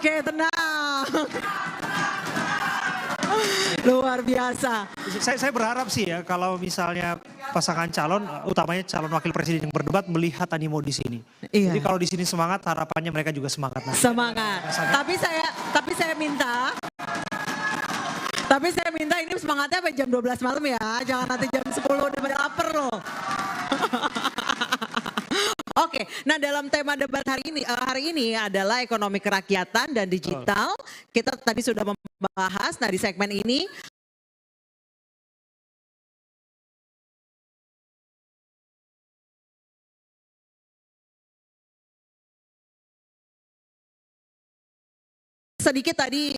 Oke, tenang. Luar biasa. Saya berharap sih ya kalau misalnya pasangan calon, utamanya calon wakil presiden yang berdebat melihat animo di sini. Iya. Jadi kalau di sini semangat, harapannya mereka juga semangat nanti. Semangat. Tapi saya minta ini semangatnya sampai jam 12 malam ya. Jangan nanti jam 10 udah pada lapar loh. Oke, nah dalam tema debat hari ini adalah ekonomi kerakyatan dan digital. Kita tadi sudah membahas, nah di segmen ini sedikit tadi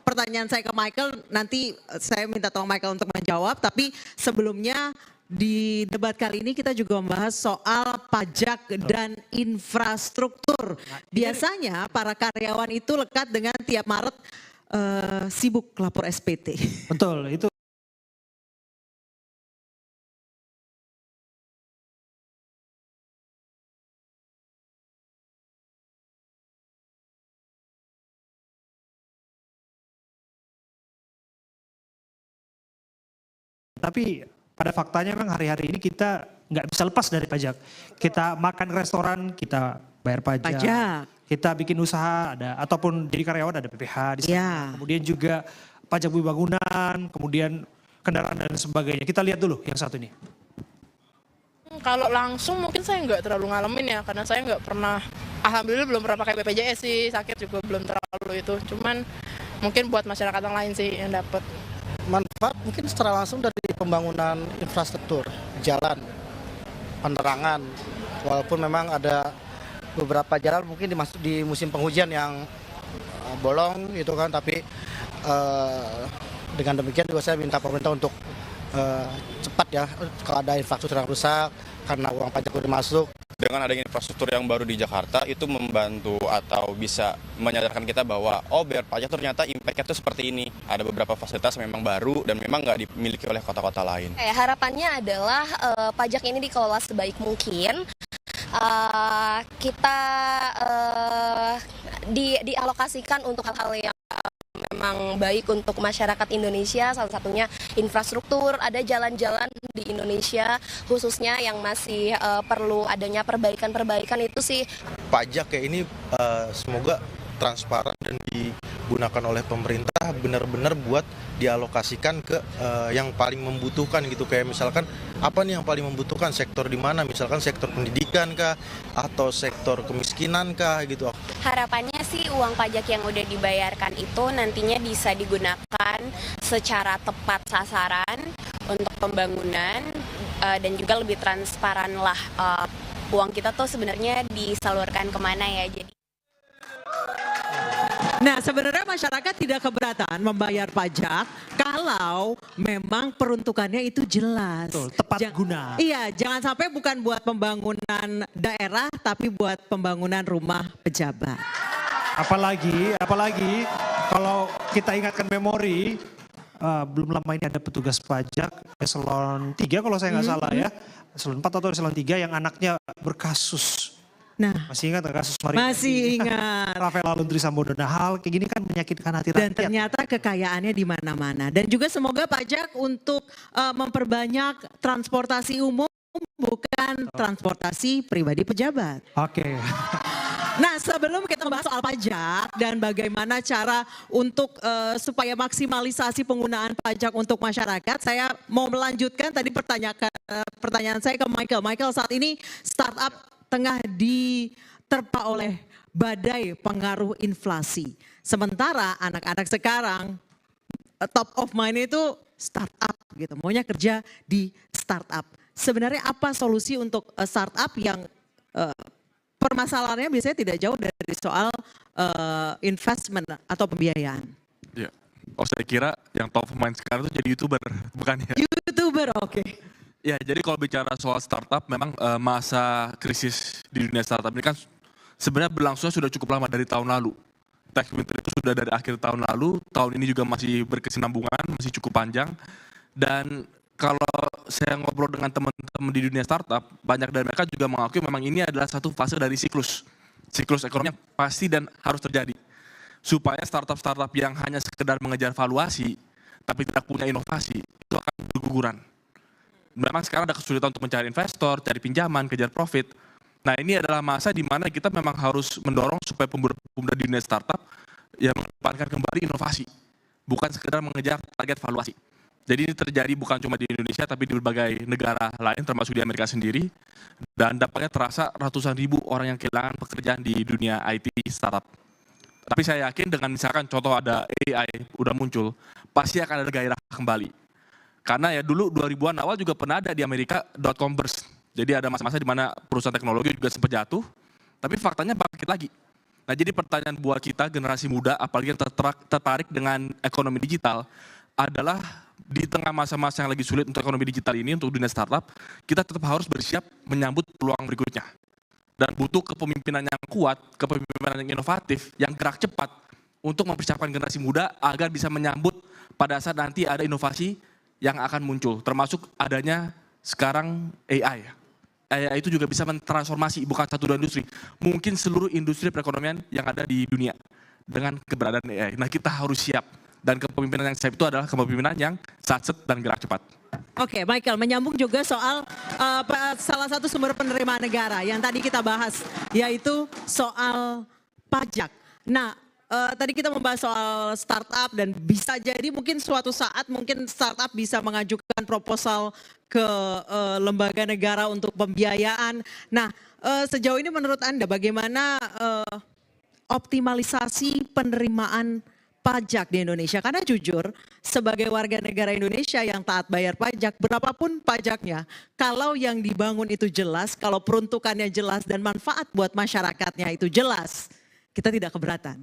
pertanyaan saya ke Michael, nanti saya minta tolong Michael untuk menjawab, tapi sebelumnya di debat kali ini kita juga membahas soal pajak dan infrastruktur. Biasanya para karyawan itu lekat dengan tiap Maret sibuk lapor SPT. Betul, itu. Tapi pada faktanya memang hari-hari ini kita nggak bisa lepas dari pajak. Kita makan restoran, kita bayar pajak. Kita bikin usaha, ada ataupun jadi karyawan ada PPH di sana. Ya. Kemudian juga pajak bumi bangunan, kemudian kendaraan dan sebagainya. Kita lihat dulu yang satu ini. Kalau langsung mungkin saya nggak terlalu ngalamin ya, karena saya nggak pernah, alhamdulillah belum pernah pakai BPJS sih, sakit juga belum terlalu itu. Cuman mungkin buat masyarakat yang lain sih yang dapat. Manfaat mungkin secara langsung dari pembangunan infrastruktur, jalan, penerangan. Walaupun memang ada beberapa jalan mungkin di musim penghujan yang bolong gitu kan, tapi dengan demikian juga saya minta pemerintah untuk cepat ya kalau ada infrastruktur yang rusak karena uang pajak udah masuk. Dengan adanya infrastruktur yang baru di Jakarta itu membantu atau bisa menyadarkan kita bahwa bayar pajak ternyata impact-nya itu seperti ini. Ada beberapa fasilitas memang baru dan memang nggak dimiliki oleh kota-kota lain. Harapannya adalah pajak ini dikelola sebaik mungkin. Kita dialokasikan untuk hal-hal yang memang baik untuk masyarakat Indonesia, salah satunya infrastruktur. Ada jalan-jalan di Indonesia khususnya yang masih perlu adanya perbaikan-perbaikan itu sih. Pajak kayak ini semoga transparan dan digunakan oleh pemerintah benar-benar buat dialokasikan ke yang paling membutuhkan gitu. Kayak misalkan apa nih yang paling membutuhkan, sektor di mana, misalkan sektor pendidikan kah atau sektor kemiskinan kah gitu. Harapannya sih uang pajak yang udah dibayarkan itu nantinya bisa digunakan secara tepat sasaran untuk pembangunan dan juga lebih transparan lah uang kita tuh sebenarnya disalurkan kemana ya. Jadi Nah, sebenarnya masyarakat tidak keberatan membayar pajak kalau memang peruntukannya itu jelas. Betul, tepat guna. Iya, jangan sampai bukan buat pembangunan daerah tapi buat pembangunan rumah pejabat. Apalagi kalau kita ingatkan memori, belum lama ini ada petugas pajak eselon 3 kalau saya nggak salah ya. Eselon 4 atau eselon 3 yang anaknya berkasus. Nah, Masih ingat kasus Mario? masih ingat. Rafael Aluntri Sambodo. Nah, hal kayak gini kan menyakitkan hati Dan rakyat. ternyata kekayaannya di mana-mana. Dan juga semoga pajak untuk memperbanyak transportasi umum bukan transportasi pribadi pejabat. Oke. Nah, sebelum kita membahas soal pajak dan bagaimana cara untuk supaya maksimalisasi penggunaan pajak untuk masyarakat, saya mau melanjutkan tadi pertanyaan saya ke Michael. Michael, saat ini startup tengah diterpa oleh badai pengaruh inflasi. Sementara anak-anak sekarang top of mind itu startup gitu, maunya kerja di startup. Sebenarnya apa solusi untuk startup yang permasalahannya biasanya tidak jauh dari soal investment atau pembiayaan? Ya. Saya kira yang top of mind sekarang itu jadi YouTuber, bukan ya? YouTuber, oke. Ya, jadi kalau bicara soal startup, memang masa krisis di dunia startup ini kan sebenarnya berlangsungnya sudah cukup lama dari tahun lalu. Tax winter itu sudah dari akhir tahun lalu, tahun ini juga masih berkesinambungan, masih cukup panjang. Dan kalau saya ngobrol dengan teman-teman di dunia startup, banyak dari mereka juga mengakui memang ini adalah satu fase dari siklus ekonomi yang pasti dan harus terjadi. supaya startup-startup yang hanya sekedar mengejar valuasi tapi tidak punya inovasi itu akan berguguran. Memang sekarang ada kesulitan untuk mencari investor, cari pinjaman, kejar profit. Nah, ini adalah masa di mana kita memang harus mendorong supaya pemuda-pemuda di dunia startup yang mengedepankan kembali inovasi, bukan sekedar mengejar target valuasi. Jadi ini terjadi bukan cuma di Indonesia tapi di berbagai negara lain termasuk di Amerika sendiri, dan dampaknya terasa ratusan ribu orang yang kehilangan pekerjaan di dunia IT startup. Tapi saya yakin dengan misalkan contoh ada AI udah muncul, pasti akan ada gairah kembali. Karena ya dulu 2000-an awal juga pernah ada di Amerika .com burst. Jadi ada masa-masa di mana perusahaan teknologi juga sempat jatuh, tapi faktanya bangkit lagi. Nah, jadi pertanyaan buat kita generasi muda, apalagi yang tertarik dengan ekonomi digital, adalah di tengah masa-masa yang lagi sulit untuk ekonomi digital ini, untuk dunia startup, kita tetap harus bersiap menyambut peluang berikutnya. Dan butuh kepemimpinan yang kuat, kepemimpinan yang inovatif, yang gerak cepat untuk mempersiapkan generasi muda agar bisa menyambut pada saat nanti ada inovasi yang akan muncul, termasuk adanya sekarang AI. AI itu juga bisa mentransformasi bukan satu dua industri, mungkin seluruh industri perekonomian yang ada di dunia dengan keberadaan AI. Nah, kita harus siap, dan kepemimpinan yang siap itu adalah kepemimpinan yang satset dan gerak cepat. Oke, Michael, menyambung juga soal salah satu sumber penerimaan negara yang tadi kita bahas, yaitu soal pajak. Nah, tadi kita membahas soal startup dan bisa jadi mungkin suatu saat mungkin startup bisa mengajukan proposal ke lembaga negara untuk pembiayaan. Nah, sejauh ini menurut Anda bagaimana optimalisasi penerimaan pajak di Indonesia? Karena jujur, sebagai warga negara Indonesia yang taat bayar pajak, berapapun pajaknya, kalau yang dibangun itu jelas, kalau peruntukannya jelas dan manfaat buat masyarakatnya itu jelas, kita tidak keberatan.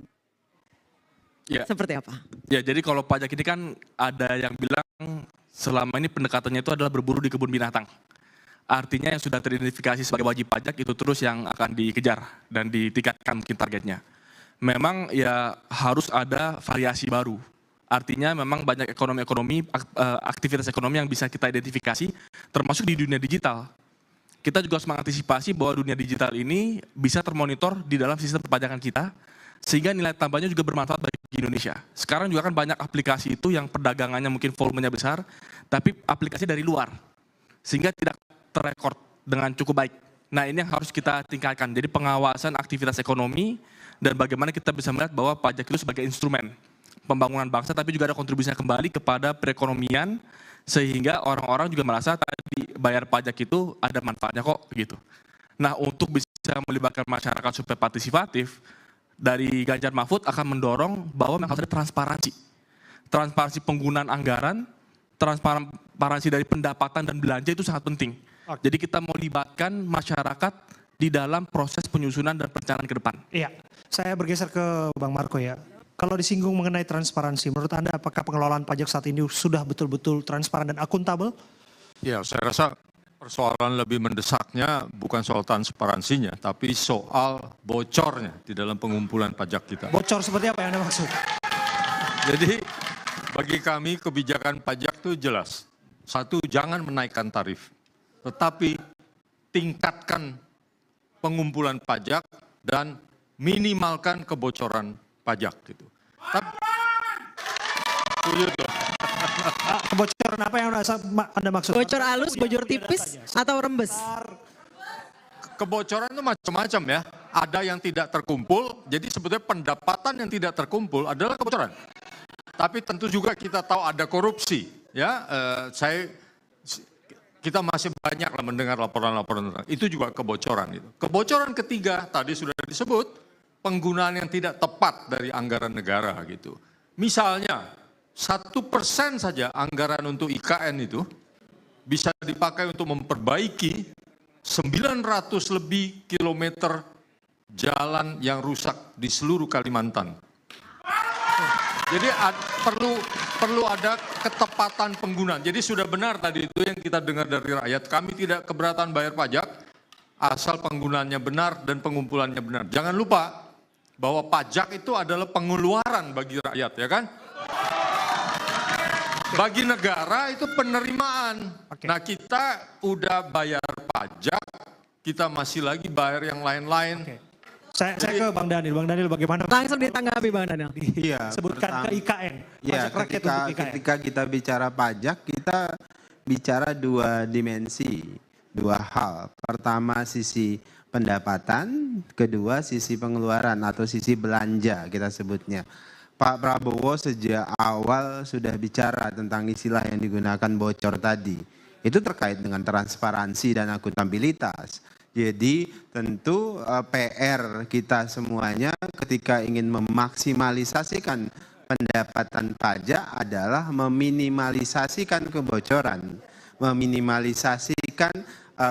Ya. Seperti apa? Ya, jadi kalau pajak ini kan ada yang bilang selama ini pendekatannya itu adalah berburu di kebun binatang. Artinya yang sudah teridentifikasi sebagai wajib pajak itu terus yang akan dikejar dan ditingkatkan mungkin targetnya. Memang ya harus ada variasi baru. Artinya memang banyak aktivitas ekonomi yang bisa kita identifikasi termasuk di dunia digital. Kita juga harus mengantisipasi bahwa dunia digital ini bisa termonitor di dalam sistem perpajakan kita, sehingga nilai tambahnya juga bermanfaat bagi Indonesia. Sekarang juga kan banyak aplikasi itu yang perdagangannya mungkin volumenya besar, tapi aplikasi dari luar, sehingga tidak terrekord dengan cukup baik. Nah, ini yang harus kita tingkatkan. Jadi pengawasan aktivitas ekonomi dan bagaimana kita bisa melihat bahwa pajak itu sebagai instrumen pembangunan bangsa, tapi juga ada kontribusinya kembali kepada perekonomian, sehingga orang-orang juga merasa tadi bayar pajak itu ada manfaatnya kok gitu. Nah, untuk bisa melibatkan masyarakat supaya partisipatif, dari Ganjar Mahfud akan mendorong bahwa memang harus ada transparansi. Transparansi penggunaan anggaran, transparansi dari pendapatan dan belanja itu sangat penting. Jadi kita mau libatkan masyarakat di dalam proses penyusunan dan perencanaan ke depan. Iya, saya bergeser ke Bang Marco ya. Kalau disinggung mengenai transparansi, menurut Anda apakah pengelolaan pajak saat ini sudah betul-betul transparan dan akuntabel? Ya, saya rasa persoalan lebih mendesaknya bukan soal transparansinya, tapi soal bocornya di dalam pengumpulan pajak kita. Bocor seperti apa yang Anda maksud? Jadi bagi kami kebijakan pajak itu jelas. Satu, jangan menaikkan tarif, tetapi tingkatkan pengumpulan pajak dan minimalkan kebocoran pajak gitu. Kebocoran apa yang Anda maksud? Bocor halus, bocor tipis, atau rembes? Kebocoran itu macam-macam ya. Ada yang tidak terkumpul, jadi sebetulnya pendapatan yang tidak terkumpul adalah kebocoran. Tapi tentu juga kita tahu ada korupsi. Ya, kita masih banyak lah mendengar laporan-laporan tentang itu juga kebocoran. Gitu. Kebocoran ketiga tadi sudah disebut penggunaan yang tidak tepat dari anggaran negara gitu. Misalnya 1% saja anggaran untuk IKN itu bisa dipakai untuk memperbaiki 900 lebih kilometer jalan yang rusak di seluruh Kalimantan. Jadi perlu ada ketepatan penggunaan. Jadi sudah benar tadi itu yang kita dengar dari rakyat. Kami tidak keberatan bayar pajak asal penggunaannya benar dan pengumpulannya benar. Jangan lupa bahwa pajak itu adalah pengeluaran bagi rakyat, ya kan? Bagi negara itu penerimaan. Nah, kita udah bayar pajak, kita masih lagi bayar yang lain-lain. Saya ke Bang Daniel. Bang Daniel bagaimana? Langsung ditanggapi Bang Daniel. Iya, Sebutkan ke IKN. Ya, Pajak rakyat untuk IKN. ketika kita bicara pajak, kita bicara dua dimensi, dua hal. Pertama sisi pendapatan, kedua sisi pengeluaran atau sisi belanja kita sebutnya. Pak Prabowo sejak awal sudah bicara tentang istilah yang digunakan bocor tadi. Itu terkait dengan transparansi dan akuntabilitas. Jadi tentu PR kita semuanya ketika ingin memaksimalisasikan pendapatan pajak adalah meminimalisasikan kebocoran, meminimalisasikan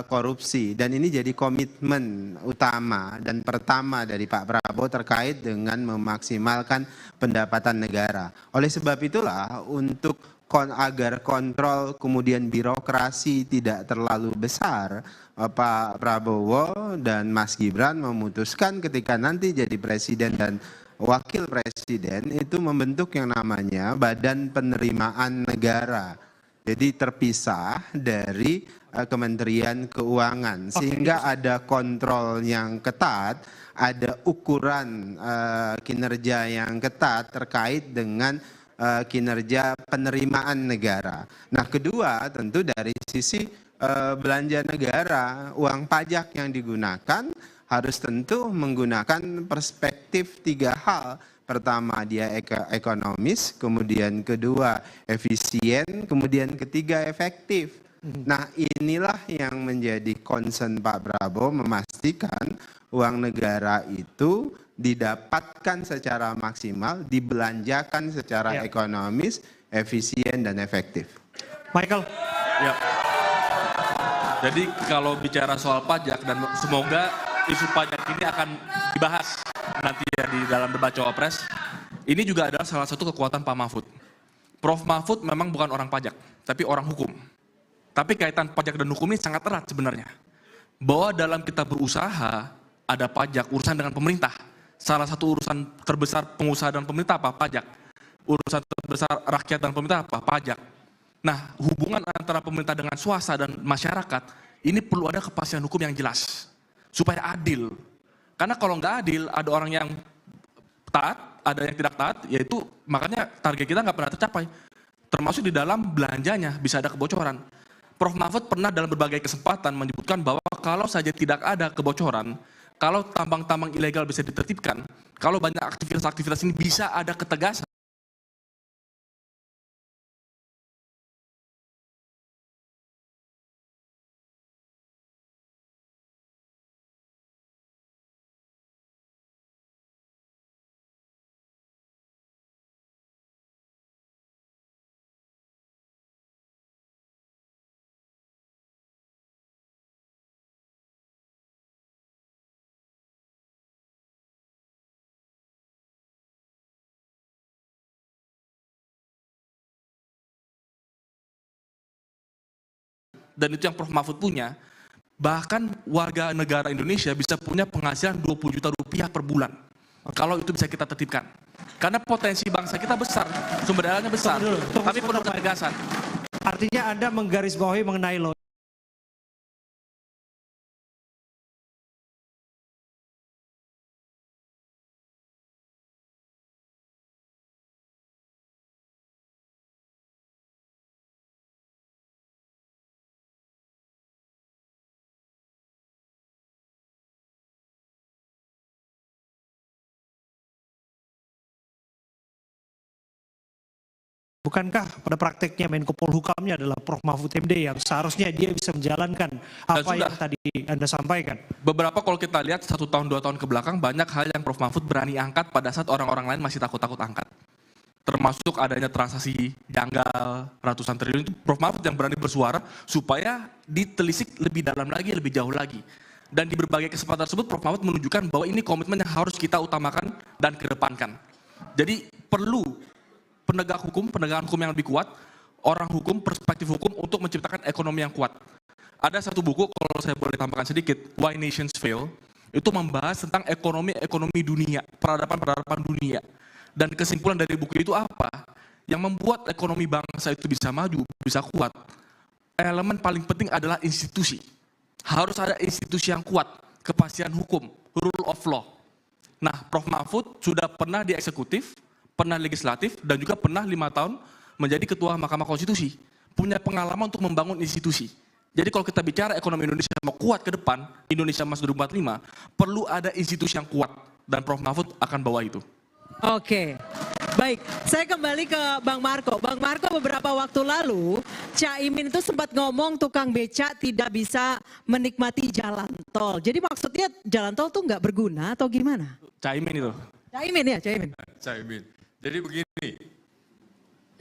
korupsi, dan ini jadi komitmen utama dan pertama dari Pak Prabowo terkait dengan memaksimalkan pendapatan negara. Oleh sebab itulah untuk agar kontrol kemudian birokrasi tidak terlalu besar, Pak Prabowo dan Mas Gibran memutuskan ketika nanti jadi presiden dan wakil presiden itu membentuk yang namanya Badan Penerimaan Negara. Jadi terpisah dari Kementerian Keuangan, sehingga ada kontrol yang ketat, ada ukuran kinerja yang ketat terkait dengan kinerja penerimaan negara. Nah, kedua tentu dari sisi belanja negara, uang pajak yang digunakan harus tentu menggunakan perspektif tiga hal. Pertama dia ekonomis, kemudian kedua efisien, kemudian ketiga efektif. Nah, inilah yang menjadi concern Pak Prabowo, memastikan uang negara itu didapatkan secara maksimal, dibelanjakan secara ekonomis, efisien dan efektif. Michael. Ya. Jadi kalau bicara soal pajak, dan semoga isu pajak ini akan dibahas nanti ya di dalam debat Cawapres, ini juga adalah salah satu kekuatan Pak Mahfud. Prof. Mahfud memang bukan orang pajak, tapi orang hukum. Tapi kaitan pajak dan hukum ini sangat erat sebenarnya. Bahwa dalam kita berusaha, ada pajak, urusan dengan pemerintah. Salah satu urusan terbesar pengusaha dan pemerintah apa? Pajak. Urusan terbesar rakyat dan pemerintah apa? Pajak. Nah, hubungan antara pemerintah dengan swasta dan masyarakat, ini perlu ada kepastian hukum yang jelas. Supaya adil. Karena kalau nggak adil, ada orang yang taat, ada yang tidak taat, yaitu makanya target kita nggak pernah tercapai. Termasuk di dalam belanjanya, bisa ada kebocoran. Prof. Mahfud pernah dalam berbagai kesempatan menyebutkan bahwa kalau saja tidak ada kebocoran, kalau tambang-tambang ilegal bisa ditertibkan, kalau banyak aktivitas-aktivitas ini bisa ada ketegasan. Dan itu yang Prof. Mahfud punya, bahkan warga negara Indonesia bisa punya penghasilan 20 juta rupiah per bulan. Kalau itu bisa kita tertibkan. Karena potensi bangsa kita besar, sumber dayanya besar, tapi perlu ketegasan. Artinya Anda menggarisbawahi mengenai bukankah pada prakteknya Menko Polhukamnya adalah Prof. Mahfud MD yang seharusnya dia bisa menjalankan apa yang tadi Anda sampaikan? Beberapa kalau kita lihat 1 tahun 2 tahun ke belakang, banyak hal yang Prof. Mahfud berani angkat pada saat orang-orang lain masih takut-takut angkat. Termasuk adanya transaksi janggal ratusan triliun, itu Prof. Mahfud yang berani bersuara supaya ditelisik lebih dalam lagi, lebih jauh lagi. Dan di berbagai kesempatan tersebut Prof. Mahfud menunjukkan bahwa ini komitmen yang harus kita utamakan dan kedepankan. Jadi perlu penegakan hukum yang lebih kuat, orang hukum, perspektif hukum untuk menciptakan ekonomi yang kuat. Ada satu buku, kalau saya boleh tambahkan sedikit, Why Nations Fail, itu membahas tentang ekonomi dunia, peradaban dunia. Dan kesimpulan dari buku itu apa? Yang membuat ekonomi bangsa itu bisa maju, bisa kuat. Elemen paling penting adalah institusi. Harus ada institusi yang kuat, kepastian hukum, rule of law. Nah, Prof. Mahfud sudah pernah di eksekutif, pernah legislatif, dan juga pernah 5 tahun menjadi Ketua Mahkamah Konstitusi. Punya pengalaman untuk membangun institusi. Jadi kalau kita bicara ekonomi Indonesia mau kuat ke depan, Indonesia Emas 2045, perlu ada institusi yang kuat. Dan Prof. Mahfud akan bawa itu. Oke, baik. Saya kembali ke Bang Marco. Bang Marco, beberapa waktu lalu Caimin itu sempat ngomong tukang becak tidak bisa menikmati jalan tol. Jadi maksudnya jalan tol tuh nggak berguna atau gimana? Caimin itu. Caimin ya, Caimin. Caimin. Jadi begini,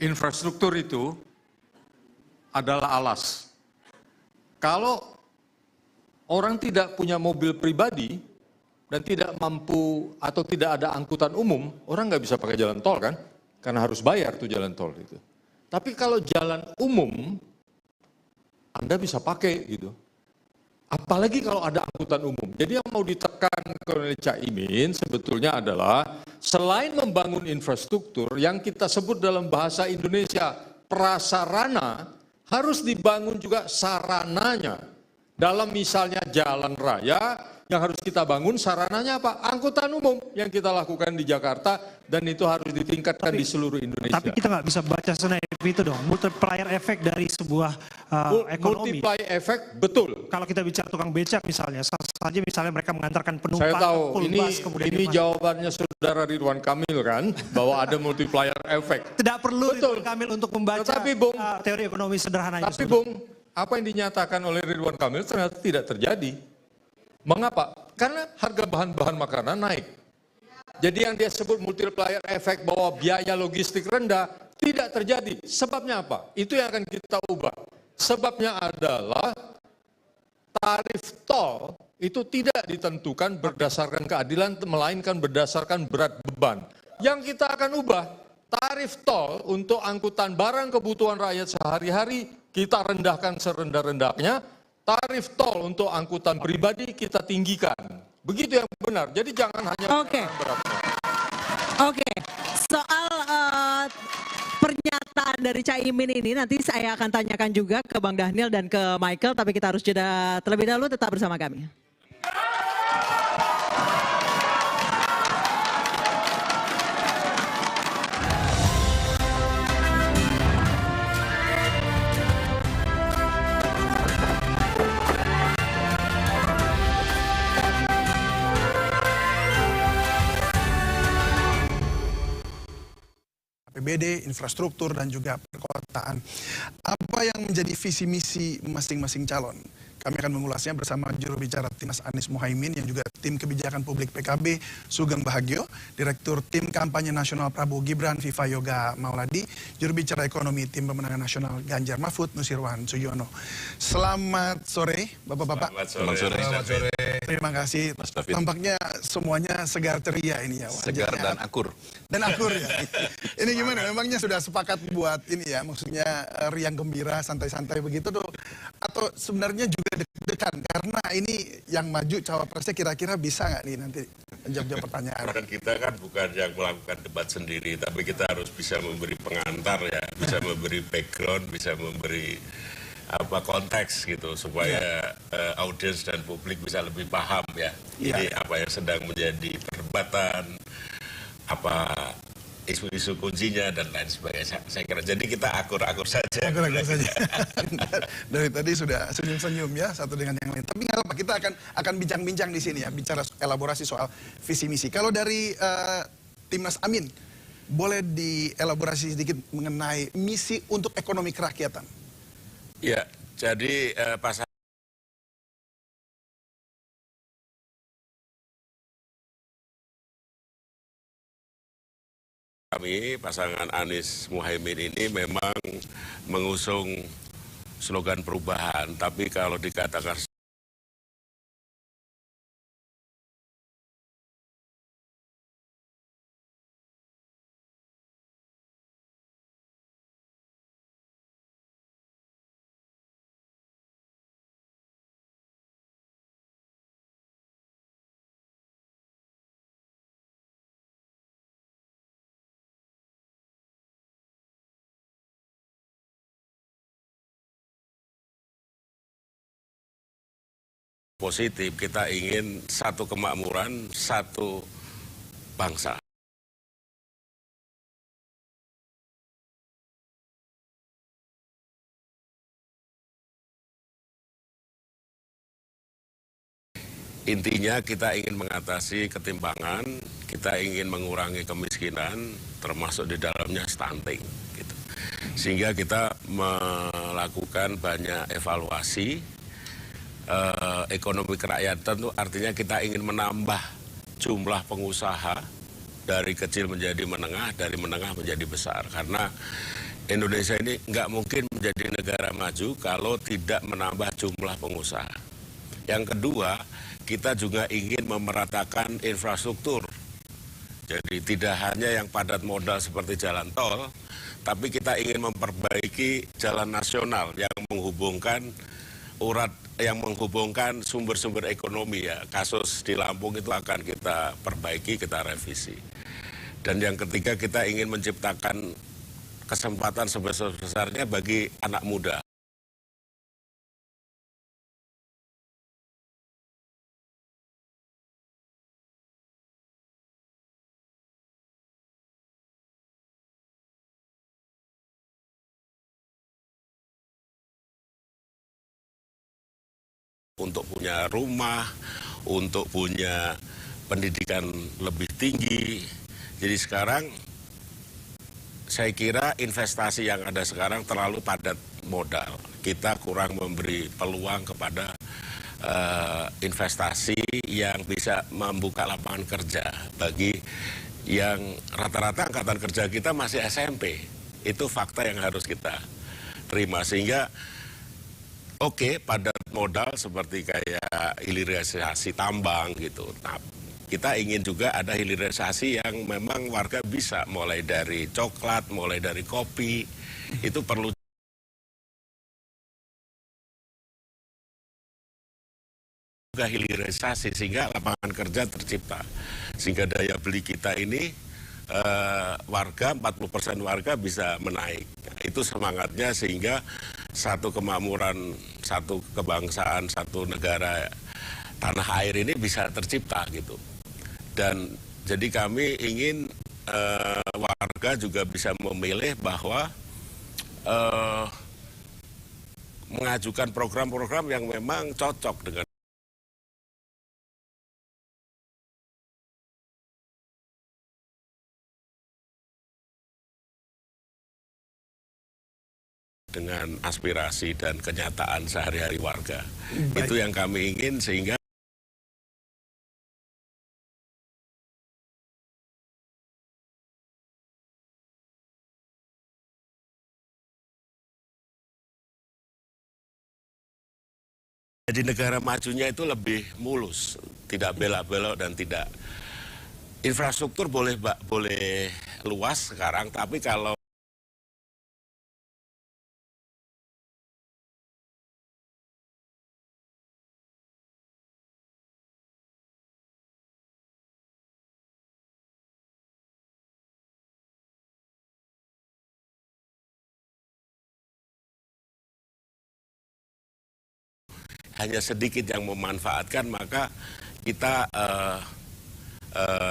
infrastruktur itu adalah alas. Kalau orang tidak punya mobil pribadi dan tidak mampu atau tidak ada angkutan umum, orang nggak bisa pakai jalan tol kan? Karena harus bayar tuh jalan tol itu. Tapi kalau jalan umum, Anda bisa pakai gitu. Apalagi kalau ada angkutan umum. Jadi yang mau ditekan oleh Caimin sebetulnya adalah selain membangun infrastruktur yang kita sebut dalam bahasa Indonesia prasarana, harus dibangun juga sarananya. Dalam misalnya jalan raya, yang harus kita bangun sarananya apa? Angkutan umum yang kita lakukan di Jakarta dan itu harus ditingkatkan di seluruh Indonesia. Tapi kita nggak bisa baca senaif itu dong, multiplier effect dari sebuah ekonomi. Multiplier effect, betul. Kalau kita bicara tukang becak misalnya, saja misalnya mereka mengantarkan penumpang. Saya tahu, full bus, kemudian ini jawabannya saudara Ridwan Kamil kan, bahwa ada multiplier effect. Tidak perlu Betul. Ridwan Kamil untuk membaca teori ekonomi sederhana itu. Tapi Bung, apa yang dinyatakan oleh Ridwan Kamil ternyata tidak terjadi. Mengapa? Karena harga bahan-bahan makanan naik. Jadi yang dia sebut multiplier effect bahwa biaya logistik rendah tidak terjadi. Sebabnya apa? Itu yang akan kita ubah. Sebabnya adalah tarif tol itu tidak ditentukan berdasarkan keadilan, melainkan berdasarkan berat beban. Yang kita akan ubah, tarif tol untuk angkutan barang kebutuhan rakyat sehari-hari kita rendahkan serendah-rendahnya. Tarif tol untuk angkutan pribadi kita tinggikan. Begitu yang benar. Jadi jangan hanya Oke. Soal pernyataan dari Caimin ini nanti saya akan tanyakan juga ke Bang Dhanil dan ke Michael, tapi kita harus jeda terlebih dahulu, tetap bersama kami. APBD, infrastruktur, dan juga perkotaan. Apa yang menjadi visi misi masing-masing calon? Kami akan mengulasnya bersama juru bicara Timnas Anies Muhaimin yang juga tim kebijakan publik PKB Sugeng Bahagio, Direktur Tim Kampanye Nasional Prabowo Gibran Viva Yoga Mauladi, juru bicara ekonomi Tim Pemenangan Nasional Ganjar Mahfud Nusirwan Suyono. Selamat sore Bapak-bapak. Selamat sore. Selamat sore. Terima kasih. Mas David. Tampaknya semuanya segar ceria ini ya. Segar dan akur. Dan akur ya. Ini gimana? Memangnya sudah sepakat buat ini ya, maksudnya riang gembira, santai-santai begitu tuh? Atau sebenarnya juga deg-degan karena ini yang maju cawapresnya kira-kira bisa nggak nih nanti menjawab pertanyaan? Kan kita kan bukan yang melakukan debat sendiri, tapi kita harus bisa memberi pengantar ya, bisa memberi background, bisa memberi konteks gitu supaya audiens dan publik bisa lebih paham ya. Ini apa yang sedang menjadi perdebatan, apa isu-isu kuncinya dan lain sebagainya. Saya kira jadi kita akur-akur saja. Akur-akur saja. Dari tadi sudah senyum-senyum ya satu dengan yang lain. Tapi nggak apa, kita akan bincang-bincang di sini ya, bicara elaborasi soal visi misi. Kalau dari Timnas Amin, boleh dielaborasi sedikit mengenai misi untuk ekonomi kerakyatan? Ya, jadi pasal kami, pasangan Anies Muhaimin ini memang mengusung slogan perubahan, tapi kalau dikatakan positif, kita ingin satu kemakmuran, satu bangsa. Intinya kita ingin mengatasi ketimpangan, kita ingin mengurangi kemiskinan, termasuk di dalamnya stunting. Gitu. Sehingga kita melakukan banyak evaluasi. Ekonomi kerakyatan itu artinya kita ingin menambah jumlah pengusaha dari kecil menjadi menengah, dari menengah menjadi besar. Karena Indonesia ini nggak mungkin menjadi negara maju kalau tidak menambah jumlah pengusaha. Yang kedua, kita juga ingin memeratakan infrastruktur. Jadi tidak hanya yang padat modal seperti jalan tol, tapi kita ingin memperbaiki jalan nasional yang menghubungkan sumber-sumber ekonomi ya. Kasus di Lampung itu akan kita perbaiki, kita revisi. Dan yang ketiga, kita ingin menciptakan kesempatan sebesar-besarnya bagi anak muda. Untuk punya rumah, untuk punya pendidikan lebih tinggi. Jadi sekarang saya kira investasi yang ada sekarang terlalu padat modal. Kita kurang memberi peluang kepada investasi yang bisa membuka lapangan kerja bagi yang rata-rata angkatan kerja kita masih SMP. Itu fakta yang harus kita terima. Sehingga oke, padat modal seperti kayak hilirisasi tambang gitu. Nah, kita ingin juga ada hilirisasi yang memang warga bisa, mulai dari coklat, mulai dari kopi, itu perlu juga hilirisasi sehingga lapangan kerja tercipta. Sehingga daya beli kita ini warga, 40% warga bisa menaik. Nah, itu semangatnya sehingga satu kemakmuran, satu kebangsaan, satu negara tanah air ini bisa tercipta gitu. Dan jadi kami ingin warga juga bisa memilih bahwa mengajukan program-program yang memang cocok dengan aspirasi dan kenyataan sehari-hari warga. Baik. Itu yang kami ingin sehingga jadi negara majunya itu lebih mulus, tidak belak-belok dan tidak. Infrastruktur boleh luas sekarang, tapi kalau hanya sedikit yang memanfaatkan, maka kita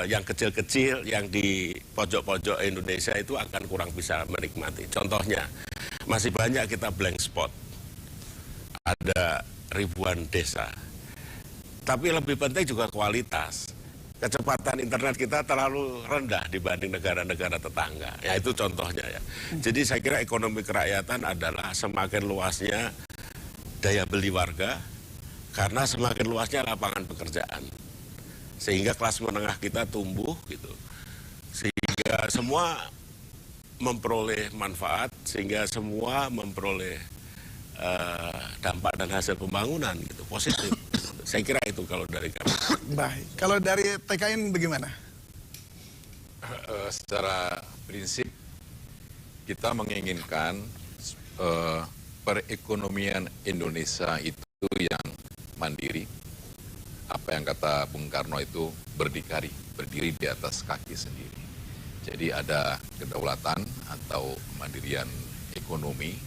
yang kecil-kecil, yang di pojok-pojok Indonesia itu akan kurang bisa menikmati. Contohnya, masih banyak kita blank spot. Ada ribuan desa. Tapi lebih penting juga kualitas. Kecepatan internet kita terlalu rendah dibanding negara-negara tetangga. Ya itu contohnya ya. Jadi saya kira ekonomi kerakyatan adalah semakin luasnya daya beli warga, karena semakin luasnya lapangan pekerjaan. Sehingga kelas menengah kita tumbuh gitu. Sehingga semua memperoleh manfaat, sehingga semua memperoleh dampak dan hasil pembangunan gitu, positif. Saya kira itu kalau dari kami. Baik, kalau dari TKN bagaimana? Secara prinsip kita menginginkan perekonomian Indonesia itu yang mandiri, apa yang kata Bung Karno itu berdikari, berdiri di atas kaki sendiri. Jadi ada kedaulatan atau kemandirian ekonomi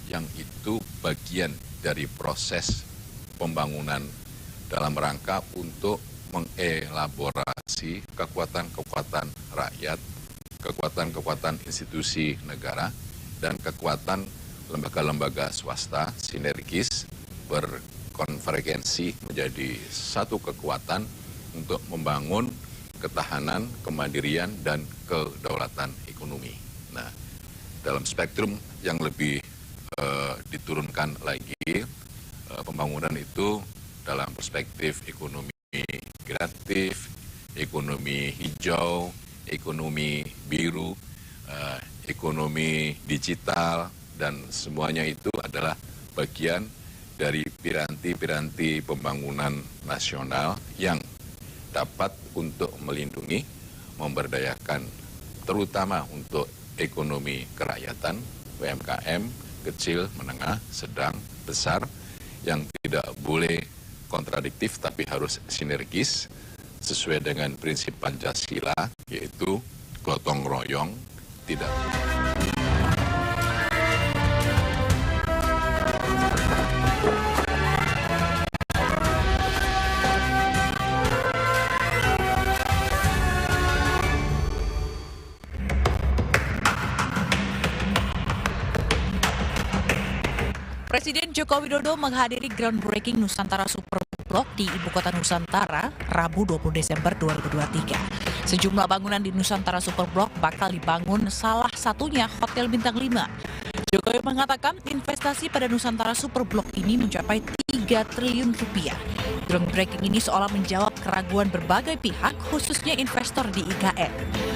yang itu bagian dari proses pembangunan dalam rangka untuk mengelaborasi birokrasi, kekuatan-kekuatan rakyat, kekuatan-kekuatan institusi negara, dan kekuatan lembaga-lembaga swasta sinergis berkonvergensi menjadi satu kekuatan untuk membangun ketahanan, kemandirian, dan kedaulatan ekonomi. Nah, dalam spektrum yang lebih diturunkan lagi, pembangunan itu dalam perspektif ekonomi kreatif, ekonomi hijau, ekonomi biru, ekonomi digital, dan semuanya itu adalah bagian dari piranti-piranti pembangunan nasional yang dapat untuk melindungi, memberdayakan, terutama untuk ekonomi kerakyatan, UMKM, kecil, menengah, sedang, besar, yang tidak boleh kontradiktif tapi harus sinergis sesuai dengan prinsip Pancasila, yaitu gotong royong, tidak. Presiden Joko Widodo menghadiri groundbreaking Nusantara Superblock di Ibu Kota Nusantara, Rabu 20 Desember 2023. Sejumlah bangunan di Nusantara Superblock bakal dibangun, salah satunya Hotel Bintang 5. Jokowi mengatakan investasi pada Nusantara Superblock ini mencapai 3 triliun rupiah. Groundbreaking ini seolah menjawab keraguan berbagai pihak, khususnya investor di IKN.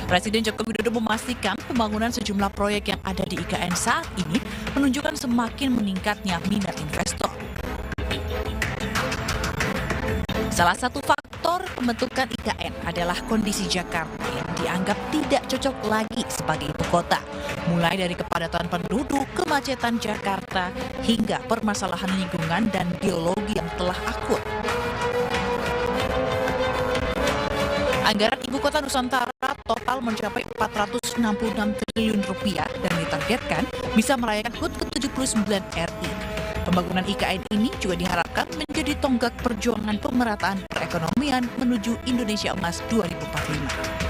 Presiden Joko Widodo memastikan pembangunan sejumlah proyek yang ada di IKN saat ini menunjukkan semakin meningkatnya minat investor. Salah satu faktor pembentukan IKN adalah kondisi Jakarta yang dianggap tidak cocok lagi sebagai ibu kota. Mulai dari kepadatan penduduk, kemacetan Jakarta, hingga permasalahan lingkungan dan geologi yang telah akut. Anggaran Ibu Kota Nusantara total mencapai 466 triliun rupiah dan ditargetkan bisa merayakan HUT ke-79 RI. Pembangunan IKN ini juga diharapkan menjadi tonggak perjuangan pemerataan perekonomian menuju Indonesia Emas 2045.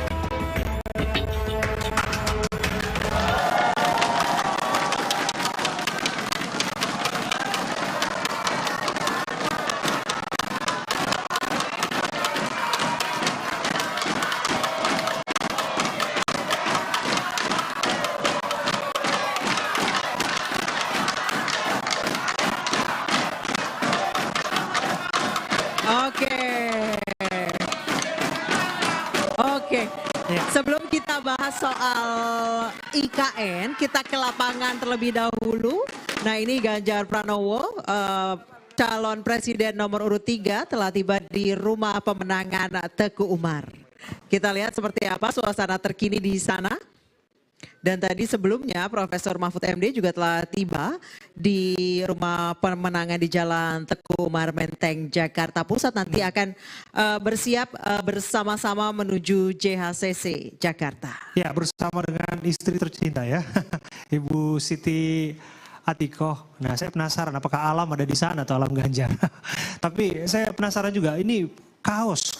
Oke. Sebelum kita bahas soal IKN, kita ke lapangan terlebih dahulu. Nah, ini Ganjar Pranowo, calon presiden nomor urut 3 telah tiba di rumah pemenangan Teguh Umar. Kita lihat seperti apa suasana terkini di sana. Dan tadi sebelumnya Profesor Mahfud MD juga telah tiba di rumah pemenangan di Jalan Teguh Umar Menteng, Jakarta Pusat. Nanti akan bersiap bersama-sama menuju JHCC Jakarta. Ya, bersama dengan istri tercinta ya, Ibu Siti Atikoh. Nah, saya penasaran apakah Alam ada di sana atau Alam Ganjar. Tapi saya penasaran juga, ini kaos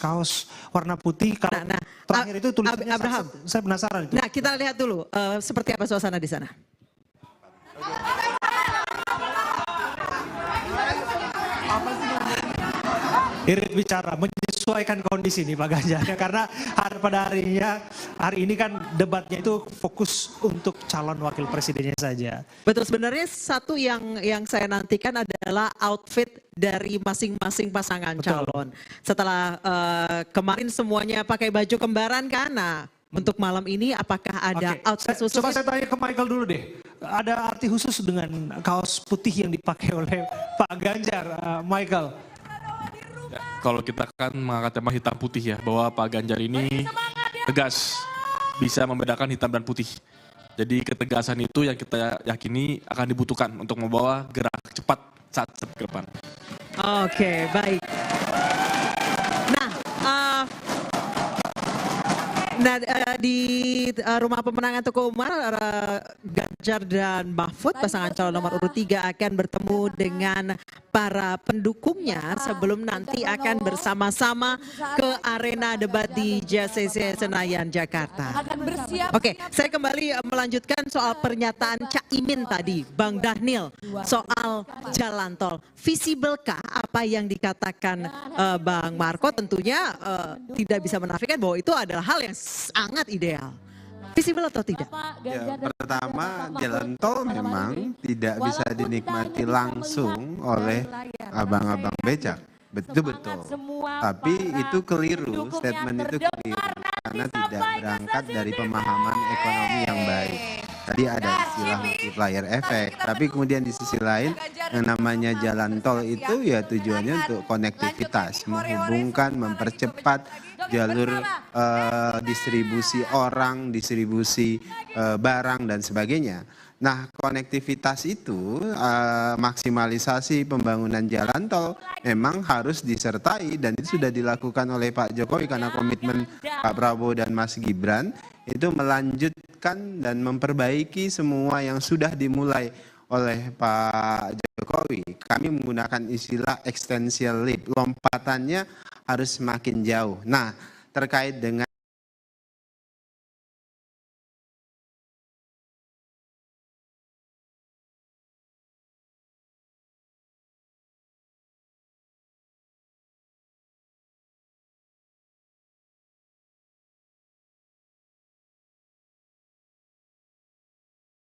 warna putih. Kalau terakhir itu tulisannya Abraham. Saya penasaran itu. Nah, kita lihat dulu seperti apa suasana di sana. Irit bicara menyesuaikan kondisi nih Pak Ganjar, karena hari ini kan debatnya itu fokus untuk calon wakil presidennya saja. Betul, sebenarnya satu yang saya nantikan adalah outfit dari masing-masing pasangan calon. Setelah kemarin semuanya pakai baju kembaran kan, nah untuk malam ini apakah ada outfit khusus? Coba saya tanya ke Michael dulu deh, ada arti khusus dengan kaos putih yang dipakai oleh Pak Ganjar, Michael? Ya, kalau kita kan mengangkat tema hitam putih ya, bahwa Pak Ganjar ini tegas, bisa membedakan hitam dan putih. Jadi ketegasan itu yang kita yakini akan dibutuhkan untuk membawa gerak cepat saat ke depan. Oke, baik. Nah, Nah, di rumah pemenangan Teguh Umar, Ganjar dan Mahfud, pasangan calon nomor urut 3 akan bertemu dengan para pendukungnya sebelum nanti akan bersama-sama ke arena debat di JCC Senayan, Jakarta. Oke, saya kembali melanjutkan soal pernyataan Cak Imin tadi, Bang Dhanil, soal jalan tol. Visiblekah apa yang dikatakan Bang Marco? Tentunya tidak bisa menafikan bahwa itu adalah hal yang sangat ideal. Visible atau tidak? Ya, pertama, jalan tol memang tidak bisa dinikmati langsung oleh abang-abang becak. Betul. Tapi itu keliru, statement itu keliru. Karena tidak berangkat dari pemahaman ekonomi yang baik. Tadi ada istilah multiplier effect, tapi kemudian di sisi lain yang namanya jalan tol itu ya tujuannya untuk konektivitas, menghubungkan, mempercepat jalur distribusi orang, distribusi barang dan sebagainya. Nah, konektivitas itu maksimalisasi pembangunan jalan tol memang harus disertai dan itu sudah dilakukan oleh Pak Jokowi karena komitmen Pak Prabowo dan Mas Gibran itu melanjutkan dan memperbaiki semua yang sudah dimulai oleh Pak Jokowi. Kami menggunakan istilah extensial leap, lompatannya harus semakin jauh. Nah, terkait dengan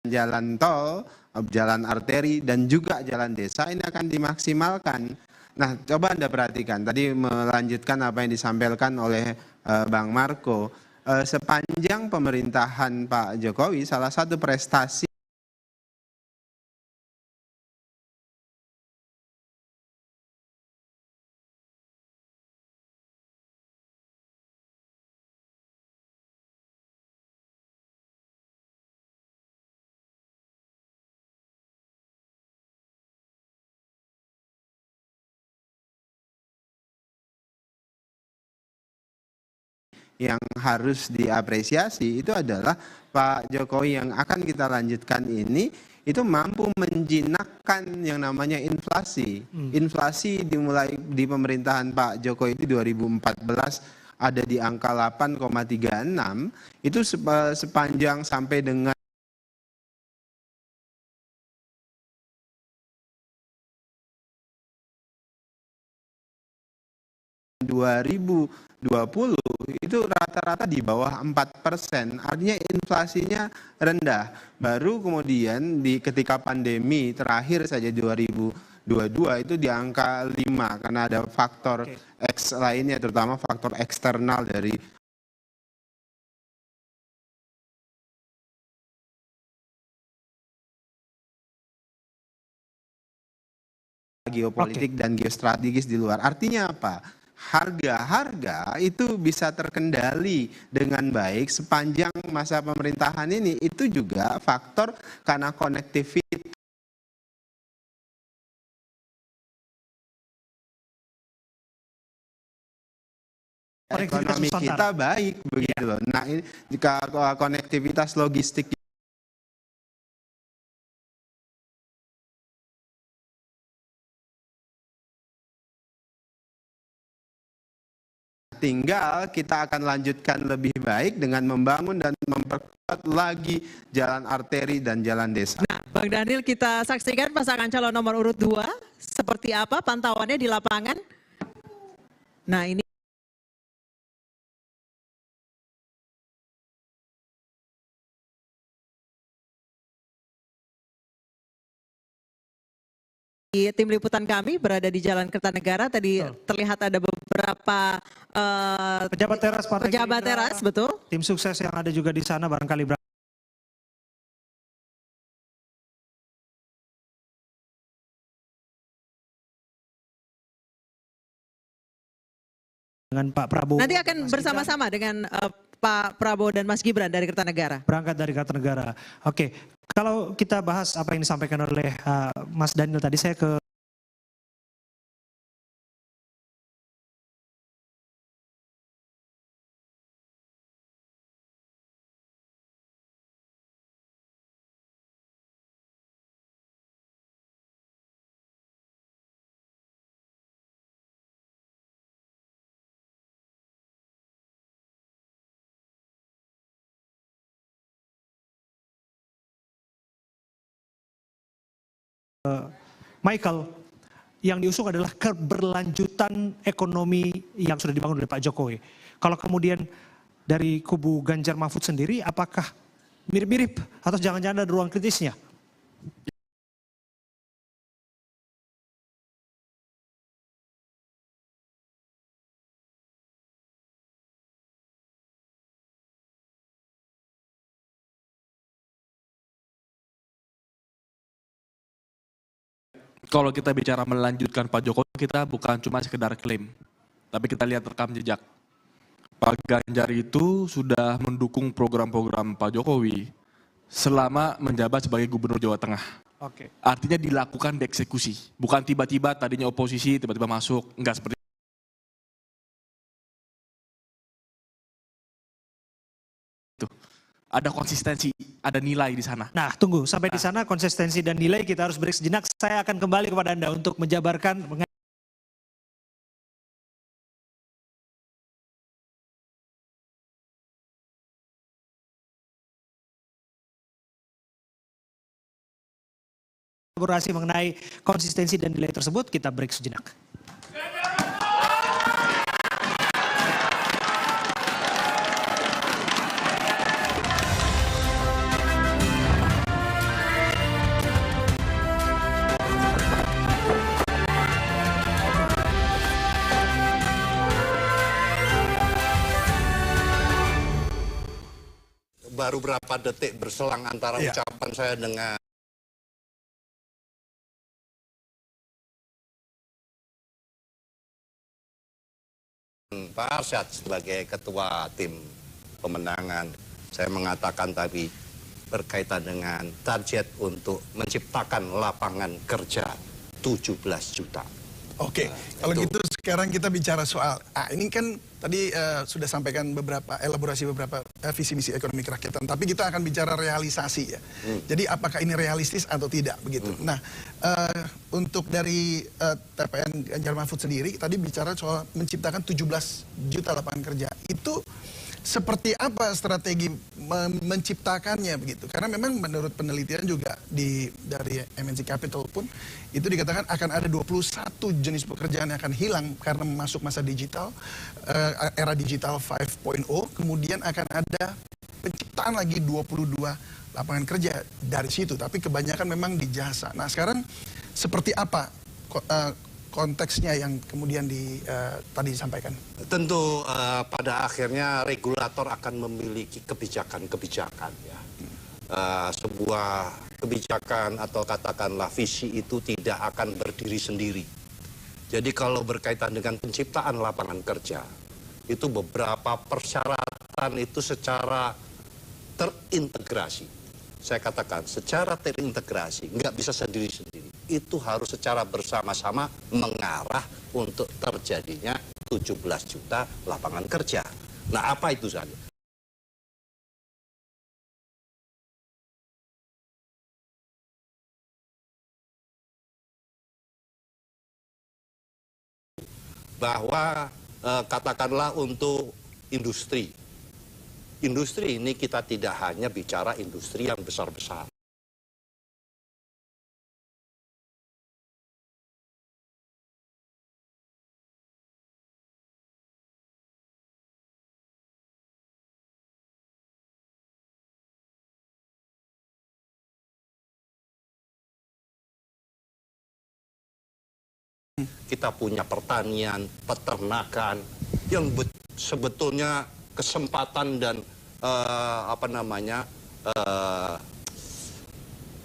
jalan tol, jalan arteri, dan juga jalan desa ini akan dimaksimalkan. Nah, coba Anda perhatikan, tadi melanjutkan apa yang disampaikan oleh Bang Marco. Sepanjang pemerintahan Pak Jokowi, salah satu prestasi yang harus diapresiasi itu adalah Pak Jokowi yang akan kita lanjutkan ini itu mampu menjinakkan yang namanya inflasi. Inflasi dimulai di pemerintahan Pak Jokowi itu 2014 ada di angka 8,36, itu sepanjang sampai dengan 2020 itu rata-rata di bawah 4%, artinya inflasinya rendah. Baru kemudian ketika pandemi terakhir saja 2022 itu di angka 5 karena ada faktor X lainnya, terutama faktor eksternal dari geopolitik dan geostrategis di luar. Artinya apa? Harga-harga itu bisa terkendali dengan baik sepanjang masa pemerintahan ini. Itu juga faktor karena konektivitas ekonomi kita baik begitu loh. Nah, ini jika konektivitas logistik tinggal kita akan lanjutkan lebih baik dengan membangun dan memperkuat lagi jalan arteri dan jalan desa. Nah, Bang Dhanil, kita saksikan pasangan calon nomor urut 2 seperti apa pantauannya di lapangan. Nah, ini tim liputan kami berada di Jalan Kertanegara. Tadi terlihat ada beberapa pejabat teras Partai pejabat Gerindra, teras, betul. Tim sukses yang ada juga di sana barangkali dengan Pak Prabowo. Nanti akan bersama-sama dengan Pak Prabowo dan Mas Gibran dari Kertanegara. Berangkat dari Kertanegara. Oke, kalau kita bahas apa yang disampaikan oleh Mas Dhanil tadi, saya ke Michael, yang diusung adalah keberlanjutan ekonomi yang sudah dibangun oleh Pak Jokowi. Kalau kemudian dari kubu Ganjar Mahfud sendiri, apakah mirip-mirip atau jangan-jangan ada ruang kritisnya? Kalau kita bicara melanjutkan Pak Jokowi, kita bukan cuma sekedar klaim, tapi kita lihat rekam jejak. Pak Ganjar itu sudah mendukung program-program Pak Jokowi selama menjabat sebagai Gubernur Jawa Tengah. Oke. Artinya dilakukan dieksekusi, bukan tiba-tiba tadinya oposisi, tiba-tiba masuk, enggak seperti itu. Ada konsistensi, ada nilai di sana. Nah, tunggu sampai di sana konsistensi dan nilai kita harus break sejenak. Saya akan kembali kepada Anda untuk menjabarkan elaborasi mengenai konsistensi dan nilai tersebut. Kita break sejenak. Baru berapa detik berselang antara ucapan saya dengan Pak Arsyad sebagai ketua tim pemenangan. Saya mengatakan tadi berkaitan dengan target untuk menciptakan lapangan kerja 17 juta. Oke, kalau gitu sekarang kita bicara soal, ini kan tadi sudah sampaikan beberapa elaborasi beberapa visi misi ekonomi kerakyatan, tapi kita akan bicara realisasi ya. Jadi apakah ini realistis atau tidak begitu. Nah, untuk dari TPN Ganjar Mahfud sendiri tadi bicara soal menciptakan 17 juta lapangan kerja. Itu seperti apa strategi menciptakannya begitu? Karena memang menurut penelitian juga dari MNC Capital pun itu dikatakan akan ada 21 jenis pekerjaan yang akan hilang karena masuk masa digital, era digital 5.0, kemudian akan ada penciptaan lagi 22 lapangan kerja dari situ, tapi kebanyakan memang di jasa. Nah sekarang seperti apa konteksnya yang kemudian tadi disampaikan? Tentu pada akhirnya regulator akan memiliki kebijakan-kebijakan ya. Sebuah kebijakan atau katakanlah visi itu tidak akan berdiri sendiri. Jadi kalau berkaitan dengan penciptaan lapangan kerja, itu beberapa persyaratan itu secara terintegrasi. Saya katakan secara terintegrasi, nggak bisa sendiri-sendiri. Itu harus secara bersama-sama mengarah untuk terjadinya 17 juta lapangan kerja. Nah, apa itu saja? Bahwa katakanlah untuk industri. Industri ini kita tidak hanya bicara industri yang besar-besar. Kita punya pertanian, peternakan yang sebetulnya kesempatan dan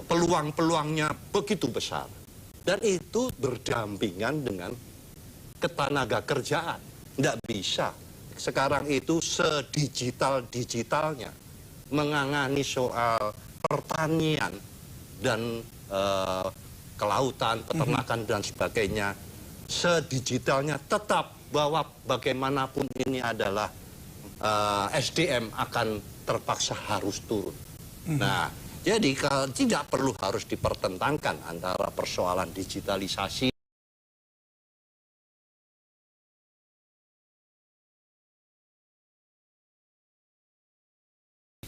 peluang-peluangnya begitu besar, dan itu berdampingan dengan ketenaga kerjaan. Tidak bisa sekarang itu sedigital-digitalnya mengangani soal pertanian dan kelautan, peternakan dan sebagainya. Sedigitalnya tetap bahwa bagaimanapun ini adalah SDM akan terpaksa harus turun. Nah, jadi kalau tidak perlu harus dipertentangkan antara persoalan digitalisasi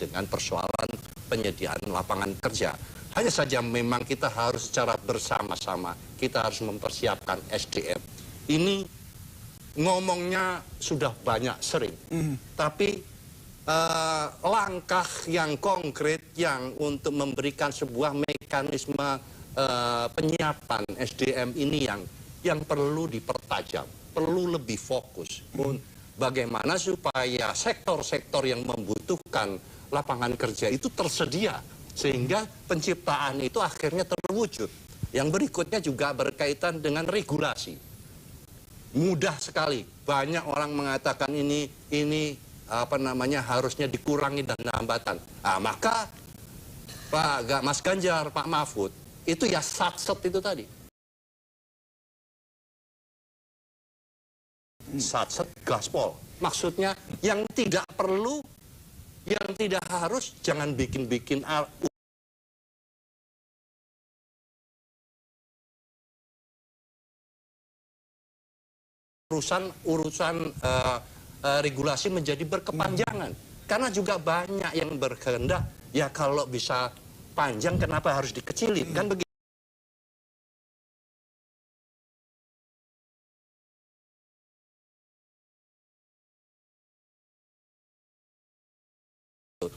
dengan persoalan penyediaan lapangan kerja. Hanya saja memang kita harus secara bersama-sama, kita harus mempersiapkan SDM. Ini ngomongnya sudah banyak sering, tapi langkah yang konkret yang untuk memberikan sebuah mekanisme penyiapan SDM ini yang perlu dipertajam, perlu lebih fokus. Bagaimana supaya sektor-sektor yang membutuhkan lapangan kerja itu tersedia, sehingga penciptaan itu akhirnya terwujud. Yang berikutnya juga berkaitan dengan regulasi. Mudah sekali, banyak orang mengatakan ini harusnya dikurangi dan hambatan. Maka Mas Ganjar, Pak Mahfud, itu ya satset itu tadi. Satset gaspol. Maksudnya yang tidak perlu, yang tidak harus, jangan bikin-bikin urusan regulasi menjadi berkepanjangan. Karena juga banyak yang berkehendak, ya kalau bisa panjang kenapa harus dikecilin, kan begitu.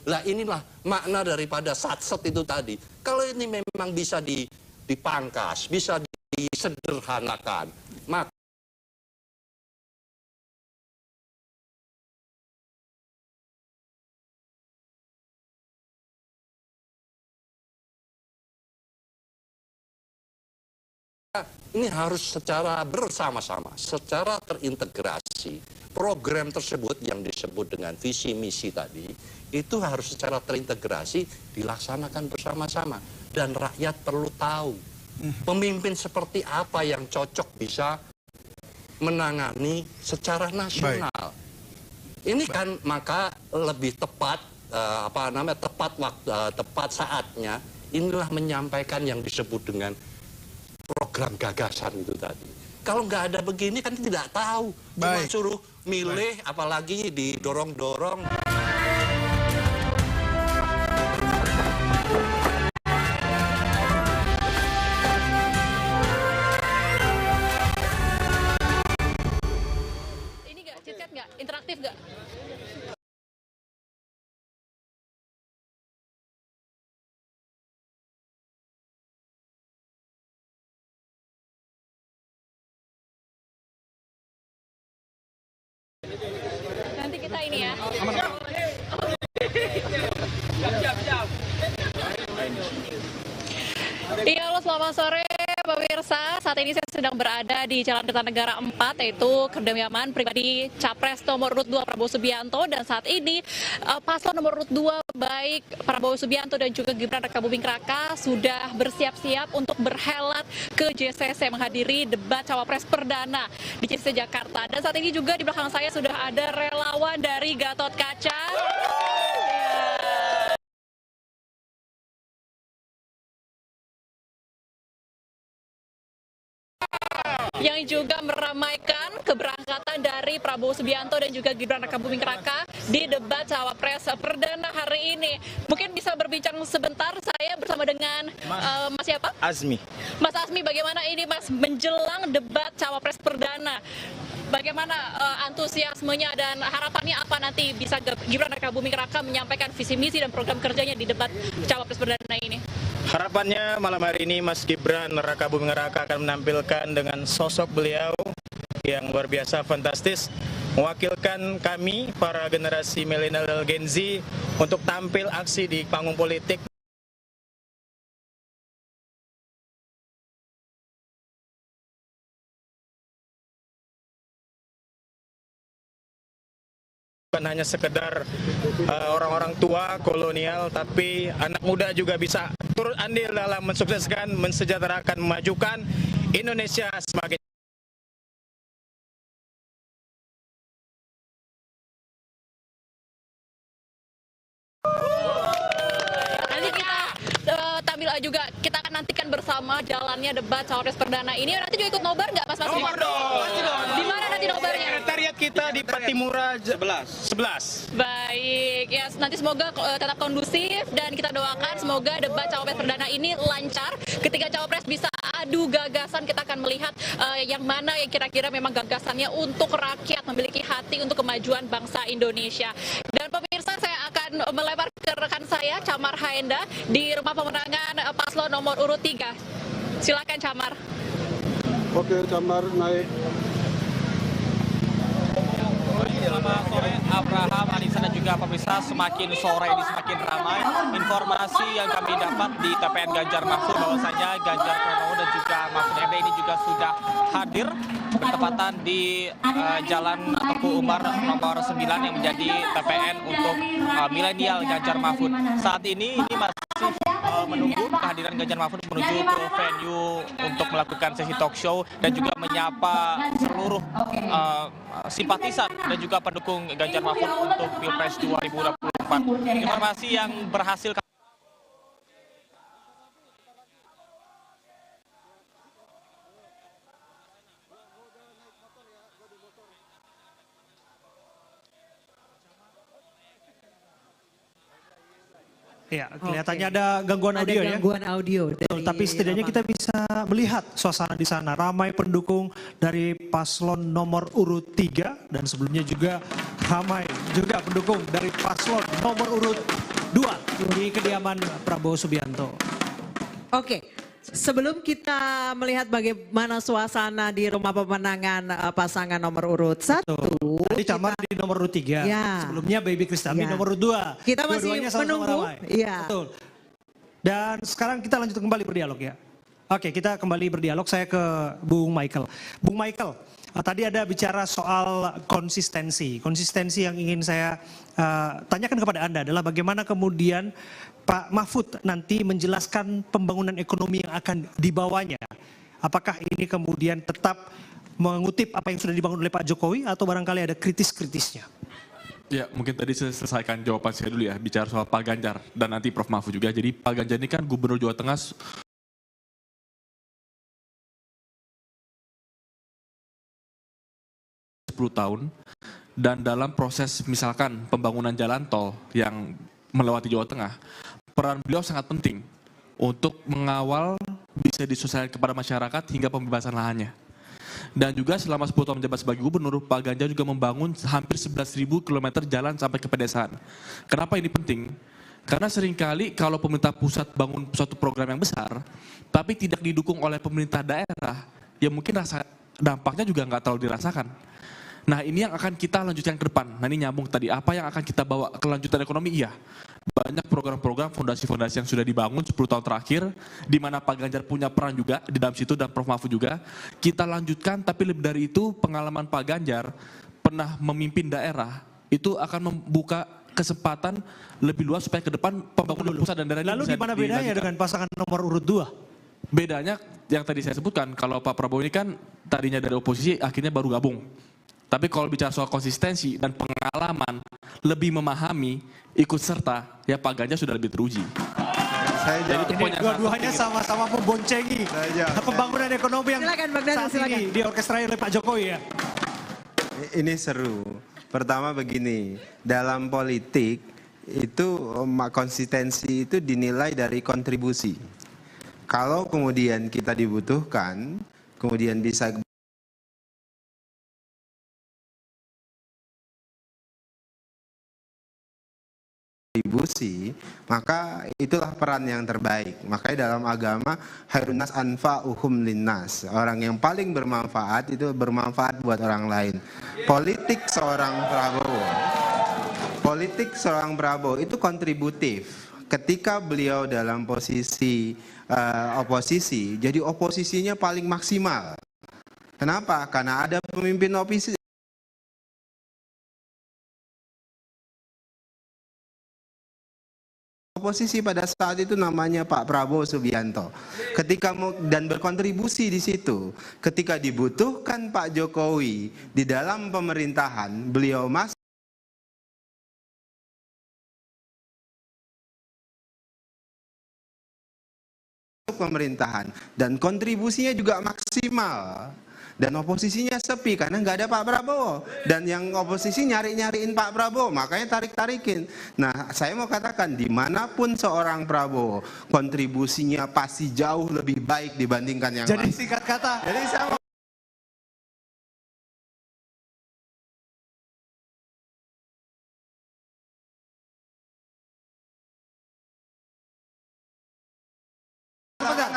Lah inilah makna daripada satset itu tadi. Kalau ini memang bisa dipangkas, bisa disederhanakan, maka ini harus secara bersama-sama, secara terintegrasi. Program tersebut yang disebut dengan visi misi tadi, itu harus secara terintegrasi dilaksanakan bersama-sama. Dan rakyat perlu tahu pemimpin seperti apa yang cocok bisa menangani secara nasional. Ini kan maka lebih tepat, tepat saatnya, inilah menyampaikan yang disebut dengan program gagasan itu tadi. Kalau nggak ada begini kan tidak tahu. Cuma suruh milih, apalagi didorong-dorong. Ini nggak, chit-chat nggak? Interaktif nggak? Nanti kita ini ya. Iya, halo selamat sore pemirsa. Saat ini saya sedang berada di Jalan Kertanegara 4, yaitu kediaman pribadi Capres nomor urut 2 Prabowo Subianto. Dan saat ini paslon nomor urut 2 baik Prabowo Subianto dan juga Gibran Rakabuming Raka sudah bersiap-siap untuk berhelat ke JCC menghadiri debat Cawapres perdana di JCC Jakarta. Dan saat ini juga di belakang saya sudah ada relawan dari Gatot Kaca. Yang juga meramaikan keberangkatan dari Prabowo Subianto dan juga Gibran Rakabuming Raka di debat Cawapres perdana hari ini. Mungkin bisa berbincang sebentar, saya bersama dengan Mas siapa? Azmi. Mas Azmi, bagaimana ini Mas menjelang debat Cawapres perdana? Bagaimana antusiasmenya dan harapannya apa nanti bisa Gibran Rakabuming Raka menyampaikan visi misi dan program kerjanya di debat Cawapres perdana ini? Harapannya malam hari ini Mas Gibran Rakabuming Raka akan menampilkan dengan sosok beliau yang luar biasa fantastis, mewakilkan kami para generasi milenial Gen Z untuk tampil aksi di panggung politik. Bukan hanya sekedar orang-orang tua kolonial, tapi anak muda juga bisa turut andil dalam mensukseskan, mensejahterakan, memajukan Indonesia semakin. Nanti kita tampil juga, kita akan nantikan bersama jalannya debat Cawapres perdana ini. Nanti juga ikut nobar nggak Mas? Nobar dong, pasti dong. Di mana nanti nobarnya? Sekretariat kita di Patimura 11. Baik, ya nanti semoga tetap kondusif dan kita doakan semoga debat cawapres perdana ini lancar. Ketika cawapres bisa adu gagasan, kita akan melihat yang mana yang kira-kira memang gagasannya untuk rakyat, memiliki hati untuk kemajuan bangsa Indonesia. Dan pemirsa, saya akan melempar ke rekan saya, Camar Haenda, di rumah pemenangan paslon nomor urut 3. Silakan Camar. Oke, Camar naik. Selamat sore Abraham, Anissa dan juga pemirsa. Semakin sore ini semakin ramai informasi yang kami dapat di TPN Ganjar Mahfud bahwasanya Ganjar Pranowo dan juga Mahfud MD ini juga sudah hadir bertepatan di Jalan Teguh Umar nomor 9 yang menjadi TPN untuk milenial Ganjar Mahfud. Saat ini masih menunggu kehadiran Ganjar Mahfud menuju ke venue untuk melakukan sesi talk show dan juga menyapa seluruh simpatisan dan juga pendukung Ganjar Mahfud untuk Pilpres 2024. Informasi yang berhasil Ya, kelihatannya ada gangguan audio ya. Gangguan audio. Betul, tapi setidaknya kita bisa melihat suasana di sana. Ramai pendukung dari paslon nomor urut 3 dan sebelumnya juga ramai juga pendukung dari paslon nomor urut 2 di kediaman Prabowo Subianto. Oke. Sebelum kita melihat bagaimana suasana di rumah pemenangan pasangan nomor urut 1. Tadi Camar di nomor urut 3. Ya. Sebelumnya Baby Kristami Ya. nomor urut 2. Kita masih Dua-duanya sama-sama menunggu. ramai. Iya. Betul. Dan sekarang kita lanjut kembali berdialog ya. Oke, kita kembali berdialog. Saya ke Bung Michael. Bung Michael, tadi ada bicara soal konsistensi. Konsistensi yang ingin saya tanyakan kepada Anda adalah bagaimana kemudian Pak Mahfud nanti menjelaskan pembangunan ekonomi yang akan dibawanya. Apakah ini kemudian tetap mengutip apa yang sudah dibangun oleh Pak Jokowi atau barangkali ada kritis-kritisnya? Ya, mungkin tadi saya selesaikan jawaban saya dulu ya, bicara soal Pak Ganjar dan nanti Prof Mahfud juga. Jadi Pak Ganjar ini kan Gubernur Jawa Tengah 10 tahun, dan dalam proses misalkan pembangunan jalan tol yang melewati Jawa Tengah, peran beliau sangat penting untuk mengawal bisa disosialisasikan kepada masyarakat hingga pembebasan lahannya. Dan juga selama 10 tahun menjabat sebagai gubernur, Pak Ganjar juga membangun hampir 11.000 km jalan sampai ke pedesaan. Kenapa ini penting? Karena seringkali kalau pemerintah pusat bangun suatu program yang besar, tapi tidak didukung oleh pemerintah daerah, ya mungkin dampaknya juga nggak terlalu dirasakan. Nah, ini yang akan kita lanjutkan ke depan. Nah, ini nyambung tadi, apa yang akan kita bawa kelanjutan ekonomi? Iya, banyak program-program fondasi-fondasi yang sudah dibangun 10 tahun terakhir, di mana Pak Ganjar punya peran juga di dalam situ dan Prof Mahfud juga. Kita lanjutkan, tapi lebih dari itu pengalaman Pak Ganjar pernah memimpin daerah, itu akan membuka kesempatan lebih luas supaya ke depan pembangunan pusat dan daerah ini Lalu bisa gimana bedanya dilanjutkan. dengan pasangan nomor urut 2? Bedanya yang tadi saya sebutkan, kalau Pak Prabowo ini kan tadinya dari oposisi, akhirnya baru gabung. Tapi kalau bicara soal konsistensi dan pengalaman, lebih memahami, ikut serta, ya Pak Ganjar sudah lebih teruji. Jadi dua-duanya sama-sama memboncengi pembangunan ekonomi yang saat ini diorkestrai oleh Pak Jokowi ya. Ini seru. Pertama begini, dalam politik itu konsistensi itu dinilai dari kontribusi. Kalau kemudian kita dibutuhkan, kemudian bisa kontribusi, maka itulah peran yang terbaik. Makanya dalam agama khairun nas anfa'uhum linnas. Orang yang paling bermanfaat itu bermanfaat buat orang lain. Politik seorang Prabowo itu kontributif. Ketika beliau dalam posisi oposisi, jadi oposisinya paling maksimal. Kenapa? Karena ada pemimpin oposisi pada saat itu namanya Pak Prabowo Subianto. Ketika dan berkontribusi di situ, ketika dibutuhkan Pak Jokowi di dalam pemerintahan, beliau masuk pemerintahan dan kontribusinya juga maksimal. Dan oposisinya sepi karena nggak ada Pak Prabowo. Dan yang oposisi nyariin Pak Prabowo, makanya tarik-tarikin. Nah, saya mau katakan dimanapun seorang Prabowo, kontribusinya pasti jauh lebih baik dibandingkan yang Jadi lain. singkat kata, Jadi saya mau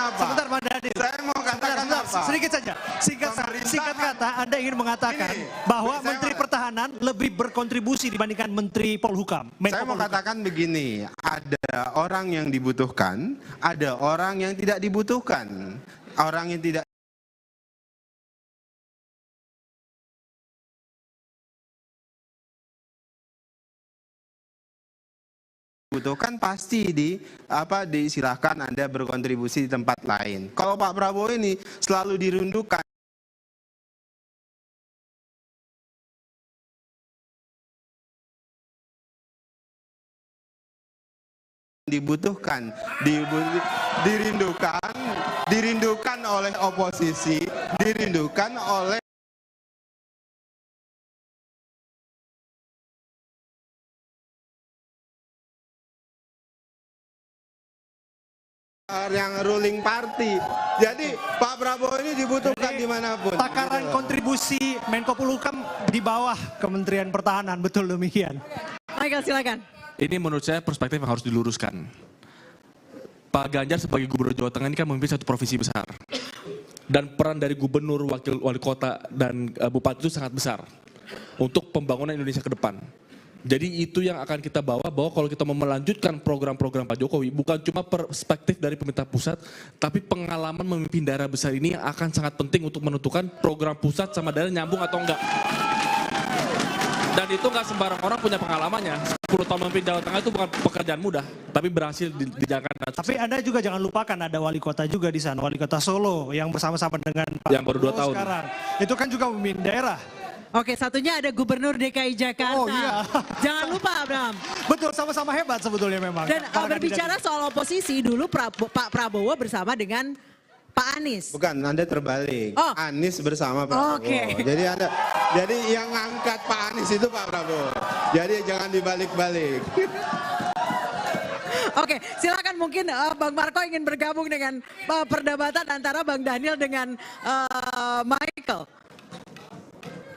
sebentar Pak Daniel. Saya mau katakan apa? Sedikit saja. Singkat kata, Anda ingin mengatakan bahwa Menteri Pertahanan lebih berkontribusi dibandingkan Menteri Polhukam. Saya mau katakan begini, ada orang yang dibutuhkan, ada orang yang tidak dibutuhkan. Orang yang tidak dibutuhkan pasti disilahkan Anda berkontribusi di tempat lain. Kalau Pak Prabowo ini selalu dirundukan, dibutuhkan, dirindukan oleh oposisi, dirindukan oleh yang ruling party. Jadi Pak Prabowo ini dibutuhkan dimanapun. Takaran kontribusi Menko Polhukam di bawah Kementerian Pertahanan, betul demikian. Michael silakan. Ini menurut saya perspektif yang harus diluruskan. Pak Ganjar sebagai Gubernur Jawa Tengah ini kan memimpin satu provinsi besar. Dan peran dari gubernur, wakil wali kota, dan bupati itu sangat besar untuk pembangunan Indonesia ke depan. Jadi itu yang akan kita bawa, bahwa kalau kita mau melanjutkan program-program Pak Jokowi, bukan cuma perspektif dari pemerintah pusat, tapi pengalaman memimpin daerah besar ini yang akan sangat penting untuk menentukan program pusat sama daerah nyambung atau enggak. Dan itu nggak sembarang orang punya pengalamannya. 10 tahun memimpin Jawa Tengah itu bukan pekerjaan mudah, tapi berhasil dijalankan. Tapi Anda juga jangan lupakan ada wali kota juga di sana, wali kota Solo yang bersama-sama dengan Pak yang baru 2 tahun sekarang. Itu kan juga memimpin daerah. Oke, satunya ada Gubernur DKI Jakarta. Oh iya. Jangan lupa Abraham. Betul, sama-sama hebat sebetulnya memang. Dan berbicara soal oposisi, dulu Pak Prabowo bersama dengan Pak Anies. Bukan, Anda terbalik. Oh. Anies bersama Prabowo. Oke. Jadi yang ngangkat Pak Anies itu Pak Prabowo. Jadi jangan dibalik-balik. Oke, silakan mungkin Bang Marco ingin bergabung dengan perdebatan antara Bang Daniel dengan Michael.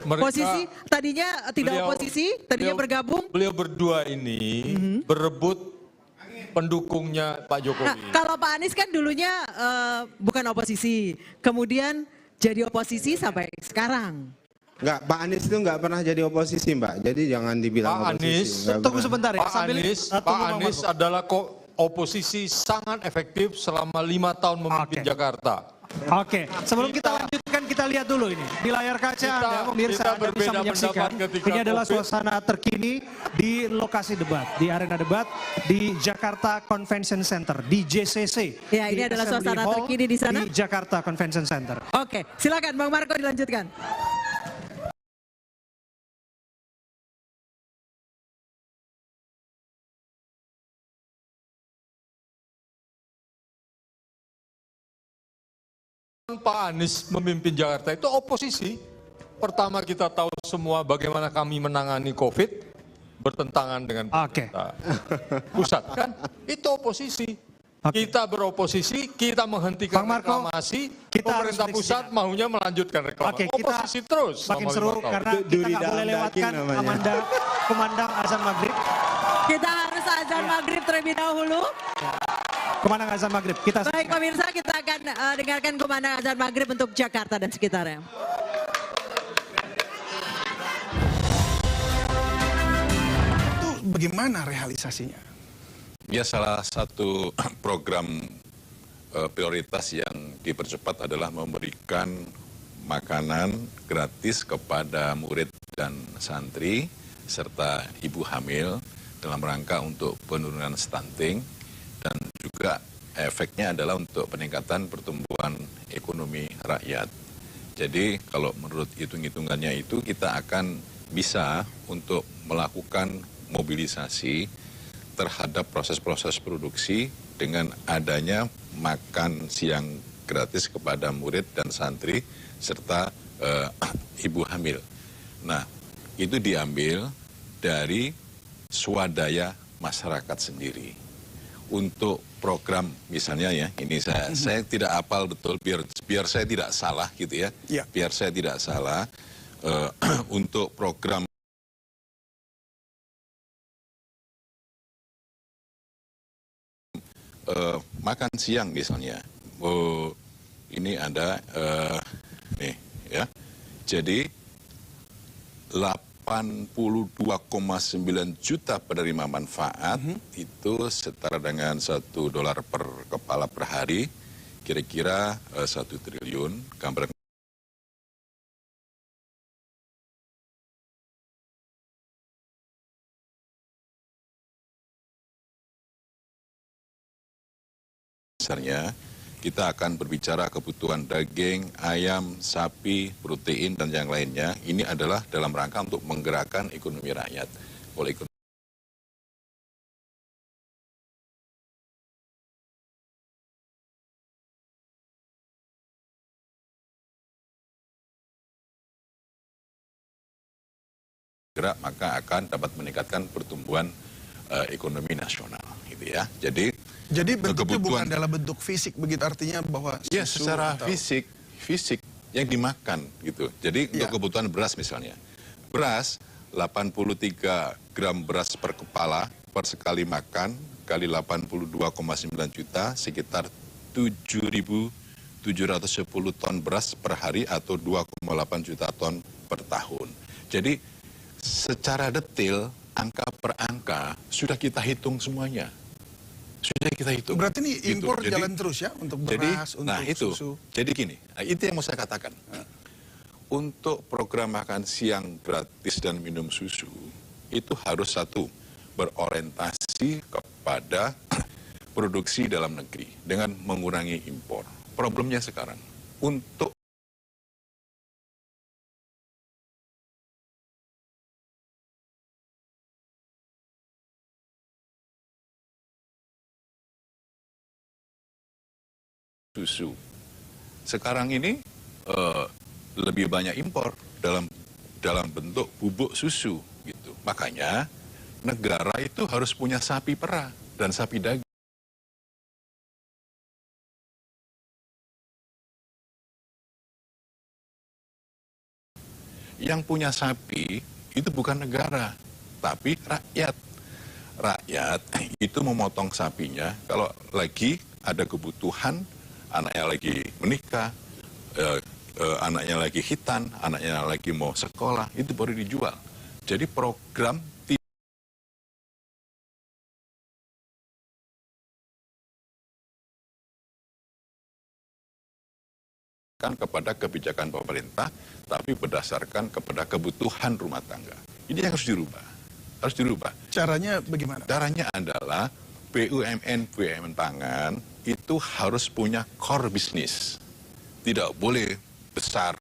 Posisi tadinya tidak oposisi, tadinya bergabung. Beliau berdua ini berebut pendukungnya Pak Jokowi. Nah, kalau Pak Anies kan dulunya bukan oposisi, kemudian jadi oposisi sampai sekarang. Enggak, Pak Anies itu enggak pernah jadi oposisi, Mbak. Jadi jangan dibilang Pak Anies, tunggu sebentar ya. Pak Anies adalah oposisi sangat efektif selama 5 tahun memimpin Jakarta. Oke, sebelum kita lanjutkan kita lihat dulu ini. Di layar kaca Anda pemirsa Anda bisa menyaksikan. Ini adalah suasana terkini di lokasi debat, di arena debat di Jakarta Convention Center, di JCC. Ya, ini adalah suasana terkini di sana. Di Jakarta Convention Center. Oke, silakan Bang Marco dilanjutkan. Pak Anies memimpin Jakarta itu oposisi. Pertama kita tahu semua bagaimana kami menangani COVID bertentangan dengan pemerintah pusat kan? Itu oposisi. Kita beroposisi, kita menghentikan reklamasi, pemerintah pusat maunya melanjutkan reklamasi. Oposisi terus. Makin seru karena kita nggak boleh lewatkan kumandang azan maghrib. Kita harus azan maghrib terlebih dahulu. Kumandang azan maghrib. Baik pemirsa, kita akan dengarkan kumandang azan maghrib untuk Jakarta dan sekitarnya. Itu bagaimana realisasinya? Ya, salah satu program prioritas yang dipercepat adalah memberikan makanan gratis kepada murid dan santri serta ibu hamil dalam rangka untuk penurunan stunting, dan juga efeknya adalah untuk peningkatan pertumbuhan ekonomi rakyat. Jadi kalau menurut hitung-hitungannya itu kita akan bisa untuk melakukan mobilisasi terhadap proses-proses produksi dengan adanya makan siang gratis kepada murid dan santri serta ibu hamil. Nah, itu diambil dari swadaya masyarakat sendiri. Untuk program misalnya ya, ini saya tidak hafal betul, biar saya tidak salah gitu ya. Biar saya tidak salah, untuk program makan siang misalnya, ini ada nih ya, jadi 82,9 juta penerima manfaat itu setara dengan $1 per kepala per hari, kira-kira 1 triliun. Gambaran besarnya kita akan berbicara kebutuhan daging, ayam, sapi, protein, dan yang lainnya. Ini adalah dalam rangka untuk menggerakkan ekonomi rakyat. Oleh ekonomi gerak, maka akan dapat meningkatkan pertumbuhan ekonomi nasional, gitu ya. Jadi bentuknya bukan dalam bentuk fisik, begitu artinya bahwa susu ya, secara atau... fisik yang dimakan gitu. Jadi untuk kebutuhan beras misalnya, beras 83 gram beras per kepala per sekali makan kali 82,9 juta, sekitar 7.710 ton beras per hari atau 2,8 juta ton per tahun. Jadi secara detail angka per angka sudah kita hitung semuanya. Sudah kita hitung. Berarti ini impor gitu. jalan terus ya untuk beras, untuk susu. Jadi gini, itu yang mau saya katakan. Untuk program makan siang gratis dan minum susu, itu harus satu, berorientasi kepada produksi dalam negeri dengan mengurangi impor. Problemnya sekarang, untuk susu. Sekarang ini lebih banyak impor dalam bentuk bubuk susu gitu. Makanya negara itu harus punya sapi perah dan sapi daging. Yang punya sapi itu bukan negara, tapi rakyat. Rakyat itu memotong sapinya kalau lagi ada kebutuhan, anaknya lagi menikah, anaknya lagi hitan, anaknya lagi mau sekolah, itu baru dijual. Jadi program kepada kebijakan pemerintah, tapi berdasarkan kepada kebutuhan rumah tangga. Ini yang harus dirubah. Harus dirubah. Caranya bagaimana? Caranya adalah BUMN pangan itu harus punya core bisnis. Tidak boleh besar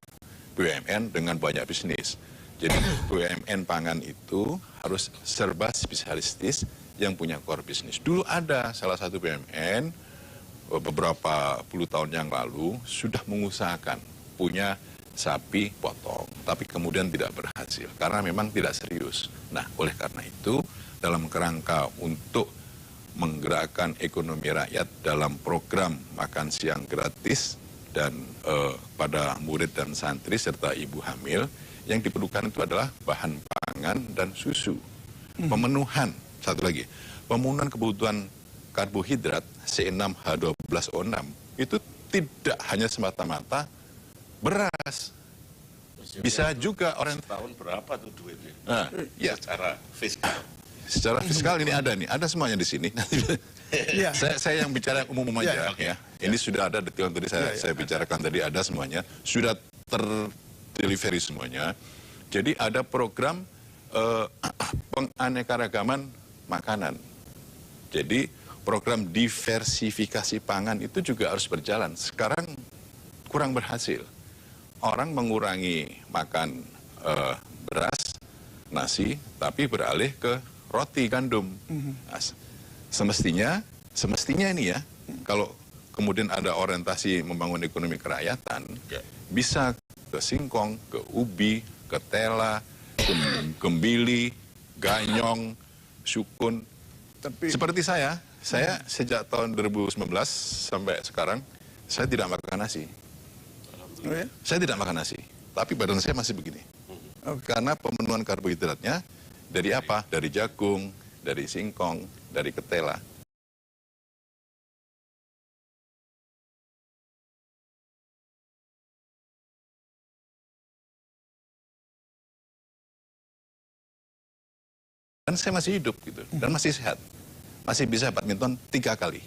BUMN dengan banyak bisnis. Jadi BUMN pangan itu harus serba spesialistis yang punya core bisnis. Dulu ada salah satu BUMN beberapa puluh tahun yang lalu sudah mengusahakan punya sapi potong, tapi kemudian tidak berhasil karena memang tidak serius. Nah, oleh karena itu dalam kerangka untuk menggerakkan ekonomi rakyat dalam program makan siang gratis dan pada murid dan santri serta ibu hamil, yang diperlukan itu adalah bahan pangan dan susu. Pemenuhan, satu lagi, pemenuhan kebutuhan karbohidrat C6H12O6 itu tidak hanya semata-mata beras. Bisa juga orang tahun berapa tuh duitnya? Nah, ya. Secara fiskal. Secara fiskal ini ada nih, ada semuanya di sini. Saya yang bicara umum aja ya. Ini sudah ada detail yang tadi saya bicarakan tadi, ada semuanya, sudah terdelivery semuanya. Jadi ada program penganekaragaman makanan. Jadi program diversifikasi pangan itu juga harus berjalan. Sekarang kurang berhasil. Orang mengurangi makan beras, nasi, tapi beralih ke roti gandum. Nah, semestinya ini ya, kalau kemudian ada orientasi membangun ekonomi kerakyatan, bisa ke singkong, ke ubi, ke tela, kembili, ganyong, sukun. Seperti saya sejak tahun 2019 sampai sekarang, saya tidak makan nasi. Saya tidak makan nasi, tapi badan saya masih begini. Karena pemenuhan karbohidratnya dari apa? Dari jagung, dari singkong, dari ketela. Dan saya masih hidup gitu, dan masih sehat. Masih bisa badminton 3 kali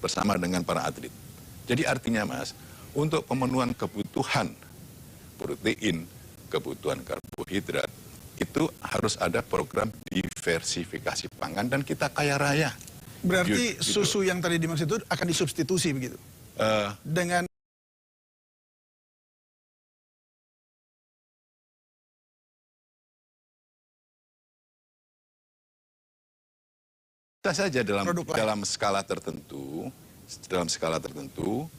bersama dengan para atlet. Jadi artinya Mas, untuk pemenuhan kebutuhan protein, kebutuhan karbohidrat, itu harus ada program diversifikasi pangan dan kita kaya raya. Berarti susu yang tadi dimaksud itu akan disubstitusi begitu? Dengan bisa saja dalam skala tertentu,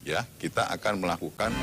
ya kita akan melakukan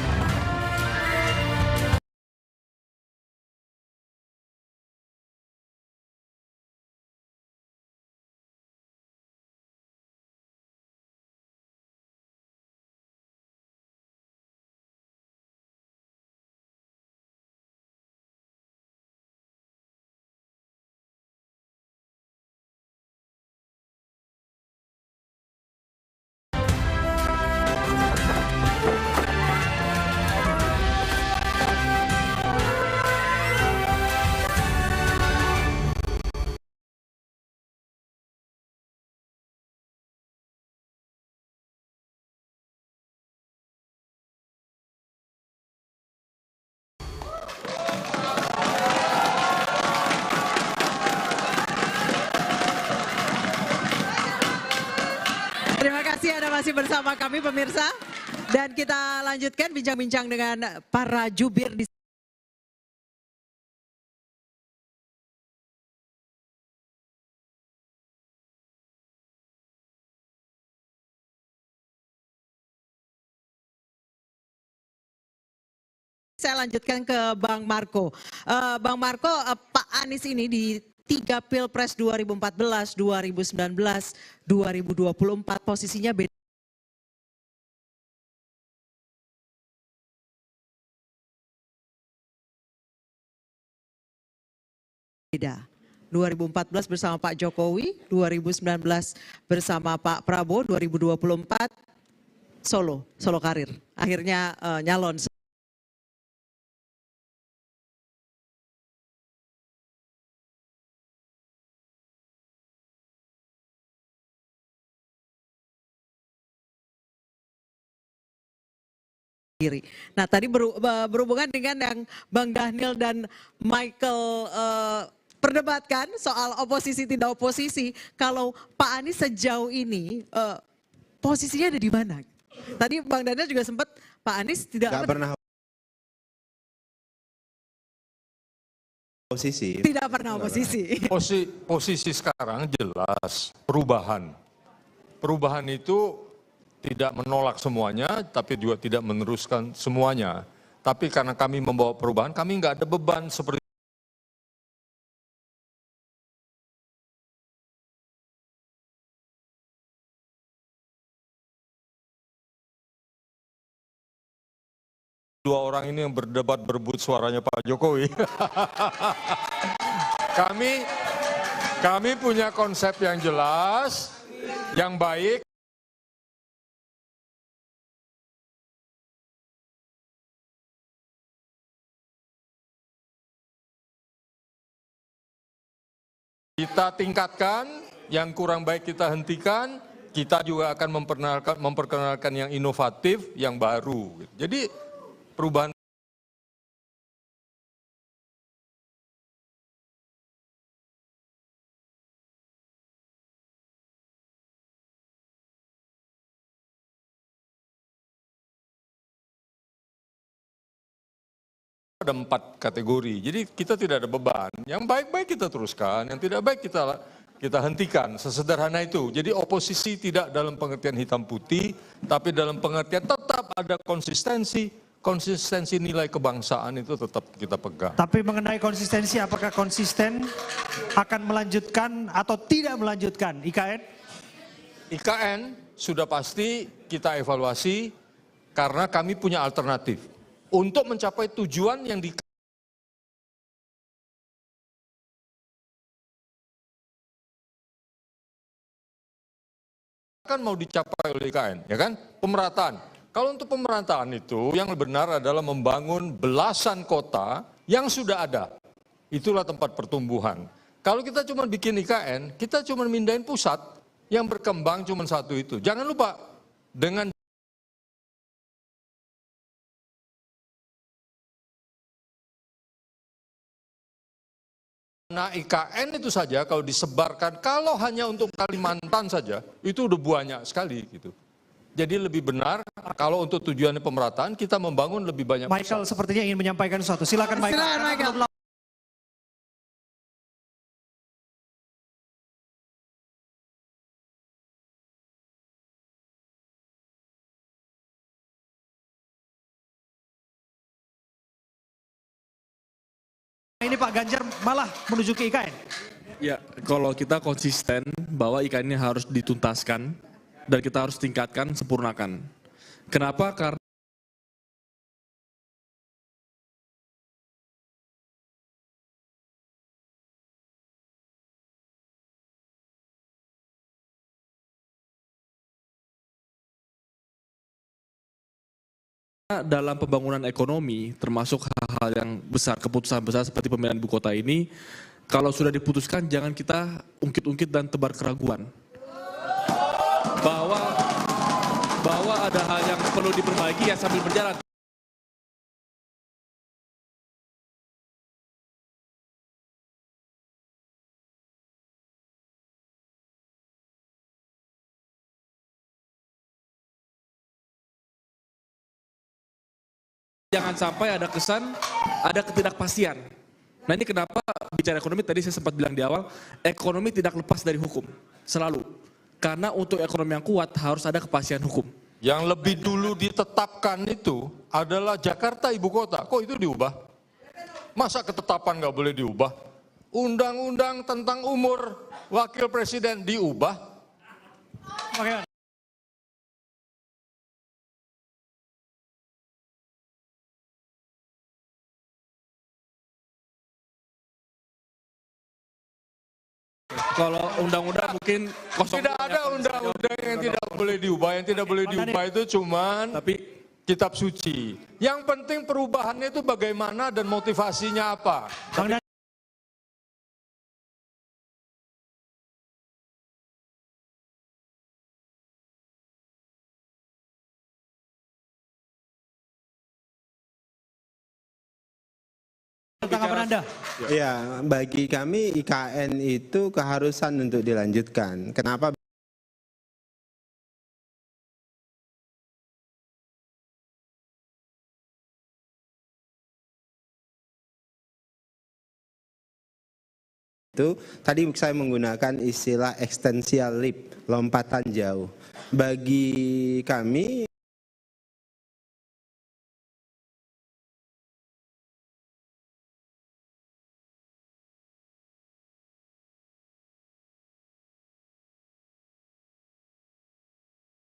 Terima kasih Anda masih bersama kami pemirsa. Dan kita lanjutkan bincang-bincang dengan para jubir di Saya lanjutkan ke Bang Marco. Bang Marco, Pak Anies ini di 3 Pilpres 2014, 2019, 2024 posisinya beda. Beda. 2014 bersama Pak Jokowi, 2019 bersama Pak Prabowo, 2024 solo karir. Akhirnya nyalon. Nah tadi berhubungan dengan yang Bang Daniel dan Michael perdebatkan soal oposisi tidak oposisi. Kalau Pak Anies sejauh ini posisinya ada di mana? Tadi Bang Daniel juga sempat Pak Anies tidak pernah oposisi. Tidak pernah oposisi. Posisi sekarang jelas perubahan. Perubahan itu tidak menolak semuanya, tapi juga tidak meneruskan semuanya. Tapi karena kami membawa perubahan, kami nggak ada beban seperti dua orang ini yang berdebat berebut suaranya Pak Jokowi. Kami punya konsep yang jelas, yang baik. Kita tingkatkan, yang kurang baik kita hentikan, kita juga akan memperkenalkan yang inovatif, yang baru. Jadi perubahan ada 4 kategori, jadi kita tidak ada beban. Yang baik-baik kita teruskan, yang tidak baik kita kita hentikan, sesederhana itu. Jadi oposisi tidak dalam pengertian hitam putih, tapi dalam pengertian tetap ada konsistensi nilai kebangsaan itu tetap kita pegang. Tapi mengenai konsistensi, apakah konsisten akan melanjutkan atau tidak melanjutkan IKN? IKN sudah pasti kita evaluasi karena kami punya alternatif. Untuk mencapai tujuan yang kan mau dicapai oleh IKN, ya kan? Pemerataan. Kalau untuk pemerataan itu yang benar adalah membangun belasan kota yang sudah ada. Itulah tempat pertumbuhan. Kalau kita cuma bikin IKN, kita cuma mindahin pusat yang berkembang cuma satu itu. Jangan lupa dengan nah IKN itu saja kalau disebarkan, kalau hanya untuk Kalimantan saja, itu udah banyak sekali gitu. Jadi lebih benar kalau untuk tujuan pemerataan kita membangun lebih banyak. Michael sepertinya ingin menyampaikan sesuatu. Silakan Michael. Silakan Michael. Ini Pak Ganjar malah menuju ke IKN. Ya, kalau kita konsisten bahwa IKN ini harus dituntaskan dan kita harus tingkatkan, sempurnakan. Kenapa? Karena dalam pembangunan ekonomi, termasuk hal-hal yang besar, keputusan besar seperti pemindahan ibu kota ini, kalau sudah diputuskan jangan kita ungkit-ungkit dan tebar keraguan. Bahwa ada hal yang perlu diperbaiki ya sambil berjalan. Jangan sampai ada kesan, ada ketidakpastian. Nah ini kenapa bicara ekonomi, tadi saya sempat bilang di awal, ekonomi tidak lepas dari hukum, selalu. Karena untuk ekonomi yang kuat harus ada kepastian hukum. Yang lebih dulu ditetapkan itu adalah Jakarta ibu kota, kok itu diubah? Masa ketetapan nggak boleh diubah? Undang-undang tentang umur wakil presiden diubah? Oke. Kalau undang-undang mungkin tidak ada undang-undang yang tidak boleh diubah. Yang tidak boleh diubah itu cuman kitab suci. Yang penting perubahannya itu bagaimana dan motivasinya apa. Tanggapan Anda? Ya, bagi kami IKN itu keharusan untuk dilanjutkan. Kenapa? Itu tadi saya menggunakan istilah extensial leap, lompatan jauh. Bagi kami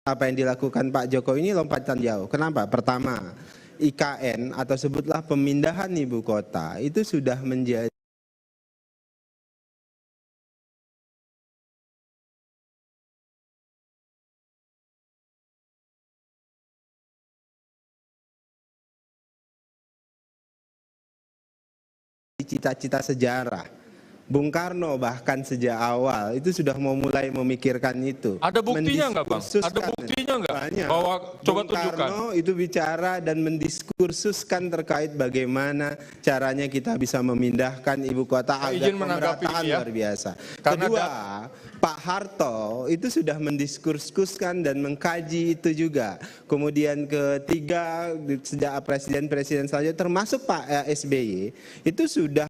apa yang dilakukan Pak Jokowi ini lompatan jauh. Kenapa? Pertama, IKN atau sebutlah pemindahan ibu kota itu sudah menjadi cita-cita sejarah. Bung Karno bahkan sejak awal itu sudah mau mulai memikirkan itu. Ada buktinya nggak Bang? Ada buktinya nggak? Bahwa coba Bung tunjukkan. Karno itu bicara dan mendiskursuskan terkait bagaimana caranya kita bisa memindahkan ibu kota agar pemerataan luar biasa. Kedua, Pak Harto itu sudah mendiskursuskan dan mengkaji itu juga. Kemudian ketiga, sejak presiden-presiden selanjutnya termasuk Pak SBY itu sudah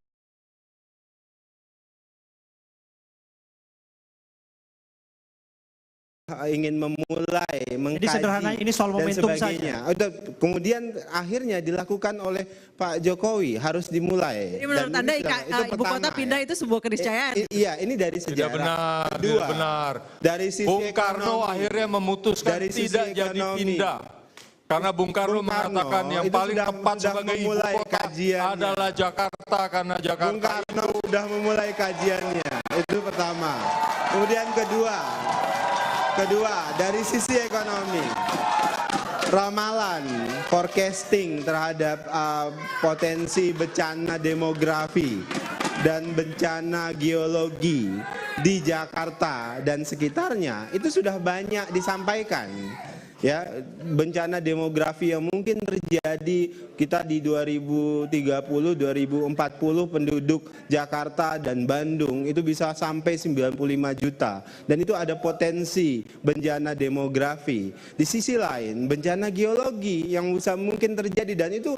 ingin memulai, mengkaji sederhananya ini soal dan momentum sebagainya. Kemudian akhirnya dilakukan oleh Pak Jokowi, harus dimulai. Jadi menurut Anda ibu kota pindah itu sebuah keniscayaan? Iya, ini dari sejarah. Tidak benar, Kedua, tidak benar. Dari sisi Bung Karno ekonomi, akhirnya memutuskan dari sisi tidak jadi ekonomi. pindah. Karena Bung Karno mengatakan yang itu paling tepat sebagai ibu kota adalah Jakarta, karena Jakarta Bung Karno sudah memulai kajiannya. Itu pertama. Kemudian kedua dari sisi ekonomi, ramalan forecasting terhadap potensi bencana demografi dan bencana geologi di Jakarta dan sekitarnya itu sudah banyak disampaikan. Ya, bencana demografi yang mungkin terjadi kita di 2030, 2040 penduduk Jakarta dan Bandung itu bisa sampai 95 juta dan itu ada potensi bencana demografi. Di sisi lain bencana geologi yang bisa mungkin terjadi dan itu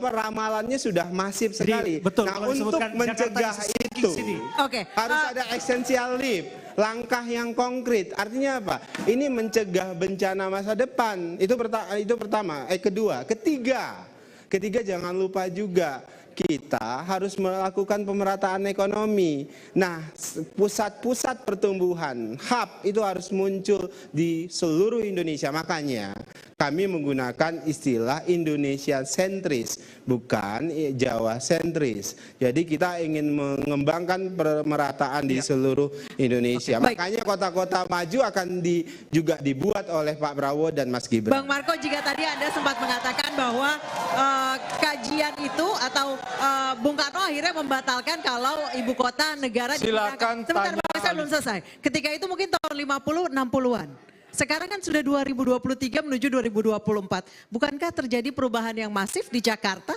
ramalannya sudah masif sekali. Betul, nah, untuk mencegah itu harus ada essential lift. Langkah yang konkret, artinya apa? Ini mencegah bencana masa depan. Itu pertama. Kedua, ketiga jangan lupa juga kita harus melakukan pemerataan ekonomi. Nah, pusat-pusat pertumbuhan, hub itu harus muncul di seluruh Indonesia. Makanya kami menggunakan istilah Indonesia sentris, bukan Jawa sentris. Jadi kita ingin mengembangkan pemerataan di seluruh Indonesia. Makanya kota-kota maju akan juga dibuat oleh Pak Prabowo dan Mas Gibran. Bang Marco, jika tadi Anda sempat mengatakan bahwa kajian itu atau Bung Karno akhirnya membatalkan kalau ibu kota negara silakan sebentar, saya belum selesai. Ketika itu mungkin tahun 50, 60-an. Sekarang kan sudah 2023 menuju 2024. Bukankah terjadi perubahan yang masif di Jakarta?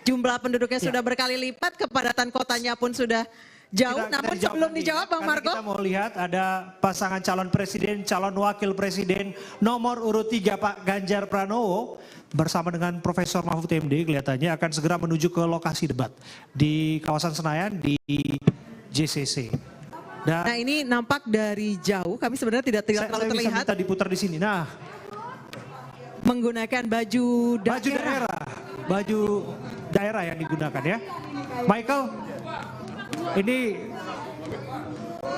Jumlah penduduknya sudah berkali lipat, kepadatan kotanya pun sudah jauh. Namun sebelum dijawab Bang Marco. Kita mau lihat ada pasangan calon presiden, calon wakil presiden nomor urut 3 Pak Ganjar Pranowo bersama dengan Profesor Mahfud MD kelihatannya akan segera menuju ke lokasi debat di kawasan Senayan di JCC. Nah ini nampak dari jauh, kami sebenarnya tidak terlalu terlihat. Saya bisa minta diputar di sini. Nah, menggunakan baju daerah yang digunakan ya. Michael, ini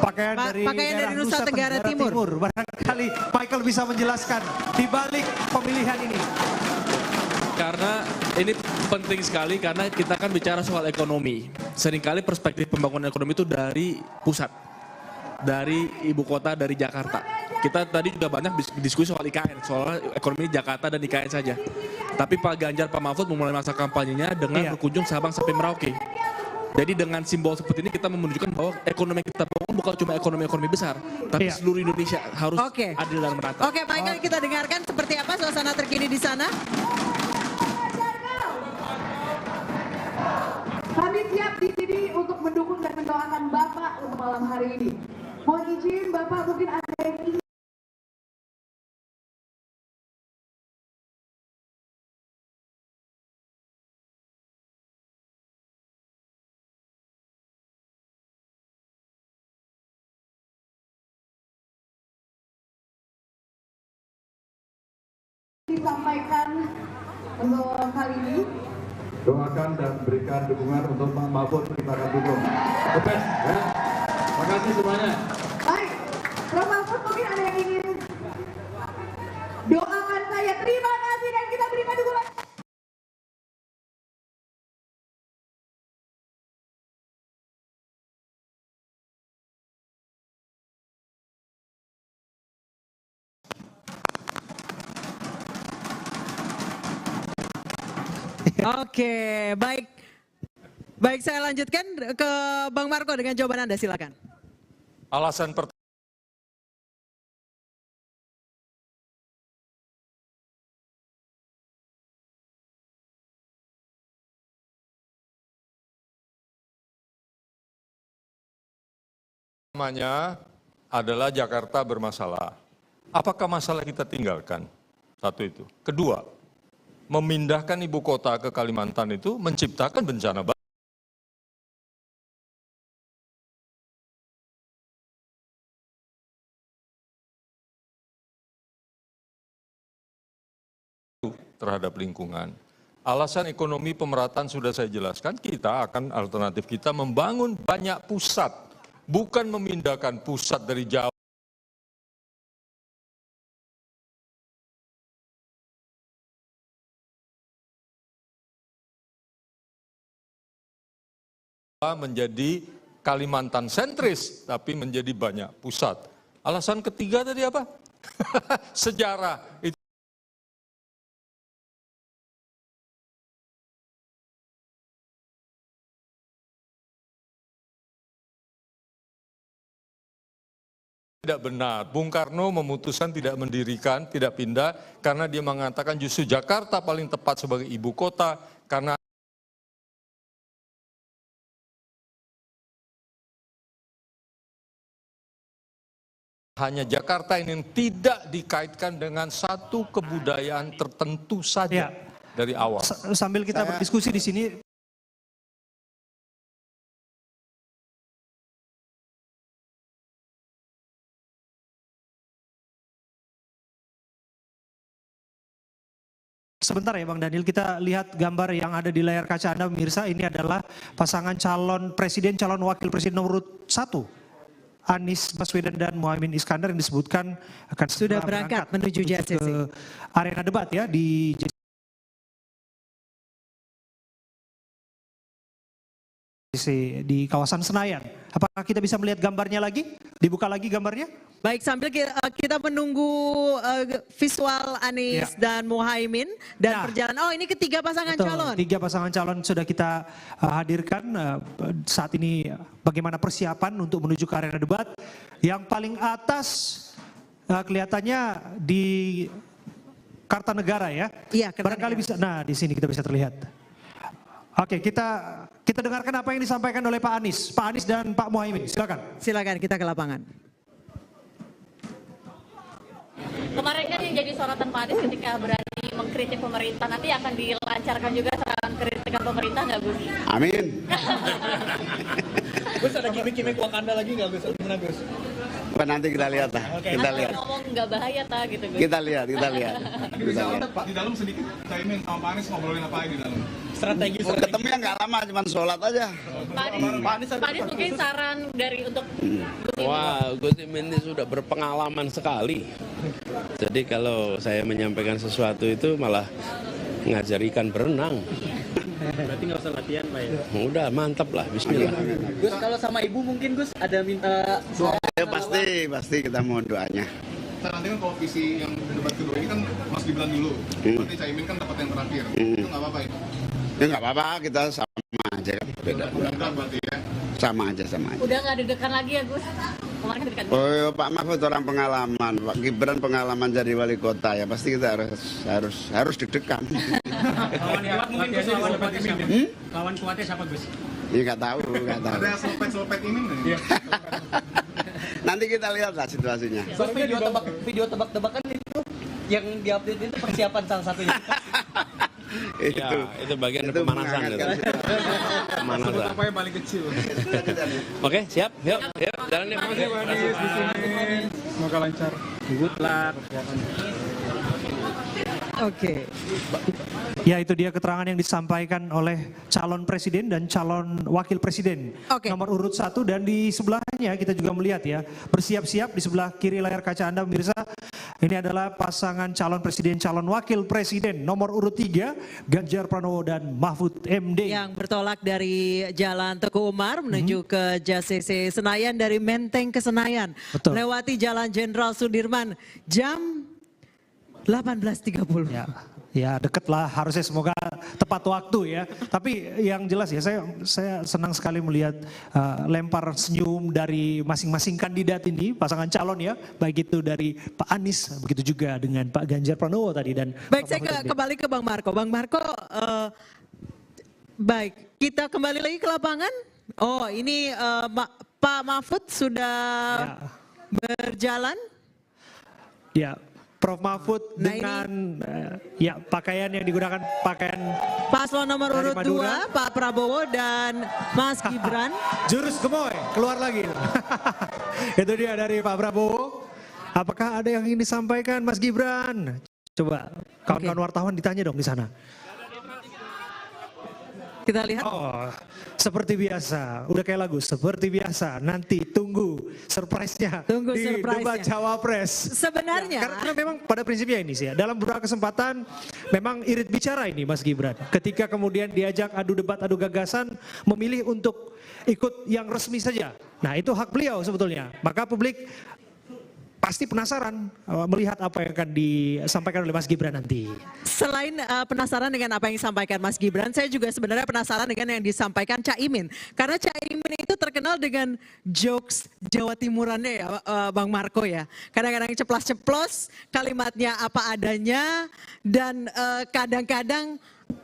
pakaian dari Nusa Tenggara Timur. Barangkali Michael bisa menjelaskan di balik pemilihan ini. Karena ini penting sekali karena kita kan bicara soal ekonomi. Seringkali perspektif pembangunan ekonomi itu dari pusat, dari ibu kota, dari Jakarta. Kita tadi juga banyak diskusi soal IKN, soal ekonomi Jakarta dan IKN saja. Tapi Pak Ganjar, Pak Mahfud memulai masa kampanyenya dengan berkunjung Sabang sampai Merauke. Jadi dengan simbol seperti ini kita menunjukkan bahwa ekonomi kita bangun bukan cuma ekonomi besar, tapi seluruh Indonesia harus adil dan merata. Oke, Michael, kita dengarkan seperti apa suasana terkini di sana. Kami siap di sini untuk mendukung dan mendoakan Bapak untuk malam hari ini. Mohon izin Bapak, mungkin ada yang ingin disampaikan untuk kali ini. Doakan dan berikan dukungan untuk Pak Mahfud, kita akan dukung. Oke, ya. Terima kasih semuanya. Baik, Prof. Mahfud mungkin ada yang ingin doakan saya. Terima kasih dan kita berikan dukungan. Oke, baik. Baik, saya lanjutkan ke Bang Marco dengan jawaban Anda, silakan. Alasan pertamanya adalah Jakarta bermasalah. Apakah masalah kita tinggalkan? Satu itu. Kedua, memindahkan ibu kota ke Kalimantan itu menciptakan bencana baru. terhadap lingkungan. Alasan ekonomi pemerataan sudah saya jelaskan, kita akan alternatif kita membangun banyak pusat, bukan memindahkan pusat dari Jawa. Menjadi Kalimantan sentris, tapi menjadi banyak pusat. Alasan ketiga tadi apa? Sejarah. Itu tidak benar. Bung Karno memutuskan tidak mendirikan, tidak pindah, karena dia mengatakan justru Jakarta paling tepat sebagai ibu kota, karena hanya Jakarta ini yang tidak dikaitkan dengan satu kebudayaan tertentu saja dari awal. Sambil kita berdiskusi di sini, sebentar ya Bang Daniel, kita lihat gambar yang ada di layar kaca Anda pemirsa. Ini adalah pasangan calon presiden, calon wakil presiden nomor 1. Anies Baswedan dan Muhaimin Iskandar yang disebutkan akan sudah berangkat menuju JCC ke arena debat ya di kawasan Senayan. Apakah kita bisa melihat gambarnya lagi? Dibuka lagi gambarnya? Baik, sambil kita menunggu visual Anies dan Muhaimin dan perjalanan. Oh, ini ketiga pasangan calon. 3 pasangan calon sudah kita hadirkan saat ini. Bagaimana persiapan untuk menuju ke arena debat? Yang paling atas kelihatannya di Kartanegara ya. Iya, barangkali bisa. Nah, di sini kita bisa terlihat. Oke, kita dengarkan apa yang disampaikan oleh Pak Anies. Pak Anies dan Pak Muhaimin, silakan. Silakan, kita ke lapangan. Kemarin kan yang jadi sorotan Pak Anies ketika berani mengkritik pemerintah, nanti akan dilancarkan juga serangan kritikan pemerintah nggak Gus? Amin. Gus, ada gimmick-gimmick Wakanda lagi nggak Gus? Gimana Gus? Nanti kita lihat lah, kita lihat. Ngomong nggak bahaya ta gitu Gus? Kita lihat. Di dalam sedikit, Caimin sama Pak Anies ngobrolin apa di dalam? Strategi. Ketemunya nggak lama, cuma sholat aja. Pak Anies mungkin saran dari untuk Wah, Gus Imin ini sudah berpengalaman sekali. Jadi kalau saya menyampaikan sesuatu itu malah ngajar ikan berenang. Berarti nggak usah latihan Pak ya? Udah, mantap lah, bismillah. Gus, kalau sama Ibu mungkin Gus ada minta doa? Ya pasti kita mohon doanya. Nanti kan kalau visi yang debat kedua ini kan Mas Gibran dulu. Berarti Caimin kan dapat yang terakhir. Itu nggak apa-apa ya? Ya nggak apa-apa, kita sama aja kan. Beda. Berarti ya? Sama aja. Udah nggak deg-degan lagi ya Gus? Kemarin deg-degan. Oh, Pak Mahfud orang pengalaman, Pak Gibran pengalaman jadi wali kota ya, pasti kita harus deg-degan. Lawan kuat mungkin Gus, lawan kuatnya siapa Gus? Ya nggak tahu. Ada selopet Imin nggak? Nanti kita lihat lah situasinya. Gus, video tebak-tebakan itu yang diupdate itu persiapan salah satunya. itu bagian dari pemanasan. Pemanasan. Apa yang paling kecil? Oke, siap. Yuk, jalan yuk. Semoga lancar. Good luck. Oke. Ya, itu dia keterangan yang disampaikan oleh calon presiden dan calon wakil presiden nomor urut 1, dan di sebelahnya kita juga melihat ya, bersiap-siap di sebelah kiri layar kaca Anda pemirsa. Ini adalah pasangan calon presiden, calon wakil presiden nomor urut 3, Ganjar Pranowo dan Mahfud MD. Yang bertolak dari Jalan Teguh Umar menuju ke JCC Senayan, dari Menteng ke Senayan. Betul. Melewati Jalan Jenderal Sudirman jam 18.30. Ya deket lah, harusnya semoga tepat waktu ya. Tapi yang jelas ya, saya senang sekali melihat lempar senyum dari masing-masing kandidat ini, pasangan calon ya. Baik itu dari Pak Anies, begitu juga dengan Pak Ganjar Pranowo tadi. Dan baik, saya kembali ke Bang Marco. Bang Marco, baik, kita kembali lagi ke lapangan. Oh, ini Pak Mahfud sudah berjalan. Ya, Prof. Mahfud dengan ya pakaian yang digunakan, pakaian paslon nomor urut 2, Pak Prabowo dan Mas Gibran. Jurus gemoy, keluar lagi. Itu dia dari Pak Prabowo. Apakah ada yang ingin disampaikan Mas Gibran? Coba Kawan-kawan wartawan ditanya dong di sana. Kita lihat. Oh, seperti biasa, udah kayak lagu, seperti biasa. Nanti tunggu surprise-nya di debat cawapres. Sebenarnya. Ya, karena memang pada prinsipnya ini sih ya, dalam beberapa kesempatan memang irit bicara ini Mas Gibran. Ketika kemudian diajak adu debat, adu gagasan, memilih untuk ikut yang resmi saja. Nah itu hak beliau sebetulnya. Maka publik pasti penasaran melihat apa yang akan disampaikan oleh Mas Gibran nanti. Selain penasaran dengan apa yang disampaikan Mas Gibran, saya juga sebenarnya penasaran dengan yang disampaikan Caimin. Karena Caimin itu terkenal dengan jokes Jawa Timurannya ya Bang Marco ya. Kadang-kadang ceplas-ceplos, kalimatnya apa adanya, dan kadang-kadang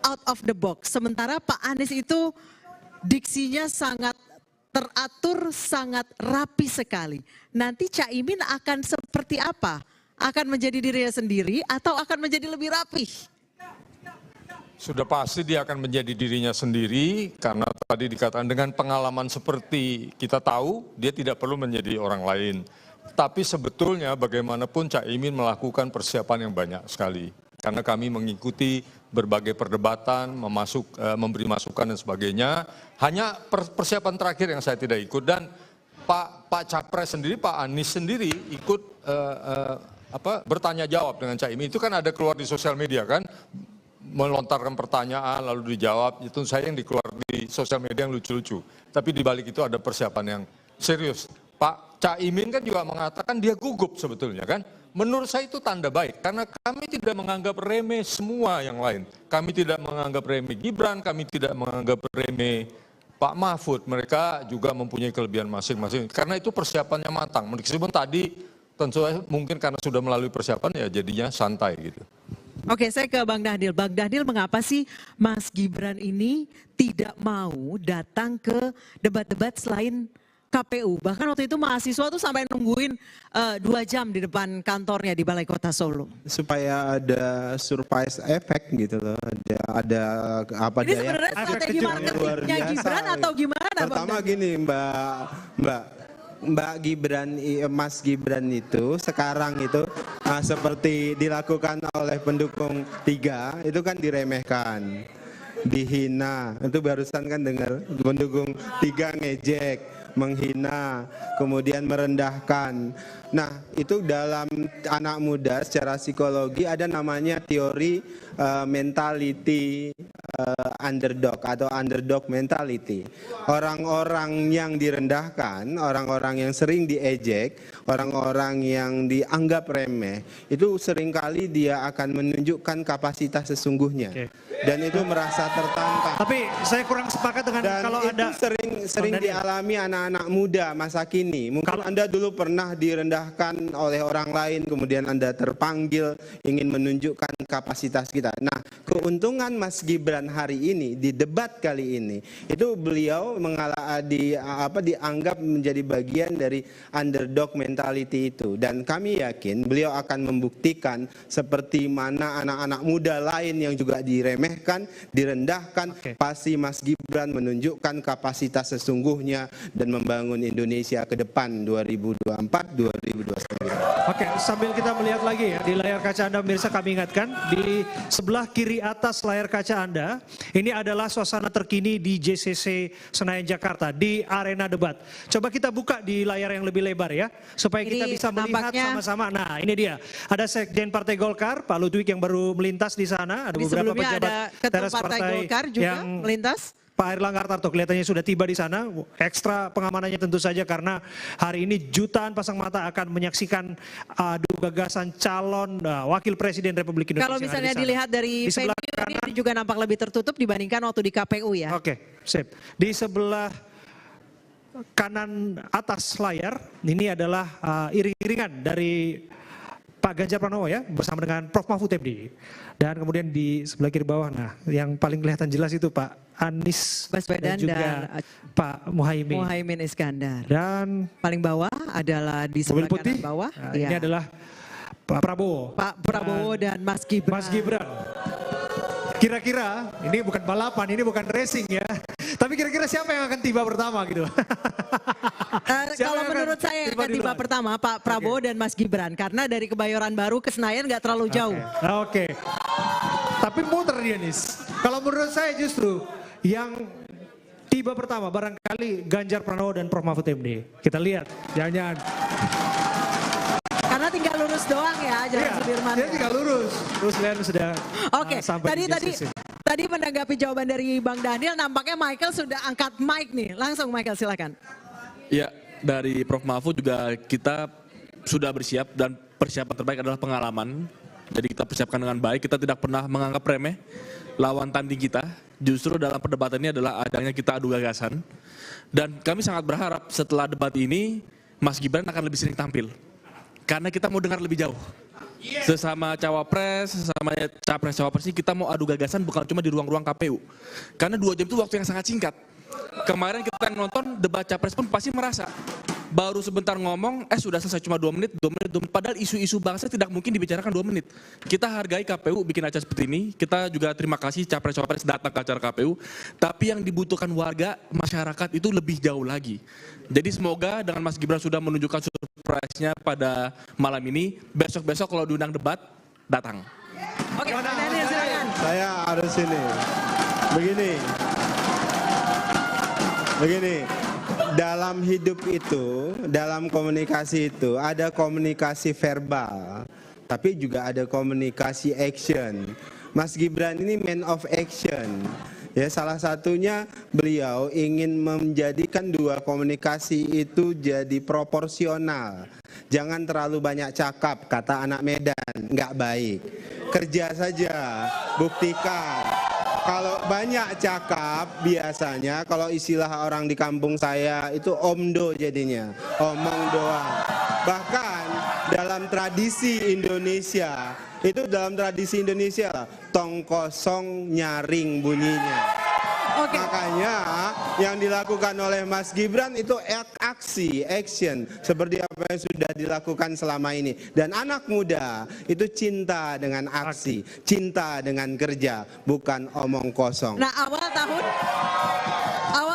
out of the box. Sementara Pak Anies itu diksinya sangat teratur, sangat rapi sekali. Nanti Caimin akan seperti apa? Akan menjadi dirinya sendiri atau akan menjadi lebih rapi? Sudah pasti dia akan menjadi dirinya sendiri karena tadi dikatakan dengan pengalaman seperti kita tahu, dia tidak perlu menjadi orang lain. Tapi sebetulnya bagaimanapun Caimin melakukan persiapan yang banyak sekali. Karena kami mengikuti berbagai perdebatan, memberi masukan dan sebagainya. Hanya persiapan terakhir yang saya tidak ikut, dan Pak Capres sendiri, Pak Anies sendiri ikut bertanya jawab dengan Caimin. Itu kan ada keluar di sosial media kan, melontarkan pertanyaan lalu dijawab. Itu saya yang dikeluar di sosial media yang lucu-lucu. Tapi di balik itu ada persiapan yang serius. Pak Caimin kan juga mengatakan dia gugup sebetulnya kan. Menurut saya itu tanda baik, karena kami tidak menganggap remeh semua yang lain. Kami tidak menganggap remeh Gibran, kami tidak menganggap remeh Pak Mahfud. Mereka juga mempunyai kelebihan masing-masing, karena itu persiapannya matang. Meskipun tadi tentu mungkin karena sudah melalui persiapan ya jadinya santai gitu. Oke, saya ke Bang Dhanil. Bang Dhanil, mengapa sih Mas Gibran ini tidak mau datang ke debat-debat selain KPU? Bahkan waktu itu mahasiswa tuh sampai nungguin 2 jam di depan kantornya di Balai Kota Solo. Supaya ada surprise effect gitu loh. Ada apa ini sebenarnya strategi marketingnya Gibran atau gimana? Pertama gini Mbak Gibran, Mas Gibran itu sekarang itu seperti dilakukan oleh pendukung 3 itu kan diremehkan, dihina. Itu barusan kan dengar pendukung 3 ngejek, menghina, kemudian merendahkan. Nah itu dalam anak muda secara psikologi ada namanya teori mentality underdog atau underdog mentality. Orang-orang yang direndahkan, orang-orang yang sering diejek, orang-orang yang dianggap remeh, itu seringkali dia akan menunjukkan kapasitas sesungguhnya. Dan itu merasa tertantang. Tapi saya kurang sepakat dengan dan kalau itu ada sering dialami anak-anak muda masa kini. Mungkin Anda dulu pernah direndahkan oleh orang lain, kemudian Anda terpanggil ingin menunjukkan kapasitas kita. Nah, keuntungan Mas Gibran hari ini di debat kali ini itu beliau dianggap menjadi bagian dari underdog mentality itu, dan kami yakin beliau akan membuktikan seperti mana anak-anak muda lain yang juga diremehkan, direndahkan. Pasti Mas Gibran menunjukkan kapasitas sesungguhnya dan membangun Indonesia ke depan 2024-2029. Oke, sambil kita melihat lagi ya di layar kaca Anda pemirsa, kami ingatkan di sebelah kiri atas layar kaca Anda, ini adalah suasana terkini di JCC Senayan Jakarta di arena debat. Coba kita buka di layar yang lebih lebar ya, supaya kita bisa melihat sama-sama. Nah ini dia, ada Sekjen Partai Golkar, Pak Ludwig yang baru melintas di sana. Ada beberapa pejabat Ketua Partai Golkar juga yang melintas. Pak Airlangga Hartarto kelihatannya sudah tiba di sana. Ekstra pengamanannya tentu saja karena hari ini jutaan pasang mata akan menyaksikan adu gagasan calon wakil presiden Republik Indonesia. Kalau misalnya dilihat dari venue ini juga nampak lebih tertutup dibandingkan waktu di KPU ya. Oke, sip. Di sebelah kanan atas layar ini adalah iring-iringan dari Pak Ganjar Pranowo ya bersama dengan Prof Mahfud MD. Dan kemudian di sebelah kiri bawah, nah yang paling kelihatan jelas itu Pak Anies Baswedan dan juga dan Pak Muhaimin Iskandar. Dan paling bawah adalah di sebelah kanan bawah. Nah, ini adalah Pak Prabowo. Pak Prabowo dan Mas Gibran. Mas Gibran. Kira-kira ini bukan balapan, ini bukan racing ya. Tapi kira-kira siapa yang akan tiba pertama gitu? kalau menurut saya yang akan tiba pertama Pak Prabowo dan Mas Gibran. Karena dari Kebayoran Baru ke Senayan nggak terlalu jauh. Oke. Tapi muter dia nih. Kalau menurut saya justru yang tiba pertama barangkali Ganjar Pranowo dan Prof Mahfud MD. Kita lihat, jangan-jangan. Karena tinggal lurus doang ya, Jalan Sudirman. Dia tinggal lurus. Terus lihat sudah. Oke, tadi menanggapi jawaban dari Bang Daniel, nampaknya Michael sudah angkat mic nih. Langsung Michael, silakan. Ya, dari Prof Mahfud juga kita sudah bersiap dan persiapan terbaik adalah pengalaman. Jadi kita persiapkan dengan baik, kita tidak pernah menganggap remeh lawan tanding kita. Justru dalam perdebatan ini adalah adanya kita adu gagasan. Dan kami sangat berharap setelah debat ini Mas Gibran akan lebih sering tampil. Karena kita mau dengar lebih jauh. Sesama cawapres, sesama capres-cawapres ini kita mau adu gagasan bukan cuma di ruang-ruang KPU. Karena 2 jam itu waktu yang sangat singkat. Kemarin kita nonton debat capres pun pasti merasa baru sebentar ngomong, sudah selesai cuma 2 menit. Padahal isu-isu bangsa tidak mungkin dibicarakan 2 menit. Kita hargai KPU bikin acara seperti ini. Kita juga terima kasih capres-cawapres datang ke acara KPU. Tapi yang dibutuhkan warga, masyarakat itu lebih jauh lagi. Jadi semoga dengan Mas Gibran sudah menunjukkan surprise-nya pada malam ini. Besok-besok kalau diundang debat, datang. Oke, Daniel silakan. Saya harus ini. Begini, dalam hidup itu, dalam komunikasi itu ada komunikasi verbal, tapi juga ada komunikasi action. Mas Gibran ini man of action. Ya, salah satunya beliau ingin menjadikan 2 komunikasi itu jadi proporsional. Jangan terlalu banyak cakap, kata anak Medan, nggak baik. Kerja saja, buktikan. Kalau banyak cakap, biasanya kalau istilah orang di kampung saya itu omdo jadinya, omong doang. Bahkan dalam tradisi Indonesia, lah, tong kosong nyaring bunyinya. Makanya yang dilakukan oleh Mas Gibran itu action, seperti apa yang sudah dilakukan selama ini. Dan anak muda itu cinta dengan aksi, cinta dengan kerja, bukan omong kosong. Nah, awal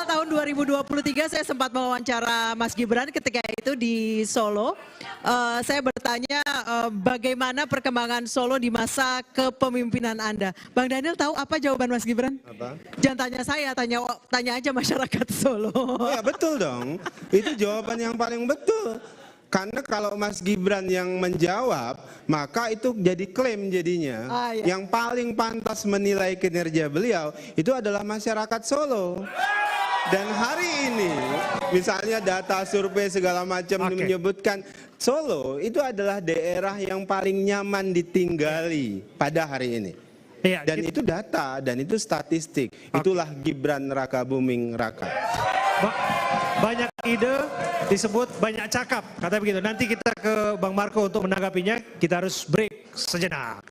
tahun 2023 saya sempat mewawancara Mas Gibran ketika itu di Solo. Saya bertanya bagaimana perkembangan Solo di masa kepemimpinan Anda. Bang Daniel tahu apa jawaban Mas Gibran? Apa? Jangan tanya saya, tanya aja masyarakat Solo. Ya betul dong, itu jawaban yang paling betul. Karena kalau Mas Gibran yang menjawab, maka itu jadi klaim jadinya. Iya. Yang paling pantas menilai kinerja beliau itu adalah masyarakat Solo. Dan hari ini, misalnya data survei segala macam menyebutkan Solo itu adalah daerah yang paling nyaman ditinggali pada hari ini. Dan itu data, dan itu statistik. Itulah Gibran Raka Buming Raka. Banyak ide disebut banyak cakap, kata begitu. Nanti kita ke Bang Marco untuk menanggapinya. Kita harus break sejenak.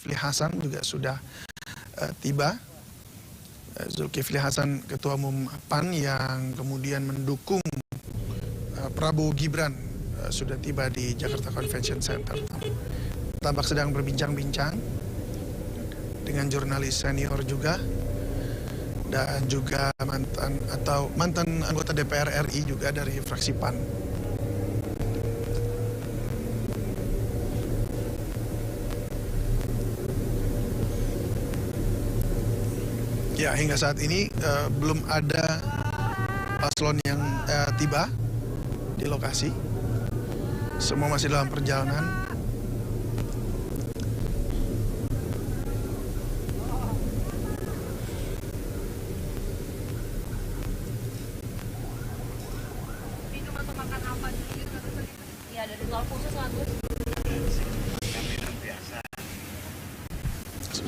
Zulkifli Hasan juga sudah tiba. Zulkifli Hasan Ketua Umum PAN yang kemudian mendukung Prabowo Gibran sudah tiba di Jakarta Convention Center. Tampak sedang berbincang-bincang dengan jurnalis senior juga dan juga mantan anggota DPR RI juga dari fraksi PAN. Ya, hingga saat ini belum ada paslon yang tiba di lokasi. Semua masih dalam perjalanan.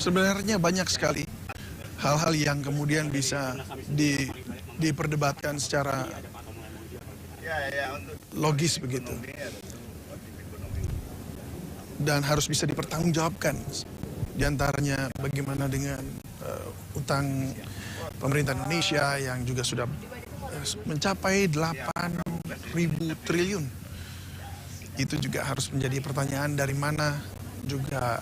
Sebenarnya banyak sekali hal-hal yang kemudian bisa diperdebatkan secara logis begitu, dan harus bisa dipertanggungjawabkan. Di antaranya bagaimana dengan utang pemerintah Indonesia yang juga sudah mencapai 8.000 triliun. Itu juga harus menjadi pertanyaan dari mana juga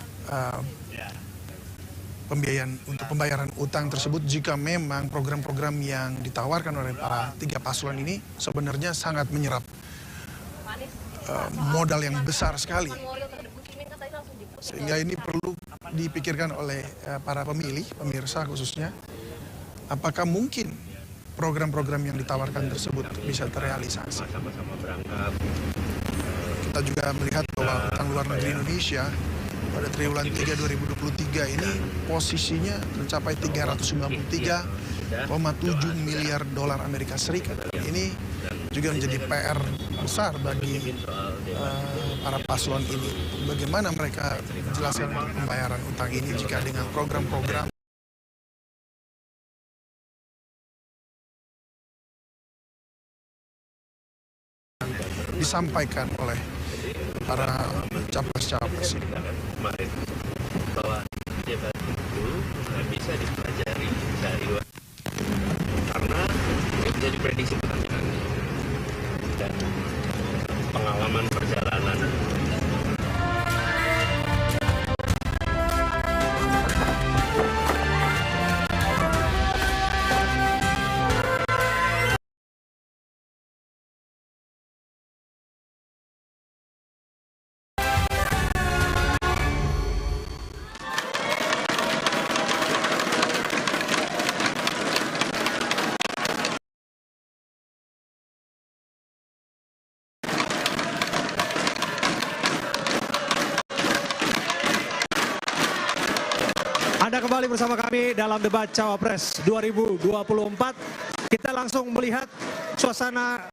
pembiayaan untuk pembayaran utang tersebut jika memang program-program yang ditawarkan oleh para tiga paslon ini sebenarnya sangat menyerap modal yang besar sekali. Sehingga ini perlu dipikirkan oleh para pemilih, pemirsa khususnya, apakah mungkin program-program yang ditawarkan tersebut bisa terrealisasi. Kita juga melihat bahwa utang luar negeri Indonesia pada triwulan 3 2023 ini posisinya mencapai 393,7 miliar dolar Amerika Serikat. Ini juga menjadi PR besar bagi para paslon ini. Bagaimana mereka menjelaskan pembayaran utang ini jika dengan program-program disampaikan oleh para capres-capres ini. Kemarin bahwa jabatan itu bisa dipelajari dari luar karena jadi prediksi pertanyaan dan pengalaman perjalanan. Anda kembali bersama kami dalam debat Cawapres 2024. Kita langsung melihat suasana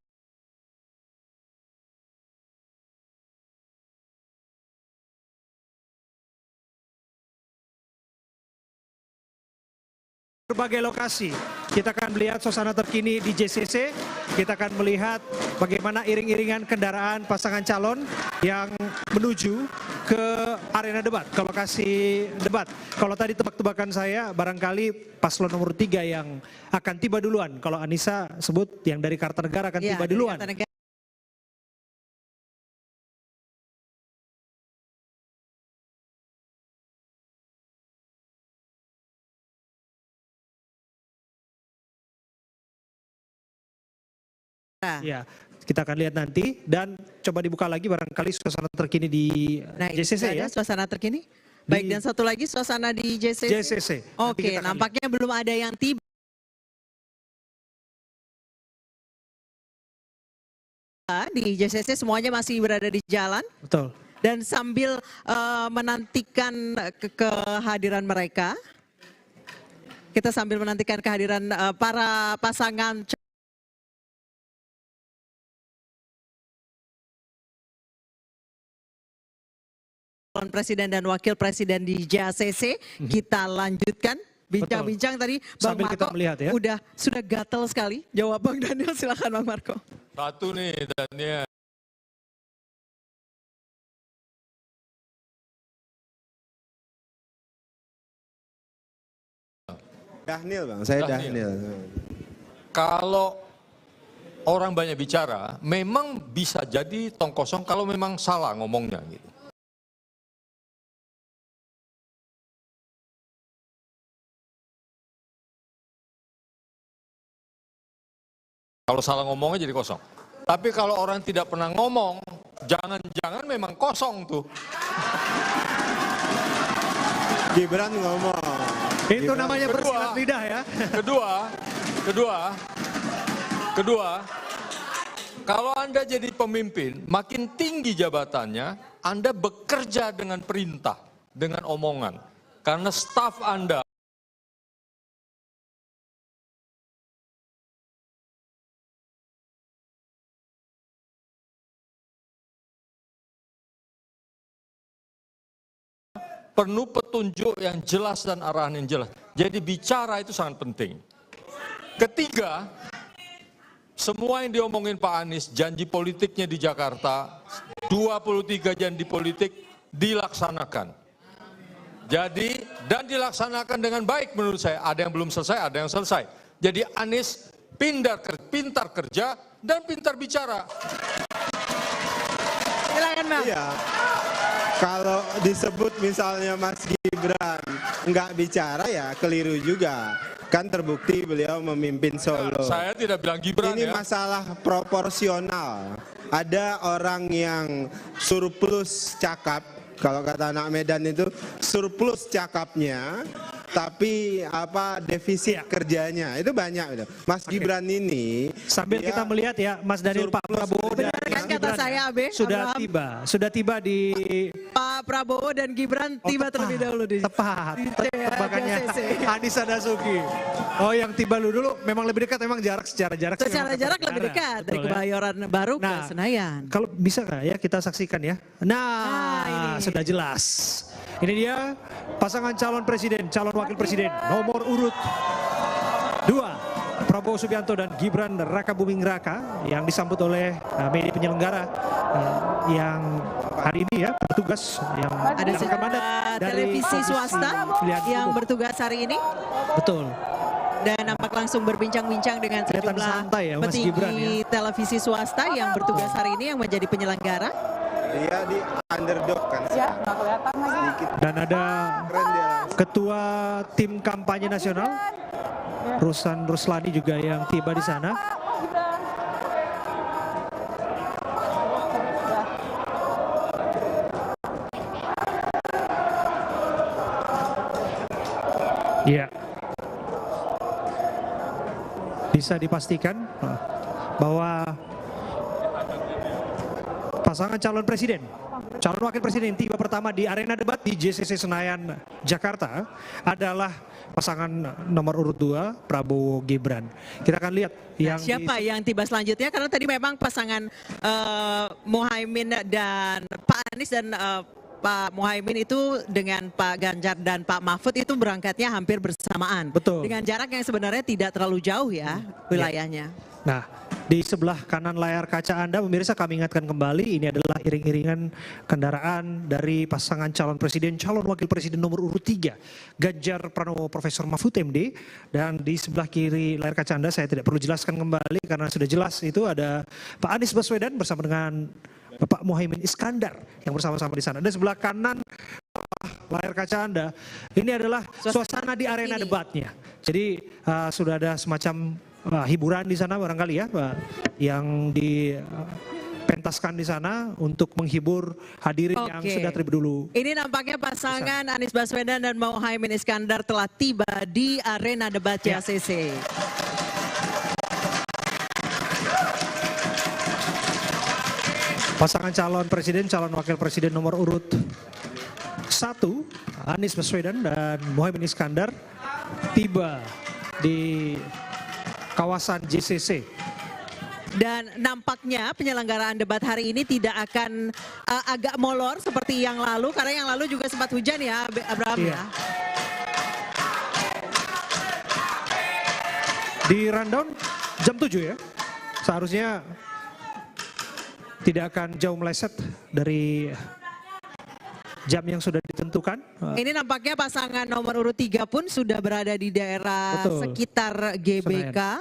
berbagai lokasi. Kita akan melihat suasana terkini di JCC. Kita akan melihat bagaimana iring-iringan kendaraan pasangan calon yang menuju ke arena debat, ke lokasi debat. Kalau tadi tebak-tebakan saya, barangkali paslon nomor 3 yang akan tiba duluan. Kalau Anissa sebut yang dari Kartanegara akan tiba duluan. Ya, kita akan lihat nanti dan coba dibuka lagi barangkali suasana terkini di JCC ya. Suasana terkini. Baik, dan satu lagi suasana di JCC. JCC. Oke, nampaknya belum ada yang tiba di JCC, semuanya masih berada di jalan. Betul. Dan sambil menantikan kehadiran mereka, kita sambil menantikan kehadiran para pasangan Presiden dan Wakil Presiden di JCC. Kita lanjutkan bincang-bincang tadi. Bang Sambil kita Marco melihat ya. sudah gatel sekali jawab Bang Daniel. Silakan Bang Marco. Satu nih Daniel. Daniel Bang, saya Daniel. Kalau orang banyak bicara, memang bisa jadi tong kosong kalau memang salah ngomongnya gitu. Kalau salah ngomongnya jadi kosong. Tapi kalau orang tidak pernah ngomong, jangan-jangan memang kosong tuh. Gibran ngomong. Itu namanya bersilat lidah ya. Kedua, kalau Anda jadi pemimpin, makin tinggi jabatannya, Anda bekerja dengan perintah, dengan omongan. Karena staf Anda perlu petunjuk yang jelas dan arahan yang jelas. Jadi bicara itu sangat penting. Ketiga, semua yang diomongin Pak Anies, janji politiknya di Jakarta, 23 janji politik dilaksanakan. Jadi, dan dilaksanakan dengan baik menurut saya. Ada yang belum selesai, ada yang selesai. Jadi Anies pintar kerja dan pintar bicara. Silakan, Bang. Iya. Kalau disebut misalnya Mas Gibran nggak bicara ya keliru juga. Kan terbukti beliau memimpin Solo. Saya tidak bilang Gibran Ini ya. masalah proporsional. Ada orang yang surplus cakap, kalau kata anak Medan itu surplus cakapnya, tapi defisit kerjanya itu banyak itu. Mas Gibran ini sambil kita melihat ya Mas Daniel, Pak Prabowo dan Mas Gibran sudah tiba di Pak Prabowo dan Gibran tiba terlebih dahulu di tepat tebakannya Anissa Dasuki. Oh, yang tiba dulu memang lebih dekat, memang secara jarak lebih dekat dari Kebayoran Baru ke Senayan. Kalau bisa nggak ya kita saksikan ya. Nah, sudah jelas. Ini dia pasangan calon presiden, calon wakil presiden nomor urut 2 Prabowo Subianto dan Gibran Rakabuming Raka yang disambut oleh media penyelenggara yang hari ini ya bertugas yang ada mandat dari televisi swasta yang bertugas hari ini. Betul. Dan nampak langsung berbincang-bincang dengan sejumlah ya, petinggi televisi swasta yang bertugas hari ini yang menjadi penyelenggara. Dia di underdog kan. Ya, nggak kelihatan lagi. Dan ada ketua tim kampanye nasional Rusan Ruslani juga yang tiba di sana. Iya. Bisa dipastikan bahwa pasangan calon presiden, calon wakil presiden tiba pertama di arena debat di JCC Senayan, Jakarta adalah pasangan nomor urut 2 Prabowo Gibran. Kita akan lihat yang siapa yang tiba selanjutnya, karena tadi memang pasangan Muhaimin dan Pak Anies dan Pak Muhaimin itu dengan Pak Ganjar dan Pak Mahfud itu berangkatnya hampir bersamaan. Betul. Dengan jarak yang sebenarnya tidak terlalu jauh ya wilayahnya. Nah, di sebelah kanan layar kaca Anda, pemirsa, kami ingatkan kembali, ini adalah iring-iringan kendaraan dari pasangan calon presiden, calon wakil presiden nomor urut 3, Ganjar Pranowo, Profesor Mahfud MD. Dan di sebelah kiri layar kaca Anda, saya tidak perlu jelaskan kembali karena sudah jelas, itu ada Pak Anies Baswedan bersama dengan Bapak Muhaimin Iskandar yang bersama-sama di sana. Dan sebelah kanan layar kaca Anda, ini adalah suasana di arena debatnya. Jadi sudah ada semacam hiburan di sana barangkali ya, yang dipentaskan di sana untuk menghibur hadirin yang sudah terlebih dulu. Ini nampaknya pasangan Anies Baswedan dan Muhaimin Iskandar telah tiba di arena debat JCC. Pasangan calon presiden, calon wakil presiden nomor urut 1, Anies Baswedan dan Muhaimin Iskandar tiba di kawasan JCC. Dan nampaknya penyelenggaraan debat hari ini tidak akan agak molor seperti yang lalu, karena yang lalu juga sempat hujan ya, Abraham ya. Di rundown jam 7 ya, seharusnya tidak akan jauh meleset dari jam yang sudah ditentukan. Ini nampaknya pasangan nomor urut 3 pun sudah berada di daerah sekitar GBK.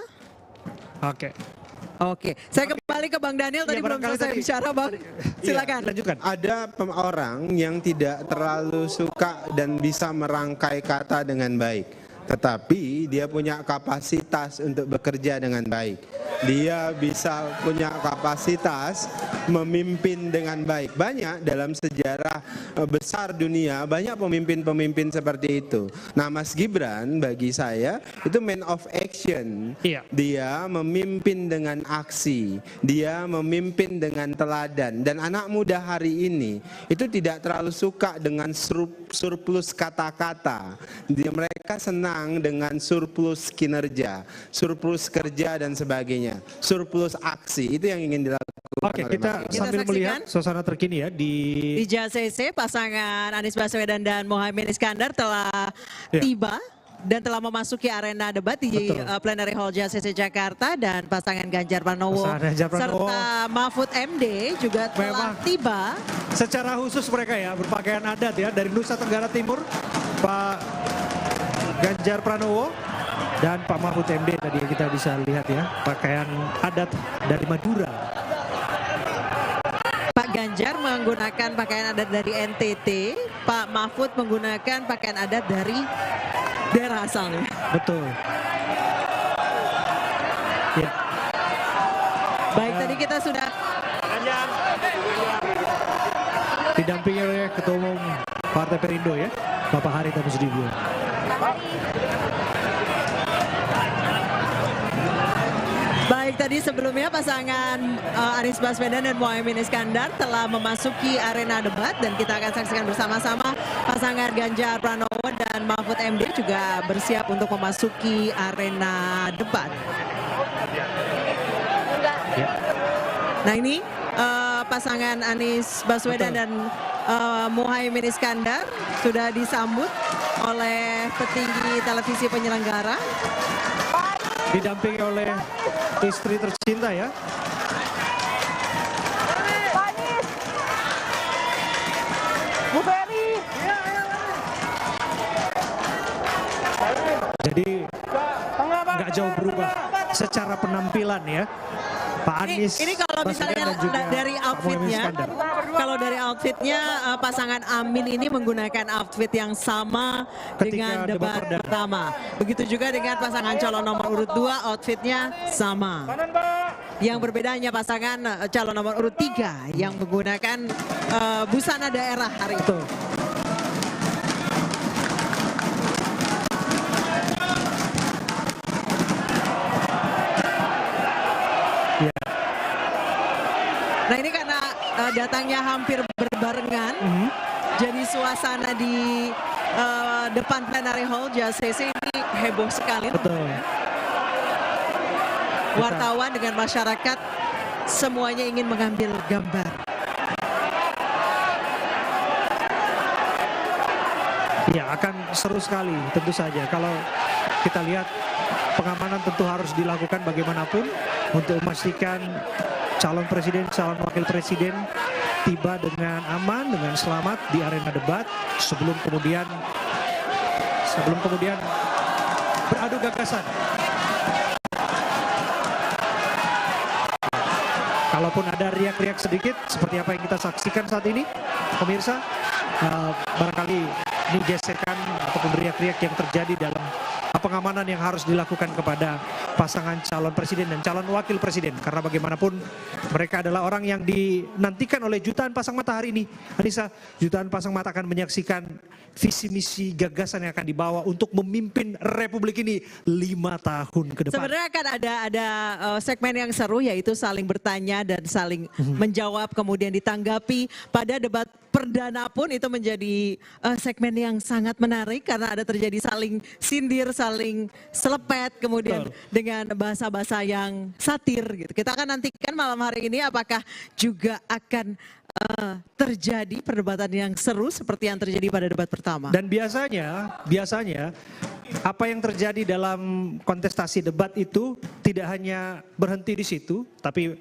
Oke, saya kembali ke Bang Daniel, tadi belum selesai bicara Bang. Silakan. Lanjutkan. Ada orang yang tidak terlalu suka dan bisa merangkai kata dengan baik. Tetapi dia punya kapasitas untuk bekerja dengan baik. Dia bisa punya kapasitas memimpin dengan baik. Banyak dalam sejarah besar dunia, banyak pemimpin-pemimpin seperti itu. Nah, Mas Gibran bagi saya itu man of action. Dia memimpin dengan aksi. Dia memimpin dengan teladan. Dan anak muda hari ini itu tidak terlalu suka dengan surplus kata-kata. Mereka senang dengan surplus kinerja, surplus kerja dan sebagainya, surplus aksi. Itu yang ingin dilakukan. Oke, kita sambil melihat suasana terkini ya di JCC, pasangan Anies Baswedan dan Muhaimin Iskandar telah tiba dan telah memasuki arena debat di Plenary Hall JCC Jakarta, dan pasangan Ganjar Pranowo serta Mahfud MD juga telah tiba. Secara khusus mereka ya berpakaian adat ya dari Nusa Tenggara Timur. Pak Ganjar Pranowo dan Pak Mahfud MD tadi kita bisa lihat ya, pakaian adat dari Madura. Pak Ganjar menggunakan pakaian adat dari NTT, Pak Mahfud menggunakan pakaian adat dari daerah asalnya. Betul. Ya. Baik, tadi kita sudah didampingi oleh Ketua Umum Partai Perindo ya, Bapak Haritanu Sudibyo. Baik, tadi sebelumnya pasangan Anies Baswedan dan Muhaimin Iskandar telah memasuki arena debat dan kita akan saksikan bersama-sama pasangan Ganjar Pranowo dan Mahfud MD juga bersiap untuk memasuki arena debat. Nah ini pasangan Anies Baswedan dan Muhaimin Iskandar sudah disambut oleh petinggi televisi penyelenggara. Didampingi oleh istri tercinta ya. Bu Ferry. Jadi nggak jauh berubah secara penampilan ya. Pak Anies. Ini kalau misalnya dari outfitnya, kalau dari outfitnya pasangan Amin ini menggunakan outfit yang sama dengan debat pertama. Begitu juga dengan pasangan calon nomor urut 2 outfitnya sama. Yang berbedanya pasangan calon nomor urut 3 yang menggunakan busana daerah hari itu. Nah ini karena datangnya hampir berbarengan, jadi suasana di depan plenary hall JCC ini heboh sekali. Betul. Wartawan dengan masyarakat semuanya ingin mengambil gambar. Ya akan seru sekali tentu saja. Kalau kita lihat pengamanan tentu harus dilakukan bagaimanapun untuk memastikan calon presiden, calon wakil presiden tiba dengan aman, dengan selamat di arena debat sebelum kemudian beradu gagasan. Kalaupun ada riak-riak sedikit seperti apa yang kita saksikan saat ini, pemirsa, barangkali ini gesekan ataupun riak-riak yang terjadi dalam pengamanan yang harus dilakukan kepada pasangan calon presiden dan calon wakil presiden. Karena bagaimanapun mereka adalah orang yang dinantikan oleh jutaan pasang mata hari ini. Anissa, jutaan pasang mata akan menyaksikan visi misi gagasan yang akan dibawa untuk memimpin Republik ini 5 tahun ke depan. Sebenarnya akan ada segmen yang seru yaitu saling bertanya dan saling menjawab kemudian ditanggapi. Pada debat perdana pun itu menjadi segmen yang sangat menarik karena ada terjadi saling sindir, saling selepet kemudian dengan bahasa-bahasa yang satir gitu. Kita akan nantikan malam hari ini apakah juga akan terjadi perdebatan yang seru seperti yang terjadi pada debat pertama. Dan biasanya apa yang terjadi dalam kontestasi debat itu tidak hanya berhenti di situ, tapi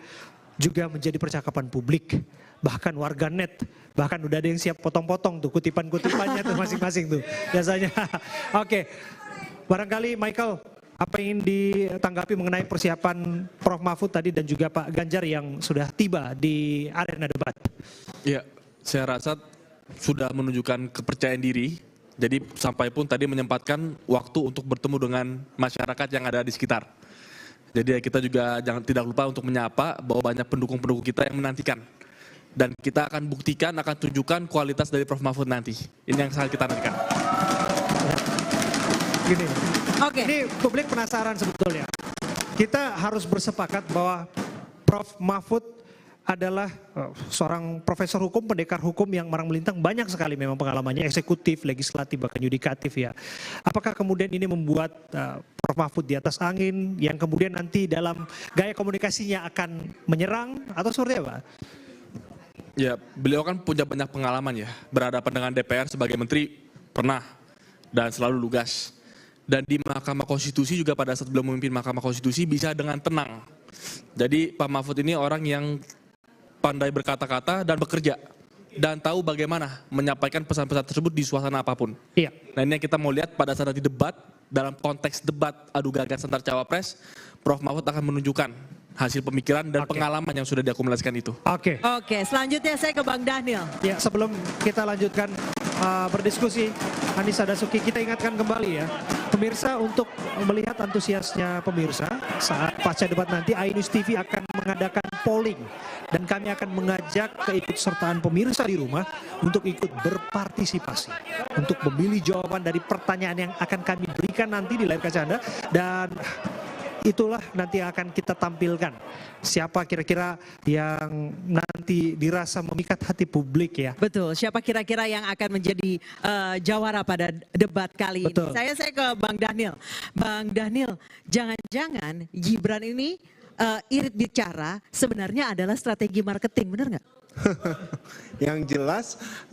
juga menjadi percakapan publik. Bahkan warganet, bahkan udah ada yang siap potong-potong tuh kutipan-kutipannya tuh masing-masing tuh biasanya. Oke, barangkali Michael, apa yang ditanggapi mengenai persiapan Prof. Mahfud tadi dan juga Pak Ganjar yang sudah tiba di arena debat? Ya, saya rasa sudah menunjukkan kepercayaan diri. Jadi sampai pun tadi menyempatkan waktu untuk bertemu dengan masyarakat yang ada di sekitar. Jadi kita juga tidak lupa untuk menyapa bahwa banyak pendukung-pendukung kita yang menantikan. Dan kita akan buktikan, akan tunjukkan kualitas dari Prof. Mahfud nanti. Ini yang sangat kita nantikan. Gini, ini publik penasaran sebetulnya. Kita harus bersepakat bahwa Prof. Mahfud adalah seorang profesor hukum, pendekar hukum yang marang melintang, banyak sekali memang pengalamannya, eksekutif, legislatif, bahkan yudikatif ya. Apakah kemudian ini membuat Prof. Mahfud di atas angin, yang kemudian nanti dalam gaya komunikasinya akan menyerang, atau seperti apa? Ya, beliau kan punya banyak pengalaman ya, berhadapan dengan DPR sebagai menteri pernah dan selalu lugas. Dan di Mahkamah Konstitusi juga pada saat beliau memimpin Mahkamah Konstitusi bisa dengan tenang. Jadi Pak Mahfud ini orang yang pandai berkata-kata dan bekerja. dan tahu bagaimana menyampaikan pesan-pesan tersebut di suasana apapun. Iya. Nah ini yang kita mau lihat pada saat nanti debat, dalam konteks debat adu gagasan antar cawapres, Prof. Mahfud akan menunjukkan hasil pemikiran dan pengalaman yang sudah diakumulasikan itu. Oke. Oke, selanjutnya saya ke Bang Daniel. Ya, sebelum kita lanjutkan berdiskusi, Anissa Dasuki, kita ingatkan kembali ya, pemirsa, untuk melihat antusiasnya pemirsa saat pasca debat nanti, iNews TV akan mengadakan polling dan kami akan mengajak keikutsertaan pemirsa di rumah untuk ikut berpartisipasi untuk memilih jawaban dari pertanyaan yang akan kami berikan nanti di layar kaca Anda, dan itulah nanti akan kita tampilkan siapa kira-kira yang nanti dirasa memikat hati publik ya. Betul, siapa kira-kira yang akan menjadi jawara pada debat kali Betul. ini. Saya ke Bang Daniel. Bang Daniel, jangan-jangan Gibran ini irit bicara sebenarnya adalah strategi marketing, benar nggak? Yang jelas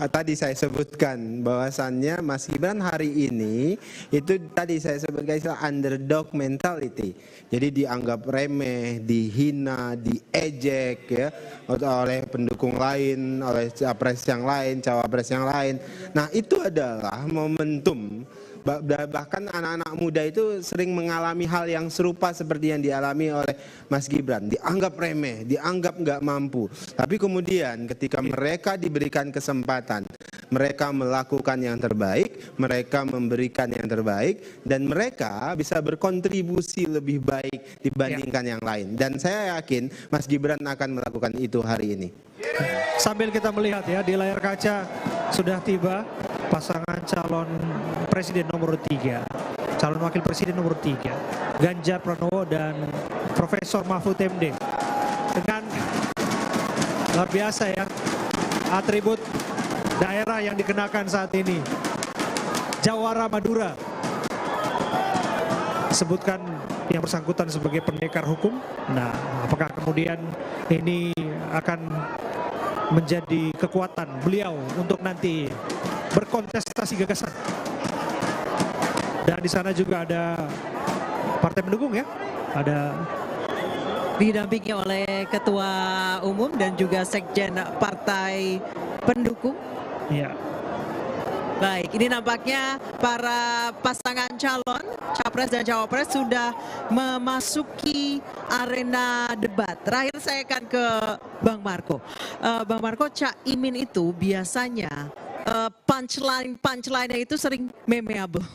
tadi saya sebutkan bahwasannya Mas Gibran hari ini itu tadi saya sebutkan istilah underdog mentality. Jadi dianggap remeh, dihina, diejek ya oleh pendukung lain, oleh capres yang lain, cawapres yang lain. Nah, itu adalah momentum. Bahkan anak-anak muda itu sering mengalami hal yang serupa seperti yang dialami oleh Mas Gibran. Dianggap remeh, dianggap nggak mampu. Tapi kemudian ketika mereka diberikan kesempatan, mereka melakukan yang terbaik, mereka memberikan yang terbaik, dan mereka bisa berkontribusi lebih baik dibandingkan yang lain. Dan saya yakin Mas Gibran akan melakukan itu hari ini. Sambil kita melihat ya, di layar kaca sudah tiba pasangan calon presiden nomor 3, calon wakil presiden nomor 3, Ganjar Pranowo dan Profesor Mahfud MD. Dengan luar biasa ya, atribut daerah yang dikenakan saat ini. Jawara Madura. Sebutkan yang bersangkutan sebagai pendekar hukum. Nah, apakah kemudian ini akan menjadi kekuatan beliau untuk nanti berkontestasi gagasan? Dan di sana juga ada partai pendukung ya, ada didampingi oleh Ketua Umum dan juga Sekjen Partai Pendukung. Iya. Baik, ini nampaknya para pasangan calon capres dan cawapres sudah memasuki arena debat. Terakhir saya akan ke Bang Marco. Bang Marco, Caimin itu biasanya punchline-nya itu sering memeable.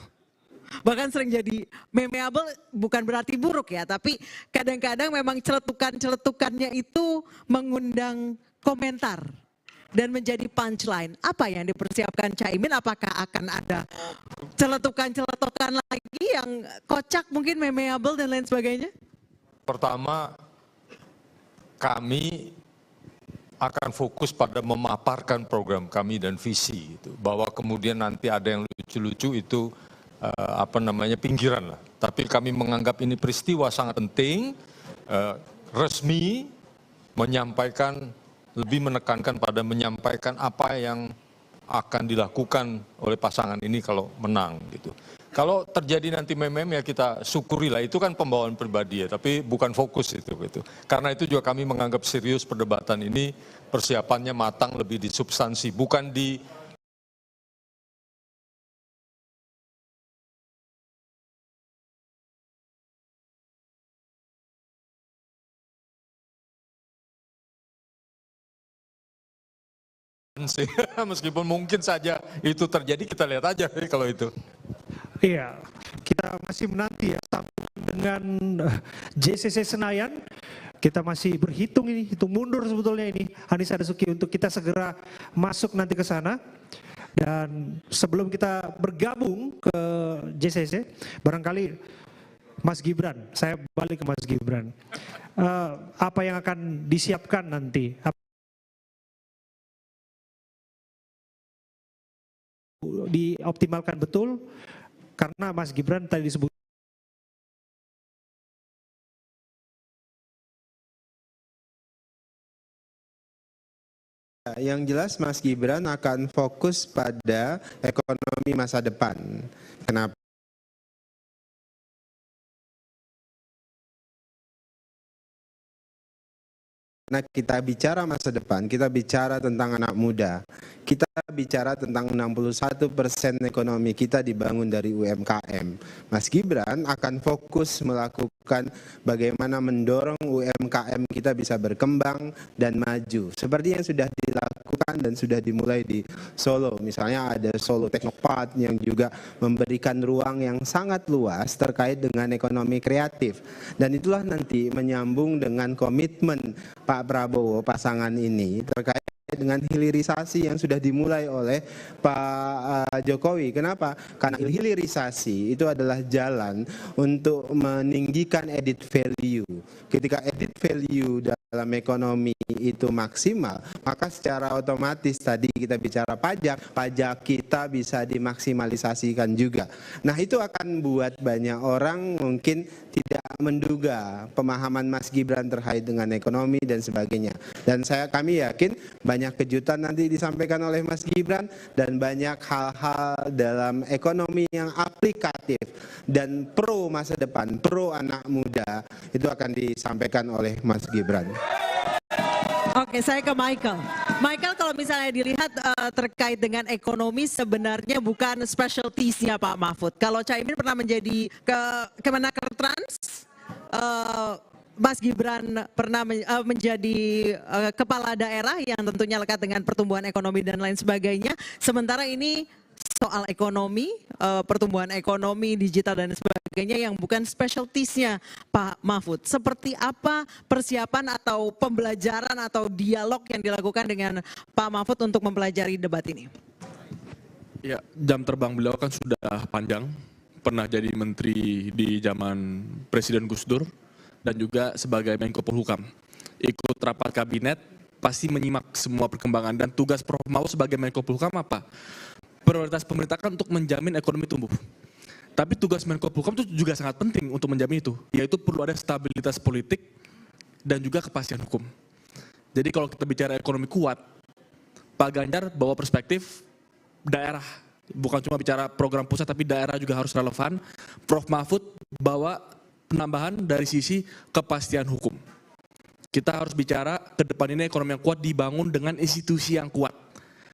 Bahkan sering jadi memeable, bukan berarti buruk ya, tapi kadang-kadang memang celetukan-celetukannya itu mengundang komentar dan menjadi punchline. Apa yang dipersiapkan Caimin? Apakah akan ada celetukan-celetukan lagi yang kocak, mungkin memeable dan lain sebagainya? Pertama, kami akan fokus pada memaparkan program kami dan visi itu. Bahwa kemudian nanti ada yang lucu-lucu itu pinggiran lah. Tapi kami menganggap ini peristiwa sangat penting, resmi, menyampaikan, lebih menekankan pada menyampaikan apa yang akan dilakukan oleh pasangan ini kalau menang gitu. Kalau terjadi nanti meme ya kita syukurilah, itu kan pembawaan pribadi ya, tapi bukan fokus itu gitu. Karena itu juga kami menganggap serius perdebatan ini, persiapannya matang, lebih di substansi, bukan di sih. Meskipun mungkin saja itu terjadi, kita lihat aja kalau itu. Iya, kita masih menanti ya sambungan dengan JCC Senayan. Kita masih berhitung ini, hitung mundur sebetulnya ini, Anissa Dasuki, untuk kita segera masuk nanti ke sana. Dan sebelum kita bergabung ke JCC, barangkali Mas Gibran, saya balik ke Mas Gibran. Apa yang akan disiapkan nanti? Dioptimalkan betul, karena Mas Gibran tadi disebut yang jelas Mas Gibran akan fokus pada ekonomi masa depan. Kenapa? Karena kita bicara masa depan, kita bicara tentang anak muda, kita bicara tentang 61% ekonomi kita dibangun dari UMKM. Mas Gibran akan fokus melakukan bagaimana mendorong UMKM kita bisa berkembang dan maju. Seperti yang sudah dilakukan dan sudah dimulai di Solo. Misalnya ada Solo Technopark yang juga memberikan ruang yang sangat luas terkait dengan ekonomi kreatif. Dan itulah nanti menyambung dengan komitmen Pak Prabowo pasangan ini terkait dengan hilirisasi yang sudah dimulai oleh Pak Jokowi. Kenapa? Karena hilirisasi itu adalah jalan untuk meninggikan added value. Ketika added value dalam ekonomi itu maksimal, maka secara otomatis tadi kita bicara pajak kita bisa dimaksimalisasikan juga. Nah, itu akan buat banyak orang mungkin tidak menduga pemahaman Mas Gibran terkait dengan ekonomi dan sebagainya. Dan kami yakin banyak kejutan nanti disampaikan oleh Mas Gibran dan banyak hal-hal dalam ekonomi yang aplikatif dan pro masa depan, pro anak muda itu akan disampaikan oleh Mas Gibran. Oke, saya ke Michael. Michael, kalau misalnya dilihat terkait dengan ekonomi sebenarnya bukan specialties-nya Pak Mahfud. Kalau Caimin pernah menjadi Kemenaker Trans, Mas Gibran pernah menjadi kepala daerah yang tentunya lekat dengan pertumbuhan ekonomi dan lain sebagainya. Sementara ini soal ekonomi, pertumbuhan ekonomi, digital dan sebagainya yang bukan specialties-nya Pak Mahfud. Seperti apa persiapan atau pembelajaran atau dialog yang dilakukan dengan Pak Mahfud untuk mempelajari debat ini? Ya, jam terbang beliau kan sudah panjang. Pernah jadi menteri di zaman Presiden Gus Dur dan juga sebagai Menko Polhukam. Ikut rapat kabinet, pasti menyimak semua perkembangan dan tugas Prof. Mahfud sebagai Menko Polhukam apa? Prioritas pemerintah kan untuk menjamin ekonomi tumbuh. Tapi tugas Menko Polhukam itu juga sangat penting untuk menjamin itu, yaitu perlu ada stabilitas politik dan juga kepastian hukum. Jadi kalau kita bicara ekonomi kuat, Pak Ganjar bawa perspektif daerah, bukan cuma bicara program pusat tapi daerah juga harus relevan. Prof. Mahfud bawa penambahan dari sisi kepastian hukum. Kita harus bicara ke depan ini ekonomi yang kuat dibangun dengan institusi yang kuat,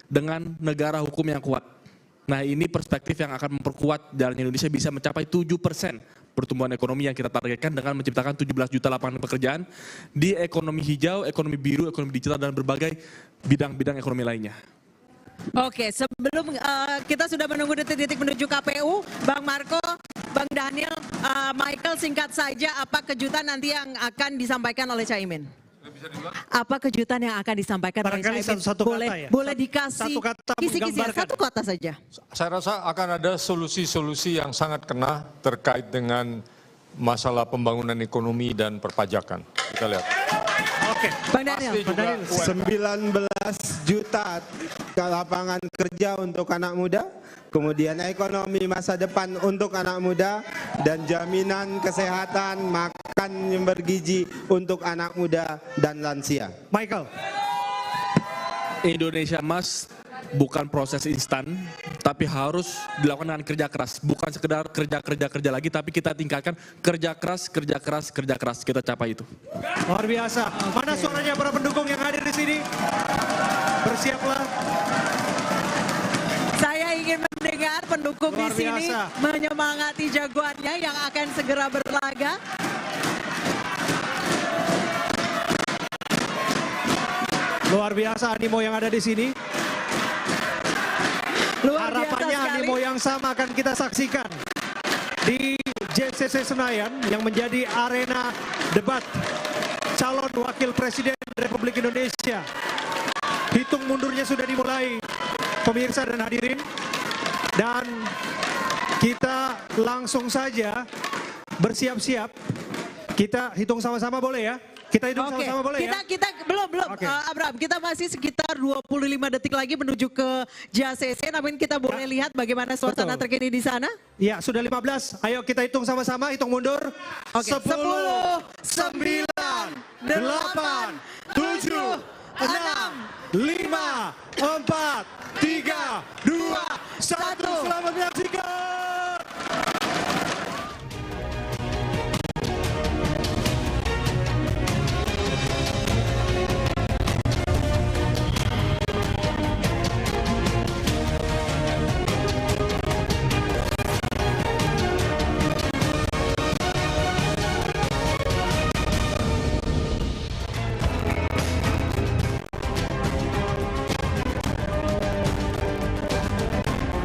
dengan negara hukum yang kuat. Nah, ini perspektif yang akan memperkuat jalan Indonesia bisa mencapai 7% pertumbuhan ekonomi yang kita targetkan dengan menciptakan 17 juta lapangan pekerjaan di ekonomi hijau, ekonomi biru, ekonomi digital, dan berbagai bidang-bidang ekonomi lainnya. Oke, sebelum kita sudah menunggu detik-detik menuju KPU, Bang Marco, Bang Daniel, Michael, singkat saja apa kejutan nanti yang akan disampaikan oleh Caimin? Apa kejutan yang akan disampaikan oleh Caimin? Satu boleh, kata ya? boleh dikasih kisi-kisi, satu kata saja. Saya rasa akan ada solusi-solusi yang sangat kena terkait dengan masalah pembangunan ekonomi dan perpajakan. Kita lihat. Oke, Bang Daniel. 19 juta lapangan kerja untuk anak muda, kemudian ekonomi masa depan untuk anak muda, dan jaminan kesehatan makan yang bergizi untuk anak muda dan lansia. Michael. Indonesia Emas bukan proses instan, tapi harus dilakukan dengan kerja keras. Bukan sekedar kerja lagi, tapi kita tingkatkan kerja keras. Kita capai itu. Luar biasa. Mana suaranya para pendukung yang hadir di sini? Bersiaplah. Saya ingin mendengar pendukung di sini menyemangati jagoannya yang akan segera berlaga. Luar biasa animo yang ada di sini. Harapannya animo yang sama akan kita saksikan di JCC Senayan yang menjadi arena debat calon wakil presiden Republik Indonesia. Hitung mundurnya sudah dimulai, pemirsa dan hadirin, dan kita langsung saja bersiap-siap. Kita hitung sama-sama boleh ya? Kita hitung sama-sama boleh ya? Kita belum. Abraham, kita masih sekitar 25 detik lagi menuju ke JCC, namun kita boleh lihat bagaimana suasana terkini di sana? Ya, sudah 15. Ayo kita hitung sama-sama, hitung mundur. 10, 9, 8, 7, 6, 5, 4, 3, 2, 1. Selamat menyaksikan.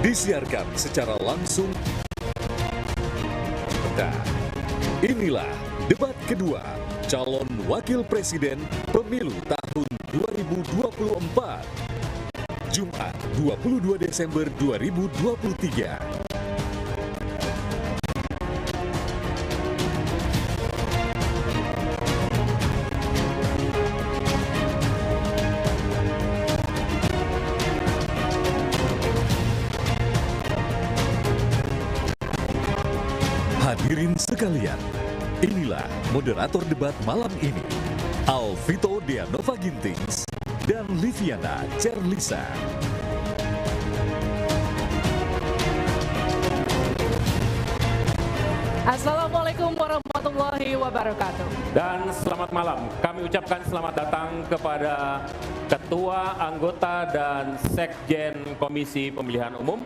disiarkan secara langsung. Dan inilah debat kedua calon wakil presiden pemilu tahun 2024. Jumat 22 Desember 2023. Hadirin sekalian, inilah moderator debat malam ini, Alvito Deanova Gintings dan Liviana Cerlisa. Assalamualaikum warahmatullahi wabarakatuh. Dan selamat malam. Kami ucapkan selamat datang kepada Ketua, Anggota, dan Sekjen Komisi Pemilihan Umum.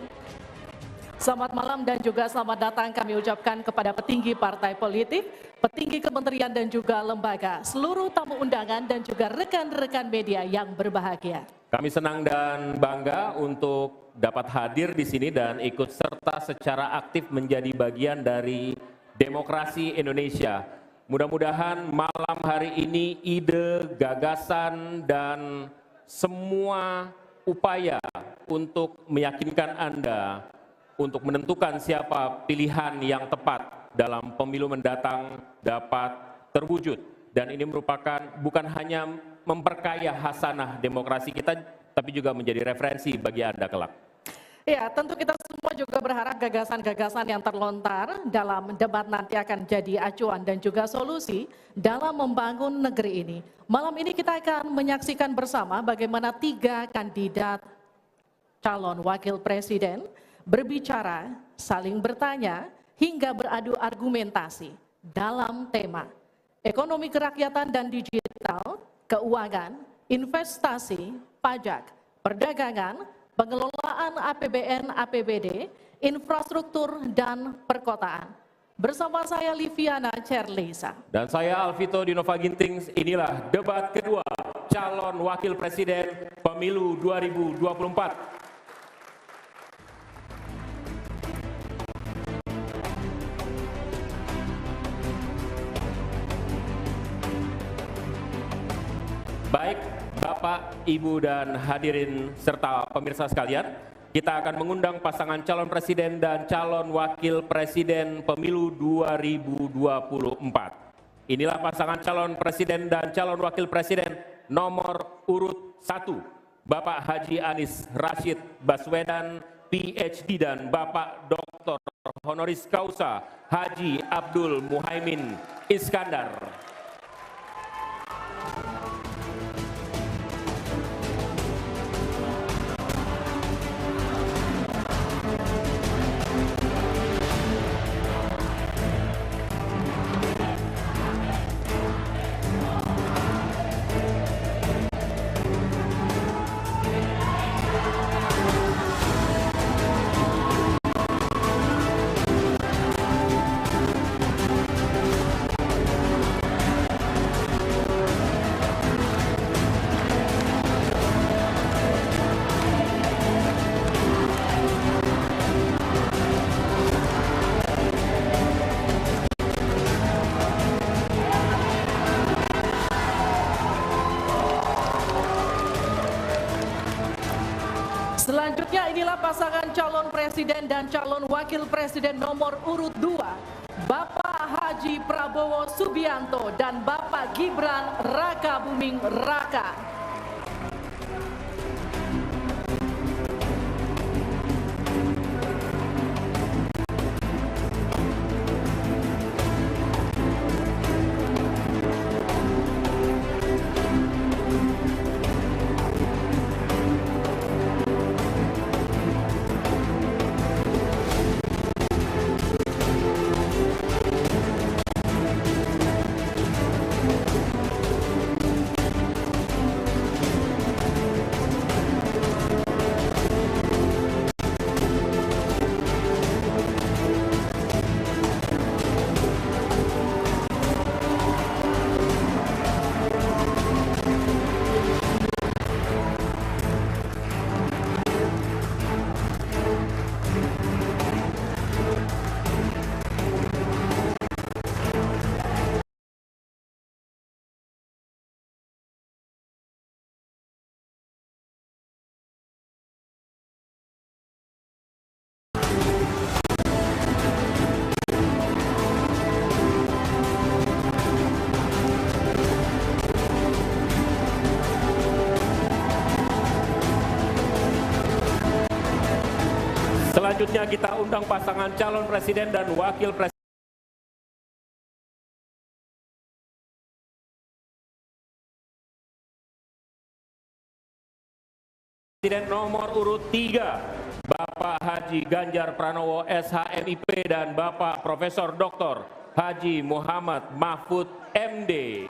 Selamat malam dan juga selamat datang kami ucapkan kepada petinggi partai politik, petinggi kementerian dan juga lembaga, seluruh tamu undangan dan juga rekan-rekan media yang berbahagia. Kami senang dan bangga untuk dapat hadir di sini dan ikut serta secara aktif menjadi bagian dari demokrasi Indonesia. Mudah-mudahan malam hari ini ide, gagasan, dan semua upaya untuk meyakinkan Anda untuk menentukan siapa pilihan yang tepat dalam pemilu mendatang dapat terwujud. Dan ini merupakan bukan hanya memperkaya hasanah demokrasi kita, tapi juga menjadi referensi bagi Anda kelak. Ya, tentu kita semua juga berharap gagasan-gagasan yang terlontar dalam debat nanti akan jadi acuan dan juga solusi dalam membangun negeri ini. Malam ini kita akan menyaksikan bersama bagaimana 3 kandidat calon wakil presiden berbicara, saling bertanya, hingga beradu argumentasi dalam tema ekonomi kerakyatan dan digital, keuangan, investasi, pajak, perdagangan, pengelolaan APBN, APBD, infrastruktur, dan perkotaan. Bersama saya Liviana Cerlisa. Dan saya Alvito Deanova Gintings, inilah debat kedua calon wakil presiden pemilu 2024. Baik, Bapak, Ibu, dan hadirin serta pemirsa sekalian, kita akan mengundang pasangan calon presiden dan calon wakil presiden pemilu 2024. Inilah pasangan calon presiden dan calon wakil presiden nomor urut 1, Bapak Haji Anies Rashid Baswedan, PhD, dan Bapak Dr. Honoris Causa Haji Abdul Muhaimin Iskandar. Selanjutnya inilah pasangan calon presiden dan calon wakil presiden nomor urut 2, Bapak Haji Prabowo Subianto dan Bapak Gibran Rakabuming Raka. Selanjutnya kita undang pasangan calon presiden dan wakil presiden nomor urut 3, Bapak Haji Ganjar Pranowo SHMIP dan Bapak Profesor Dr. Haji Muhammad Mahfud MD.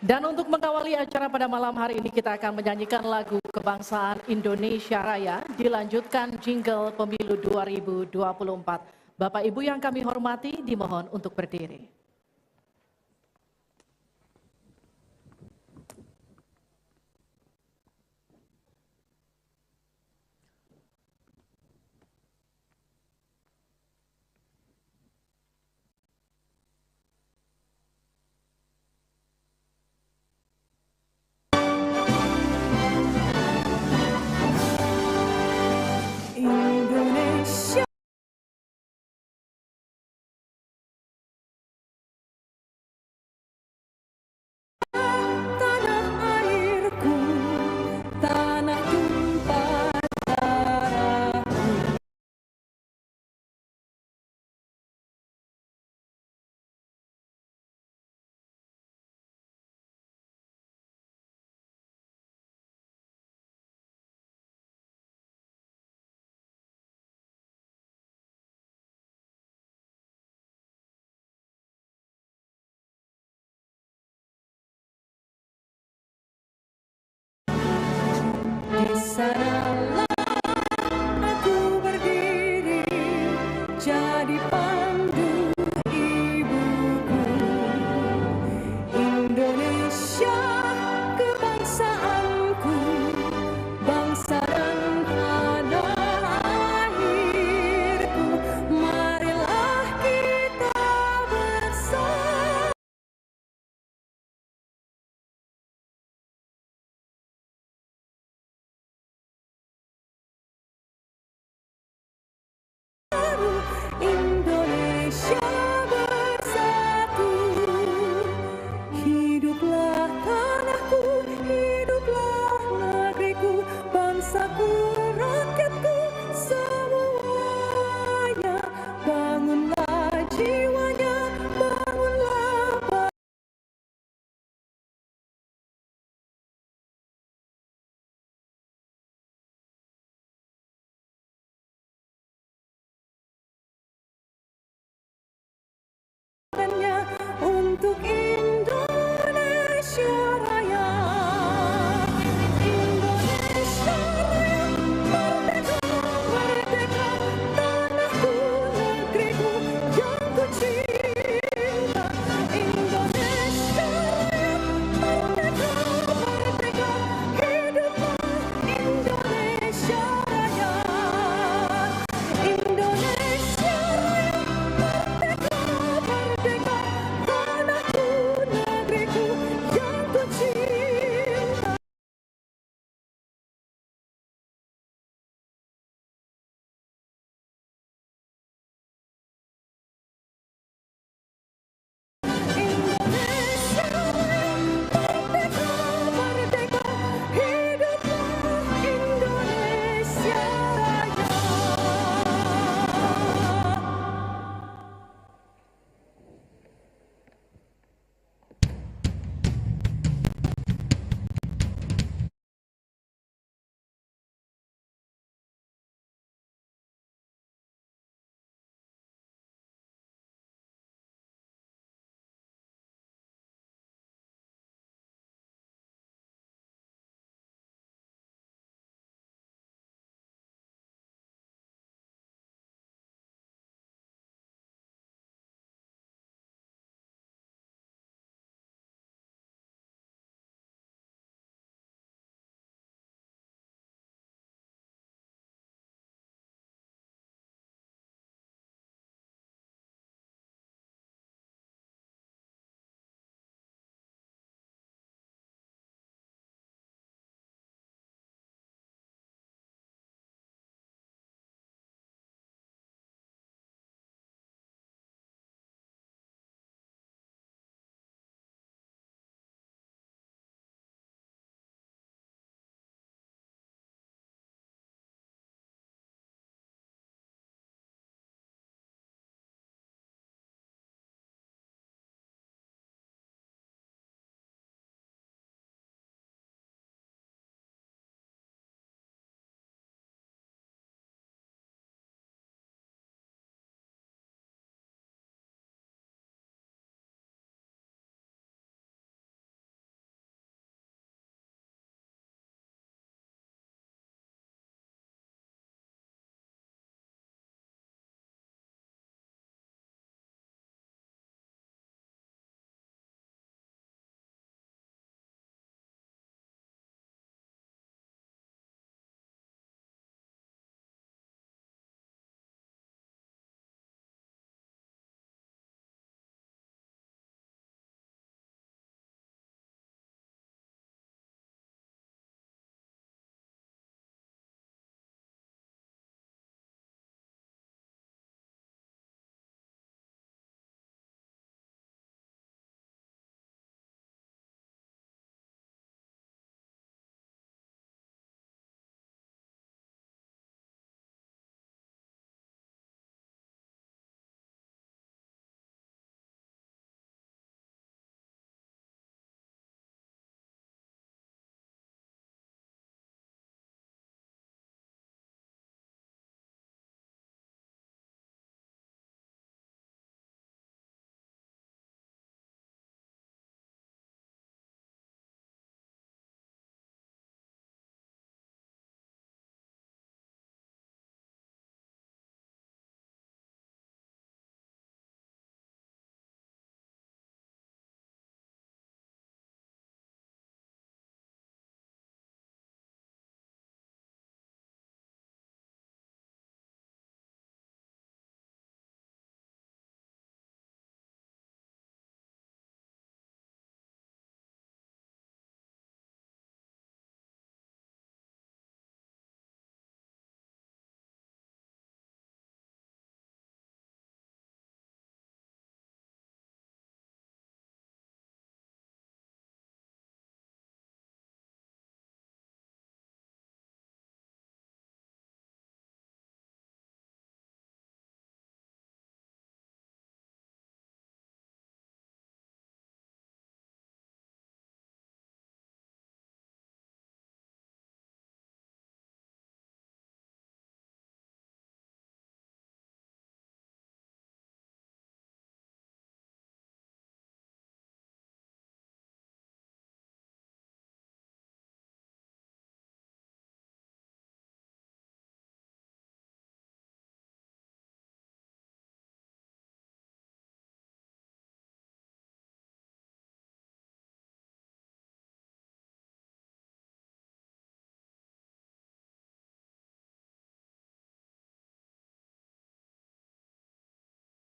Dan untuk mengawali acara pada malam hari ini kita akan menyanyikan lagu kebangsaan Indonesia Raya, dilanjutkan jingle pemilu 2024. Bapak Ibu yang kami hormati dimohon untuk berdiri.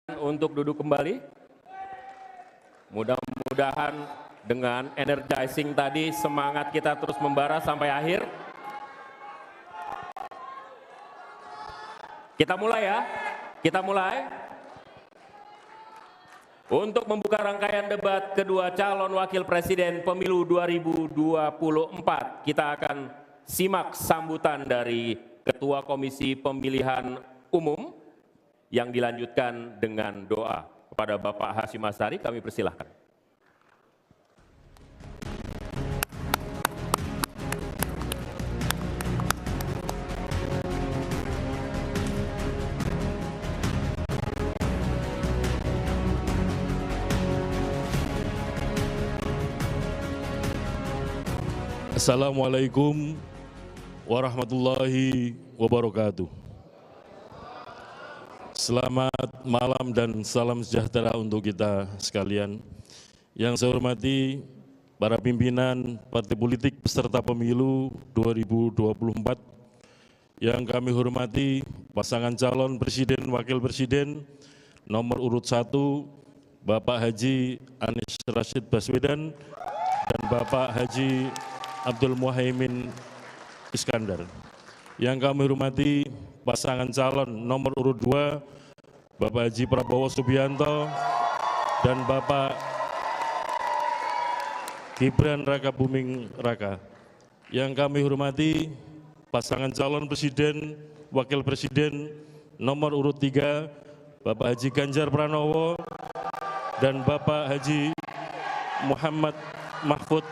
untuk duduk kembali. Mudah-mudahan dengan energizing tadi semangat kita terus membara sampai akhir. Kita mulai ya, kita mulai. Untuk membuka rangkaian debat kedua calon wakil presiden pemilu 2024, kita akan simak sambutan dari Ketua Komisi Pemilihan Umum yang dilanjutkan dengan doa. Kepada Bapak Hasyim Asyari kami persilahkan. Assalamualaikum warahmatullahi wabarakatuh. Selamat malam dan salam sejahtera untuk kita sekalian. Yang saya hormati para pimpinan partai politik peserta pemilu 2024. Yang kami hormati pasangan calon presiden wakil presiden nomor urut 1 Bapak Haji Anies Rashid Baswedan dan Bapak Haji Abdul Muhaimin Iskandar. Yang kami hormati pasangan calon nomor urut 2 Bapak Haji Prabowo Subianto dan Bapak Gibran Rakabuming Raka. Yang kami hormati pasangan calon presiden wakil presiden nomor urut 3 Bapak Haji Ganjar Pranowo dan Bapak Haji Muhammad Mahfud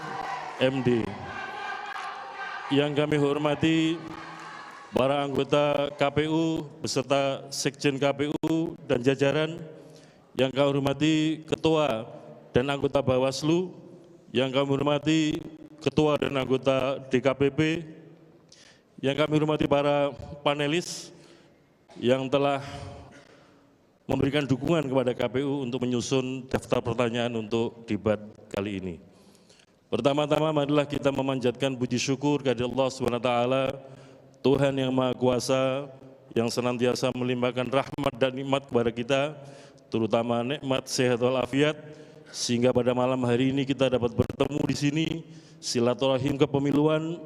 MD. Yang kami hormati para anggota KPU beserta Sekjen KPU dan jajaran, yang kami hormati Ketua dan anggota Bawaslu, yang kami hormati Ketua dan anggota DKPP, yang kami hormati para panelis yang telah memberikan dukungan kepada KPU untuk menyusun daftar pertanyaan untuk debat kali ini. Pertama-tama marilah kita memanjatkan puji syukur kepada Allah SWT, Tuhan yang Maha Kuasa, yang senantiasa melimpahkan rahmat dan nikmat kepada kita, terutama nikmat sehat walafiat, sehingga pada malam hari ini kita dapat bertemu di sini, silaturahim kepemiluan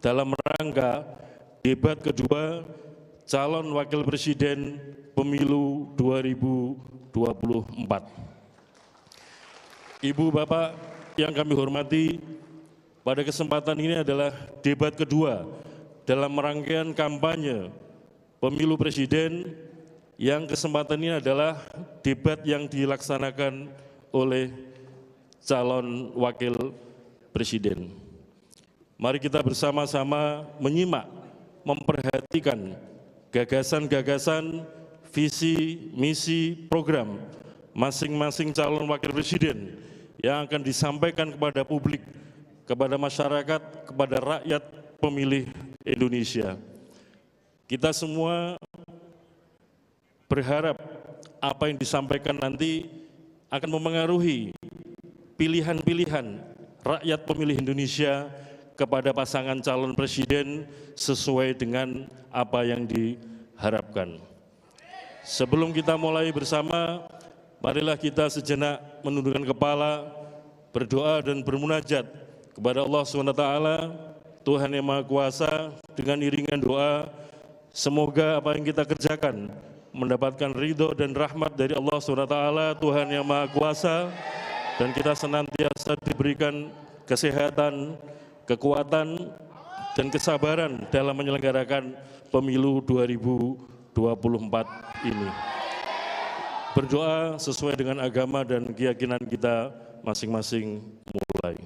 dalam rangka debat kedua calon wakil presiden pemilu 2024. Ibu Bapak yang kami hormati, pada kesempatan ini adalah debat kedua dalam rangkaian kampanye pemilu presiden, yang kesempatan ini adalah debat yang dilaksanakan oleh calon wakil presiden. Mari kita bersama-sama menyimak, memperhatikan gagasan-gagasan, visi, misi, program masing-masing calon wakil presiden yang akan disampaikan kepada publik, kepada masyarakat, kepada rakyat pemilih Indonesia. Kita semua berharap apa yang disampaikan nanti akan memengaruhi pilihan-pilihan rakyat pemilih Indonesia kepada pasangan calon presiden sesuai dengan apa yang diharapkan. Sebelum kita mulai bersama, marilah kita sejenak menundukkan kepala, berdoa dan bermunajat kepada Allah SWT, Tuhan yang Maha Kuasa. Dengan iringan doa, semoga apa yang kita kerjakan mendapatkan ridho dan rahmat dari Allah SWT, Tuhan yang Maha Kuasa, dan kita senantiasa diberikan kesehatan, kekuatan, dan kesabaran dalam menyelenggarakan pemilu 2024 ini. Berdoa sesuai dengan agama dan keyakinan kita masing-masing. Mulai.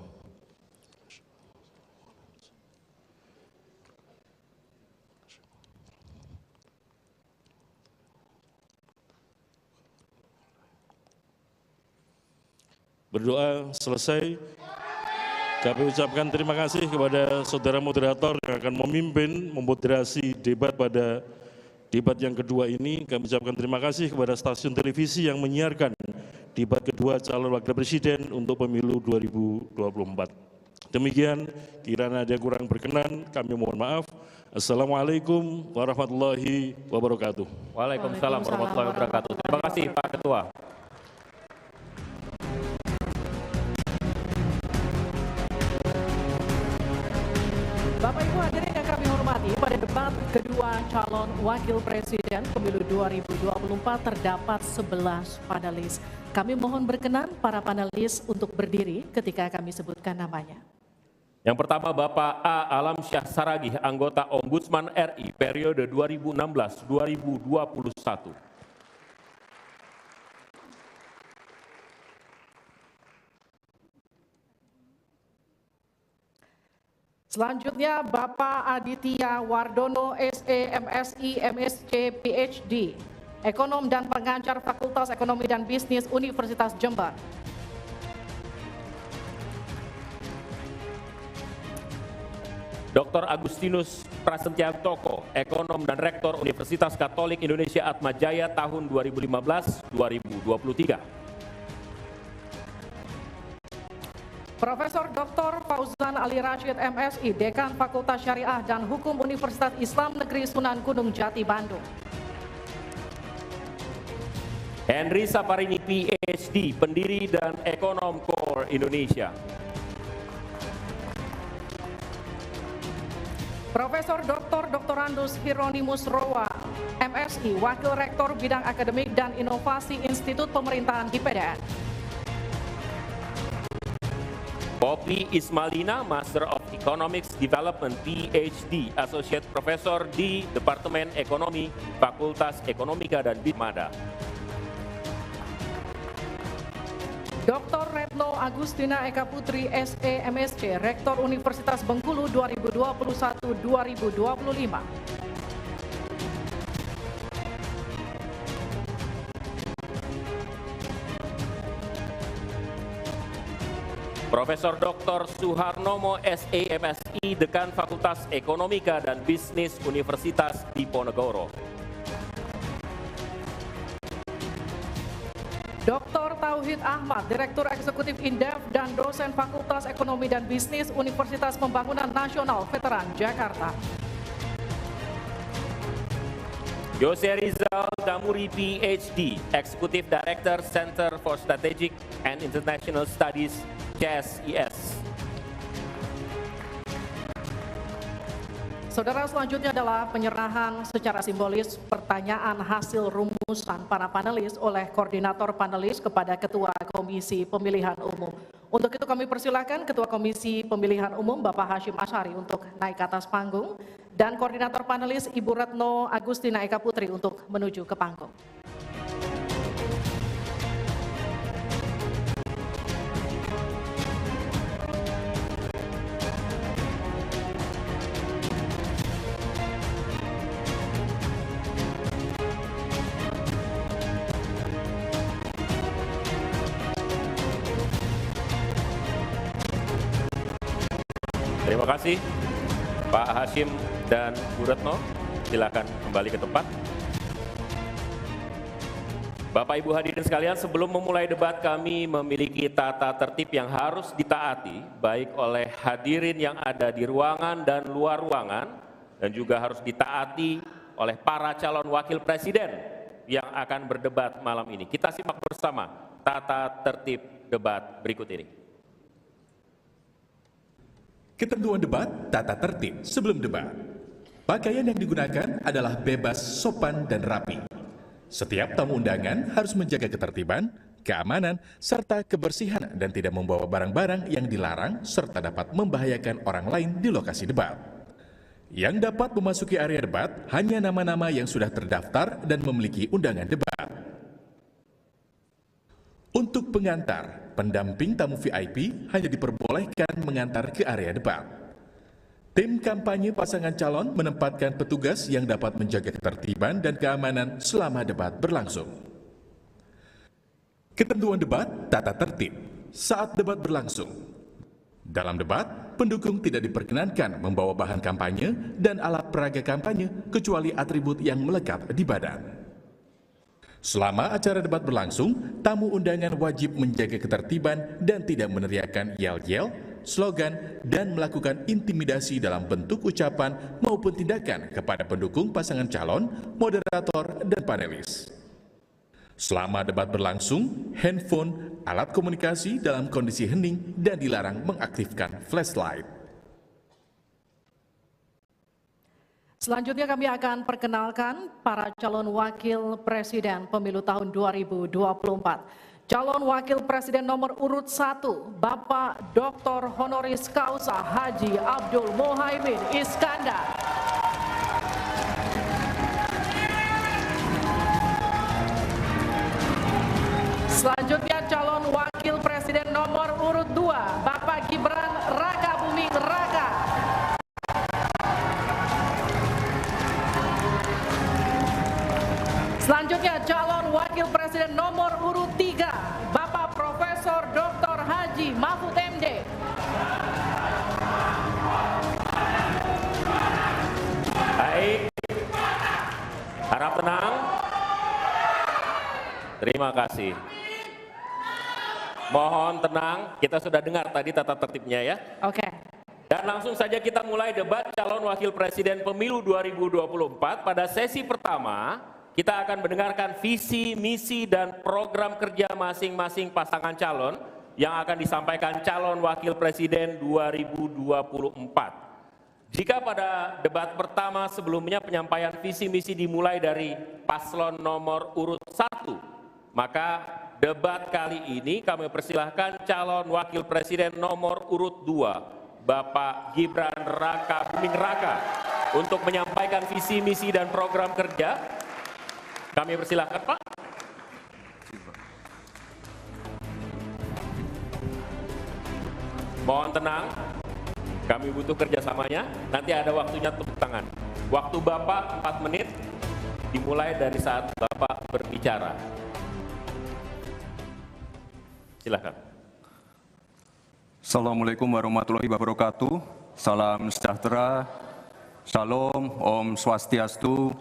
Berdoa selesai, kami ucapkan terima kasih kepada saudara moderator yang akan memimpin, memoderasi debat pada debat yang kedua ini. Kami ucapkan terima kasih kepada stasiun televisi yang menyiarkan debat kedua calon wakil presiden untuk pemilu 2024. Demikian, kiranya ada yang kurang berkenan, kami mohon maaf. Assalamualaikum warahmatullahi wabarakatuh. Waalaikumsalam warahmatullahi wabarakatuh. Terima kasih Pak Ketua. Bapak Ibu hadirin yang kami hormati, pada debat kedua calon wakil presiden pemilu 2024 terdapat 11 panelis. Kami mohon berkenan para panelis untuk berdiri ketika kami sebutkan namanya. Yang pertama Bapak A. Alamsyah Saragih, anggota Ombudsman RI periode 2016-2021. Selanjutnya Bapak Aditya Wardono, SE, MSI, MSc, PhD, Ekonom dan Pengajar Fakultas Ekonomi dan Bisnis Universitas Jember. Dr. Agustinus Prasetyaktoko, Ekonom dan Rektor Universitas Katolik Indonesia Atmajaya tahun 2015-2023. Profesor Dr. Fauzan Ali Rashid, MSI, Dekan Fakultas Syariah dan Hukum Universitas Islam Negeri Sunan Gunung Jati, Bandung. Henry Saparini, PhD, pendiri dan ekonom Core Indonesia. Profesor Dr. Dr. Hieronymus Rowa, MSI, Wakil Rektor Bidang Akademik dan Inovasi Institut Pemerintahan di PDN. Poppy Ismalina, Master of Economics Development, PhD, Associate Professor di Departemen Ekonomi, Fakultas Ekonomika dan Bimada. Dr. Retno Agustina Eka Putri, SE, MSc, Rektor Universitas Bengkulu 2021-2025. Profesor Dr. Suharnomo, SE, MSI, Dekan Fakultas Ekonomika dan Bisnis Universitas Diponegoro. Dr. Tauhid Ahmad, Direktur Eksekutif Indef dan Dosen Fakultas Ekonomi dan Bisnis Universitas Pembangunan Nasional Veteran Jakarta. Jose Rizal Damuri, PhD, Executive Director Center for Strategic and International Studies, CSIS. Saudara, selanjutnya adalah penyerahan secara simbolis pertanyaan hasil rumusan para panelis oleh koordinator panelis kepada Ketua Komisi Pemilihan Umum. Untuk itu kami persilakan Ketua Komisi Pemilihan Umum Bapak Hashim Asyari untuk naik ke atas panggung dan koordinator panelis Ibu Retno Agustina Eka Putri untuk menuju ke panggung. Terima kasih Pak Hashim dan Bu Retno, silakan kembali ke tempat. Bapak Ibu hadirin sekalian, sebelum memulai debat kami memiliki tata tertib yang harus ditaati baik oleh hadirin yang ada di ruangan dan luar ruangan dan juga harus ditaati oleh para calon wakil presiden yang akan berdebat malam ini. Kita simak bersama tata tertib debat berikut ini. Ketentuan debat, tata tertib sebelum debat. Pakaian yang digunakan adalah bebas, sopan, dan rapi. Setiap tamu undangan harus menjaga ketertiban, keamanan, serta kebersihan dan tidak membawa barang-barang yang dilarang serta dapat membahayakan orang lain di lokasi debat. Yang dapat memasuki area debat hanya nama-nama yang sudah terdaftar dan memiliki undangan debat. Untuk pengantar, pendamping tamu VIP hanya diperbolehkan mengantar ke area debat. Tim kampanye pasangan calon menempatkan petugas yang dapat menjaga ketertiban dan keamanan selama debat berlangsung. Ketentuan debat, tata tertib saat debat berlangsung. Dalam debat, pendukung tidak diperkenankan membawa bahan kampanye dan alat peraga kampanye kecuali atribut yang melekat di badan. Selama acara debat berlangsung, tamu undangan wajib menjaga ketertiban dan tidak meneriakkan yel-yel, slogan, dan melakukan intimidasi dalam bentuk ucapan maupun tindakan kepada pendukung pasangan calon, moderator, dan panelis. Selama debat berlangsung, handphone, alat komunikasi dalam kondisi hening dan dilarang mengaktifkan flashlight. Selanjutnya kami akan perkenalkan para calon wakil presiden pemilu tahun 2024. Calon Wakil Presiden nomor urut 1, Bapak Dr. Honoris Causa Haji Abdul Muhaimin Iskandar. Selanjutnya calon Wakil Presiden nomor urut 2, Bapak Gibran Raka Buming Raka. Selanjutnya calon Wakil Presiden nomor urut 3, Bapak Profesor Dr. Haji Mahfud MD. Baik, harap tenang. Terima kasih. Mohon tenang, kita sudah dengar tadi tata tertibnya ya. Oke. Dan langsung saja kita mulai debat calon Wakil Presiden Pemilu 2024. Pada sesi pertama, kita akan mendengarkan visi, misi, dan program kerja masing-masing pasangan calon yang akan disampaikan calon Wakil Presiden 2024. Jika pada debat pertama sebelumnya penyampaian visi misi dimulai dari paslon nomor urut 1, maka debat kali ini kami persilahkan calon Wakil Presiden nomor urut 2, Bapak Gibran Raka Buming Raka, untuk menyampaikan visi misi dan program kerja. Kami persilahkan, Pak. Mohon tenang, kami butuh kerjasamanya. Nanti ada waktunya tepuk tangan. Waktu Bapak 4 menit, dimulai dari saat Bapak berbicara. Silakan. Assalamualaikum warahmatullahi wabarakatuh. Salam sejahtera, Shalom, Om Swastiastu,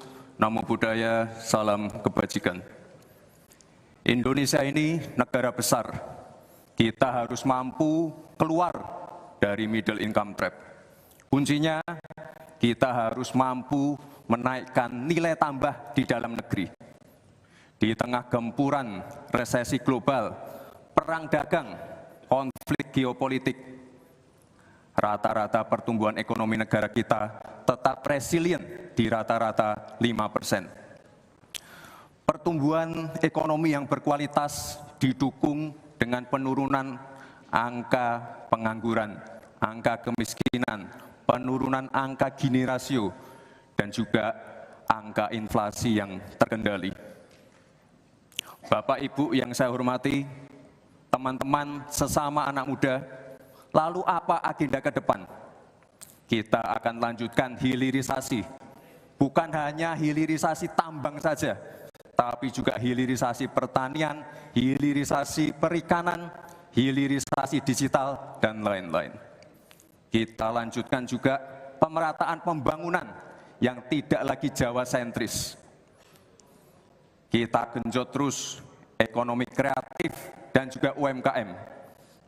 Namo Buddhaya, salam kebajikan. Indonesia ini negara besar. Kita harus mampu keluar dari middle income trap. Kuncinya kita harus mampu menaikkan nilai tambah di dalam negeri. Di tengah gempuran resesi global, perang dagang, konflik geopolitik, rata-rata pertumbuhan ekonomi negara kita tetap resilient di rata-rata 5%. Pertumbuhan ekonomi yang berkualitas didukung dengan penurunan angka pengangguran, angka kemiskinan, penurunan angka Gini rasio, dan juga angka inflasi yang terkendali. Bapak Ibu yang saya hormati, teman-teman sesama anak muda, lalu apa agenda ke depan? Kita akan lanjutkan hilirisasi, bukan hanya hilirisasi tambang saja, tapi juga hilirisasi pertanian, hilirisasi perikanan, hilirisasi digital, dan lain-lain. Kita lanjutkan juga pemerataan pembangunan yang tidak lagi Jawa sentris. Kita genjot terus ekonomi kreatif dan juga UMKM.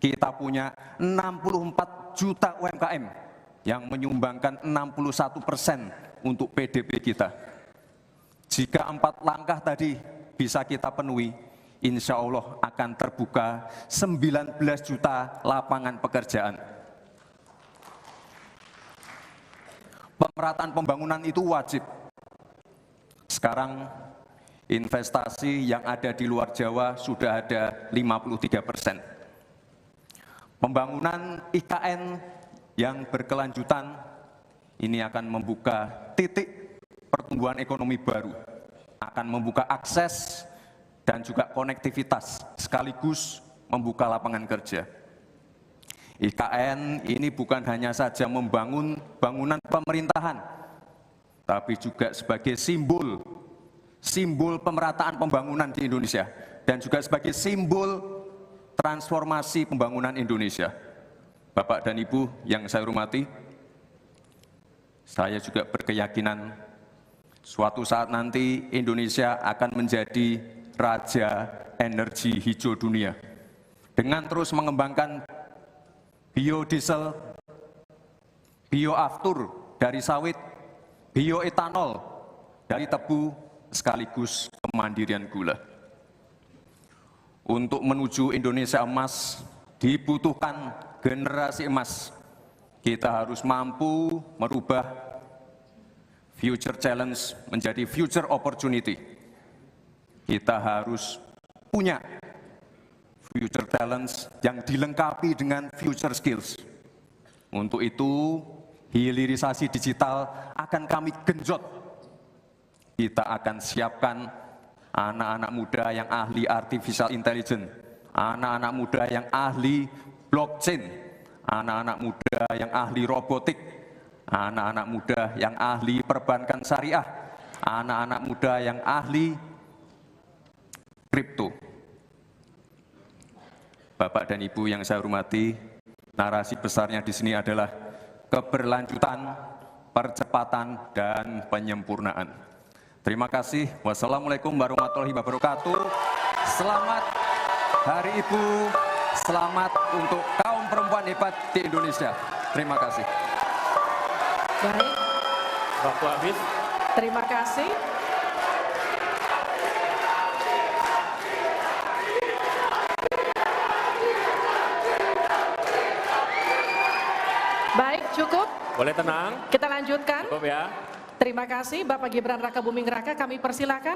Kita punya 64 juta UMKM yang menyumbangkan 61% untuk PDB kita. Jika 4 langkah tadi bisa kita penuhi, insya Allah akan terbuka 19 juta lapangan pekerjaan. Pemerataan pembangunan itu wajib. Sekarang investasi yang ada di luar Jawa sudah ada 53%. Pembangunan IKN yang berkelanjutan ini akan membuka titik pertumbuhan ekonomi baru, akan membuka akses dan juga konektivitas, sekaligus membuka lapangan kerja. IKN ini bukan hanya saja membangun bangunan pemerintahan, tapi juga sebagai simbol pemerataan pembangunan di Indonesia, dan juga sebagai simbol transformasi pembangunan Indonesia. Bapak dan Ibu yang saya hormati, saya juga berkeyakinan suatu saat nanti Indonesia akan menjadi raja energi hijau dunia dengan terus mengembangkan biodiesel, bioaftur dari sawit, bioetanol dari tebu, sekaligus kemandirian gula. Untuk menuju Indonesia emas dibutuhkan generasi emas. Kita harus mampu merubah future challenge menjadi future opportunity. Kita harus punya future talents yang dilengkapi dengan future skills. Untuk itu, hilirisasi digital akan kami genjot. Kita akan siapkan anak-anak muda yang ahli artificial intelligence, anak-anak muda yang ahli blockchain, anak-anak muda yang ahli robotik, anak-anak muda yang ahli perbankan syariah, anak-anak muda yang ahli kripto. Bapak dan Ibu yang saya hormati, narasi besarnya di sini adalah keberlanjutan, percepatan, dan penyempurnaan. Terima kasih. Wassalamualaikum warahmatullahi wabarakatuh. Selamat Hari Ibu, selamat untuk kaum perempuan hebat di Indonesia. Terima kasih. Baik. Waktu habis. Terima kasih. Baik, cukup. Boleh tenang. Kita lanjutkan. Cukup ya. Terima kasih Bapak Gibran Raka Buming Raka. Kami persilakan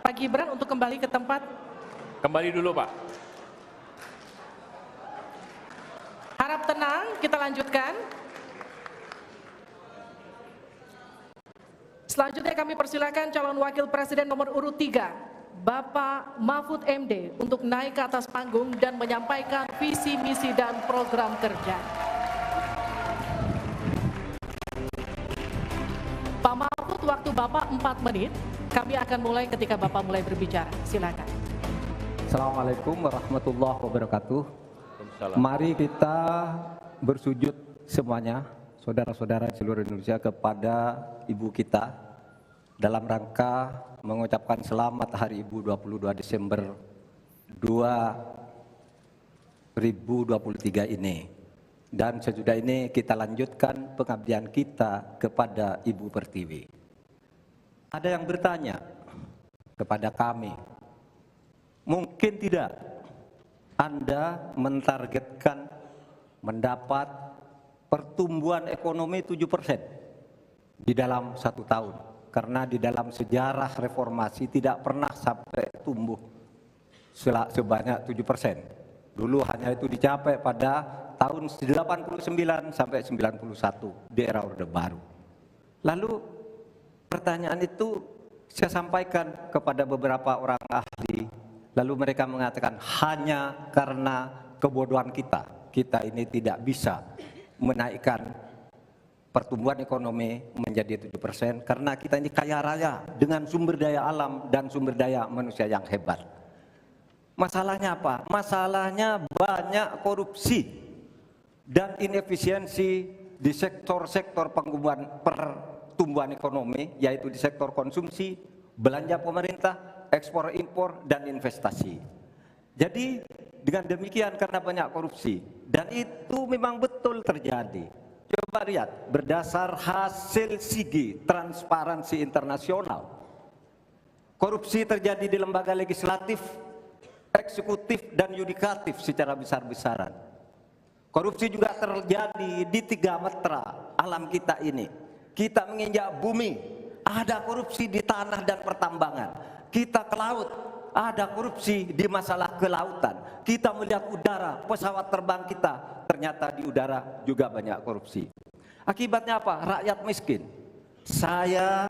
Pak Gibran untuk kembali ke tempat. Kembali dulu Pak. Harap tenang, kita lanjutkan. Selanjutnya kami persilakan calon wakil presiden nomor urut 3, Bapak Mahfud MD, untuk naik ke atas panggung dan menyampaikan visi, misi, dan program kerja. Pak Mahfud, waktu Bapak 4 menit. Kami akan mulai ketika Bapak mulai berbicara. Silakan. Assalamualaikum warahmatullahi wabarakatuh. Mari kita bersujud semuanya, saudara-saudara seluruh Indonesia, kepada Ibu kita dalam rangka mengucapkan selamat Hari Ibu 22 Desember 2023 ini. Dan sesudah ini kita lanjutkan pengabdian kita kepada Ibu Pertiwi. Ada yang bertanya kepada kami, mungkin tidak Anda mentargetkan mendapat pertumbuhan ekonomi 7% di dalam 1 tahun. Karena di dalam sejarah reformasi tidak pernah sampai tumbuh sebanyak 7%. Dulu hanya itu dicapai pada tahun 89 sampai 91 di era Orde Baru. Lalu pertanyaan itu saya sampaikan kepada beberapa orang ahli, lalu mereka mengatakan hanya karena kebodohan kita ini tidak bisa menaikkan pertumbuhan ekonomi menjadi 7% karena kita ini kaya raya dengan sumber daya alam dan sumber daya manusia yang hebat. Masalahnya apa? Masalahnya banyak korupsi dan inefisiensi di sektor-sektor pertumbuhan ekonomi, yaitu di sektor konsumsi, belanja pemerintah, ekspor impor, dan investasi. Jadi dengan demikian karena banyak korupsi, dan itu memang betul terjadi. Coba lihat, berdasar hasil SIGI, Transparansi Internasional, korupsi terjadi di lembaga legislatif, eksekutif, dan yudikatif secara besar-besaran. Korupsi juga terjadi di 3 metra alam kita ini. Kita menginjak bumi, ada korupsi di tanah dan pertambangan. Kita ke laut, ada korupsi di masalah kelautan. Kita melihat udara, pesawat terbang kita, ternyata di udara juga banyak korupsi. Akibatnya apa? Rakyat miskin. Saya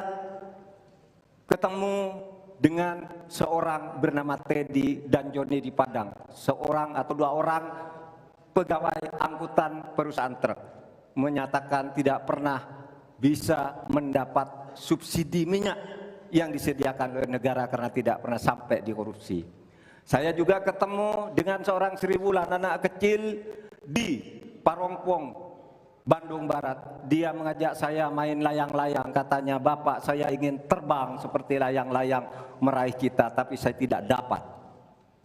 ketemu dengan seorang bernama Teddy dan Joni di Padang, seorang atau 2 orang pegawai angkutan perusahaan truk, menyatakan tidak pernah bisa mendapat subsidi minyak yang disediakan oleh negara karena tidak pernah sampai di korupsi. Saya juga ketemu dengan seorang Sri Wulan, anak kecil di Parongpong, Bandung Barat. Dia mengajak saya main layang-layang, katanya, "Bapak, saya ingin terbang seperti layang-layang meraih kita, tapi saya tidak dapat."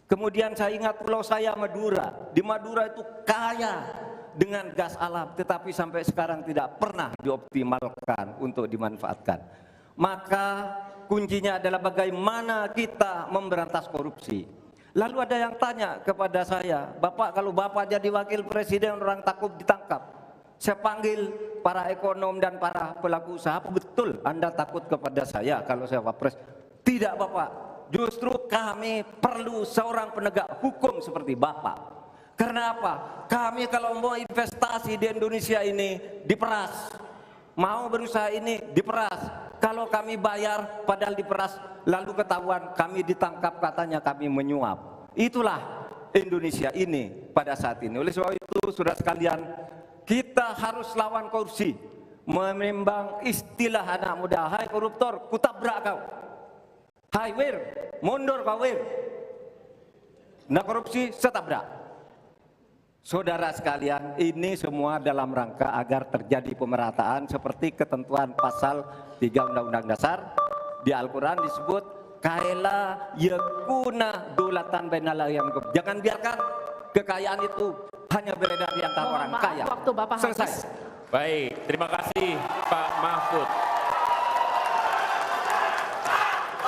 Kemudian saya ingat pulau saya Madura. Di Madura itu kaya dengan gas alam, tetapi sampai sekarang tidak pernah dioptimalkan untuk dimanfaatkan. Maka kuncinya adalah bagaimana kita memberantas korupsi. Lalu ada yang tanya kepada saya, Bapak, kalau Bapak jadi wakil presiden orang takut ditangkap. Saya panggil para ekonom dan para pelaku usaha, apa betul Anda takut kepada saya kalau saya wapres? Tidak Bapak, justru kami perlu seorang penegak hukum seperti Bapak. Karena apa? Kami kalau mau investasi di Indonesia ini diperas, mau berusaha ini diperas. Kalau kami bayar padahal diperas, lalu ketahuan kami ditangkap katanya kami menyuap. Itulah Indonesia ini pada saat ini. Oleh sebab itu, saudara sekalian, kita harus lawan korupsi. Menimbang istilah anak muda, hai koruptor, kutabrak kau. Hai wir, mundur kau wir. Nah korupsi, setabrak. Saudara sekalian, ini semua dalam rangka agar terjadi pemerataan seperti ketentuan pasal 3 Undang-Undang Dasar. Di Al-Quran disebut kaila yakuna dolatan bainal yang. Jangan biarkan kekayaan itu hanya beredar di antara orang kaya. Waktu Bapak selesai. Baik, terima kasih Pak Mahfud.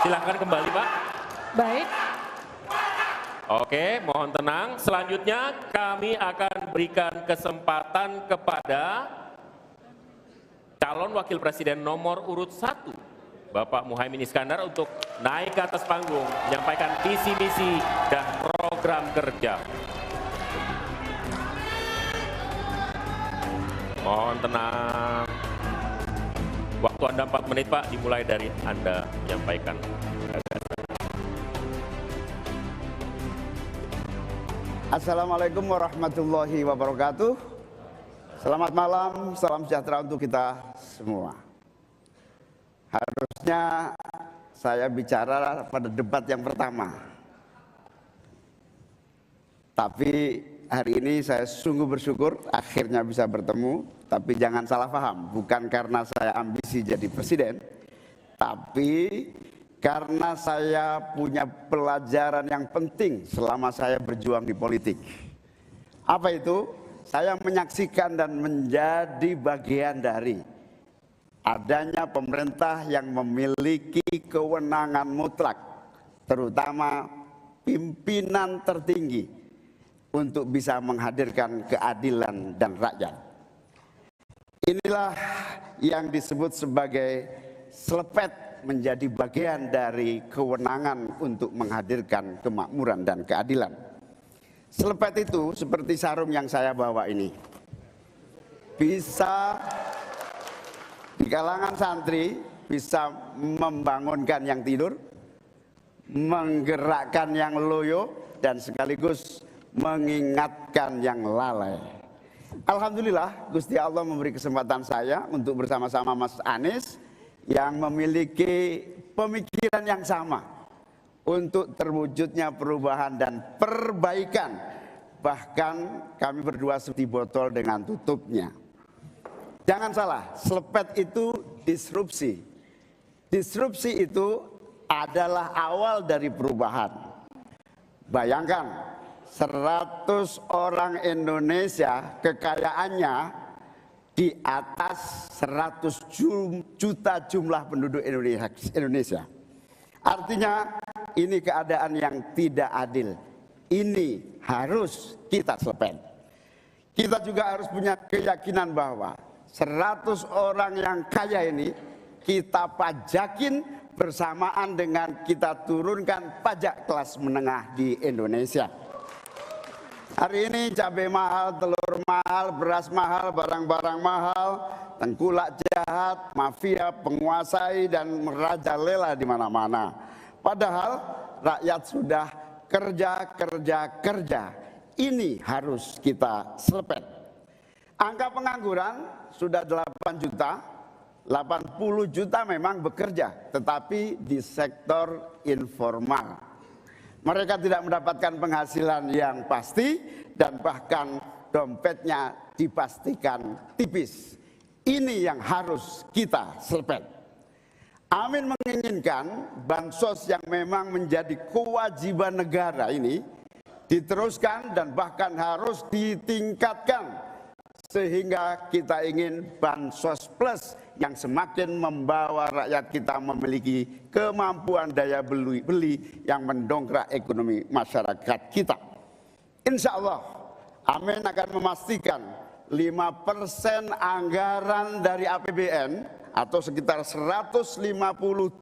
Silakan kembali Pak. Baik. Oke, mohon tenang. Selanjutnya kami akan berikan kesempatan kepada calon wakil presiden nomor urut 1, Bapak Muhaimin Iskandar, untuk naik ke atas panggung, menyampaikan visi misi dan program kerja. Mohon tenang. Waktu Anda 4 menit Pak, dimulai dari Anda menyampaikan. Assalamualaikum warahmatullahi wabarakatuh. Selamat malam, salam sejahtera untuk kita semua. Harusnya saya bicara pada debat yang pertama. Tapi hari ini saya sungguh bersyukur akhirnya bisa bertemu. Tapi jangan salah paham, bukan karena saya ambisi jadi presiden, tapi karena saya punya pelajaran yang penting selama saya berjuang di politik. Apa itu? Saya menyaksikan dan menjadi bagian dari adanya pemerintah yang memiliki kewenangan mutlak, terutama pimpinan tertinggi, untuk bisa menghadirkan keadilan dan rakyat. Inilah yang disebut sebagai selepet, menjadi bagian dari kewenangan untuk menghadirkan kemakmuran dan keadilan. Selepet itu seperti sarung yang saya bawa ini. Bisa di kalangan santri, bisa membangunkan yang tidur, menggerakkan yang loyo, dan sekaligus mengingatkan yang lalai. Alhamdulillah, Gusti Allah memberi kesempatan saya untuk bersama-sama Mas Anies yang memiliki pemikiran yang sama untuk terwujudnya perubahan dan perbaikan. Bahkan kami berdua seperti botol dengan tutupnya. Jangan salah, selepet itu disrupsi. Disrupsi itu adalah awal dari perubahan. Bayangkan, 100 orang Indonesia kekayaannya di atas 100 juta jumlah penduduk Indonesia. Artinya ini keadaan yang tidak adil. Ini harus kita selepet. Kita juga harus punya keyakinan bahwa 100 orang yang kaya ini kita pajakin bersamaan dengan kita turunkan pajak kelas menengah di Indonesia. Hari ini cabai mahal, telur mahal, beras mahal, barang-barang mahal, tengkulak jahat, mafia penguasai dan merajalela di mana-mana. Padahal rakyat sudah kerja. Ini harus kita selepet. Angka pengangguran sudah 8 juta, 80 juta memang bekerja, tetapi di sektor informal. Mereka tidak mendapatkan penghasilan yang pasti dan bahkan dompetnya dipastikan tipis. Ini yang harus kita selepet. Amin menginginkan bansos yang memang menjadi kewajiban negara ini diteruskan dan bahkan harus ditingkatkan sehingga kita ingin Bansos Plus yang semakin membawa rakyat kita memiliki kemampuan daya beli yang mendongkrak ekonomi masyarakat kita. Insya Allah, Amin akan memastikan 5% anggaran dari APBN atau sekitar 150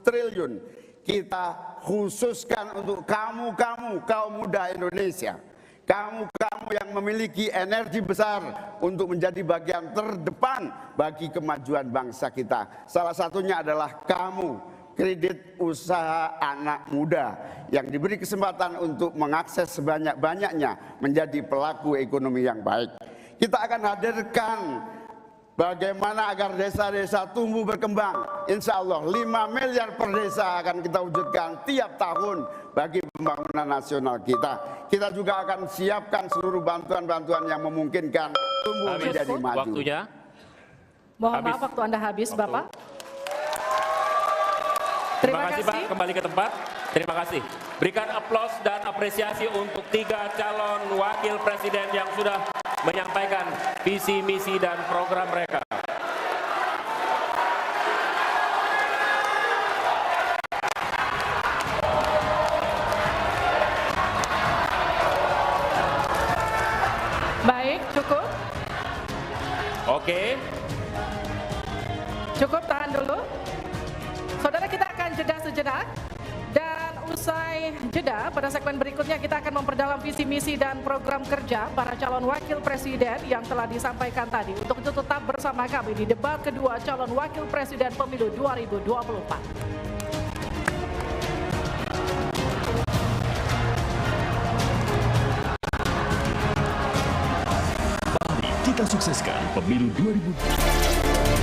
triliun kita khususkan untuk kamu kaum muda Indonesia. Kamu yang memiliki energi besar untuk menjadi bagian terdepan bagi kemajuan bangsa kita. Salah satunya adalah kamu, kredit usaha anak muda yang diberi kesempatan untuk mengakses sebanyak-banyaknya menjadi pelaku ekonomi yang baik. Kita akan hadirkan bagaimana agar desa-desa tumbuh berkembang. Insya Allah 5 miliar per desa akan kita wujudkan tiap tahun bagi pembangunan nasional kita. Kita juga akan siapkan seluruh bantuan-bantuan yang memungkinkan tumbuh menjadi maju. Waktunya. Mohon maaf, waktu Anda habis, Bapak. Terima kasih, Pak. Kembali ke tempat. Terima kasih. Berikan aplaus dan apresiasi untuk 3 calon wakil presiden yang sudah menyampaikan visi, misi, dan program mereka. Baik, cukup. Oke. Cukup, tahan dulu. Saudara, kita akan jeda sejenak. Dan usai jeda, pada segmen berikutnya kita akan memperdalam visi misi dan program kerja para calon wakil presiden yang telah disampaikan tadi. Untuk itu tetap bersama kami di debat kedua calon wakil presiden pemilu 2024. Mari kita sukseskan pemilu 2024.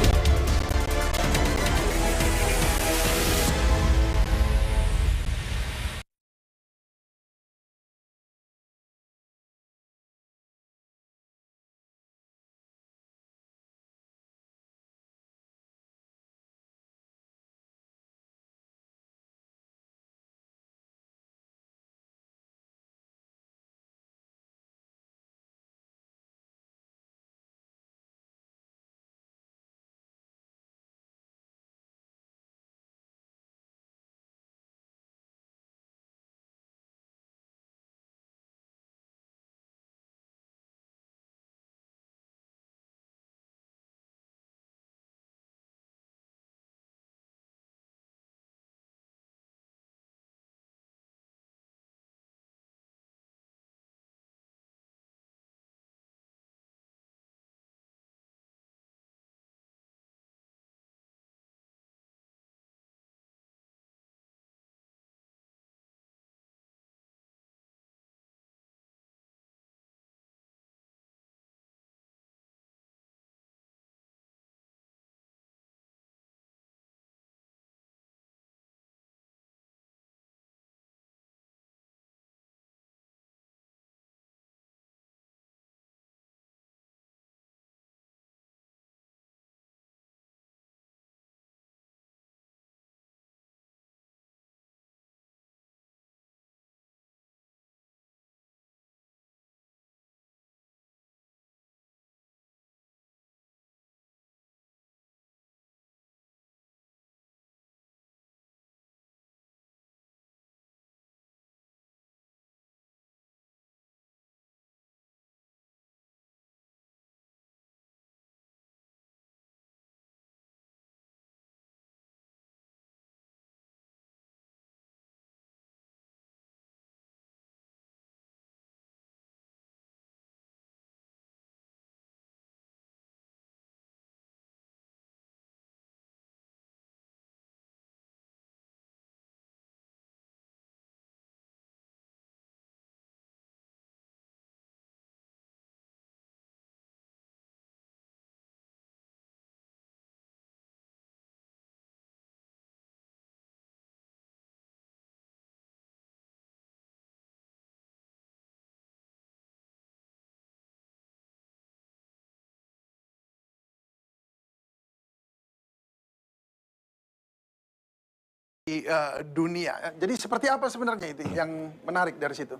Dunia. Jadi seperti apa sebenarnya itu yang menarik dari situ?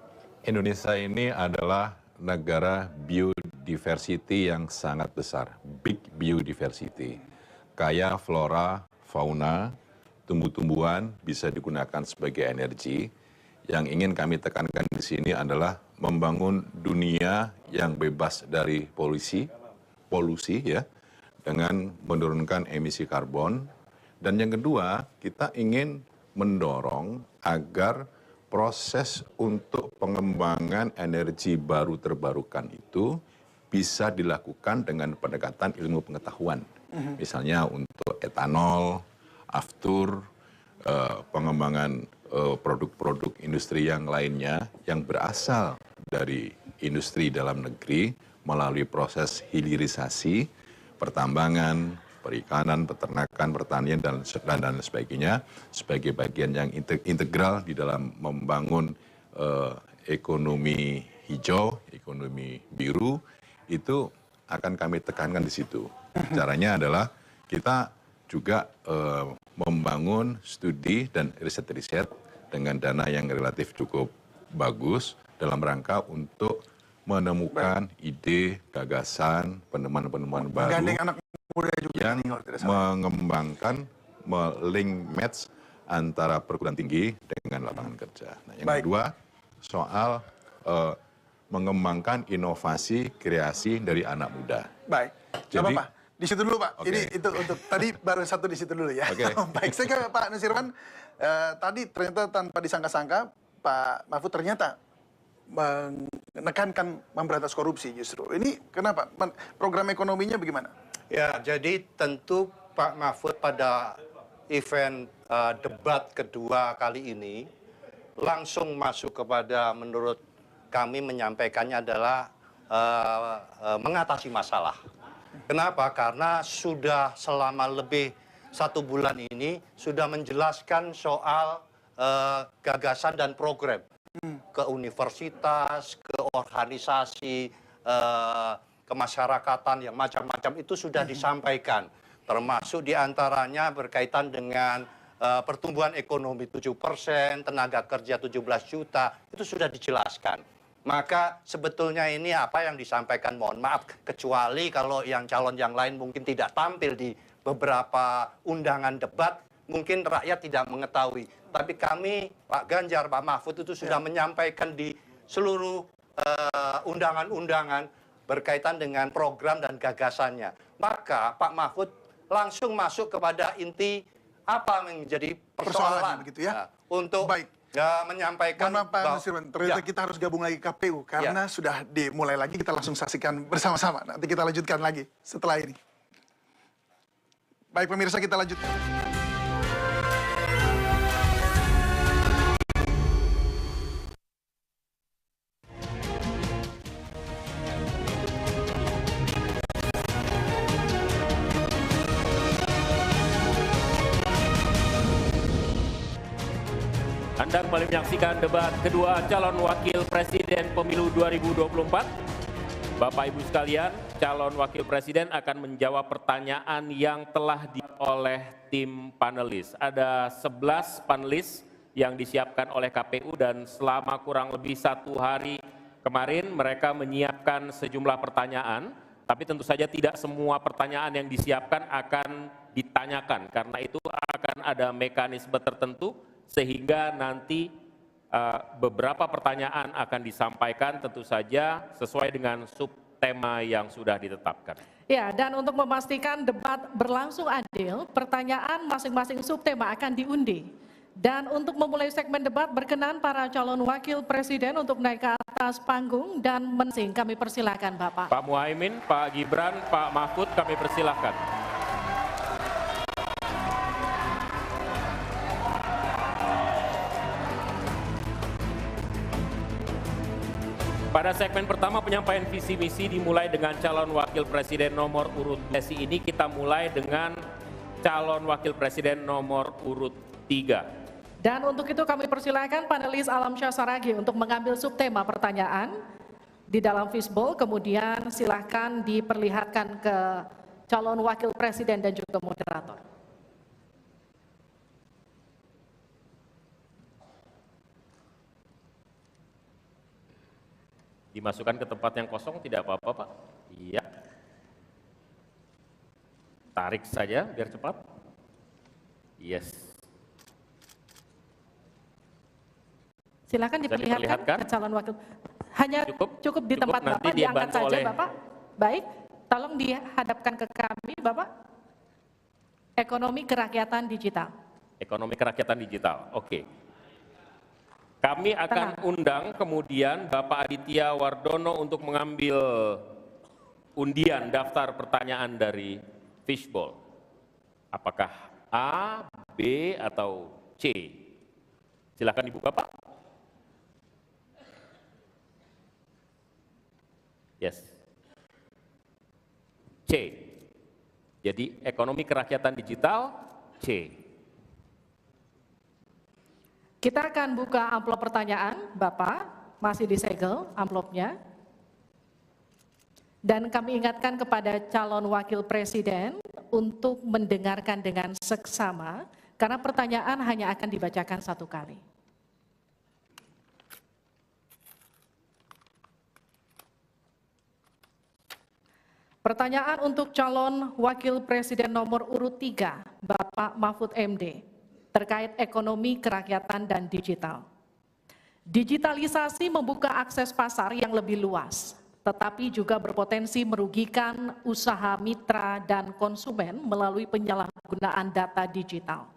Indonesia ini adalah negara diversity yang sangat besar, big biodiversity. Kaya flora, fauna, tumbuh-tumbuhan bisa digunakan sebagai energi. Yang ingin kami tekankan di sini adalah membangun dunia yang bebas dari polusi ya, dengan menurunkan emisi karbon. Dan yang kedua, kita ingin mendorong agar proses untuk pengembangan energi baru terbarukan itu bisa dilakukan dengan pendekatan ilmu pengetahuan. Misalnya untuk etanol, aftur, pengembangan produk-produk industri yang lainnya yang berasal dari industri dalam negeri melalui proses hilirisasi, pertambangan, perikanan, peternakan, pertanian, dan sebagainya sebagai bagian yang integral di dalam membangun ekonomi hijau, ekonomi biru, itu akan kami tekankan di situ. Caranya adalah kita juga membangun studi dan riset-riset dengan dana yang relatif cukup bagus dalam rangka untuk menemukan ide, gagasan, penemuan-penemuan baru yang mengembangkan link match antara perguruan tinggi dengan lapangan kerja. Nah, yang kedua soal mengembangkan inovasi kreasi dari anak muda. Baik, jadi apa-apa. Di situ dulu Pak. Ini itu untuk tadi baru satu di situ dulu ya. Baik, saya ke Pak Nusirwan. Tadi ternyata tanpa disangka-sangka Pak Mahfud ternyata menekankan memberantas korupsi justru. Ini kenapa? Program ekonominya bagaimana? Ya, jadi tentu Pak Mahfud pada event debat kedua kali ini langsung masuk kepada, menurut kami menyampaikannya adalah mengatasi masalah. Kenapa? Karena sudah selama lebih 1 bulan ini sudah menjelaskan soal gagasan dan program ke universitas, ke organisasi, kemasyarakatan yang macam-macam itu sudah disampaikan. Termasuk diantaranya berkaitan dengan pertumbuhan ekonomi 7%, tenaga kerja 17 juta, itu sudah dijelaskan. Maka sebetulnya ini apa yang disampaikan, mohon maaf, kecuali kalau yang calon yang lain mungkin tidak tampil di beberapa undangan debat, mungkin rakyat tidak mengetahui. Tapi kami, Pak Ganjar, Pak Mahfud itu sudah menyampaikan di seluruh undangan-undangan berkaitan dengan program dan gagasannya. Maka Pak Mahfud langsung masuk kepada inti apa yang menjadi persoalan begitu ya. Untuk menyampaikan. Mohon maaf Pak Nusirwan, ternyata kita harus gabung lagi KPU karena sudah dimulai lagi, kita langsung saksikan bersama-sama. Nanti kita lanjutkan lagi setelah ini. Baik pemirsa, kita lanjutkan. Anda kembali menyaksikan debat kedua calon wakil presiden pemilu 2024. Bapak Ibu sekalian, calon wakil presiden akan menjawab pertanyaan yang telah oleh tim panelis. Ada 11 panelis yang disiapkan oleh KPU dan selama kurang lebih 1 hari kemarin mereka menyiapkan sejumlah pertanyaan. Tapi tentu saja tidak semua pertanyaan yang disiapkan akan ditanyakan. Karena itu akan ada mekanisme tertentu sehingga nanti beberapa pertanyaan akan disampaikan tentu saja sesuai dengan subtema yang sudah ditetapkan. Ya, dan untuk memastikan debat berlangsung adil, pertanyaan masing-masing subtema akan diundi. Dan untuk memulai segmen debat, berkenan para calon wakil presiden untuk naik ke atas panggung dan mensing. Kami persilakan Bapak. Pak Muhaimin, Pak Gibran, Pak Mahfud, kami persilakan. Pada segmen pertama penyampaian visi misi dimulai dengan calon wakil presiden nomor urut sesi ini kita mulai dengan calon wakil presiden nomor urut 3. Dan untuk itu kami persilakan panelis Alamsyah Saragi untuk mengambil subtema pertanyaan di dalam fishbowl, kemudian silahkan diperlihatkan ke calon wakil presiden dan juga moderator. Dimasukkan ke tempat yang kosong tidak apa-apa Pak. Iya. Tarik saja biar cepat. Yes. Silakan Bisa diperlihatkan ke calon wakil. Hanya cukup di tempat nanti Bapak, diangkat dibantu saja oleh- Bapak. Baik, tolong dihadapkan ke kami Bapak. Ekonomi kerakyatan digital. Ekonomi kerakyatan digital. Oke. Kami akan undang kemudian Bapak Aditya Wardono untuk mengambil undian daftar pertanyaan dari Fishball. Apakah A, B, atau C? Silakan dibuka Pak. Yes. C. Jadi ekonomi kerakyatan digital C. Kita akan buka amplop pertanyaan, Bapak, masih disegel amplopnya. Dan kami ingatkan kepada calon wakil presiden untuk mendengarkan dengan seksama, karena pertanyaan hanya akan dibacakan satu kali. Pertanyaan untuk calon wakil presiden nomor urut 3, Bapak Mahfud MD. Terkait ekonomi kerakyatan dan digital. Digitalisasi membuka akses pasar yang lebih luas, tetapi juga berpotensi merugikan usaha mitra dan konsumen melalui penyalahgunaan data digital.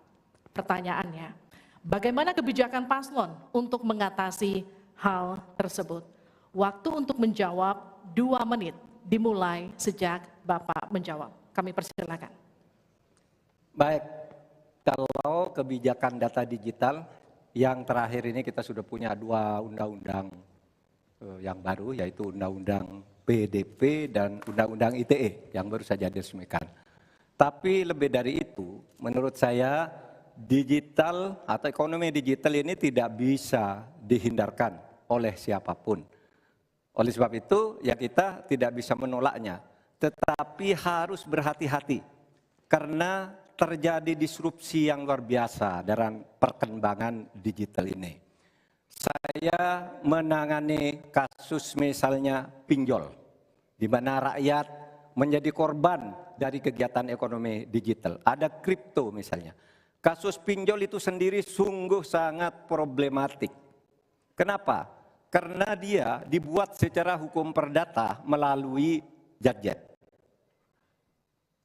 Pertanyaannya, bagaimana kebijakan paslon untuk mengatasi hal tersebut? Waktu untuk menjawab 2 menit, dimulai sejak Bapak menjawab. Kami persilakan. Baik. Kalau kebijakan data digital, yang terakhir ini kita sudah punya 2 undang-undang yang baru, yaitu Undang-Undang PDP dan Undang-Undang ITE yang baru saja diresmikan. Tapi lebih dari itu, menurut saya digital atau ekonomi digital ini tidak bisa dihindarkan oleh siapapun. Oleh sebab itu, ya kita tidak bisa menolaknya, tetapi harus berhati-hati karena terjadi disrupsi yang luar biasa dalam perkembangan digital ini. Saya menangani kasus misalnya pinjol, di mana rakyat menjadi korban dari kegiatan ekonomi digital. Ada kripto misalnya. Kasus pinjol itu sendiri sungguh sangat problematik. Kenapa? Karena dia dibuat secara hukum perdata melalui gadget.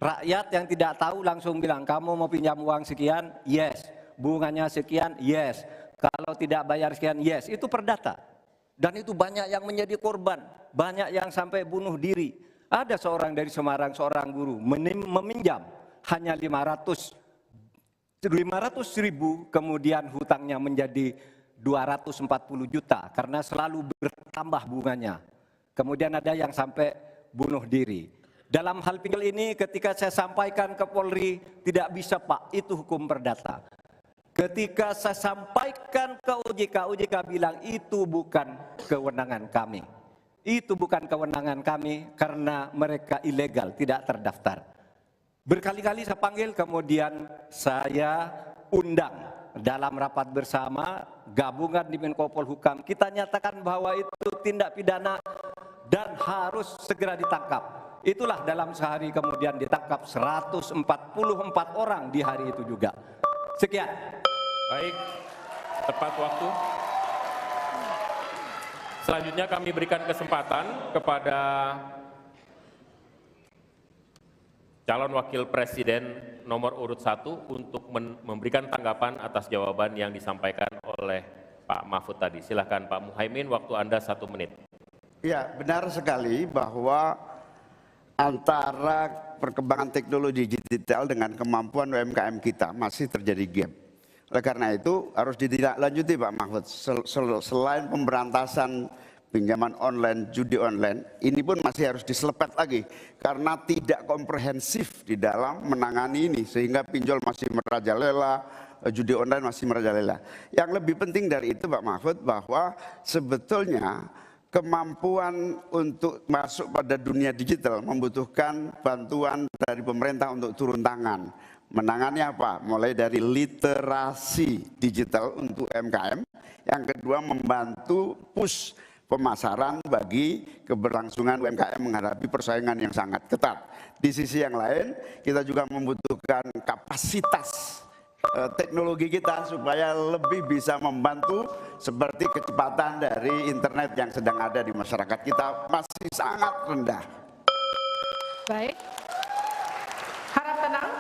Rakyat yang tidak tahu langsung bilang, kamu mau pinjam uang sekian? Yes. Bunganya sekian? Yes. Kalau tidak bayar sekian? Yes. Itu perdata. Dan itu banyak yang menjadi korban. Banyak yang sampai bunuh diri. Ada seorang dari Semarang, seorang guru, meminjam hanya 500.000, kemudian hutangnya menjadi 240 juta karena selalu bertambah bunganya. Kemudian ada yang sampai bunuh diri. Dalam hal pinjol ini ketika saya sampaikan ke Polri, tidak bisa Pak, itu hukum perdata. Ketika saya sampaikan ke OJK, OJK bilang itu bukan kewenangan kami. Itu bukan kewenangan kami karena mereka ilegal, tidak terdaftar. Berkali-kali saya panggil, kemudian saya undang dalam rapat bersama gabungan di Menko Polhukam. Kita nyatakan bahwa itu tindak pidana dan harus segera ditangkap. Itulah dalam sehari kemudian ditangkap 144 orang di hari itu juga. Sekian. Baik, tepat waktu. Selanjutnya kami berikan kesempatan kepada calon wakil presiden nomor urut 1 untuk memberikan tanggapan atas jawaban yang disampaikan oleh Pak Mahfud tadi. Silahkan Pak Muhaimin, waktu Anda 1 menit. Ya, benar sekali bahwa antara perkembangan teknologi digital dengan kemampuan UMKM kita masih terjadi gap. Oleh karena itu harus ditindaklanjuti Pak Mahfud. Selain pemberantasan pinjaman online, judi online, ini pun masih harus diselepet lagi. Karena tidak komprehensif di dalam menangani ini. Sehingga pinjol masih merajalela, judi online masih merajalela. Yang lebih penting dari itu Pak Mahfud bahwa sebetulnya kemampuan untuk masuk pada dunia digital membutuhkan bantuan dari pemerintah untuk turun tangan. Menangani apa? Mulai dari literasi digital untuk UMKM. Yang kedua membantu push pemasaran bagi keberlangsungan UMKM menghadapi persaingan yang sangat ketat. Di sisi yang lain, kita juga membutuhkan kapasitas teknologi kita supaya lebih bisa membantu, seperti kecepatan dari internet yang sedang ada di masyarakat kita masih sangat rendah. Baik, harap tenang.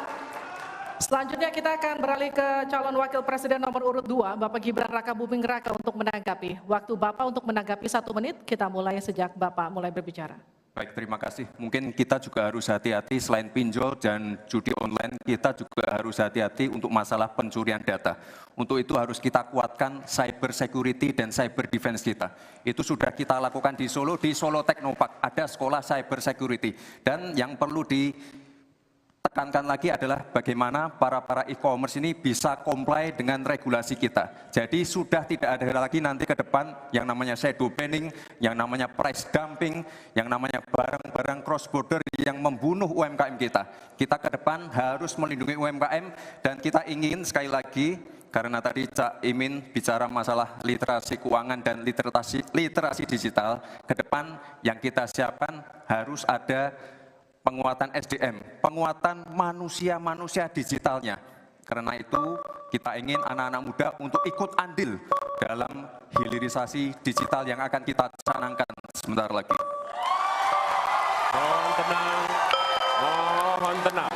Selanjutnya kita akan beralih ke calon wakil presiden nomor urut 2, Bapak Gibran Raka Buming Raka untuk menanggapi. Waktu Bapak untuk menanggapi 1 menit, kita mulai sejak Bapak mulai berbicara. Baik, terima kasih. Mungkin kita juga harus hati-hati selain pinjol dan judi online, kita juga harus hati-hati untuk masalah pencurian data. Untuk itu harus kita kuatkan cyber security dan cyber defense kita. Itu sudah kita lakukan di Solo Technopark, ada sekolah cyber security. Dan yang perlu ditekankan lagi adalah bagaimana para e-commerce ini bisa comply dengan regulasi kita. Jadi sudah tidak ada lagi nanti ke depan yang namanya shadow banning, yang namanya price dumping, yang namanya barang-barang cross border yang membunuh UMKM kita. Kita ke depan harus melindungi UMKM dan kita ingin sekali lagi, karena tadi Cak Imin bicara masalah literasi keuangan dan literasi digital, ke depan yang kita siapkan harus ada penguatan SDM, penguatan manusia digitalnya. Karena itu kita ingin anak-anak muda untuk ikut andil dalam hilirisasi digital yang akan kita canangkan sebentar lagi. Mohon tenang, mohon tenang.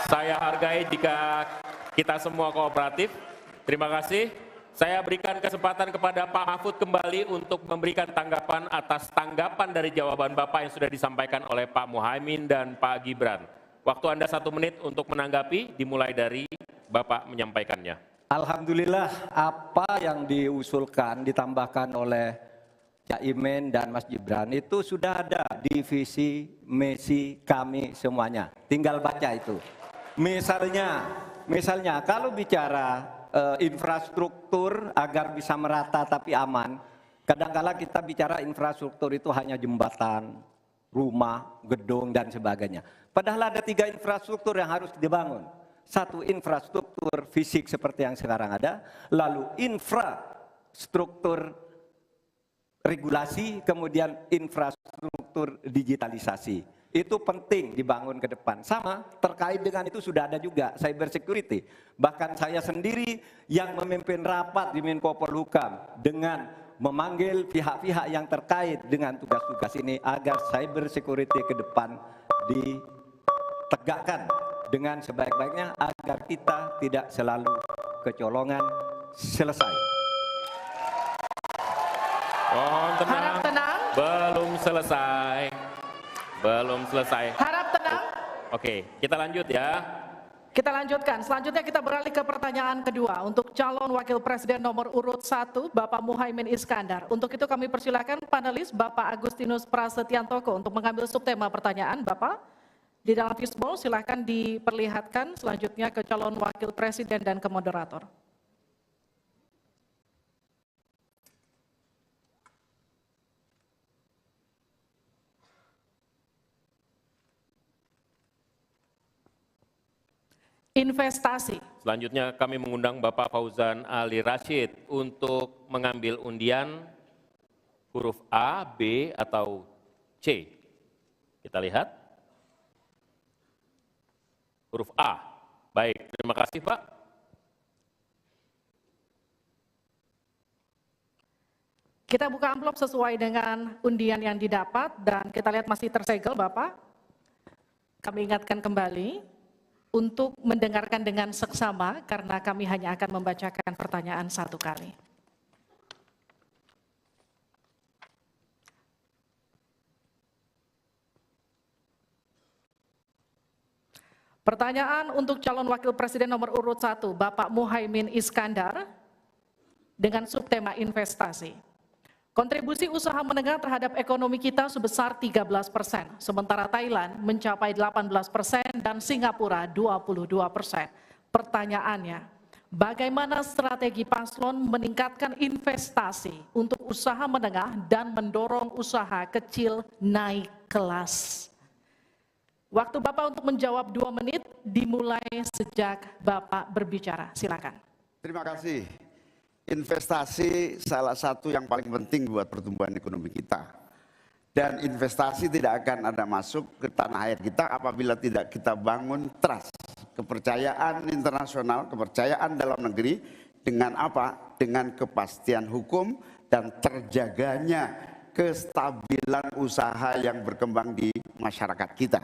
Saya hargai jika kita semua kooperatif. Terima kasih. Saya berikan kesempatan kepada Pak Mahfud kembali untuk memberikan tanggapan atas tanggapan dari jawaban Bapak yang sudah disampaikan oleh Pak Muhaimin dan Pak Gibran. Waktu Anda 1 menit untuk menanggapi, dimulai dari Bapak menyampaikannya. Alhamdulillah, apa yang diusulkan, ditambahkan oleh Cak Imin dan Mas Gibran itu sudah ada di visi misi kami semuanya. Tinggal baca itu. Misalnya kalau bicara infrastruktur agar bisa merata tapi aman, kadang-kala kita bicara infrastruktur itu hanya jembatan, rumah, gedung, dan sebagainya. Padahal ada 3 infrastruktur yang harus dibangun. 1 infrastruktur fisik seperti yang sekarang ada, lalu infrastruktur regulasi, kemudian infrastruktur digitalisasi. Itu penting dibangun ke depan. Sama terkait dengan itu sudah ada juga cyber security. Bahkan saya sendiri yang memimpin rapat di Menko Polhukam dengan memanggil pihak-pihak yang terkait dengan tugas-tugas ini agar cyber security ke depan ditegakkan dengan sebaik-baiknya agar kita tidak selalu kecolongan. Selesai. Mohon tenang. Harap tenang. Belum selesai. Belum selesai. Harap tenang. Oke, kita lanjut ya. Kita lanjutkan. Selanjutnya kita beralih ke pertanyaan kedua untuk calon wakil presiden nomor urut 1, Bapak Muhaimin Iskandar. Untuk itu kami persilakan panelis Bapak Agustinus Prasetyantoko untuk mengambil subtema pertanyaan. Bapak, di dalam fishbowl silakan diperlihatkan selanjutnya ke calon wakil presiden dan ke moderator. Investasi. Selanjutnya kami mengundang Bapak Fauzan Ali Rashid untuk mengambil undian huruf A, B, atau C. Kita lihat. Huruf A. Baik, terima kasih Pak. Kita buka amplop sesuai dengan undian yang didapat dan kita lihat masih tersegel Bapak. Kami ingatkan kembali untuk mendengarkan dengan seksama karena kami hanya akan membacakan pertanyaan 1 kali. Pertanyaan untuk calon wakil presiden nomor urut 1, Bapak Muhaimin Iskandar dengan subtema investasi. Kontribusi usaha menengah terhadap ekonomi kita sebesar 13%, sementara Thailand mencapai 18% dan Singapura 22%. Pertanyaannya, bagaimana strategi paslon meningkatkan investasi untuk usaha menengah dan mendorong usaha kecil naik kelas? Waktu Bapak untuk menjawab 2 menit dimulai sejak Bapak berbicara. Silakan. Terima kasih. investasi salah satu yang paling penting buat pertumbuhan ekonomi kita. Dan investasi tidak akan ada masuk ke tanah air kita apabila tidak kita bangun trust, kepercayaan internasional, kepercayaan dalam negeri dengan apa? Dengan kepastian hukum dan terjaganya kestabilan usaha yang berkembang di masyarakat kita.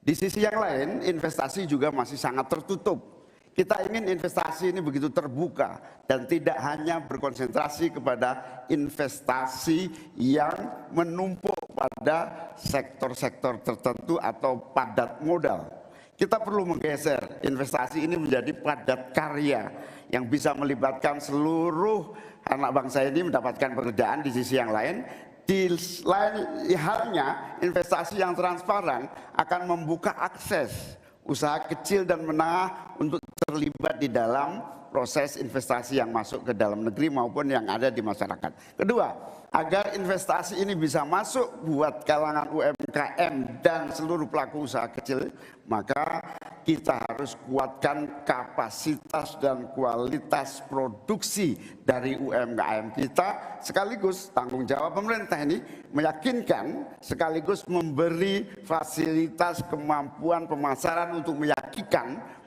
Di sisi yang lain, investasi juga masih sangat tertutup. Kita ingin investasi ini begitu terbuka dan tidak hanya berkonsentrasi kepada investasi yang menumpuk pada sektor-sektor tertentu atau padat modal. Kita perlu menggeser investasi ini menjadi padat karya yang bisa melibatkan seluruh anak bangsa ini mendapatkan pekerjaan. Di sisi yang lain, di lain halnya investasi yang transparan akan membuka akses usaha kecil dan menengah untuk terlibat di dalam proses investasi yang masuk ke dalam negeri maupun yang ada di masyarakat. Kedua, agar investasi ini bisa masuk buat kalangan UMKM dan seluruh pelaku usaha kecil, maka kita harus kuatkan kapasitas dan kualitas produksi dari UMKM kita, sekaligus tanggung jawab pemerintah ini meyakinkan sekaligus memberi fasilitas kemampuan pemasaran untuk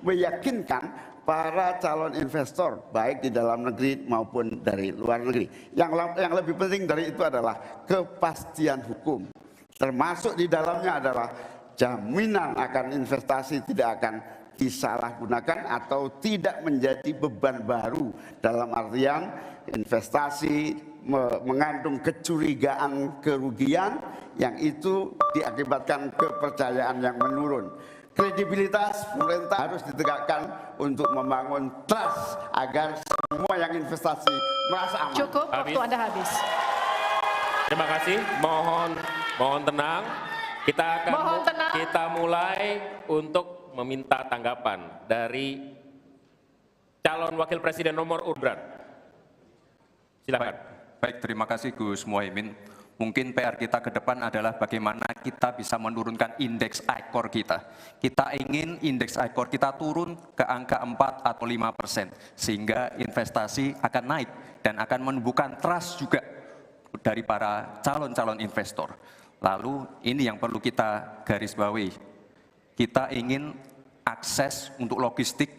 meyakinkan para calon investor baik di dalam negeri maupun dari luar negeri. Yang lebih penting dari itu adalah kepastian hukum. Termasuk di dalamnya adalah jaminan akan investasi tidak akan disalahgunakan atau tidak menjadi beban baru, dalam artian investasi mengandung kecurigaan kerugian yang itu diakibatkan kepercayaan yang menurun. Kredibilitas pemerintah harus ditegakkan untuk membangun trust agar semua yang investasi merasa aman. Cukup, waktu Anda habis. Terima kasih, mohon tenang. Kita mulai untuk meminta tanggapan dari calon wakil presiden nomor urut berapa. Silakan. Baik, terima kasih Gus Muhaimin. Mungkin PR kita ke depan adalah bagaimana kita bisa menurunkan indeks ICOR kita. Kita ingin indeks ICOR kita turun ke angka 4 atau 5%, sehingga investasi akan naik dan akan menumbuhkan trust juga dari para calon-calon investor. Lalu ini yang perlu kita garis bawahi. Kita ingin akses untuk logistik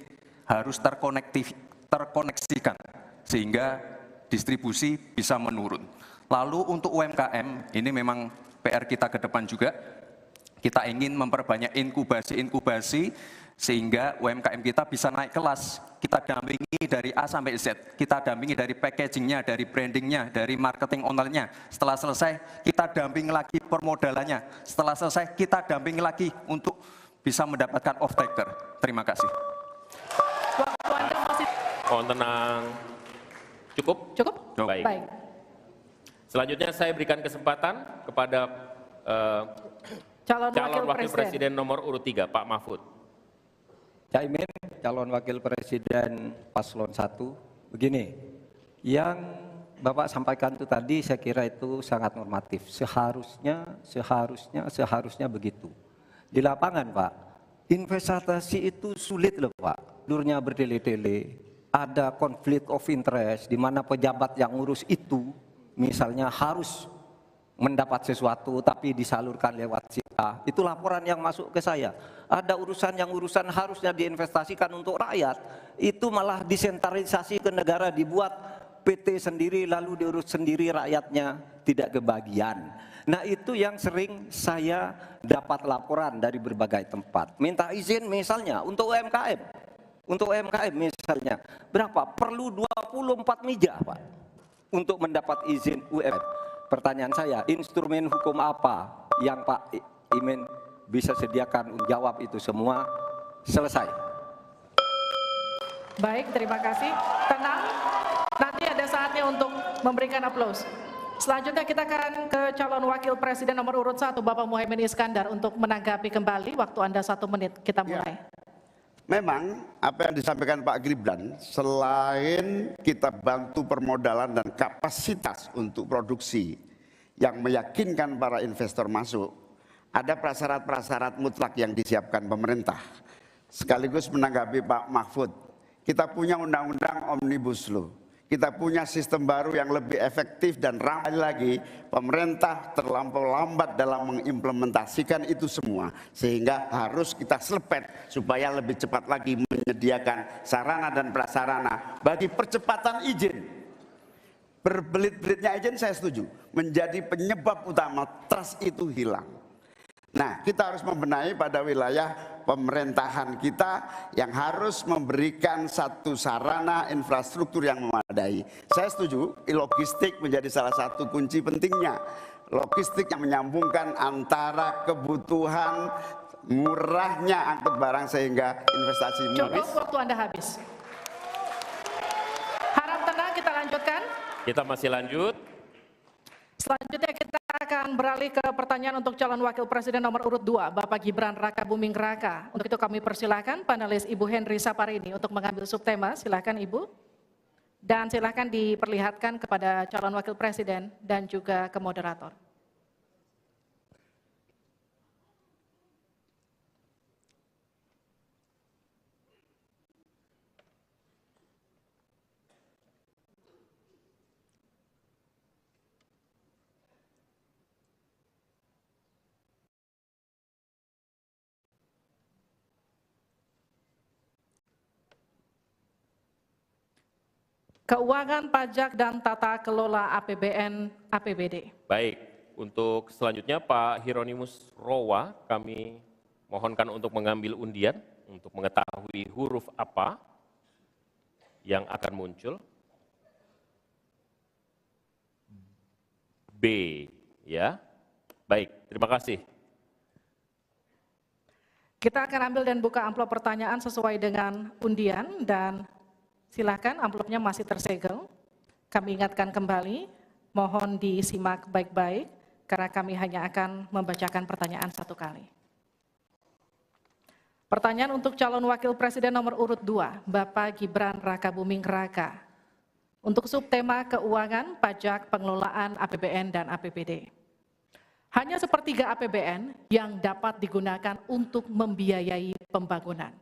harus terkoneksikan, sehingga distribusi bisa menurun. Lalu untuk UMKM, ini memang PR kita ke depan juga. Kita ingin memperbanyak inkubasi sehingga UMKM kita bisa naik kelas. Kita dampingi dari A sampai Z. Kita dampingi dari packagingnya, dari brandingnya, dari marketing ownernya. Setelah selesai, kita dampingi lagi permodalannya. Setelah selesai, kita dampingi lagi untuk bisa mendapatkan off-taker. Terima kasih. Waktu Anda masih... Mohon tenang. Cukup? Cukup? Baik. Selanjutnya saya berikan kesempatan kepada calon wakil presiden nomor urut 3, Pak Mahfud. Caimin, calon wakil presiden paslon 1. Begini, yang Bapak sampaikan itu tadi saya kira itu sangat normatif. Seharusnya begitu. Di lapangan Pak, investasi itu sulit loh Pak. Lurnya bertele-tele, ada konflik of interest di mana pejabat yang ngurus itu misalnya harus mendapat sesuatu tapi disalurkan lewat si A. Itu laporan yang masuk ke saya. Ada urusan harusnya diinvestasikan untuk rakyat, itu malah disentralisasi ke negara, dibuat PT sendiri lalu diurus sendiri, rakyatnya tidak kebagian. Nah itu yang sering saya dapat laporan dari berbagai tempat. Minta izin misalnya untuk UMKM. Untuk UMKM misalnya, berapa? Perlu 24 meja Pak untuk mendapat izin UMKM. Pertanyaan saya, instrumen hukum apa yang Pak Imin bisa sediakan untuk jawab itu semua? Selesai. Baik, terima kasih. Tenang, nanti ada saatnya untuk memberikan aplaus. Selanjutnya kita akan ke calon wakil presiden nomor urut 1, Bapak Muhaimin Iskandar, untuk menanggapi kembali. Waktu Anda 1 menit, kita mulai. Memang apa yang disampaikan Pak Gibran, selain kita bantu permodalan dan kapasitas untuk produksi yang meyakinkan para investor masuk, ada prasyarat-prasyarat mutlak yang disiapkan pemerintah. Sekaligus menanggapi Pak Mahfud, kita punya undang-undang Omnibus Law. kita punya sistem baru yang lebih efektif dan ramah lagi, pemerintah terlampau lambat dalam mengimplementasikan itu semua, sehingga harus kita selepet supaya lebih cepat lagi menyediakan sarana dan prasarana bagi percepatan izin. Berbelit-belitnya izin saya setuju, menjadi penyebab utama trust itu hilang. Nah, kita harus membenahi pada wilayah pemerintahan kita yang harus memberikan satu sarana infrastruktur yang memadai. Saya setuju, logistik menjadi salah satu kunci pentingnya. Logistik yang menyambungkan antara kebutuhan murahnya angkut barang sehingga investasi Cukup, waktu Anda habis. Harap tenang, kita lanjutkan. Kita masih lanjut. Selanjutnya kita akan beralih ke pertanyaan untuk calon wakil presiden nomor urut 2, Bapak Gibran Raka Buming Raka. Untuk itu kami persilakan panelis Ibu Henry Saparini untuk mengambil subtema. Silakan Ibu. Dan silakan diperlihatkan kepada calon wakil presiden dan juga ke moderator. Keuangan, pajak, dan tata kelola APBN, APBD. Baik, untuk selanjutnya Pak Hieronymus Rowa, kami mohonkan untuk mengambil undian untuk mengetahui huruf apa yang akan muncul. B, ya. Baik, terima kasih. Kita akan ambil dan buka amplop pertanyaan sesuai dengan undian dan silakan, amplopnya masih tersegel. Kami ingatkan kembali, mohon disimak baik-baik karena kami hanya akan membacakan pertanyaan satu kali. Pertanyaan untuk calon wakil presiden nomor urut 2, Bapak Gibran Raka Buming Raka. Untuk subtema keuangan, pajak, pengelolaan APBN dan APBD. Hanya sepertiga APBN yang dapat digunakan untuk membiayai pembangunan.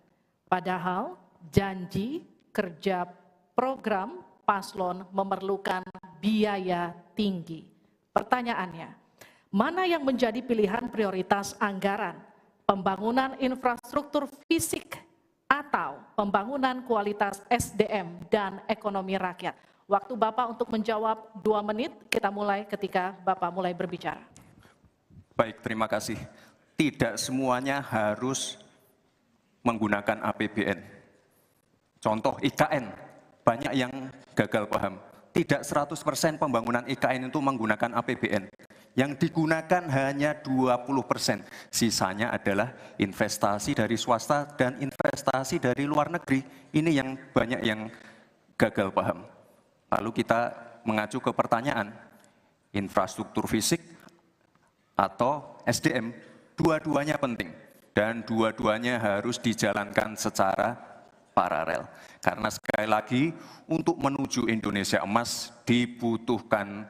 Padahal janji kerja program paslon memerlukan biaya tinggi. Pertanyaannya, mana yang menjadi pilihan prioritas anggaran? Pembangunan infrastruktur fisik atau pembangunan kualitas SDM dan ekonomi rakyat? Waktu Bapak untuk menjawab 2 menit, kita mulai ketika Bapak mulai berbicara. Baik, terima kasih. Tidak semuanya harus menggunakan APBN. Contoh IKN, banyak yang gagal paham. Tidak 100% pembangunan IKN itu menggunakan APBN. Yang digunakan hanya 20%. Sisanya adalah investasi dari swasta dan investasi dari luar negeri. Ini yang banyak yang gagal paham. Lalu kita mengacu ke pertanyaan, infrastruktur fisik atau SDM, dua-duanya penting. Dan dua-duanya harus dijalankan secara paralel. Karena sekali lagi untuk menuju Indonesia emas dibutuhkan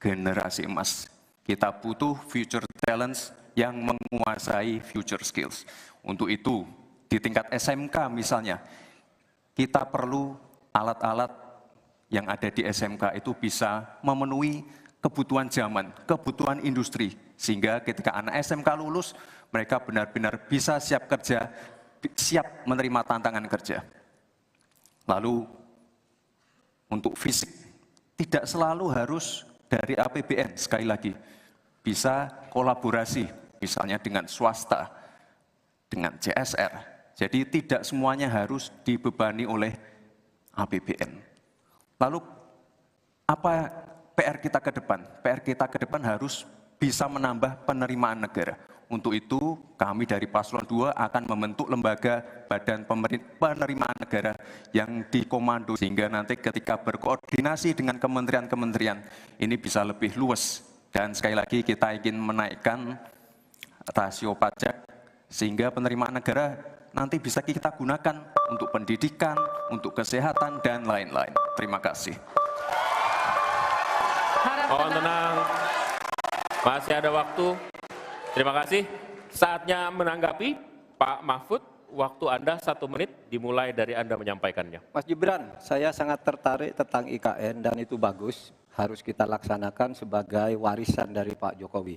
generasi emas. Kita butuh future talents yang menguasai future skills. Untuk itu di tingkat SMK misalnya kita perlu alat-alat yang ada di SMK itu bisa memenuhi kebutuhan zaman, kebutuhan industri. Sehingga ketika anak SMK lulus mereka benar-benar bisa siap kerja, siap menerima tantangan kerja. Lalu untuk fisik tidak selalu harus dari APBN, sekali lagi bisa kolaborasi misalnya dengan swasta, dengan CSR. Jadi tidak semuanya harus dibebani oleh APBN. Lalu apa PR kita ke depan? PR kita ke depan harus bisa menambah penerimaan negara. Untuk itu kami dari Paslon 2 akan membentuk lembaga badan penerimaan negara yang dikomando sehingga nanti ketika berkoordinasi dengan kementerian-kementerian ini bisa lebih luas. Dan sekali lagi kita ingin menaikkan rasio pajak sehingga penerimaan negara nanti bisa kita gunakan untuk pendidikan, untuk kesehatan dan lain-lain. Terima kasih. Mohon tenang, masih ada waktu. Terima kasih. Saatnya menanggapi Pak Mahfud, waktu Anda 1 menit dimulai dari Anda menyampaikannya. Mas Gibran, saya sangat tertarik tentang IKN dan itu bagus, harus kita laksanakan sebagai warisan dari Pak Jokowi.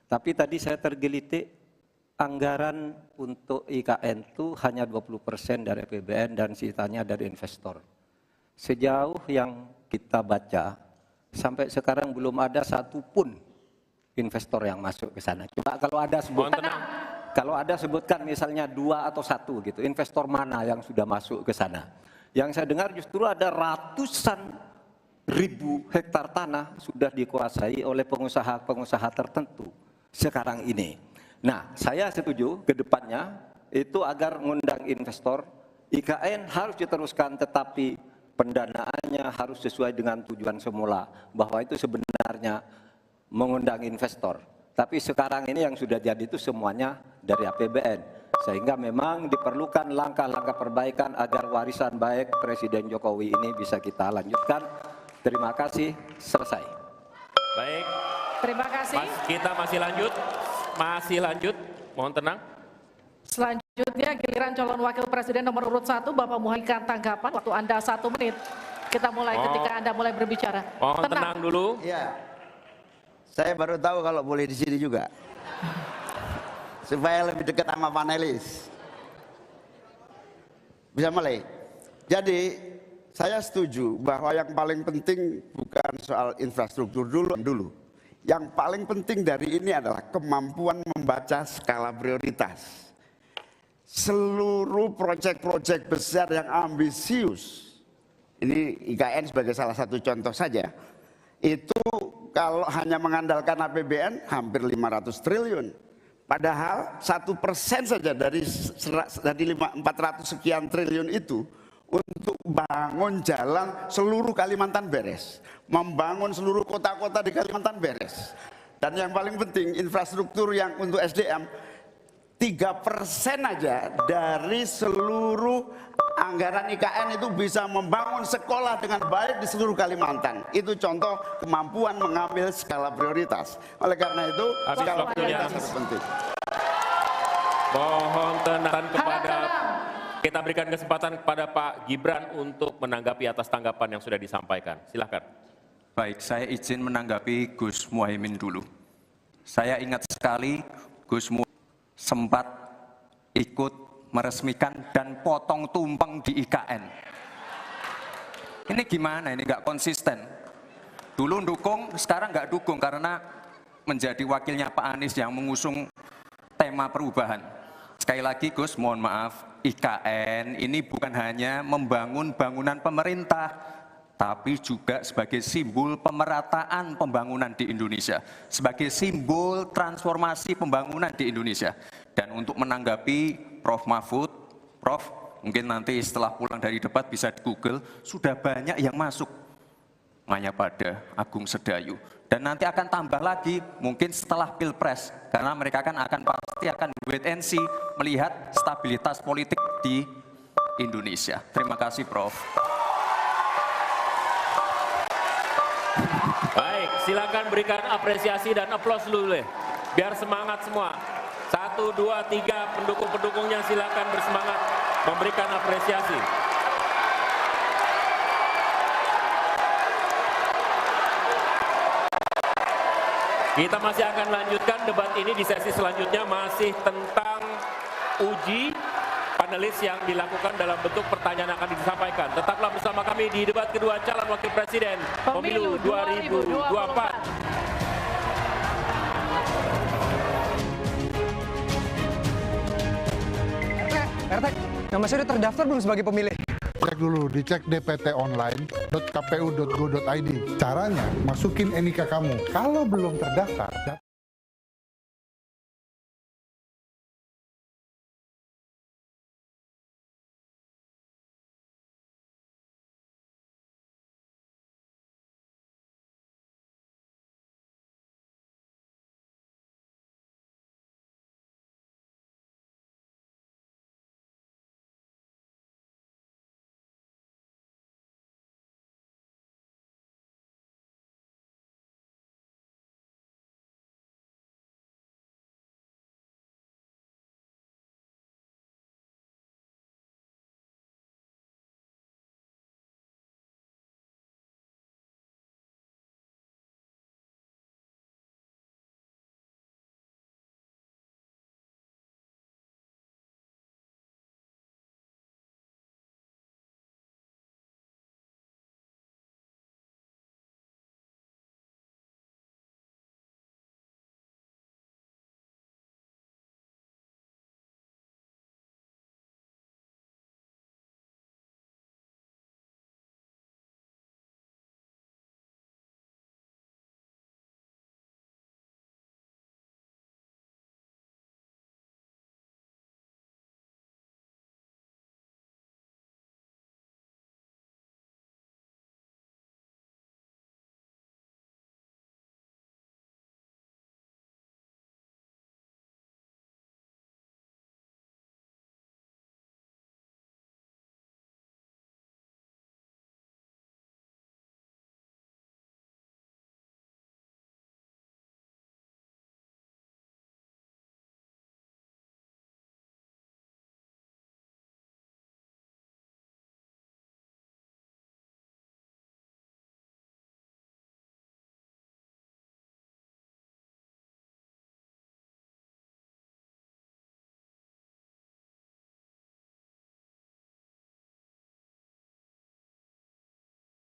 Tapi tadi saya tergelitik, anggaran untuk IKN itu hanya 20% dari APBN dan sisanya dari investor. Sejauh yang kita baca, sampai sekarang belum ada satupun investor yang masuk ke sana. Coba kalau ada sebutkan misalnya 2 atau 1 gitu, investor mana yang sudah masuk ke sana. Yang saya dengar justru ada ratusan ribu hektar tanah sudah dikuasai oleh pengusaha-pengusaha tertentu sekarang ini. Nah, saya setuju ke depannya itu agar mengundang investor, IKN harus diteruskan tetapi pendanaannya harus sesuai dengan tujuan semula, bahwa itu sebenarnya mengundang investor. Tapi sekarang ini yang sudah jadi itu semuanya dari APBN. Sehingga memang diperlukan langkah-langkah perbaikan agar warisan baik Presiden Jokowi ini bisa kita lanjutkan. Terima kasih, selesai. Baik. Terima kasih. Kita masih lanjut. Mohon tenang. Selanjutnya giliran calon wakil presiden nomor urut 1 Bapak Muhaimin, tanggapan waktu Anda 1 menit. Kita mulai ketika Anda mulai berbicara. Mohon tenang dulu. Iya. Saya baru tahu kalau boleh di sini juga. Supaya lebih dekat sama panelis. Bisa mulai. Jadi saya setuju bahwa yang paling penting bukan soal infrastruktur dulu. Yang paling penting dari ini adalah kemampuan membaca skala prioritas. Seluruh proyek-proyek besar yang ambisius, ini IKN sebagai salah satu contoh saja, itu kalau hanya mengandalkan APBN hampir 500 triliun. Padahal 1% saja dari 400 sekian triliun itu untuk bangun jalan seluruh Kalimantan beres, membangun seluruh kota-kota di Kalimantan beres. Dan yang paling penting infrastruktur yang untuk SDM 3% aja dari seluruh anggaran IKN itu bisa membangun sekolah dengan baik di seluruh Kalimantan. Itu contoh kemampuan mengambil skala prioritas. Oleh karena itu skala prioritas sangat penting. Mohon tenang kita berikan kesempatan kepada Pak Gibran untuk menanggapi atas tanggapan yang sudah disampaikan. Silakan. Baik, saya izin menanggapi Gus Muhaimin dulu. Saya ingat sekali Gus Muhaimin sempat ikut meresmikan dan potong tumpeng di IKN. Ini gimana? Ini nggak konsisten. Dulu dukung, sekarang nggak dukung karena menjadi wakilnya Pak Anies yang mengusung tema perubahan. Sekali lagi Gus, mohon maaf, IKN ini bukan hanya membangun bangunan pemerintah, tapi juga sebagai simbol pemerataan pembangunan di Indonesia, sebagai simbol transformasi pembangunan di Indonesia. Dan untuk menanggapi Prof. Mahfud, Prof, mungkin nanti setelah pulang dari debat bisa di Google, sudah banyak yang masuk Mayapada, Agung Sedayu. Dan nanti akan tambah lagi mungkin setelah Pilpres, karena mereka pasti akan wait and see melihat stabilitas politik di Indonesia. Terima kasih Prof. Baik, silakan berikan apresiasi dan aplaus dulu deh, biar semangat semua. 1, 2, 3 pendukung-pendukungnya silakan bersemangat memberikan apresiasi. Kita masih akan lanjutkan debat ini di sesi selanjutnya, masih tentang uji panelis yang dilakukan dalam bentuk pertanyaan akan disampaikan. Tetaplah bersama kami di debat kedua calon wakil presiden pemilu 2024. RT, nama saya udah terdaftar belum sebagai pemilih? Cek dulu, dicek dptonline.kpu.go.id. Caranya, masukin NIK kamu. Kalau belum terdaftar,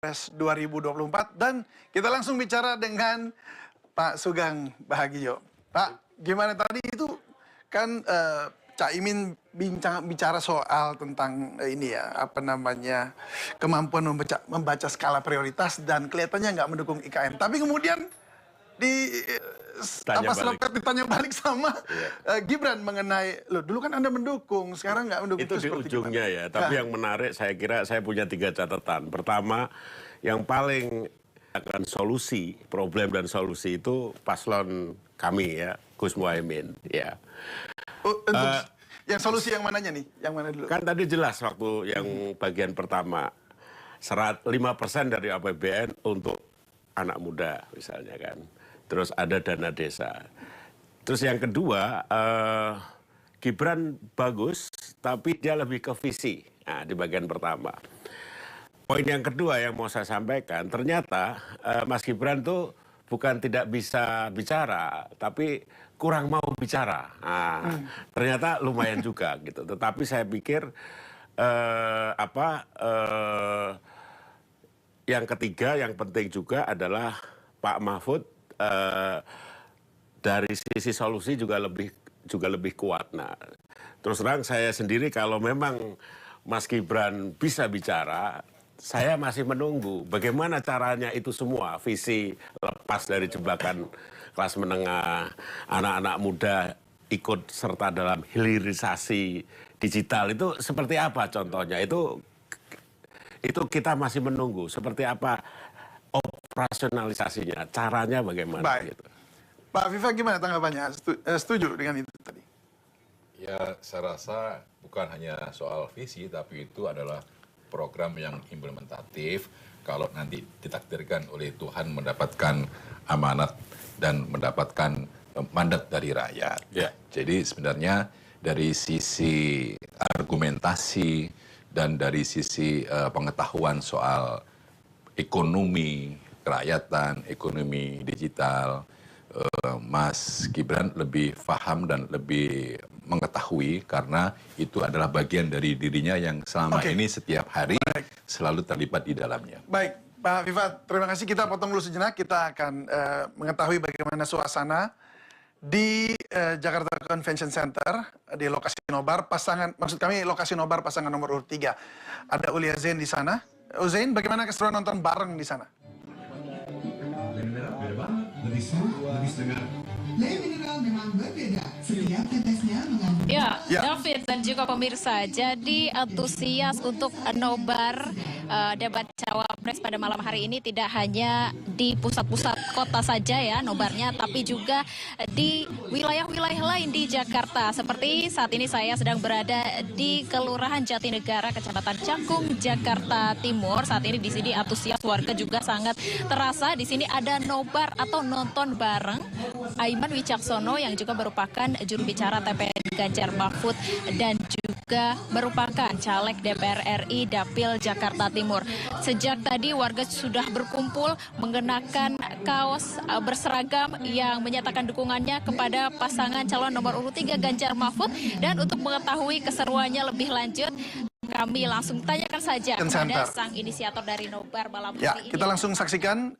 Pilpres 2024 dan kita langsung bicara dengan Pak Sugeng Bahagijo. Pak, gimana tadi itu kan Caimin bicara soal tentang ini ya, apa namanya, kemampuan membaca skala prioritas dan kelihatannya nggak mendukung IKN. Tapi kemudian ditanya balik sama Gibran mengenai, loh dulu kan Anda mendukung, sekarang nggak mendukung. Itu di ujungnya ya, tapi yang menarik saya kira saya punya 3 catatan. Pertama, yang paling akan solusi, problem dan solusi itu paslon kami ya, Gus Muhaimin ya. Untuk yang solusi yang mananya nih? Yang mana dulu? Kan tadi jelas waktu yang bagian pertama 5% dari APBN untuk anak muda misalnya kan. Terus ada dana desa. Terus yang kedua, Gibran bagus tapi dia lebih ke visi. Nah, di bagian pertama. Poin yang kedua yang mau saya sampaikan, ternyata Mas Gibran tuh bukan tidak bisa bicara, tapi kurang mau bicara. Nah, ternyata lumayan juga gitu. Tetapi saya pikir yang ketiga yang penting juga adalah Pak Mahfud dari sisi solusi juga lebih kuat. Nah, terus terang saya sendiri kalau memang Mas Gibran bisa bicara, saya masih menunggu bagaimana caranya itu semua, visi lepas dari jebakan kelas menengah, anak-anak muda ikut serta dalam hilirisasi digital itu seperti apa contohnya, itu kita masih menunggu seperti apa operasionalisasinya, caranya bagaimana. Baik. Gitu. Pak Viva gimana tanggapannya? Setuju dengan itu tadi? Ya, saya rasa bukan hanya soal visi, tapi itu adalah program yang implementatif. Kalau nanti ditakdirkan oleh Tuhan mendapatkan amanat dan mendapatkan mandat dari rakyat. Ya. Jadi sebenarnya dari sisi argumentasi dan dari sisi pengetahuan soal ekonomi kerakyatan, ekonomi digital, Mas Gibran lebih paham dan lebih mengetahui karena itu adalah bagian dari dirinya yang selama ini setiap hari selalu terlibat di dalamnya. Baik, Pak Viva, terima kasih. Kita potong dulu sejenak. Kita akan mengetahui bagaimana suasana di Jakarta Convention Center di lokasi nobar pasangan, maksud kami lokasi nobar pasangan nomor urut 3. Ada Ulia Zain di sana. Zain, bagaimana keseruan nonton bareng di sana? Lebih smooth, lebih segar. Le mineral memang berbeda. Setiap tetesnya mengandung. Ya, David dan juga pemirsa, jadi antusias untuk nobar debat cawapres pada malam hari ini tidak hanya di pusat-pusat kota saja ya nobarnya, tapi juga di wilayah-wilayah lain di Jakarta. Seperti saat ini saya sedang berada di Kelurahan Jatinegara, Kecamatan Cakung, Jakarta Timur. Saat ini di sini antusias warga juga sangat terasa. Di sini ada nobar atau nonton bareng Aiman Wicaksono yang juga merupakan juru bicara TPN Ganjar Mahfud dan juga merupakan caleg DPR RI Dapil Jakarta Timur. Sejak tadi warga sudah berkumpul mengenakan kaos berseragam yang menyatakan dukungannya kepada pasangan calon nomor urut 3 Ganjar Mahfud. Dan untuk mengetahui keseruannya lebih lanjut, kami langsung tanyakan saja kepada sang inisiator dari nobar malam hari ini. Kita langsung saksikan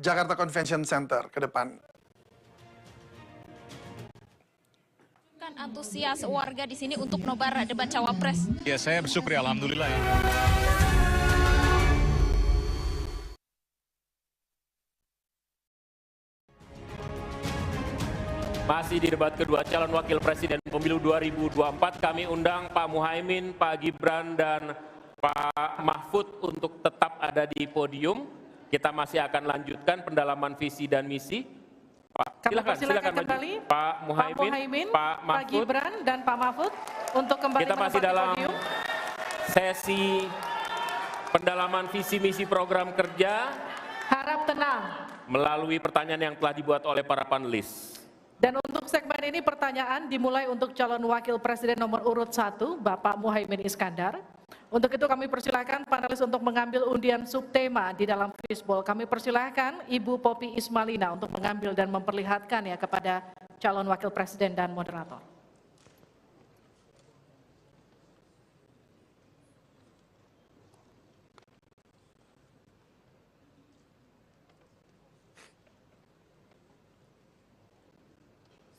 Jakarta Convention Center ke depan. Antusias warga di sini untuk nobar debat cawapres. Ya, saya bersyukur ya, alhamdulillah ya. Masih di debat kedua calon wakil presiden pemilu 2024, kami undang Pak Muhaimin, Pak Gibran, dan Pak Mahfud untuk tetap ada di podium. Kita masih akan lanjutkan pendalaman visi dan misi. Pak, silakan kembali Pak Muhaimin, Pak Mahfud, Pak Gibran, dan Pak Mahfud untuk kembali kita masih dalam podium. Sesi pendalaman visi misi program kerja. Harap tenang. Melalui pertanyaan yang telah dibuat oleh para panelis. Dan untuk segmen ini pertanyaan dimulai untuk calon wakil presiden nomor urut 1, Bapak Muhaimin Iskandar. Untuk itu kami persilakan panelis untuk mengambil undian subtema di dalam fishbowl. Kami persilakan Ibu Poppy Ismalina untuk mengambil dan memperlihatkan ya kepada calon wakil presiden dan moderator.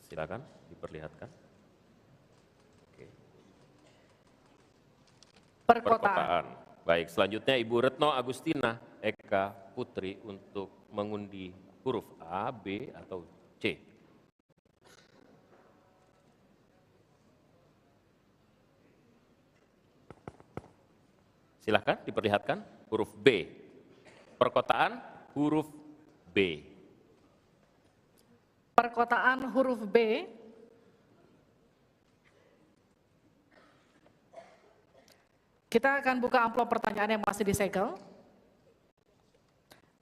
Silakan diperlihatkan. Oke. Perkotaan. Baik, selanjutnya Ibu Retno Agustina Eka Putri untuk mengundi huruf A, B, atau C. Silahkan diperlihatkan huruf B. Perkotaan huruf B. Perkotaan huruf B. Kita akan buka amplop pertanyaan yang masih disegel.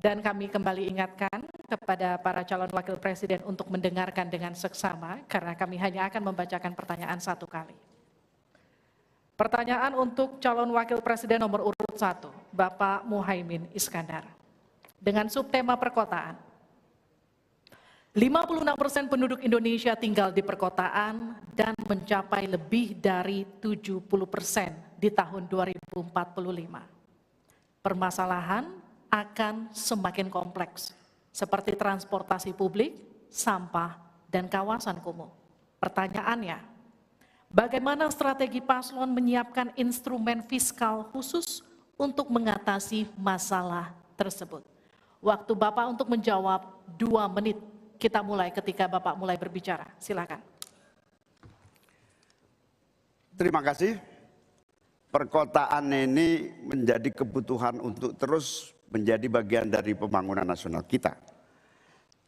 Dan kami kembali ingatkan kepada para calon wakil presiden untuk mendengarkan dengan seksama, karena kami hanya akan membacakan pertanyaan satu kali. Pertanyaan untuk calon wakil presiden nomor urut 1, Bapak Muhaimin Iskandar. Dengan subtema perkotaan. 56% penduduk Indonesia tinggal di perkotaan dan mencapai lebih dari 70% di tahun 2045. Permasalahan akan semakin kompleks, seperti transportasi publik, sampah, dan kawasan kumuh. Pertanyaannya, bagaimana strategi paslon menyiapkan instrumen fiskal khusus untuk mengatasi masalah tersebut? Waktu Bapak untuk menjawab 2 menit. Kita mulai ketika Bapak mulai berbicara. Silakan. Terima kasih. Perkotaan ini menjadi kebutuhan untuk terus menjadi bagian dari pembangunan nasional kita.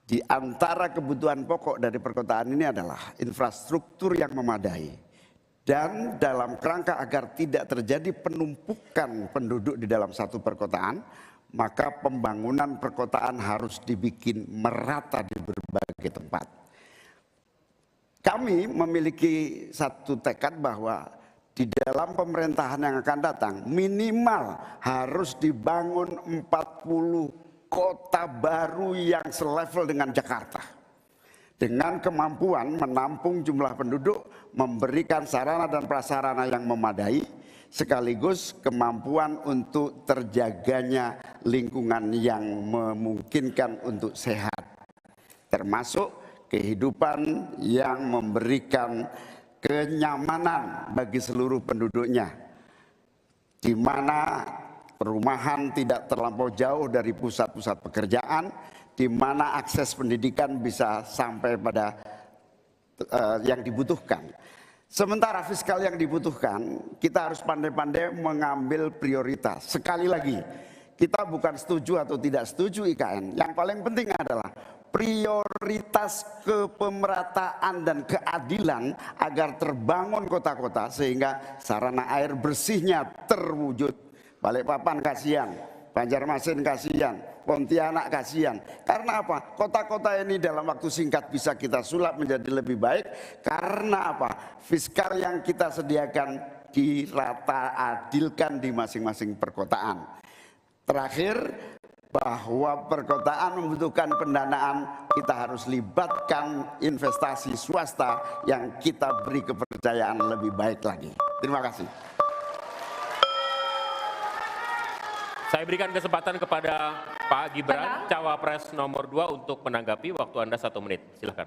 Di antara kebutuhan pokok dari perkotaan ini adalah infrastruktur yang memadai. Dan dalam kerangka agar tidak terjadi penumpukan penduduk di dalam satu perkotaan, maka pembangunan perkotaan harus dibikin merata di berbagai tempat. Kami memiliki satu tekad bahwa di dalam pemerintahan yang akan datang minimal harus dibangun 40 kota baru yang selevel dengan Jakarta. Dengan kemampuan menampung jumlah penduduk, memberikan sarana dan prasarana yang memadai, sekaligus kemampuan untuk terjaganya lingkungan yang memungkinkan untuk sehat. Termasuk kehidupan yang memberikan kenyamanan bagi seluruh penduduknya, di mana perumahan tidak terlampau jauh dari pusat-pusat pekerjaan, di mana akses pendidikan bisa sampai pada yang dibutuhkan. Sementara fiskal yang dibutuhkan, kita harus pandai-pandai mengambil prioritas. Sekali lagi, kita bukan setuju atau tidak setuju IKN. Yang paling penting adalah prioritas kepemerataan dan keadilan agar terbangun kota-kota sehingga sarana air bersihnya terwujud. Balikpapan kasihan, Banjarmasin kasihan, Pontianak kasihan. Karena apa? Kota-kota ini dalam waktu singkat bisa kita sulap menjadi lebih baik. Karena apa? Fiskal yang kita sediakan dirata adilkan di masing-masing perkotaan. Terakhir, bahwa perkotaan membutuhkan pendanaan, kita harus libatkan investasi swasta yang kita beri kepercayaan lebih baik lagi. Terima kasih. Saya berikan kesempatan kepada Pak Gibran, Cawapres nomor 2 untuk menanggapi. Waktu Anda 1 menit, silakan.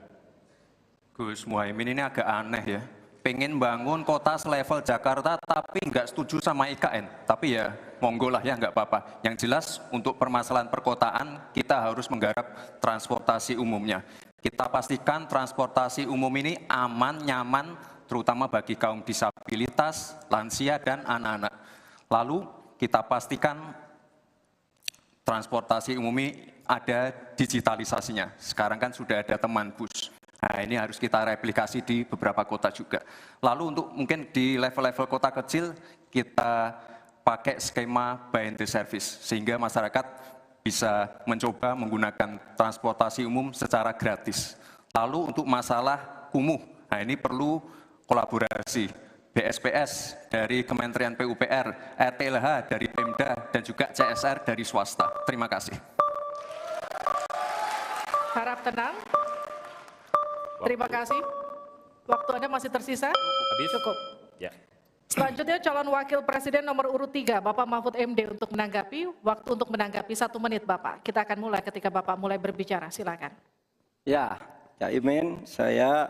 Gus Muhaimin ini agak aneh ya. Pengen bangun kota selevel Jakarta tapi nggak setuju sama IKN. Tapi ya monggo lah ya, nggak apa-apa. Yang jelas untuk permasalahan perkotaan kita harus menggarap transportasi umumnya. Kita pastikan transportasi umum ini aman, nyaman, terutama bagi kaum disabilitas, lansia, dan anak-anak. Lalu kita pastikan transportasi umum ini ada digitalisasinya. Sekarang kan sudah ada teman bus. Nah, ini harus kita replikasi di beberapa kota juga. Lalu untuk mungkin di level-level kota kecil, kita pakai skema buy and the service, sehingga masyarakat bisa mencoba menggunakan transportasi umum secara gratis. Lalu untuk masalah kumuh, nah ini perlu kolaborasi BSPS dari Kementerian PUPR, RTLH dari Pemda, dan juga CSR dari swasta. Terima kasih. Harap tenang. Terima kasih. Waktu Anda masih tersisa? Habis? Cukup. Ya. Selanjutnya calon wakil presiden nomor urut 3, Bapak Mahfud MD untuk menanggapi. Waktu untuk menanggapi 1 menit Bapak. Kita akan mulai ketika Bapak mulai berbicara. Silakan. Ya, Cak Imin, saya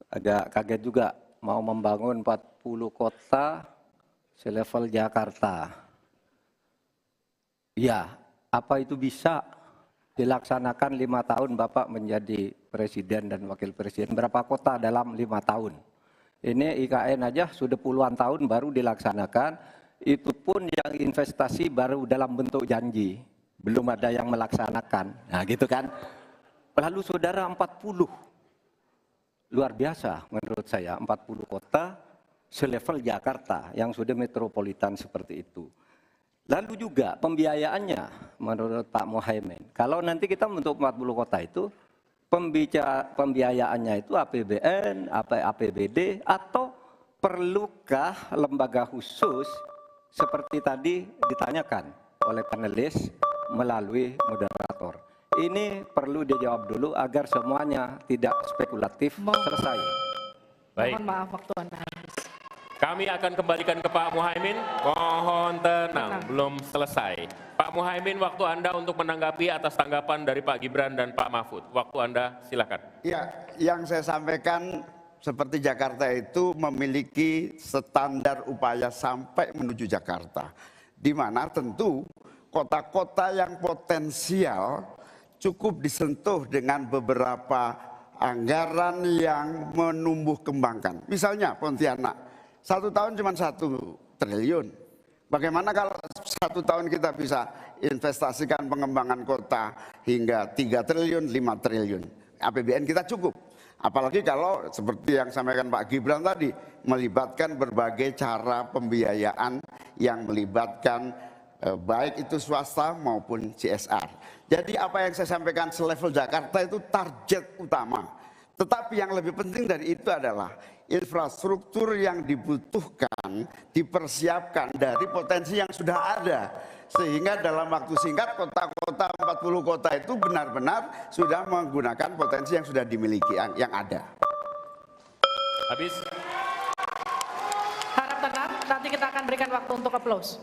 agak kaget juga mau membangun 40 kota selevel Jakarta. Ya, apa itu bisa dilaksanakan 5 tahun Bapak menjadi presiden dan wakil presiden? Berapa kota dalam 5 tahun? Ini IKN aja sudah puluhan tahun baru dilaksanakan, itu pun yang investasi baru dalam bentuk janji, belum ada yang melaksanakan. Nah gitu kan. Lalu saudara 40, luar biasa menurut saya, 40 kota selevel Jakarta yang sudah metropolitan seperti itu. Lalu juga pembiayaannya menurut Pak Muhaimin, kalau nanti kita untuk 40 kota itu, pembiayaannya itu APBN, APBD, atau perlukah lembaga khusus seperti tadi ditanyakan oleh panelis melalui moderator. Ini perlu dijawab dulu agar semuanya tidak spekulatif. Selesai. Baik. Mohon maaf waktu Anda habis. Kami akan kembalikan ke Pak Muhaimin. Mohon tenang, belum selesai. Pak Muhaimin, waktu Anda untuk menanggapi atas tanggapan dari Pak Gibran dan Pak Mahfud. Waktu Anda silakan. Ya, yang saya sampaikan seperti Jakarta itu memiliki standar upaya sampai menuju Jakarta. Di mana tentu kota-kota yang potensial cukup disentuh dengan beberapa anggaran yang menumbuh kembangkan. Misalnya Pontianak. 1 tahun cuma 1 triliun. Bagaimana kalau 1 tahun kita bisa investasikan pengembangan kota hingga 3 triliun, 5 triliun. APBN kita cukup. Apalagi kalau seperti yang sampaikan Pak Gibran tadi, melibatkan berbagai cara pembiayaan yang melibatkan baik itu swasta maupun CSR. Jadi apa yang saya sampaikan selevel Jakarta itu target utama. Tetapi yang lebih penting dari itu adalah infrastruktur yang dibutuhkan dipersiapkan dari potensi yang sudah ada. Sehingga dalam waktu singkat kota-kota 40 kota itu benar-benar sudah menggunakan potensi yang sudah dimiliki, yang ada. Habis. Harap tenang, nanti kita akan berikan waktu untuk aplaus.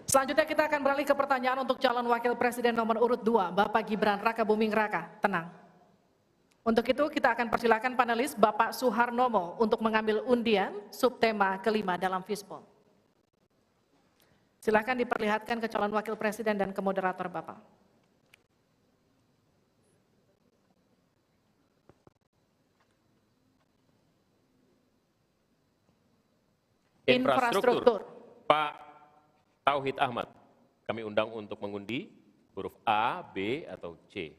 Selanjutnya kita akan beralih ke pertanyaan untuk calon wakil presiden nomor urut 2, Bapak Gibran Rakabuming Raka. Tenang. Untuk itu kita akan persilakan panelis Bapak Suharnomo untuk mengambil undian subtema kelima dalam Fishbowl. Silakan diperlihatkan ke calon wakil presiden dan ke moderator Bapak. Infrastruktur. Pak Tauhid Ahmad. Kami undang untuk mengundi huruf A, B, atau C.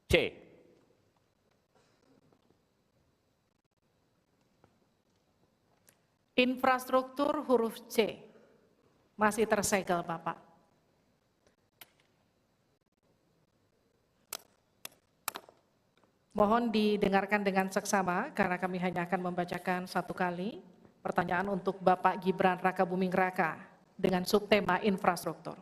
C. Infrastruktur huruf C. Masih tersegel Bapak. Mohon didengarkan dengan seksama karena kami hanya akan membacakan 1 kali. Pertanyaan untuk Bapak Gibran Rakabuming Raka dengan subtema infrastruktur.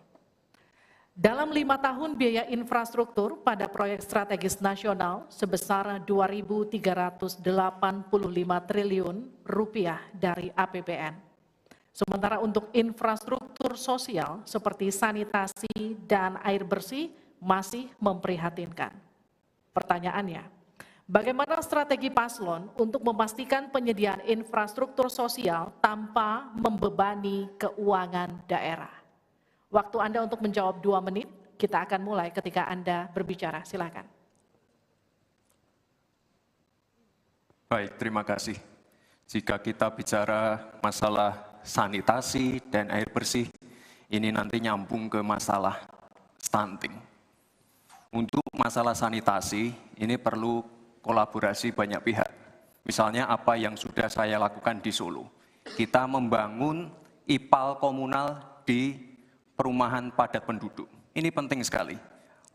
Dalam 5 tahun biaya infrastruktur pada proyek strategis nasional sebesar 2.385 triliun rupiah dari APBN. Sementara untuk infrastruktur sosial seperti sanitasi dan air bersih masih memprihatinkan. Pertanyaannya, bagaimana strategi paslon untuk memastikan penyediaan infrastruktur sosial tanpa membebani keuangan daerah? Waktu Anda untuk menjawab 2 menit, kita akan mulai ketika Anda berbicara. Silakan. Baik, terima kasih. Jika kita bicara masalah sanitasi dan air bersih, ini nanti nyambung ke masalah stunting. Untuk masalah sanitasi, ini perlu kolaborasi banyak pihak. Misalnya apa yang sudah saya lakukan di Solo. Kita membangun IPAL komunal di perumahan padat penduduk. Ini penting sekali.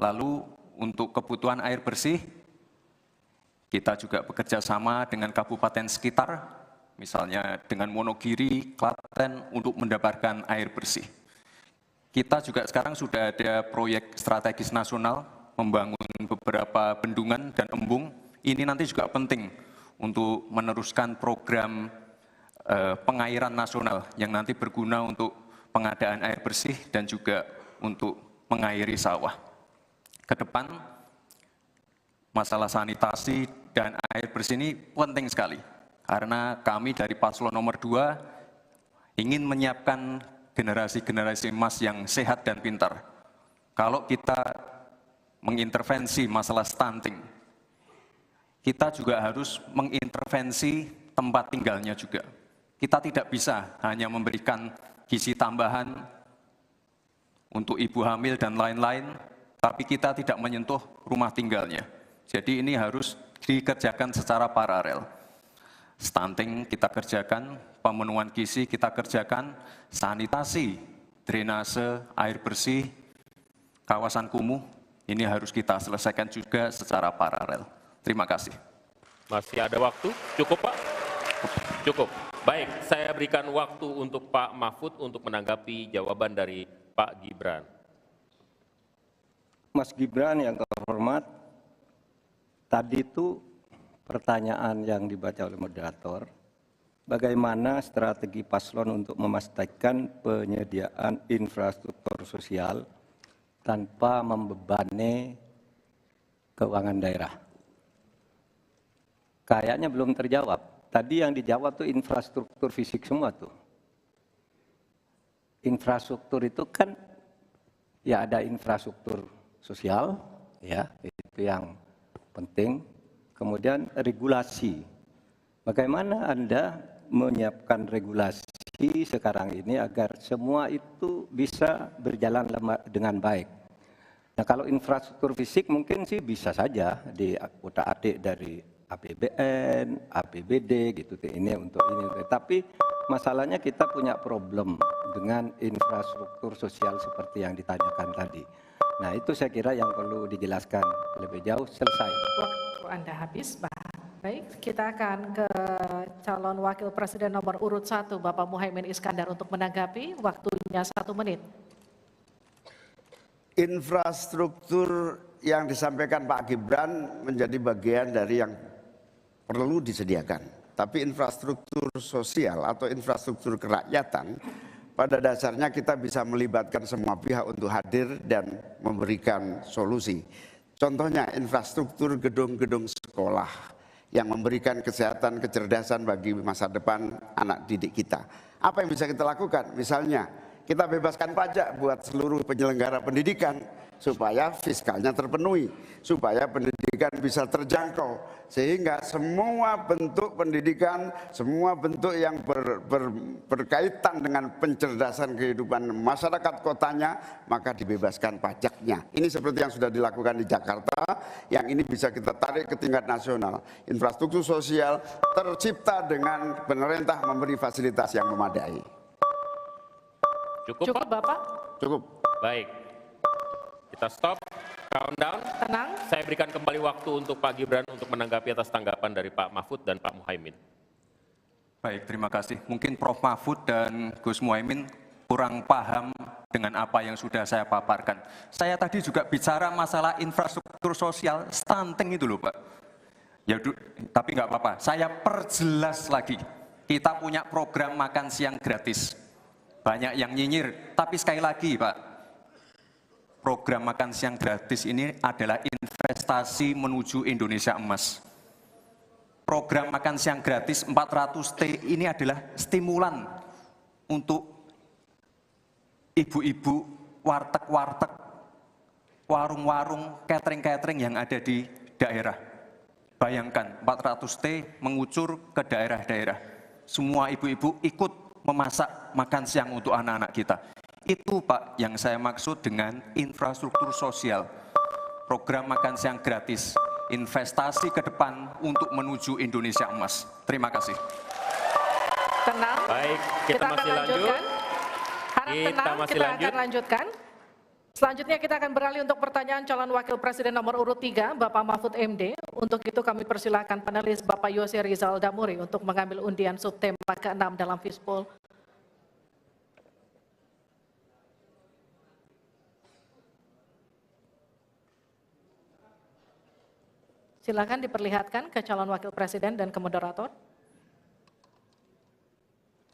Lalu untuk kebutuhan air bersih, kita juga bekerja sama dengan kabupaten sekitar, misalnya dengan Wonogiri, Klaten, untuk mendapatkan air bersih. Kita juga sekarang sudah ada proyek strategis nasional, membangun beberapa bendungan dan embung. Ini nanti juga penting untuk meneruskan program pengairan nasional yang nanti berguna untuk pengadaan air bersih dan juga untuk mengairi sawah. ke depan masalah sanitasi dan air bersih ini penting sekali. Karena kami dari paslon nomor 2 ingin menyiapkan generasi-generasi emas yang sehat dan pintar. Kalau kita mengintervensi masalah stunting, kita juga harus mengintervensi tempat tinggalnya juga. Kita tidak bisa hanya memberikan gizi tambahan untuk ibu hamil dan lain-lain, tapi kita tidak menyentuh rumah tinggalnya. Jadi ini harus dikerjakan secara paralel. Stunting kita kerjakan, pemenuhan gizi kita kerjakan, sanitasi, drainase, air bersih, kawasan kumuh, ini harus kita selesaikan juga secara paralel. Terima kasih. Masih ada waktu? Cukup Pak? Cukup. Baik, saya berikan waktu untuk Pak Mahfud untuk menanggapi jawaban dari Pak Gibran. Mas Gibran yang terhormat, tadi itu pertanyaan yang dibaca oleh moderator, bagaimana strategi paslon untuk memastikan penyediaan infrastruktur sosial tanpa membebani keuangan daerah. Kayaknya belum terjawab. Tadi yang dijawab tuh infrastruktur fisik semua tuh. Infrastruktur itu kan ya ada infrastruktur sosial, ya itu yang penting. Kemudian regulasi. Bagaimana Anda menyiapkan regulasi sekarang ini agar semua itu bisa berjalan dengan baik? Nah, kalau infrastruktur fisik mungkin sih bisa saja di utak-atik dari APBN, APBD gitu, ini untuk ini. Tapi masalahnya kita punya problem dengan infrastruktur sosial seperti yang ditanyakan tadi. Nah, itu saya kira yang perlu dijelaskan lebih jauh. Selesai. Waktu Anda habis, Pak. Baik, kita akan ke calon wakil presiden nomor urut 1, Bapak Muhaimin Iskandar untuk menanggapi. Waktunya 1 menit. Infrastruktur yang disampaikan Pak Gibran menjadi bagian dari yang perlu disediakan. Tapi infrastruktur sosial atau infrastruktur kerakyatan, pada dasarnya kita bisa melibatkan semua pihak untuk hadir dan memberikan solusi. Contohnya infrastruktur gedung-gedung sekolah yang memberikan kesehatan, kecerdasan bagi masa depan anak didik kita. Apa yang bisa kita lakukan? Misalnya, kita bebaskan pajak buat seluruh penyelenggara pendidikan supaya fiskalnya terpenuhi, supaya pendidikan bisa terjangkau, sehingga semua bentuk pendidikan, semua bentuk yang berkaitan dengan pencerdasan kehidupan masyarakat kotanya, maka dibebaskan pajaknya. Ini seperti yang sudah dilakukan di Jakarta, yang ini bisa kita tarik ke tingkat nasional. Infrastruktur sosial tercipta dengan pemerintah memberi fasilitas yang memadai. Cukup, Pak? Bapak? Cukup. Baik. Kita stop, countdown. Tenang. Saya berikan kembali waktu untuk Pak Gibran untuk menanggapi atas tanggapan dari Pak Mahfud dan Pak Muhaimin. Baik, terima kasih. Mungkin Prof. Mahfud dan Gus Muhaimin kurang paham dengan apa yang sudah saya paparkan. Saya tadi juga bicara masalah infrastruktur sosial, stunting itu loh Pak. Ya, tapi nggak apa-apa, saya perjelas lagi. Kita punya program makan siang gratis. Banyak yang nyinyir, tapi sekali lagi Pak, program makan siang gratis ini adalah investasi menuju Indonesia emas. Program makan siang gratis 400T ini adalah stimulan untuk ibu-ibu, warteg-warteg, warung-warung, catering-catering yang ada di daerah. Bayangkan 400T mengucur ke daerah-daerah. Semua ibu-ibu ikut memasak makan siang untuk anak-anak kita. Itu Pak yang saya maksud dengan infrastruktur sosial. Program makan siang gratis, investasi ke depan untuk menuju Indonesia emas. Terima kasih. Tenang. Baik, kita masih lanjut. Harap tenang, kita akan lanjutkan. Selanjutnya kita akan beralih untuk pertanyaan calon wakil presiden nomor urut 3, Bapak Mahfud MD. Untuk itu kami persilakan panelis Bapak Yose Rizal Damuri untuk mengambil undian subtema ke-6 dalam Fispol. Silakan diperlihatkan ke calon wakil presiden dan ke moderator.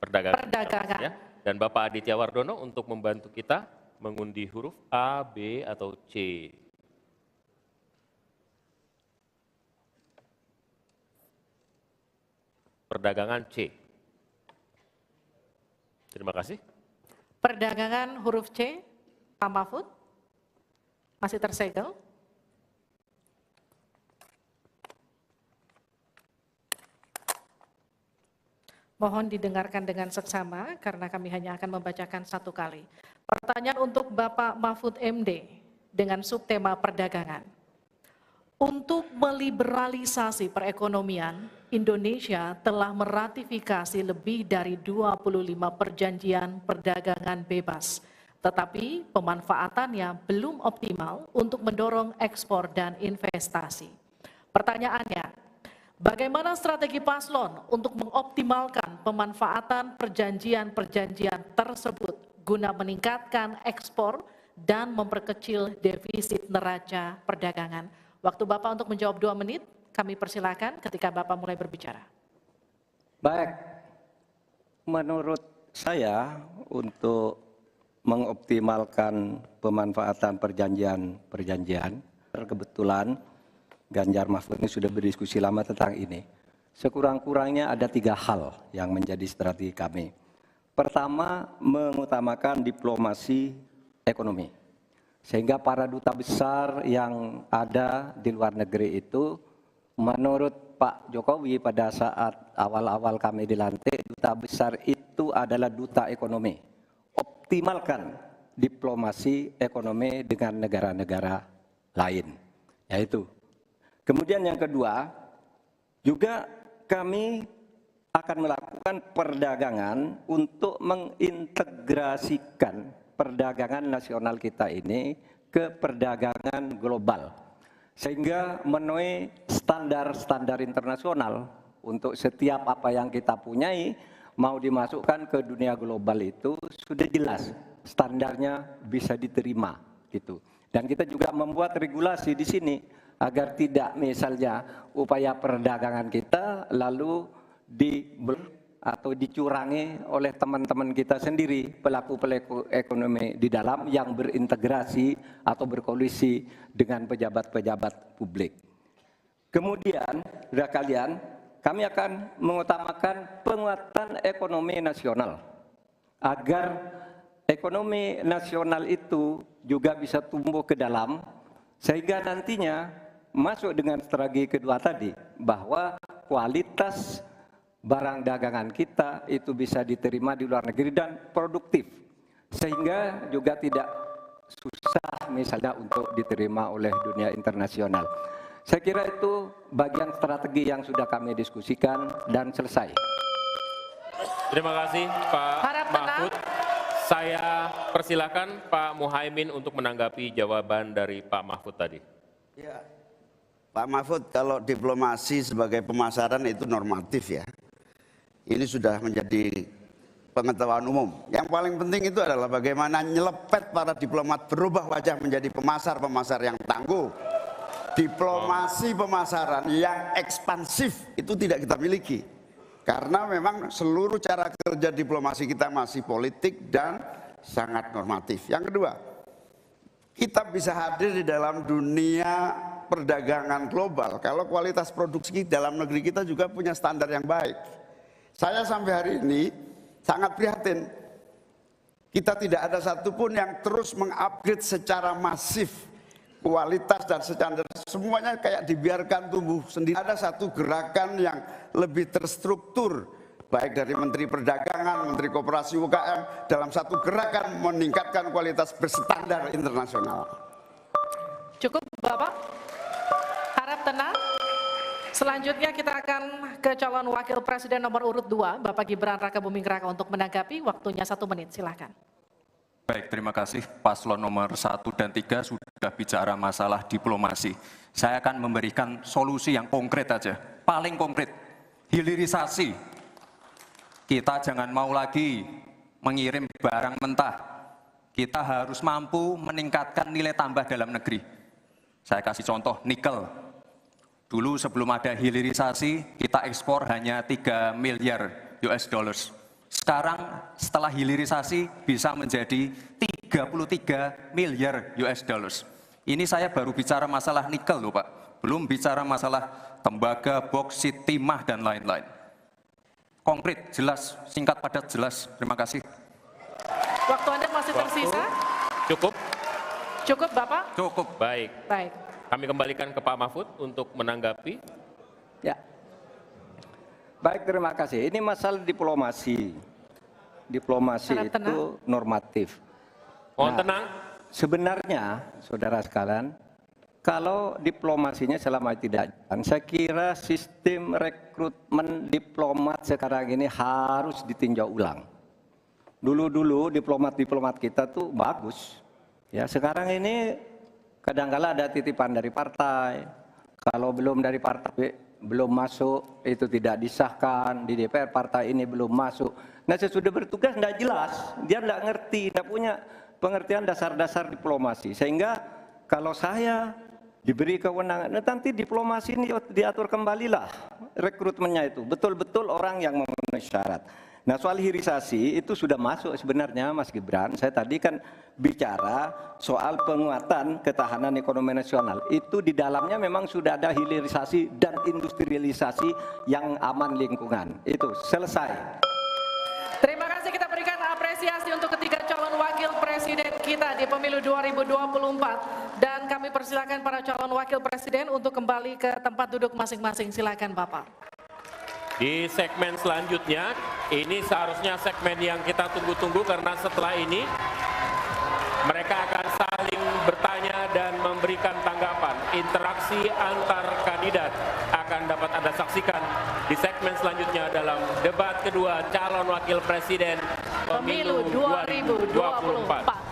Perdagangan. Ya. Dan Bapak Aditya Wardono untuk membantu kita mengundi huruf A, B, atau C. perdagangan C. Terima kasih. Perdagangan huruf C, Pak Mahfud, masih tersegel. Mohon didengarkan dengan seksama karena kami hanya akan membacakan satu kali. Pertanyaan untuk Bapak Mahfud MD dengan subtema perdagangan. Untuk meliberalisasi perekonomian, Indonesia telah meratifikasi lebih dari 25 perjanjian perdagangan bebas. Tetapi pemanfaatannya belum optimal untuk mendorong ekspor dan investasi. Pertanyaannya, bagaimana strategi paslon untuk mengoptimalkan pemanfaatan perjanjian-perjanjian tersebut guna meningkatkan ekspor dan memperkecil defisit neraca perdagangan? Waktu Bapak untuk menjawab 2 menit, kami persilakan ketika Bapak mulai berbicara. Baik, menurut saya untuk mengoptimalkan pemanfaatan perjanjian-perjanjian, kebetulan Ganjar Mahfud ini sudah berdiskusi lama tentang ini. Sekurang-kurangnya ada 3 hal yang menjadi strategi kami. Pertama, mengutamakan diplomasi ekonomi. Sehingga para duta besar yang ada di luar negeri itu, menurut Pak Jokowi pada saat awal-awal kami dilantik, duta besar itu adalah duta ekonomi. Optimalkan diplomasi ekonomi dengan negara-negara lain. Yaitu. Kemudian yang kedua, juga kami akan melakukan perdagangan untuk mengintegrasikan perdagangan nasional kita ini ke perdagangan global. Sehingga memenuhi standar-standar internasional untuk setiap apa yang kita punyai mau dimasukkan ke dunia global itu sudah jelas standarnya bisa diterima gitu. Dan kita juga membuat regulasi di sini agar tidak misalnya upaya perdagangan kita lalu atau dicurangi oleh teman-teman kita sendiri, pelaku-pelaku ekonomi di dalam yang berintegrasi atau berkoalisi dengan pejabat-pejabat publik. Kemudian, saudara kalian, kami akan mengutamakan penguatan ekonomi nasional agar ekonomi nasional itu juga bisa tumbuh ke dalam sehingga nantinya masuk dengan strategi kedua tadi bahwa kualitas barang dagangan kita itu bisa diterima di luar negeri dan produktif sehingga juga tidak susah misalnya untuk diterima oleh dunia internasional. Saya kira itu bagian strategi yang sudah kami diskusikan dan selesai. Terima kasih Pak Mahfud. Saya persilakan Pak Muhaimin untuk menanggapi jawaban dari Pak Mahfud tadi. Ya, Pak Mahfud, kalau diplomasi sebagai pemasaran itu normatif ya. Ini sudah menjadi pengetahuan umum. Yang paling penting itu adalah bagaimana nyelepet para diplomat berubah wajah menjadi pemasar-pemasar yang tangguh. Diplomasi pemasaran yang ekspansif itu tidak kita miliki. Karena memang seluruh cara kerja diplomasi kita masih politik dan sangat normatif. Yang kedua, kita bisa hadir di dalam dunia perdagangan global kalau kualitas produksi dalam negeri kita juga punya standar yang baik. Saya sampai hari ini sangat prihatin. Kita tidak ada satupun yang terus mengupgrade secara masif kualitas dan standar. Semuanya kayak dibiarkan tumbuh sendiri. Ada satu gerakan yang lebih terstruktur, baik dari Menteri Perdagangan, Menteri Koperasi UKM, dalam satu gerakan meningkatkan kualitas berstandar internasional. Cukup Bapak, harap tenang. Selanjutnya kita akan ke calon wakil presiden nomor urut 2, Bapak Gibran Raka Buming Raka untuk menanggapi, waktunya 1 menit, silahkan. Baik, terima kasih. Paslon nomor 1 dan 3 sudah bicara masalah diplomasi. Saya akan memberikan solusi yang konkret aja, paling konkret, hilirisasi. Kita jangan mau lagi mengirim barang mentah. Kita harus mampu meningkatkan nilai tambah dalam negeri. Saya kasih contoh, nikel. Dulu sebelum ada hilirisasi, kita ekspor hanya 3 miliar US dollars. Sekarang setelah hilirisasi bisa menjadi 33 miliar US dollars. Ini saya baru bicara masalah nikel loh Pak. Belum bicara masalah tembaga, boksit, timah, dan lain-lain. konkret, jelas, singkat, padat, jelas. Terima kasih. Waktu Anda masih tersisa? Cukup? Cukup Bapak? Cukup. Baik. Baik. Kami kembalikan ke Pak Mahfud untuk menanggapi. Ya. Baik, terima kasih. Ini masalah diplomasi. Diplomasi Harap itu tenang. normatif. Mohon tenang. Sebenarnya, saudara sekalian, kalau diplomasinya selama tidak jalan, saya kira sistem rekrutmen diplomat sekarang ini harus ditinjau ulang. Dulu-dulu diplomat-diplomat kita tuh bagus. Ya, sekarang ini kadang-kala ada titipan dari partai. Kalau belum dari partai belum masuk, itu tidak disahkan. Di DPR partai ini belum masuk. Nah, sesudah bertugas tidak jelas. Dia tidak ngerti, tidak punya pengertian dasar-dasar diplomasi. Sehingga kalau saya diberi kewenangan, nanti diplomasi ini diatur kembalilah rekrutmennya itu. Betul-betul orang yang memenuhi syarat. Nah, soal hilirisasi itu sudah masuk sebenarnya Mas Gibran. Saya tadi kan bicara soal penguatan ketahanan ekonomi nasional. Itu di dalamnya memang sudah ada hilirisasi dan industrialisasi yang aman lingkungan. Itu selesai. Terima kasih, kita berikan apresiasi untuk ketiga calon wakil presiden kita di pemilu 2024. Dan kami persilakan para calon wakil presiden untuk kembali ke tempat duduk masing-masing. Silakan Bapak. Di segmen selanjutnya, ini seharusnya segmen yang kita tunggu-tunggu karena setelah ini mereka akan saling bertanya dan memberikan tanggapan. Interaksi antar kandidat akan dapat Anda saksikan di segmen selanjutnya dalam debat kedua calon wakil presiden pemilu 2024.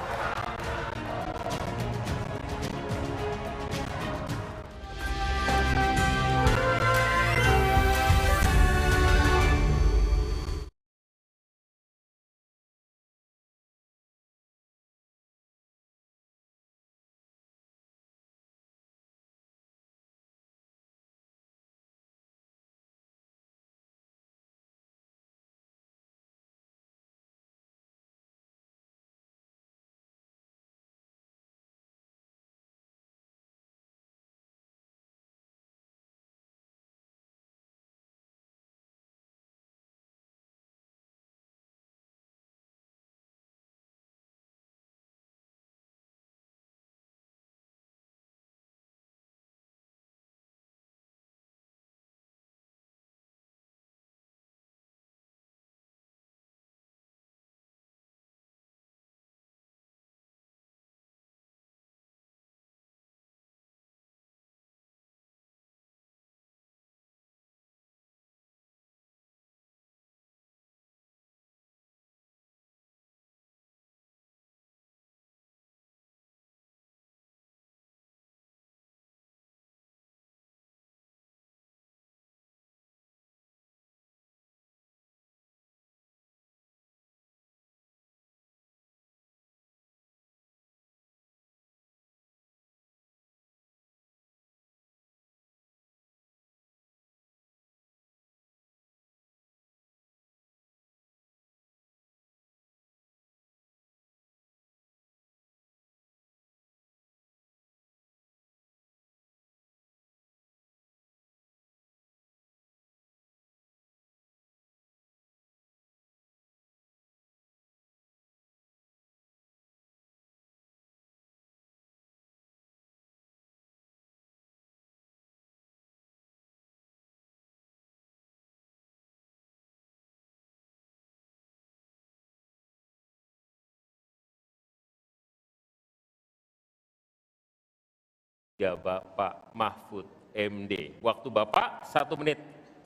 Ya, Bapak Mahfud MD. Waktu Bapak 1 menit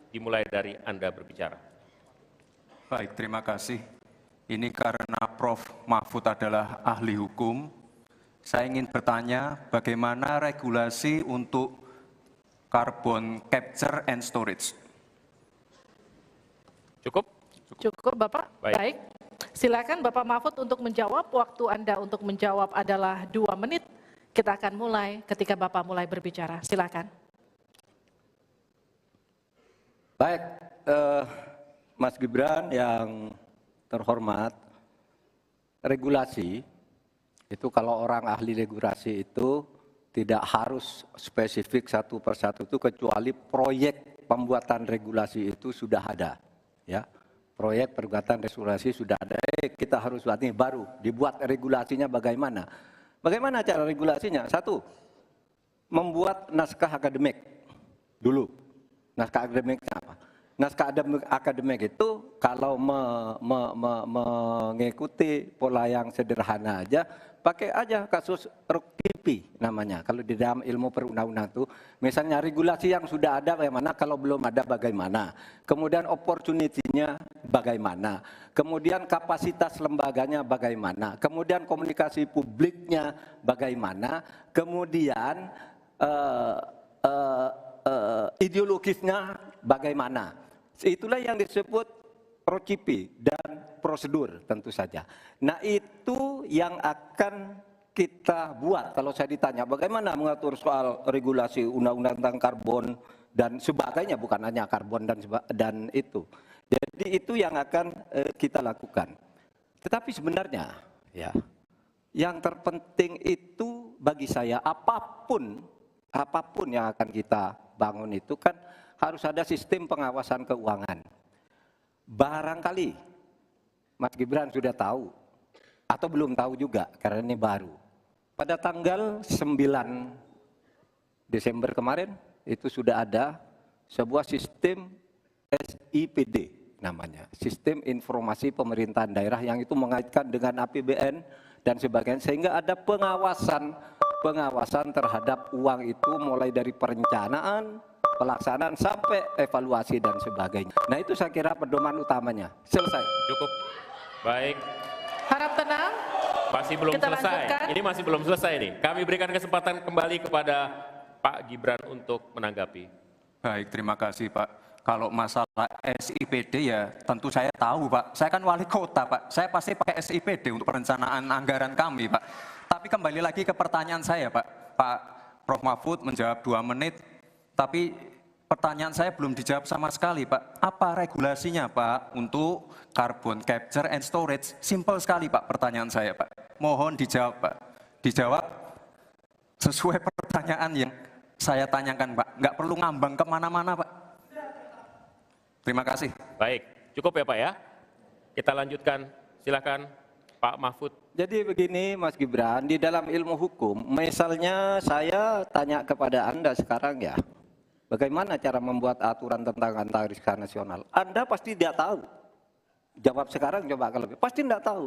dimulai dari Anda berbicara. Baik, terima kasih. Ini karena Prof. Mahfud adalah ahli hukum, saya ingin bertanya bagaimana regulasi untuk carbon capture and storage. Cukup? Cukup Bapak? Baik. Silakan Bapak Mahfud untuk menjawab. Waktu Anda untuk menjawab adalah 2 menit. Kita akan mulai ketika Bapak mulai berbicara. Silakan. Baik, Mas Gibran yang terhormat, regulasi itu kalau orang ahli regulasi itu tidak harus spesifik satu persatu itu kecuali proyek pembuatan regulasi itu sudah ada, ya. proyek pergugatan resolusi sudah ada, kita harus buat ini baru, dibuat regulasinya bagaimana. Bagaimana cara regulasinya? Satu, membuat naskah akademik dulu. Naskah akademiknya apa? Naskah akademik itu kalau mengikuti pola yang sederhana aja, pakai aja kasus RUKIPI namanya. Kalau di dalam ilmu perundang-undangan itu, misalnya regulasi yang sudah ada bagaimana, kalau belum ada bagaimana. Kemudian opportunity-nya bagaimana. Kemudian kapasitas lembaganya bagaimana. Kemudian komunikasi publiknya bagaimana. Kemudian ideologisnya bagaimana. Itulah yang disebut RUKIPI dan prosedur tentu saja. Nah itu yang akan kita buat. Kalau saya ditanya bagaimana mengatur soal regulasi undang-undang tentang karbon dan sebagainya, bukan hanya karbon dan itu. Jadi itu yang akan kita lakukan. Tetapi sebenarnya ya, yang terpenting itu bagi saya apapun yang akan kita bangun itu kan harus ada sistem pengawasan keuangan. Barangkali Mas Gibran sudah tahu atau belum tahu juga karena ini baru. Pada tanggal 9 Desember kemarin itu sudah ada sebuah sistem SIPD namanya, Sistem Informasi Pemerintahan Daerah, yang itu mengaitkan dengan APBN dan sebagainya, sehingga ada pengawasan terhadap uang itu mulai dari perencanaan, pelaksanaan sampai evaluasi dan sebagainya. Nah itu saya kira pedoman utamanya. Selesai. Cukup. Baik. Harap tenang. Masih belum Kita selesai. lanjutkan. Ini masih belum selesai nih. Kami berikan kesempatan kembali kepada Pak Gibran untuk menanggapi. Baik, terima kasih Pak. Kalau masalah SIPD ya tentu saya tahu Pak. Saya kan wali kota Pak. Saya pasti pakai SIPD untuk perencanaan anggaran kami Pak. Tapi kembali lagi ke pertanyaan saya Pak. Pak Prof. Mahfud menjawab 2 menit. Tapi pertanyaan saya belum dijawab sama sekali Pak. Apa regulasinya Pak untuk carbon capture and storage? Simple sekali Pak pertanyaan saya Pak. Mohon dijawab Pak. Dijawab sesuai pertanyaan yang saya tanyakan Pak. Nggak perlu ngambang kemana-mana Pak. Terima kasih. Baik, cukup ya Pak ya. Kita lanjutkan, silakan Pak Mahfud. Jadi begini Mas Gibran, di dalam ilmu hukum, misalnya saya tanya kepada Anda sekarang ya, bagaimana cara membuat aturan tentang antariksa nasional? Anda pasti tidak tahu. Jawab sekarang coba kalau pasti tidak tahu.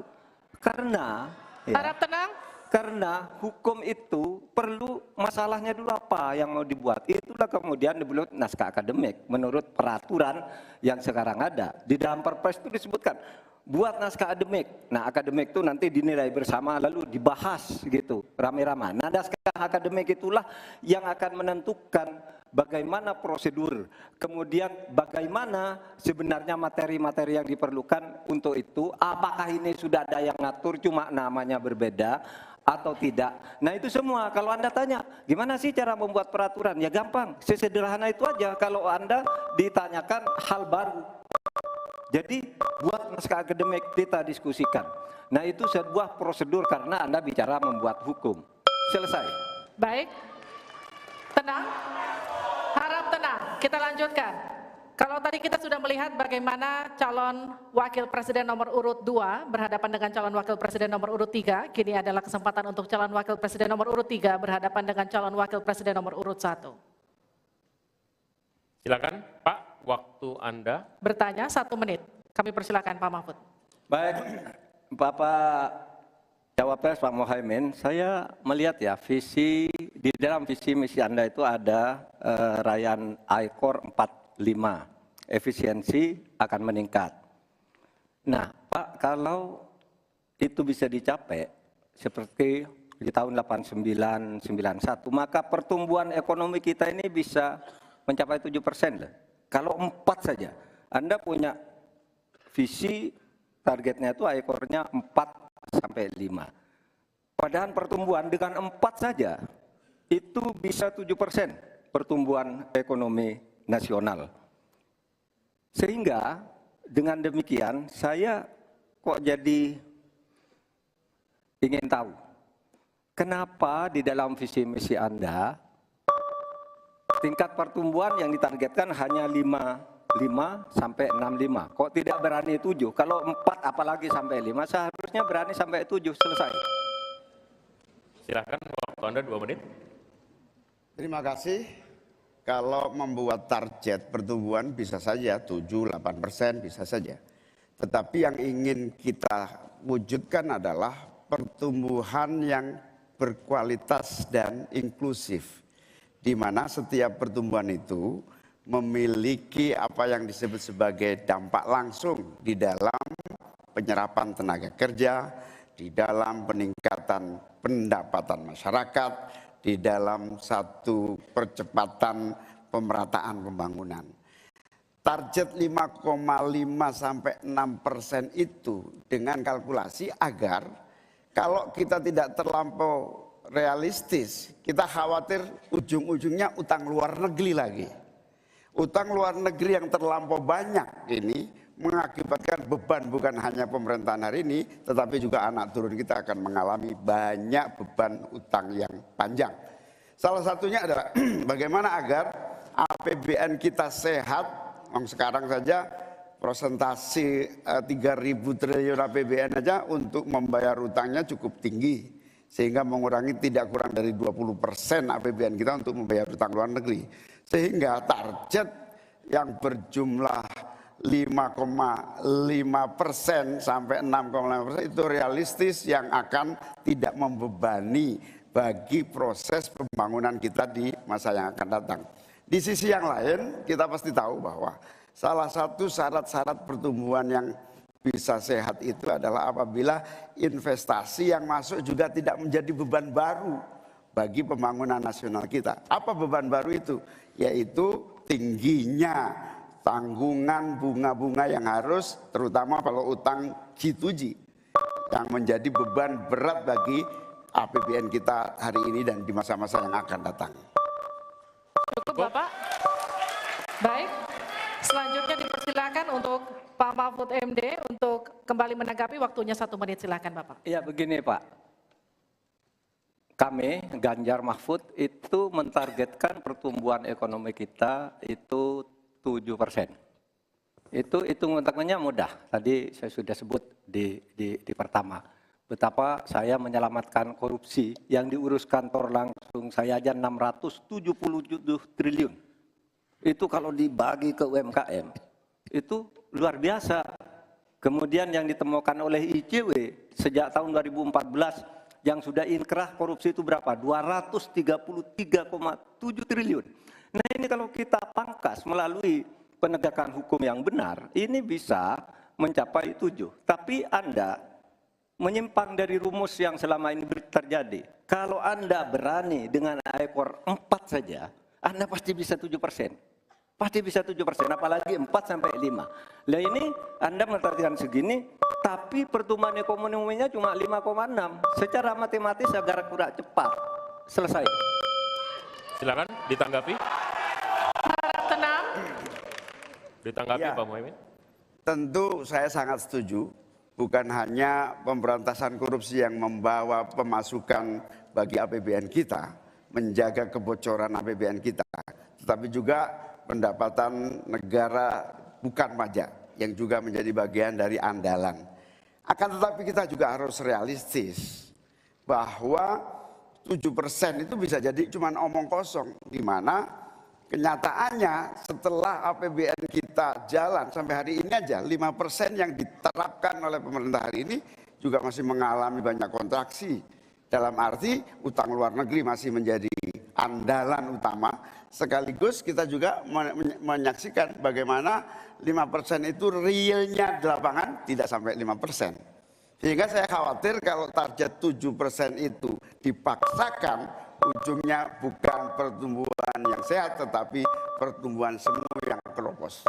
Karena Harap tenang. Karena hukum itu perlu masalahnya dulu apa yang mau dibuat. Itulah kemudian dibuat naskah akademik menurut peraturan yang sekarang ada. Di dalam Perpres itu disebutkan buat naskah akademik. Nah, akademik itu nanti dinilai bersama lalu dibahas gitu rame-rame. Nah, naskah akademik itulah yang akan menentukan bagaimana prosedur, kemudian bagaimana sebenarnya materi-materi yang diperlukan untuk itu, apakah ini sudah ada yang ngatur cuma namanya berbeda atau tidak. Nah itu semua kalau Anda tanya gimana sih cara membuat peraturan, ya gampang, sesederhana itu aja. Kalau Anda ditanyakan hal baru, jadi buat naskah akademik kita diskusikan. Nah itu sebuah prosedur karena Anda bicara membuat hukum. Selesai. Baik. Tenang. Harap tenang. Kita lanjutkan. Kalau tadi kita sudah melihat bagaimana calon wakil presiden nomor urut 2 berhadapan dengan calon wakil presiden nomor urut 3, kini adalah kesempatan untuk calon wakil presiden nomor urut 3 berhadapan dengan calon wakil presiden nomor urut 1. Silakan Pak, waktu Anda. Bertanya 1 menit. Kami persilakan Pak Mahfud. Baik, Bapak Cawapres Pak Muhaimin, saya melihat ya di dalam visi misi Anda itu ada rayaan I-Core 45, efisiensi akan meningkat. Nah Pak, kalau itu bisa dicapai seperti di tahun 89, 91, maka pertumbuhan ekonomi kita ini bisa mencapai 7% lah. Kalau 4 saja, Anda punya visi targetnya itu I-Core-nya 4 sampai 5. Padahal pertumbuhan dengan 4 saja itu bisa 7% pertumbuhan ekonomi nasional. Sehingga dengan demikian saya kok jadi ingin tahu kenapa di dalam visi misi Anda tingkat pertumbuhan yang ditargetkan hanya 5 sampai 65. Kok tidak berani 7? Kalau 4 apalagi sampai 5, seharusnya berani sampai 7, selesai. Silakan, waktu Anda 2 menit. Terima kasih. Kalau membuat target pertumbuhan bisa saja 7-8% bisa saja. Tetapi yang ingin kita wujudkan adalah pertumbuhan yang berkualitas dan inklusif, di mana setiap pertumbuhan itu memiliki apa yang disebut sebagai dampak langsung di dalam penyerapan tenaga kerja, di dalam peningkatan pendapatan masyarakat, di dalam satu percepatan pemerataan pembangunan. Target 5,5 sampai 6% itu dengan kalkulasi agar kalau kita tidak terlampau realistis, kita khawatir ujung-ujungnya utang luar negeri lagi. Utang luar negeri yang terlampau banyak ini mengakibatkan beban bukan hanya pemerintahan hari ini, tetapi juga anak turun kita akan mengalami banyak beban utang yang panjang. Salah satunya adalah bagaimana agar APBN kita sehat. Sekarang saja presentasi 3.000 triliun APBN aja untuk membayar utangnya cukup tinggi, sehingga mengurangi tidak kurang dari 20% APBN kita untuk membayar utang luar negeri. Sehingga target yang berjumlah 5,5% sampai 6,5% itu realistis, yang akan tidak membebani bagi proses pembangunan kita di masa yang akan datang. Di sisi yang lain, kita pasti tahu bahwa salah satu syarat-syarat pertumbuhan yang bisa sehat itu adalah apabila investasi yang masuk juga tidak menjadi beban baru bagi pembangunan nasional kita. Apa beban baru itu? Yaitu tingginya tanggungan bunga-bunga yang harus, terutama kalau utang G2G, yang menjadi beban berat bagi APBN kita hari ini dan di masa-masa yang akan datang. Cukup Bapak. Baik, selanjutnya dipersilakan untuk Pak Mahfud MD untuk kembali menanggapi, waktunya 1 menit, silakan Bapak. Iya begini Pak, kami Ganjar Mahfud itu mentargetkan pertumbuhan ekonomi kita itu 7%. Itu hitung-hitungannya mudah. Tadi saya sudah sebut di pertama. Betapa saya menyelamatkan korupsi yang diurus kantor langsung saya aja 677 triliun. Itu kalau dibagi ke UMKM, itu luar biasa. Kemudian yang ditemukan oleh ICW sejak tahun 2014 yang sudah inkrah korupsi itu berapa? 233,7 triliun. Nah ini kalau kita pangkas melalui penegakan hukum yang benar, ini bisa mencapai 7. Tapi Anda menyimpang dari rumus yang selama ini terjadi. Kalau Anda berani dengan ekor 4 saja, Anda pasti bisa 7%. Pasti bisa 7%, apalagi 4 sampai 5. Nah ini Anda menargetkan segini, tapi pertumbuhan ekonominya cuma 5,6. Secara matematis agar kurang cepat. Selesai. Silakan ditanggapi. Harap tenang. Ditanggapi Ya, Pak Muhaimin. Tentu saya sangat setuju. Bukan hanya pemberantasan korupsi yang membawa pemasukan bagi APBN kita, menjaga kebocoran APBN kita, tetapi juga pendapatan negara bukan pajak yang juga menjadi bagian dari andalan. Akan tetapi kita juga harus realistis bahwa 7% itu bisa jadi cuma omong kosong, di mana kenyataannya setelah APBN kita jalan sampai hari ini aja 5% yang diterapkan oleh pemerintah hari ini juga masih mengalami banyak kontraksi. Dalam arti utang luar negeri masih menjadi andalan utama, sekaligus kita juga menyaksikan bagaimana 5% itu realnya di lapangan tidak sampai 5%. Sehingga saya khawatir kalau target 7% itu dipaksakan, ujungnya bukan pertumbuhan yang sehat, tetapi pertumbuhan semu yang keropos.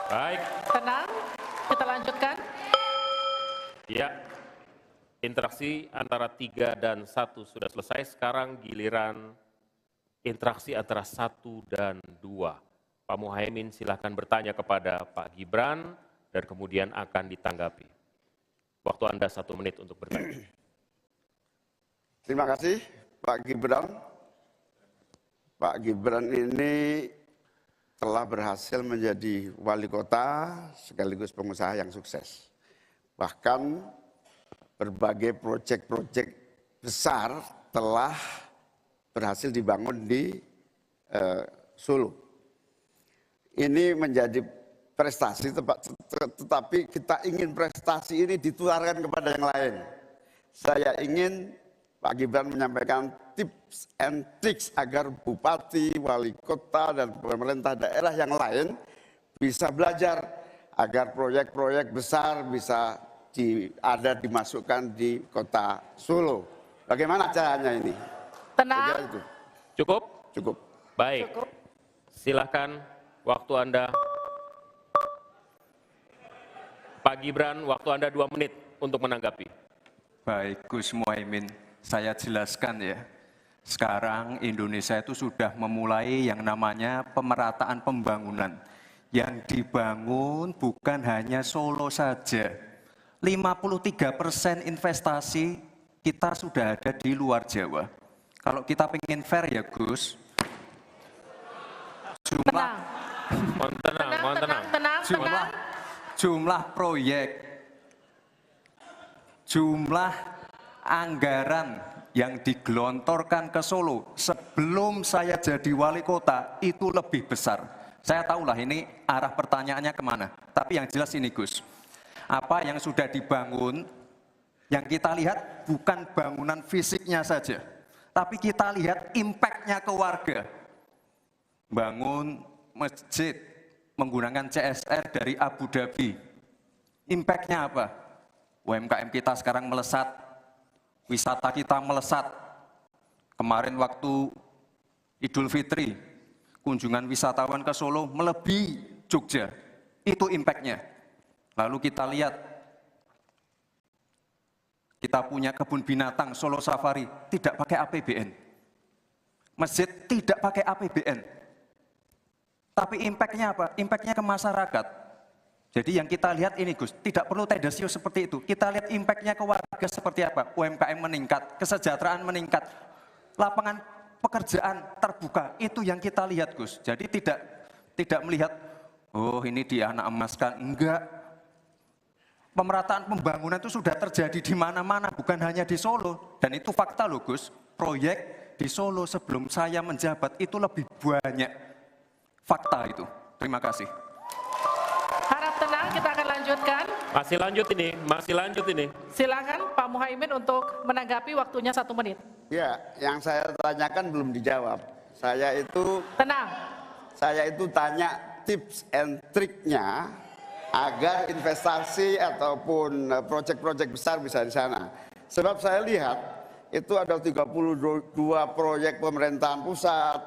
Baik. Tenang, kita lanjutkan. Ya, interaksi antara 3 dan 1 sudah selesai. Sekarang giliran interaksi antara 1 dan 2. Pak Muhaimin silakan bertanya kepada Pak Gibran dan kemudian akan ditanggapi. Waktu Anda 1 menit untuk bertanya. Terima kasih Pak Gibran. Pak Gibran ini telah berhasil menjadi wali kota sekaligus pengusaha yang sukses. Bahkan berbagai proyek-proyek besar telah berhasil dibangun di Solo. Ini menjadi prestasi, tetapi kita ingin prestasi ini ditularkan kepada yang lain. Saya ingin Pak Gibran menyampaikan tips and tricks agar bupati, wali kota, dan pemerintah daerah yang lain bisa belajar agar proyek-proyek besar bisa dimasukkan di kota Solo. Bagaimana caranya ini? Tenang. Cukup? Cukup. Baik. Silahkan waktu Anda. Pak Gibran, waktu Anda 2 menit untuk menanggapi. Baik, Gus Muhaimin, saya jelaskan ya. Sekarang Indonesia itu sudah memulai yang namanya pemerataan pembangunan. Yang dibangun bukan hanya Solo saja. 53% investasi kita sudah ada di luar Jawa. Kalau kita pengen fair ya Gus, jumlah proyek, jumlah anggaran yang digelontorkan ke Solo sebelum saya jadi wali kota itu lebih besar. Saya tahulah ini arah pertanyaannya kemana. Tapi yang jelas ini Gus, apa yang sudah dibangun, yang kita lihat bukan bangunan fisiknya saja, tapi kita lihat impact-nya ke warga. Bangun masjid menggunakan CSR dari Abu Dhabi. Impact-nya apa? UMKM kita sekarang melesat, wisata kita melesat. Kemarin waktu Idul Fitri, kunjungan wisatawan ke Solo melebihi Jogja. Itu impact-nya. Lalu kita lihat, kita punya kebun binatang Solo Safari, tidak pakai APBN. Masjid tidak pakai APBN. Tapi impact-nya apa? Impact-nya ke masyarakat. Jadi yang kita lihat ini Gus, tidak perlu tendensius seperti itu. Kita lihat impact-nya ke warga seperti apa? UMKM meningkat, kesejahteraan meningkat, lapangan pekerjaan terbuka. Itu yang kita lihat Gus. Jadi tidak melihat, oh ini dia anak emaskan. Enggak. Pemerataan pembangunan itu sudah terjadi di mana-mana, bukan hanya di Solo. Dan itu fakta loh Gus. Proyek di Solo sebelum saya menjabat itu lebih banyak. Fakta itu. Terima kasih. Harap tenang, kita akan lanjutkan. Masih lanjut ini. Silakan Pak Muhaimin untuk menanggapi, waktunya 1 menit. Ya, yang saya tanyakan belum dijawab. Saya itu tanya tips and triknya agar investasi ataupun proyek-proyek besar bisa di sana. Sebab saya lihat itu ada 32 proyek pemerintahan pusat,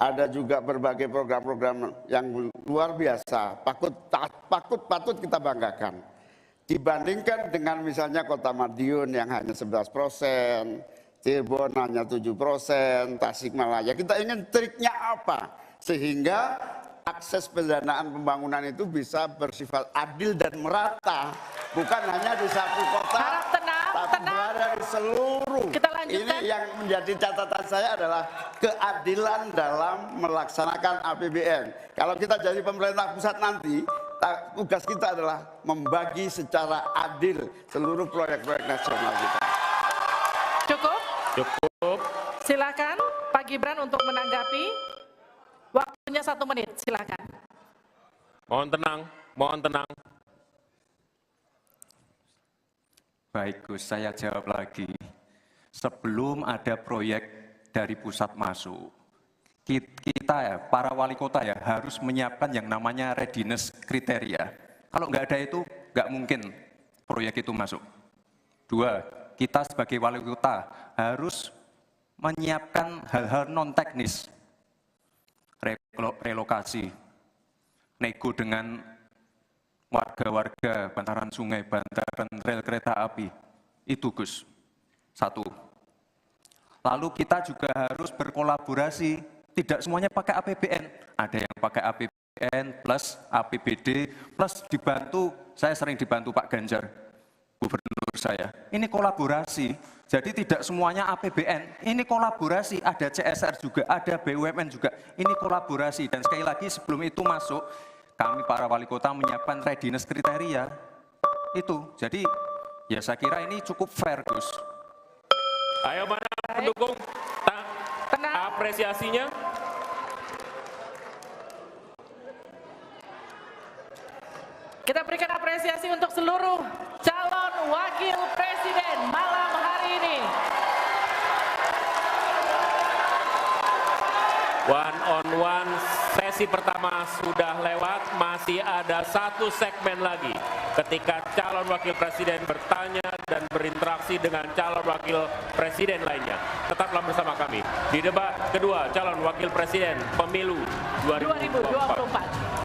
ada juga berbagai program-program yang luar biasa, patut kita banggakan. Dibandingkan dengan misalnya Kota Madiun yang hanya 11%, Cirebon hanya 7%, Tasikmalaya. Kita ingin triknya apa? Sehingga akses pendanaan pembangunan itu bisa bersifat adil dan merata. Bukan hanya di satu kota, tapi berada di seluruh. Ini yang menjadi catatan saya adalah keadilan dalam melaksanakan APBN. Kalau kita jadi pemerintah pusat nanti, tugas kita adalah membagi secara adil seluruh proyek-proyek nasional kita. Cukup? Silakan Pak Gibran untuk menanggapi. Waktunya 1 menit, silakan. Mohon tenang. Baik Gus, saya jawab lagi. Sebelum ada proyek dari pusat masuk, kita ya, para wali kota ya, harus menyiapkan yang namanya readiness kriteria. Kalau nggak ada itu, nggak mungkin proyek itu masuk. 2, kita sebagai wali kota harus menyiapkan hal-hal non-teknis. Relokasi, nego dengan warga-warga bantaran sungai, bantaran rel kereta api. Itu Gus, 1. Lalu kita juga harus berkolaborasi, tidak semuanya pakai APBN. Ada yang pakai APBN plus APBD plus dibantu, saya sering dibantu Pak Ganjar, gubernur saya. Ini kolaborasi, Jadi tidak semuanya APBN, ini kolaborasi, ada CSR juga, ada BUMN juga, ini kolaborasi. Dan sekali lagi sebelum itu masuk, kami para wali kota menyiapkan readiness kriteria, itu. Jadi ya saya kira ini cukup fair, Gus. Ayo mana pendukung apresiasinya? Kita berikan apresiasi untuk seluruh calon wakil presiden malam hari ini. One on one sesi pertama sudah lewat, masih ada satu segmen lagi. Ketika calon wakil presiden bertanya dan berinteraksi dengan calon wakil presiden lainnya. Tetaplah bersama kami di debat kedua calon wakil presiden pemilu 2024.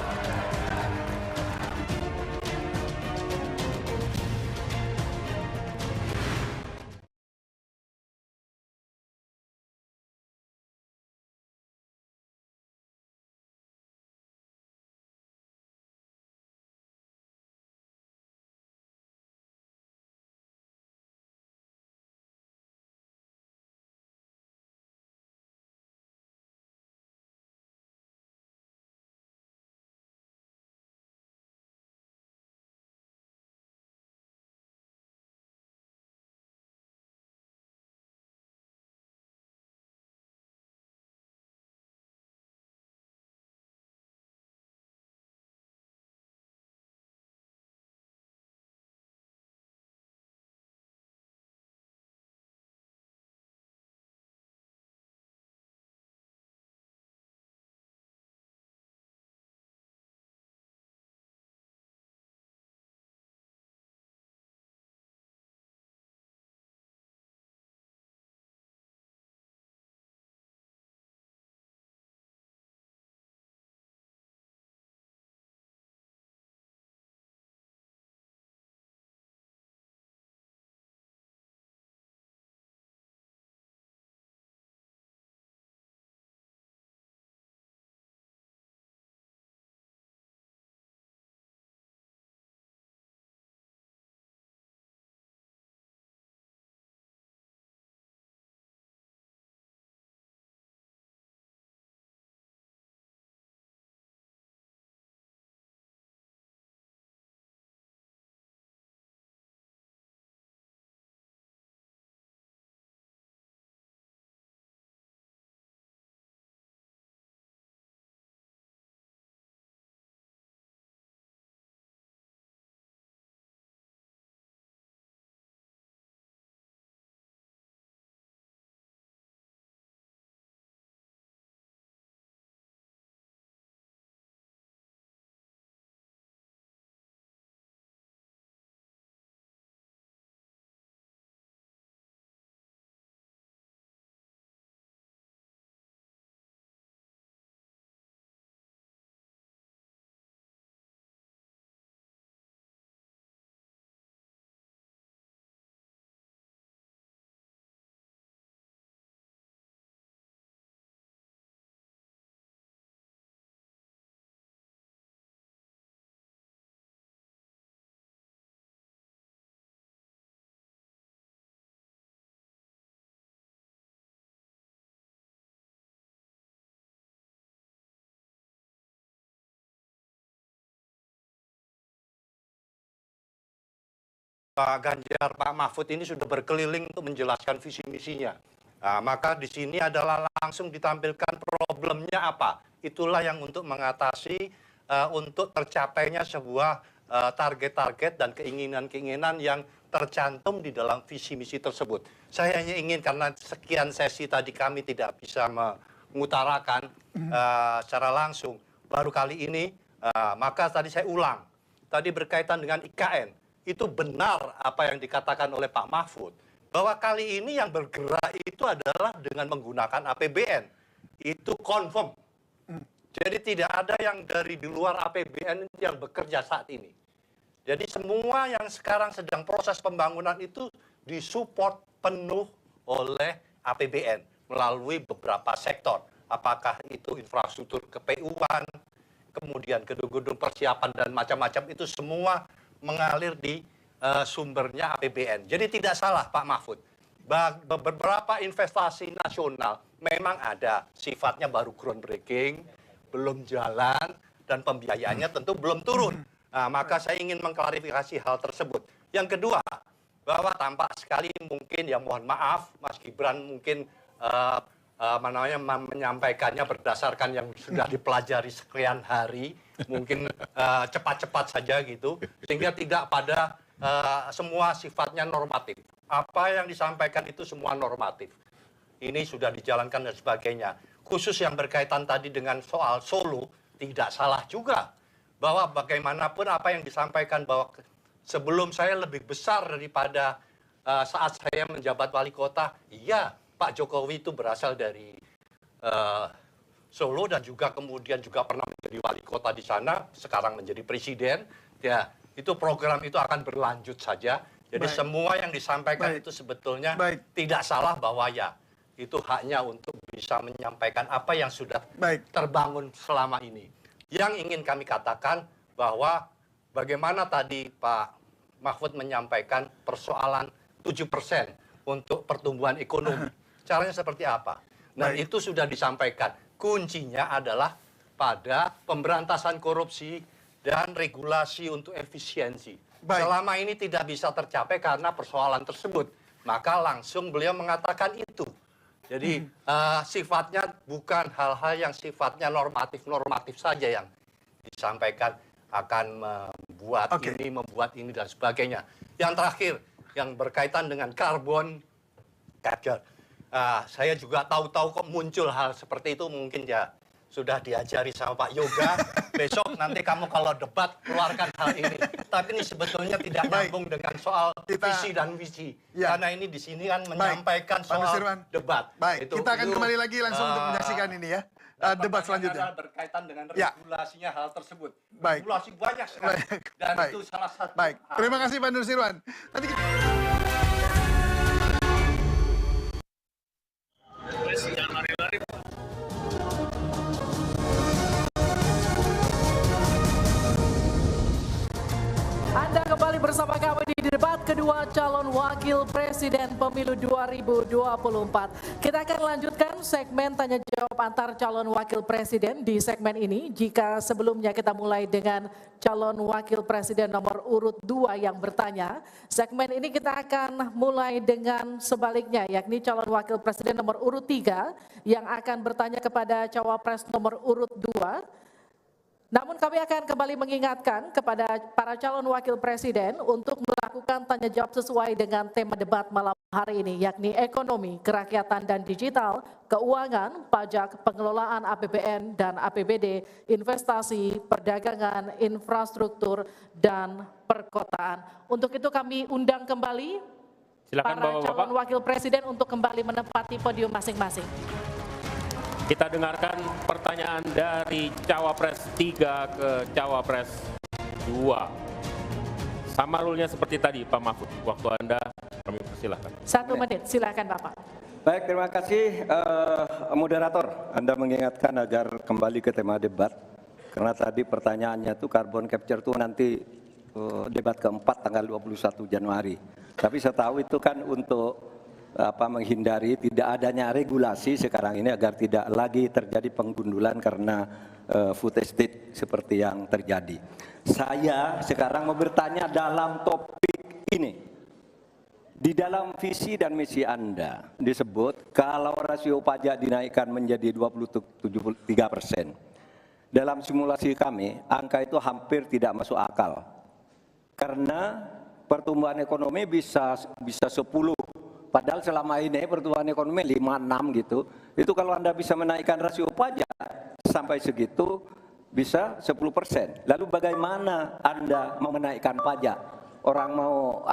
Pak Ganjar, Pak Mahfud ini sudah berkeliling untuk menjelaskan visi misinya. Nah, maka di sini adalah langsung ditampilkan problemnya apa. Itulah yang untuk mengatasi, untuk tercapainya sebuah target-target dan keinginan-keinginan yang tercantum di dalam visi misi tersebut. Saya hanya ingin, karena sekian sesi tadi kami tidak bisa mengutarakan secara langsung, baru kali ini, maka tadi saya ulang. Tadi berkaitan dengan IKN. Itu benar apa yang dikatakan oleh Pak Mahfud, bahwa kali ini yang bergerak itu adalah dengan menggunakan APBN. Itu confirm. Jadi tidak ada yang dari di luar APBN yang bekerja saat ini. Jadi semua yang sekarang sedang proses pembangunan itu disupport penuh oleh APBN melalui beberapa sektor. Apakah itu infrastruktur KPU-an, kemudian gedung-gedung persiapan dan macam-macam, itu semua mengalir di sumbernya APBN. Jadi tidak salah Pak Mahfud. beberapa investasi nasional memang ada sifatnya baru groundbreaking, belum jalan, dan pembiayaannya tentu belum turun. Nah, maka saya ingin mengklarifikasi hal tersebut. Yang kedua, bahwa tampak sekali mungkin, ya mohon maaf, Mas Gibran mungkin menyampaikannya berdasarkan yang sudah dipelajari sekian hari, mungkin cepat-cepat saja gitu, sehingga tidak pada semua sifatnya normatif. Apa yang disampaikan itu semua normatif. Ini sudah dijalankan dan sebagainya. Khusus yang berkaitan tadi dengan soal Solo, tidak salah juga. Bahwa bagaimanapun apa yang disampaikan bahwa sebelum saya lebih besar daripada saat saya menjabat wali kota, iya Pak Jokowi itu berasal dari Solo dan juga kemudian juga pernah menjadi wali kota di sana, sekarang menjadi presiden. Ya, itu program itu akan berlanjut saja. Jadi semua yang disampaikan itu sebetulnya tidak salah, bahwa ya itu haknya untuk bisa menyampaikan apa yang sudah terbangun selama ini. Yang ingin kami katakan bahwa bagaimana tadi Pak Mahfud menyampaikan persoalan 7% untuk pertumbuhan ekonomi. Caranya seperti apa? Nah, itu sudah disampaikan. Kuncinya adalah pada pemberantasan korupsi dan regulasi untuk efisiensi. Selama ini tidak bisa tercapai karena persoalan tersebut. Maka langsung beliau mengatakan itu. Jadi sifatnya bukan hal-hal yang sifatnya normatif-normatif saja yang disampaikan akan membuat ini dan sebagainya. Yang terakhir, yang berkaitan dengan carbon capture. Saya juga tahu-tahu kok muncul hal seperti itu, mungkin ya sudah diajari sama Pak Yoga. Besok nanti kamu kalau debat keluarkan hal ini. Tapi ini sebetulnya tidak nyambung dengan soal visi dan misi. Karena ini di sini kan menyampaikan soal debat. Kita akan kembali lagi langsung untuk menyaksikan ini ya. Debat selanjutnya. Berkaitan dengan regulasinya hal tersebut. Regulasi banyak sekali. Dan itu salah satu. Terima kasih Pak Nusirwan. Nanti kita... Anda kembali bersama kami di debat kedua calon wakil presiden pemilu 2024. Kita akan lanjutkan segmen tanya jawab antar calon wakil presiden di segmen ini. Jika sebelumnya kita mulai dengan calon wakil presiden nomor urut 2 yang bertanya, segmen ini kita akan mulai dengan sebaliknya, yakni calon wakil presiden nomor urut 3 yang akan bertanya kepada cawapres nomor urut 2. Namun kami akan kembali mengingatkan kepada para calon wakil presiden untuk melakukan tanya jawab sesuai dengan tema debat malam hari ini, yakni ekonomi, kerakyatan dan digital, keuangan, pajak, pengelolaan APBN dan APBD, investasi, perdagangan, infrastruktur, dan perkotaan. Untuk itu kami undang kembali para calon wakil presiden untuk kembali menempati podium masing-masing. Kita dengarkan pertanyaan dari Cawapres 3 ke Cawapres 2. Sama rule-nya seperti tadi Pak Mahfud. Waktu Anda kami persilahkan. 1 menit, silakan Bapak. Baik, terima kasih moderator. Anda mengingatkan agar kembali ke tema debat. Karena tadi pertanyaannya itu carbon capture itu nanti debat keempat tanggal 21 Januari. Tapi saya tahu itu kan untuk menghindari tidak adanya regulasi sekarang ini agar tidak lagi terjadi penggundulan karena food estate seperti yang terjadi. Saya sekarang mau bertanya dalam topik ini. Di dalam visi dan misi Anda disebut kalau rasio pajak dinaikkan menjadi 23%. Dalam simulasi kami, angka itu hampir tidak masuk akal. Karena pertumbuhan ekonomi bisa 10. Padahal selama ini pertumbuhan ekonomi 5-6 gitu. Itu kalau Anda bisa menaikkan rasio pajak sampai segitu bisa 10%. Lalu bagaimana Anda mau menaikkan pajak? Orang mau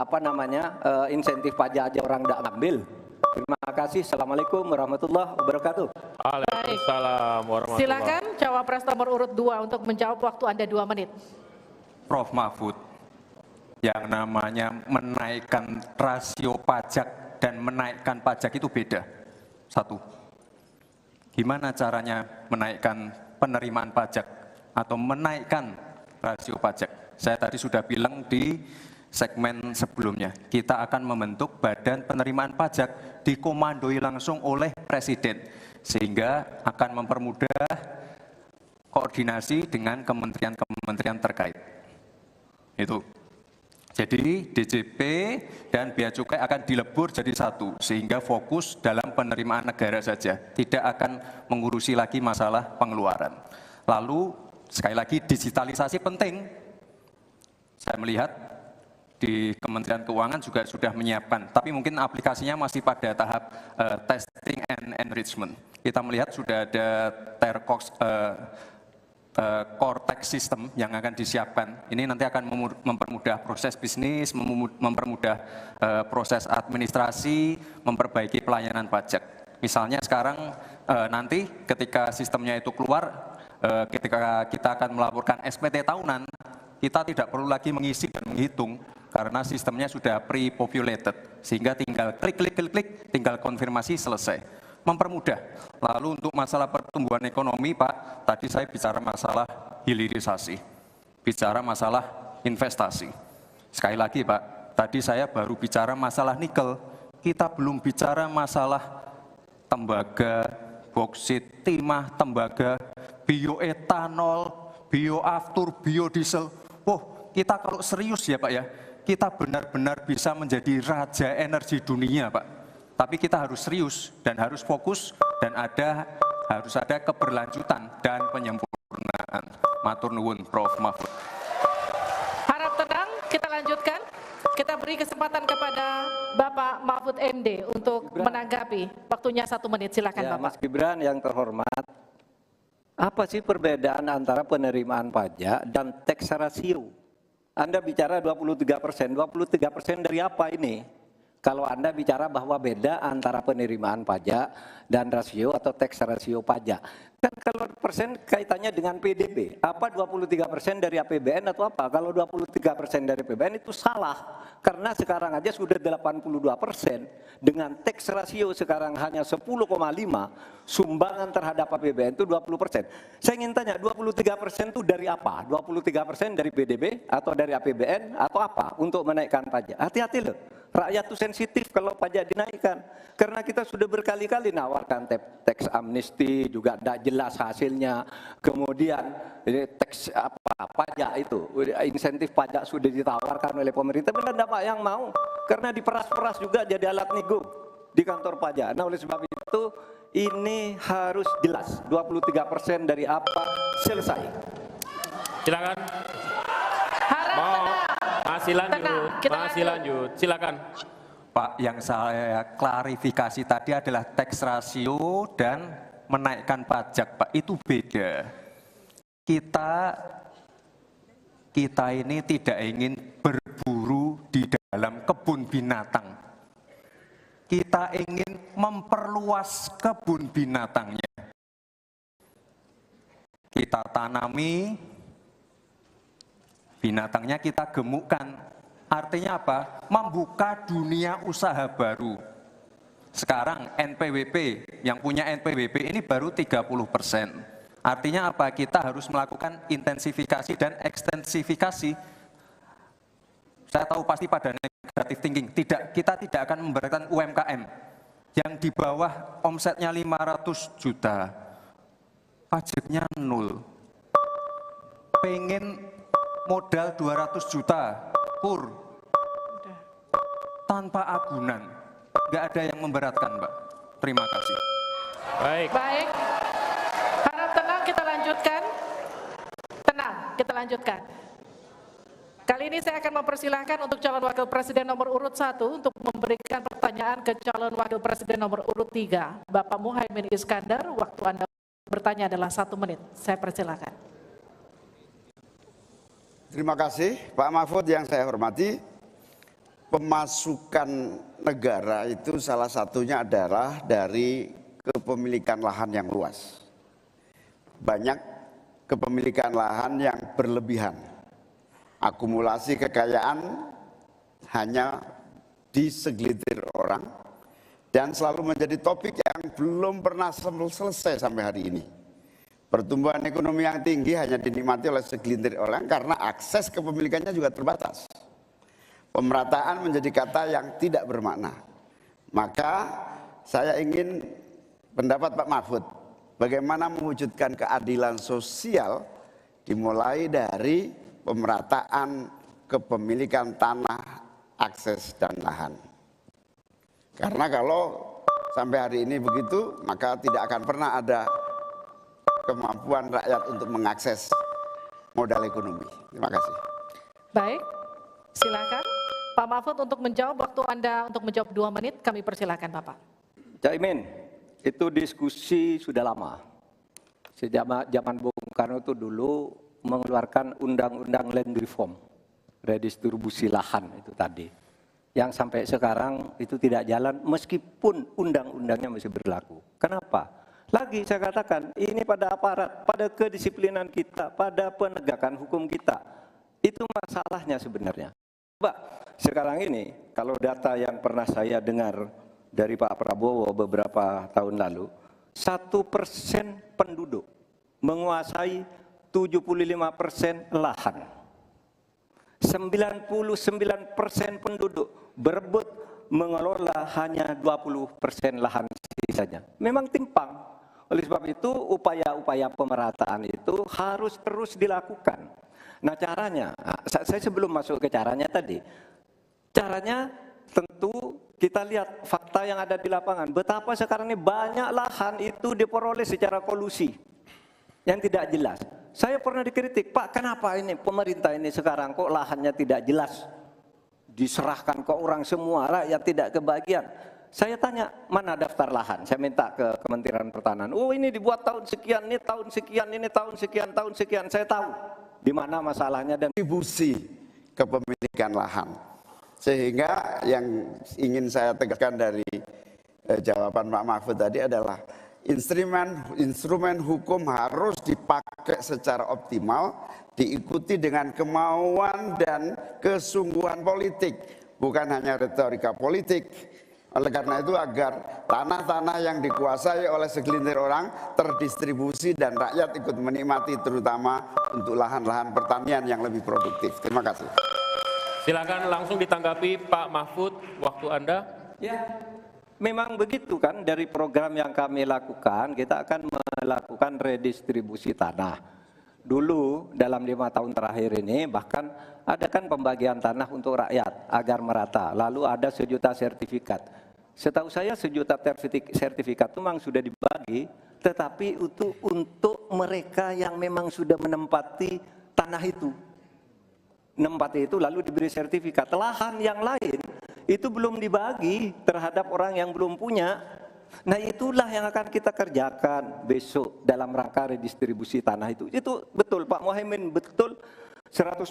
insentif pajak aja orang tidak ngambil. Terima kasih. Assalamualaikum warahmatullahi wabarakatuh. Waalaikumsalam warahmatullahi wabarakatuh. Silakan Cawapres nomor urut 2 untuk menjawab, waktu Anda 2 menit. Prof Mahfud, yang namanya menaikkan rasio pajak dan menaikkan pajak itu beda. Satu, gimana caranya menaikkan penerimaan pajak atau menaikkan rasio pajak? Saya tadi sudah bilang di segmen sebelumnya. Kita akan membentuk badan penerimaan pajak dikomandoi langsung oleh Presiden, sehingga akan mempermudah koordinasi dengan kementerian-kementerian terkait. Itu. Jadi DJP dan Bea Cukai akan dilebur jadi satu, sehingga fokus dalam penerimaan negara saja, tidak akan mengurusi lagi masalah pengeluaran. Lalu sekali lagi digitalisasi penting. Saya melihat di Kementerian Keuangan juga sudah menyiapkan, tapi mungkin aplikasinya masih pada tahap testing and enrichment. Kita melihat sudah ada Cortex system yang akan disiapkan. Ini nanti akan mempermudah proses bisnis, mempermudah proses administrasi, memperbaiki pelayanan pajak. Misalnya sekarang nanti ketika sistemnya itu keluar, ketika kita akan melaporkan SPT tahunan, kita tidak perlu lagi mengisi dan menghitung karena sistemnya sudah pre-populated, sehingga tinggal klik, tinggal konfirmasi, selesai. Mempermudah. Lalu untuk masalah pertumbuhan ekonomi, Pak, tadi saya bicara masalah hilirisasi, bicara masalah investasi. Sekali lagi, Pak, tadi saya baru bicara masalah nikel, kita belum bicara masalah tembaga, boksit, timah, tembaga, bioetanol, bioaftur, biodiesel. Oh, kita kalau serius ya, Pak ya, kita benar-benar bisa menjadi raja energi dunia, Pak. Tapi kita harus serius dan harus fokus dan harus ada keberlanjutan dan penyempurnaan. Matur nuwun, Prof. Mahfud. Harap tenang, kita lanjutkan. Kita beri kesempatan kepada Bapak Mahfud MD untuk menanggapi. Waktunya 1 menit, silakan ya, Bapak. Mas Gibran yang terhormat, apa sih perbedaan antara penerimaan pajak dan tax ratio? Anda bicara 23%, 23% dari apa ini? Kalau Anda bicara bahwa beda antara penerimaan pajak dan rasio atau tax ratio pajak. Kan kalau persen kaitannya dengan PDB, apa 23% dari APBN atau apa? Kalau 23% dari APBN itu salah. Karena sekarang aja sudah 82%, dengan tax ratio sekarang hanya 10,5, sumbangan terhadap APBN itu 20%. Saya ingin tanya, 23% itu dari apa? 23% dari PDB atau dari APBN atau apa untuk menaikkan pajak? Hati-hati loh. Rakyat itu sensitif kalau pajak dinaikkan. Karena kita sudah berkali-kali nawarkan teks amnesti, juga tidak jelas hasilnya. Kemudian teks pajak itu, insentif pajak sudah ditawarkan oleh pemerintah. Benar tidak Pak yang mau? Karena diperas-peras juga jadi alat nego di kantor pajak. Nah oleh sebab itu ini harus jelas. 23% dari apa selesai. Silakan. Masih lanjut, silakan. Pak, yang saya klarifikasi tadi adalah tax ratio dan menaikkan pajak, Pak. Itu beda. Kita ini tidak ingin berburu di dalam kebun binatang. Kita ingin memperluas kebun binatangnya. Kita tanami, binatangnya kita gemukkan. Artinya apa? Membuka dunia usaha baru. Sekarang NPWP, yang punya NPWP ini baru 30%. Artinya apa? Kita harus melakukan intensifikasi dan ekstensifikasi. Saya tahu pasti pada negative thinking, kita tidak akan memberatkan UMKM yang di bawah omsetnya 500 juta, pajaknya 0. Pengen modal 200 juta, kur, tanpa agunan, nggak ada yang memberatkan, Mbak. Terima kasih. Baik. Harap tenang, kita lanjutkan. Tenang, kita lanjutkan. Kali ini saya akan mempersilahkan untuk calon wakil presiden nomor urut 1 untuk memberikan pertanyaan ke calon wakil presiden nomor urut 3. Bapak Muhaimin Iskandar, waktu Anda bertanya adalah 1 menit. Saya persilahkan. Terima kasih Pak Mahfud yang saya hormati. Pemasukan negara itu salah satunya adalah dari kepemilikan lahan yang luas. Banyak kepemilikan lahan yang berlebihan. Akumulasi kekayaan hanya di segelintir orang dan selalu menjadi topik yang belum pernah selesai sampai hari ini. Pertumbuhan ekonomi yang tinggi hanya dinikmati oleh segelintir orang karena akses kepemilikannya juga terbatas. Pemerataan menjadi kata yang tidak bermakna. Maka saya ingin pendapat Pak Mahfud, bagaimana mewujudkan keadilan sosial dimulai dari pemerataan kepemilikan tanah, akses dan lahan. Karena kalau sampai hari ini begitu, maka tidak akan pernah ada kemampuan rakyat untuk mengakses modal ekonomi. Terima kasih. Baik, silakan Pak Mahfud untuk menjawab. Waktu Anda untuk menjawab 2 menit, kami persilakan Bapak. Caimin, itu diskusi sudah lama. Sejak zaman Bung Karno itu dulu mengeluarkan undang-undang land reform, redistribusi lahan itu tadi. Yang sampai sekarang itu tidak jalan meskipun undang-undangnya masih berlaku. Kenapa? Lagi saya katakan, ini pada aparat, pada kedisiplinan kita, pada penegakan hukum kita. Itu masalahnya sebenarnya. Coba sekarang ini, kalau data yang pernah saya dengar dari Pak Prabowo beberapa tahun lalu, 1% penduduk menguasai 75% lahan. 99% penduduk berebut mengelola hanya 20% lahan sisanya. Memang timpang. Oleh sebab itu upaya-upaya pemerataan itu harus terus dilakukan. Nah caranya, saya sebelum masuk ke caranya tadi, caranya tentu kita lihat fakta yang ada di lapangan. Betapa sekarang ini banyak lahan itu diperoleh secara kolusi yang tidak jelas. Saya pernah dikritik, Pak kenapa ini pemerintah ini sekarang kok lahannya tidak jelas? Diserahkan ke orang semua, rakyat tidak kebagian. Saya tanya, mana daftar lahan? Saya minta ke Kementerian Pertanian. Oh ini dibuat tahun sekian, ini tahun sekian, ini tahun sekian, tahun sekian. Saya tahu di mana masalahnya dan distribusi kepemilikan lahan. Sehingga yang ingin saya tegaskan dari jawaban Pak Mahfud tadi adalah instrumen hukum harus dipakai secara optimal, diikuti dengan kemauan dan kesungguhan politik, bukan hanya retorika politik. Oleh karena itu agar tanah-tanah yang dikuasai oleh segelintir orang terdistribusi dan rakyat ikut menikmati, terutama untuk lahan-lahan pertanian yang lebih produktif. Terima kasih. Silakan langsung ditanggapi Pak Mahfud, waktu Anda. Ya, memang begitu kan, dari program yang kami lakukan, kita akan melakukan redistribusi tanah. Dulu dalam 5 tahun terakhir ini bahkan ada kan pembagian tanah untuk rakyat agar merata. Lalu ada 1 juta sertifikat. Setahu saya 1 juta sertifikat itu memang sudah dibagi, tetapi itu untuk mereka yang memang sudah menempati tanah itu. Menempati itu lalu diberi sertifikat. Lahan yang lain itu belum dibagi terhadap orang yang belum punya. Nah itulah yang akan kita kerjakan besok dalam rangka redistribusi tanah itu. Itu betul Pak Muhaimin, betul 100%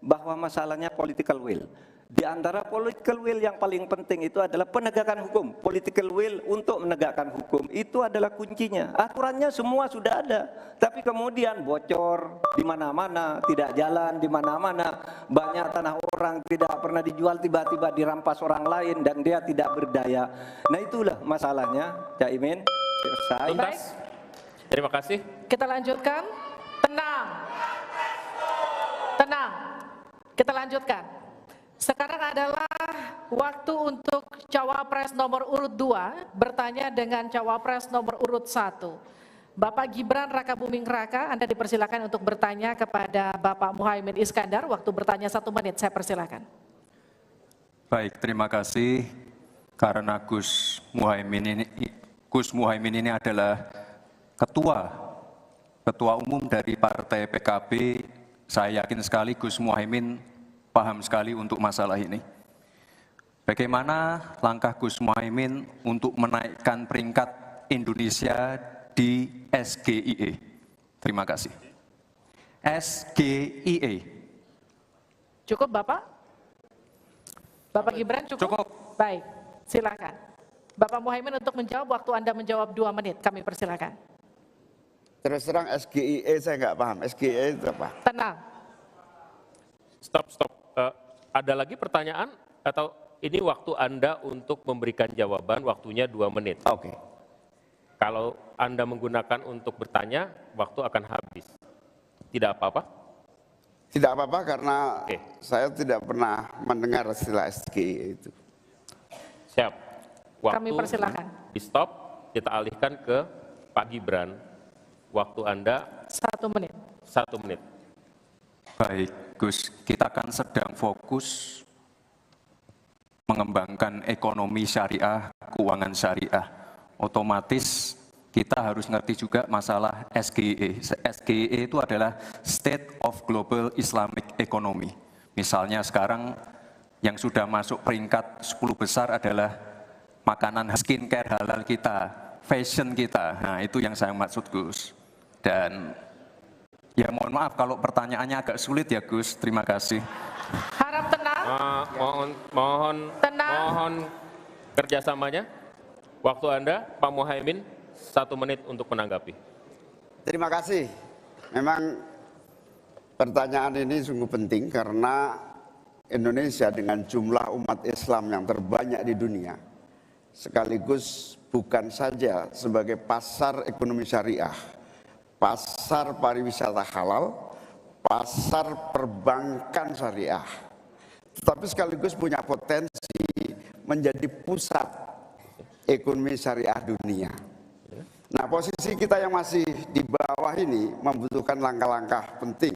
bahwa masalahnya political will. Di antara political will yang paling penting itu adalah penegakan hukum. Political will untuk menegakkan hukum itu adalah kuncinya. Aturannya semua sudah ada, tapi kemudian bocor di mana-mana, tidak jalan di mana-mana. Banyak tanah orang tidak pernah dijual, tiba-tiba dirampas orang lain dan dia tidak berdaya. Nah itulah masalahnya, Caimin. Selesai. Baik. Terima kasih. Kita lanjutkan. Tenang. Tenang. Kita lanjutkan. Sekarang adalah waktu untuk Cawapres nomor urut 2 bertanya dengan Cawapres nomor urut 1. Bapak Gibran Rakabuming Raka, Anda dipersilakan untuk bertanya kepada Bapak Muhaimin Iskandar. Waktu bertanya 1 menit, saya persilakan. Baik, terima kasih. Karena Gus Muhaimin ini adalah ketua umum dari Partai PKB. Saya yakin sekali Gus Muhaimin paham sekali untuk masalah ini. Bagaimana langkah Gus Muhaimin untuk menaikkan peringkat Indonesia di SGIE? Terima kasih. SGIE. Cukup Bapak? Bapak Gibran cukup? Cukup. Baik, silakan. Bapak Muhaimin untuk menjawab, waktu Anda menjawab 2 menit, kami persilakan. Terus terang SGIE saya nggak paham. SGIE itu apa? Tenang. Stop. Ada lagi pertanyaan atau ini waktu Anda untuk memberikan jawaban, waktunya 2 menit. Oke. Kalau Anda menggunakan untuk bertanya, waktu akan habis. Tidak apa-apa? Tidak apa-apa karena saya tidak pernah mendengar istilah SGE itu. Siap. Waktu Kami persilahkan. di stop, kita alihkan ke Pak Gibran. Waktu Anda 1 menit. 1 menit. Baik, Gus, kita kan sedang fokus mengembangkan ekonomi syariah, keuangan syariah. Otomatis kita harus ngerti juga masalah SGE. SGE itu adalah State of Global Islamic Economy. Misalnya sekarang yang sudah masuk peringkat 10 besar adalah makanan skincare halal kita, fashion kita. Nah, itu yang saya maksud, Gus. Dan ya mohon maaf kalau pertanyaannya agak sulit ya, Gus. Terima kasih. Harap tenang. Mohon kerjasamanya. Waktu Anda, Pak Muhaimin, 1 menit untuk menanggapi. Terima kasih. Memang pertanyaan ini sungguh penting karena Indonesia dengan jumlah umat Islam yang terbanyak di dunia, sekaligus bukan saja sebagai pasar ekonomi syariah, pasar pariwisata halal, pasar perbankan syariah, tetapi sekaligus punya potensi menjadi pusat ekonomi syariah dunia. Nah, posisi kita yang masih di bawah ini membutuhkan langkah-langkah penting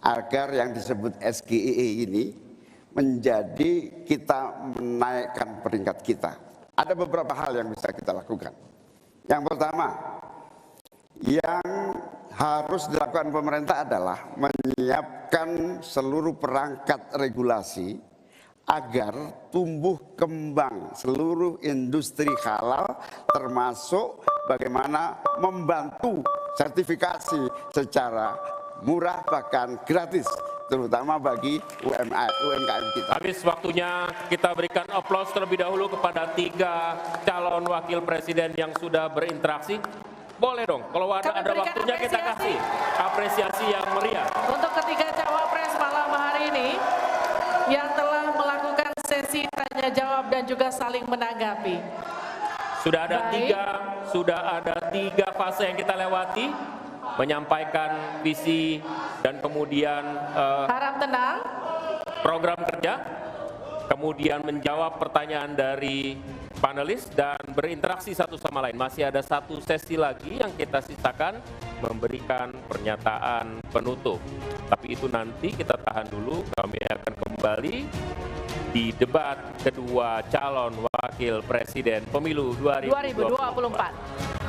agar yang disebut SGE ini menjadi kita menaikkan peringkat kita. Ada beberapa hal yang bisa kita lakukan. Yang pertama, yang harus dilakukan pemerintah adalah menyiapkan seluruh perangkat regulasi agar tumbuh kembang seluruh industri halal, termasuk bagaimana membantu sertifikasi secara murah bahkan gratis, terutama bagi UMKM kita. Habis waktunya, kita berikan aplaus terlebih dahulu kepada 3 calon wakil presiden yang sudah berinteraksi. Boleh dong, kalau ada waktunya kita kasih apresiasi yang meriah. Untuk ketiga cawapres malam hari ini yang telah melakukan sesi tanya jawab dan juga saling menanggapi. Sudah ada tiga fase yang kita lewati, menyampaikan visi dan kemudian harap tenang, program kerja, kemudian menjawab pertanyaan dari panelis dan berinteraksi satu sama lain. Masih ada 1 sesi lagi yang kita sisakan, memberikan pernyataan penutup. Tapi itu nanti kita tahan dulu, kami akan kembali di debat kedua calon wakil presiden pemilu 2024.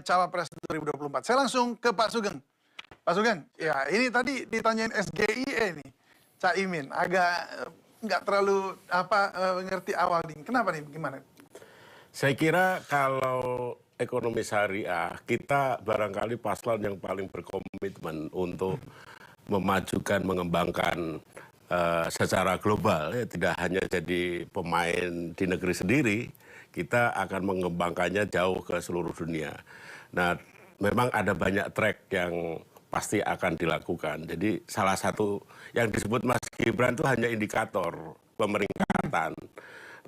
Cawapres 2024. Saya langsung ke Pak Sugeng. Pak Sugeng, ya ini tadi ditanyain SGIE nih, Caimin agak nggak terlalu ngerti awal nih. Kenapa nih? Gimana? Saya kira kalau ekonomi syariah, kita barangkali paslon yang paling berkomitmen untuk memajukan, mengembangkan secara global, ya, tidak hanya jadi pemain di negeri sendiri, kita akan mengembangkannya jauh ke seluruh dunia. Nah, memang ada banyak track yang pasti akan dilakukan. Jadi salah satu yang disebut Mas Gibran itu hanya indikator pemeringkatan.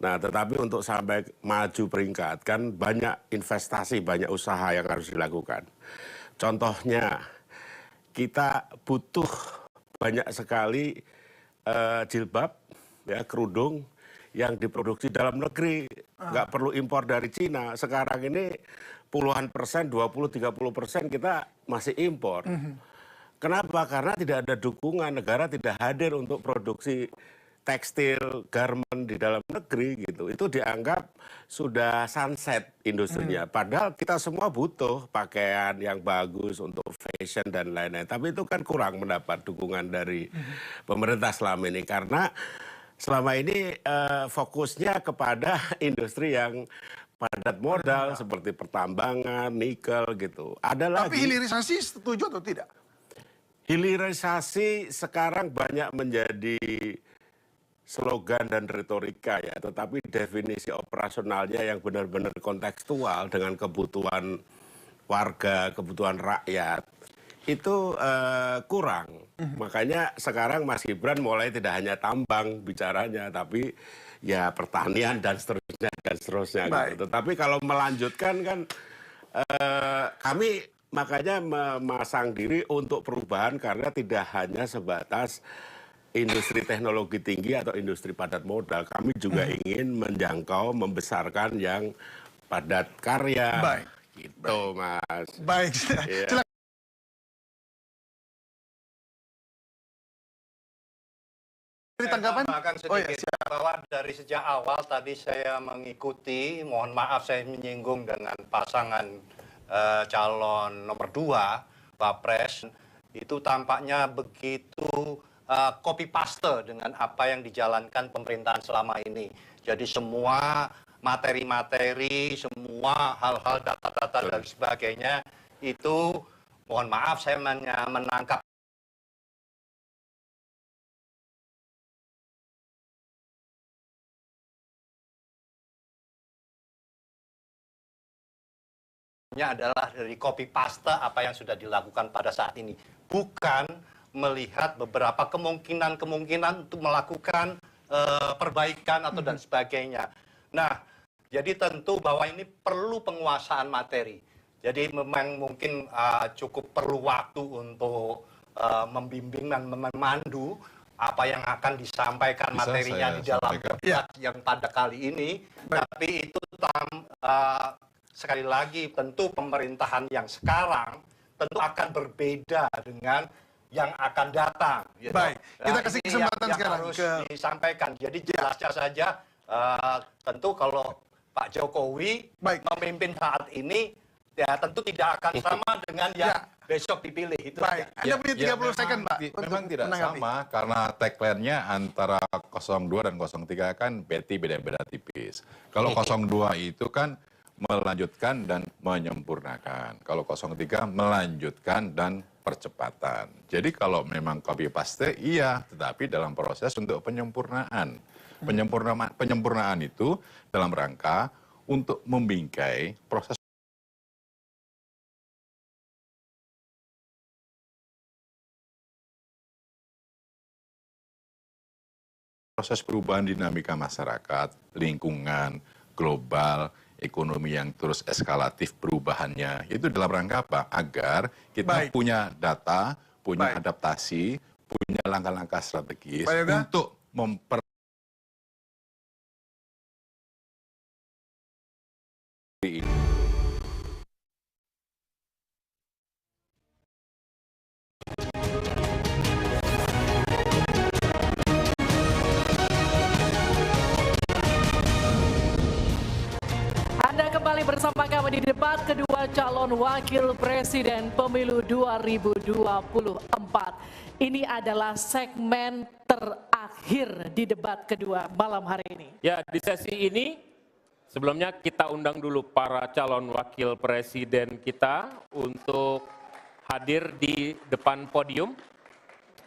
Nah, tetapi untuk sampai maju peringkat kan banyak investasi, banyak usaha yang harus dilakukan. Contohnya, kita butuh banyak sekali jilbab, ya, kerudung yang diproduksi dalam negeri, nggak perlu impor dari Cina. Sekarang ini puluhan persen, 20-30% kita masih impor. Kenapa? Karena tidak ada dukungan, negara tidak hadir untuk produksi tekstil, garment di dalam negeri gitu. Itu dianggap sudah sunset industrinya. Padahal kita semua butuh pakaian yang bagus untuk fashion dan lain-lain. Tapi itu kan kurang mendapat dukungan dari pemerintah selama ini. Karena selama ini fokusnya kepada industri yang padat modal seperti pertambangan, nikel gitu. Ada lagi. Tapi hilirisasi setuju atau tidak? Hilirisasi sekarang banyak menjadi slogan dan retorika ya, tetapi definisi operasionalnya yang benar-benar kontekstual dengan kebutuhan warga, kebutuhan rakyat, itu kurang. Makanya sekarang Mas Gibran mulai tidak hanya tambang bicaranya, tapi ya pertanian dan seterusnya gitu. Tetapi kalau melanjutkan kan kami makanya memasang diri untuk perubahan karena tidak hanya sebatas industri teknologi tinggi atau industri padat modal. Kami juga ingin menjangkau, membesarkan yang padat karya. Baik. Gitu, Mas. Baik. Ya. Tanggapan? Sedikit bahwa dari sejak awal tadi saya mengikuti, mohon maaf saya menyinggung dengan pasangan calon nomor 2, Wapres, itu tampaknya begitu copy paste dengan apa yang dijalankan pemerintahan selama ini. Jadi semua materi-materi, semua hal-hal data-data dan sebagainya itu mohon maaf saya menangkap adalah dari copy paste apa yang sudah dilakukan pada saat ini, bukan melihat beberapa kemungkinan untuk melakukan perbaikan atau dan sebagainya. Nah, jadi tentu bahwa ini perlu penguasaan materi. Jadi memang mungkin cukup perlu waktu untuk membimbing dan memandu apa yang akan disampaikan materinya di dalam debat yang pada kali ini. Tapi itu sekali lagi tentu pemerintahan yang sekarang tentu akan berbeda dengan yang akan datang. Gitu. Baik, kita kasih kesempatan yang sekarang harus disampaikan. Jadi jelasnya saja, tentu kalau Pak Jokowi memimpin saat ini, ya tentu tidak akan sama dengan yang besok dipilih. Itu baik, Anda punya 30 second, Pak. Memang tidak sama, karena tagline-nya antara 02 dan 03 kan beda-beda tipis. Kalau 02 itu kan melanjutkan dan menyempurnakan. Kalau 03 melanjutkan dan percepatan. Jadi kalau memang copy paste iya, tetapi dalam proses untuk penyempurnaan. Penyempurnaan itu dalam rangka untuk membingkai proses perubahan dinamika masyarakat, lingkungan, global, ekonomi yang terus eskalatif perubahannya. Itu dalam rangka apa? Agar kita punya data, punya adaptasi, punya langkah-langkah strategis untuk bersama kami di debat kedua calon wakil presiden pemilu 2024. Ini adalah segmen terakhir terakhir di debat kedua malam hari ini. Ya, di sesi ini sebelumnya kita undang dulu para calon wakil presiden kita untuk hadir di depan podium.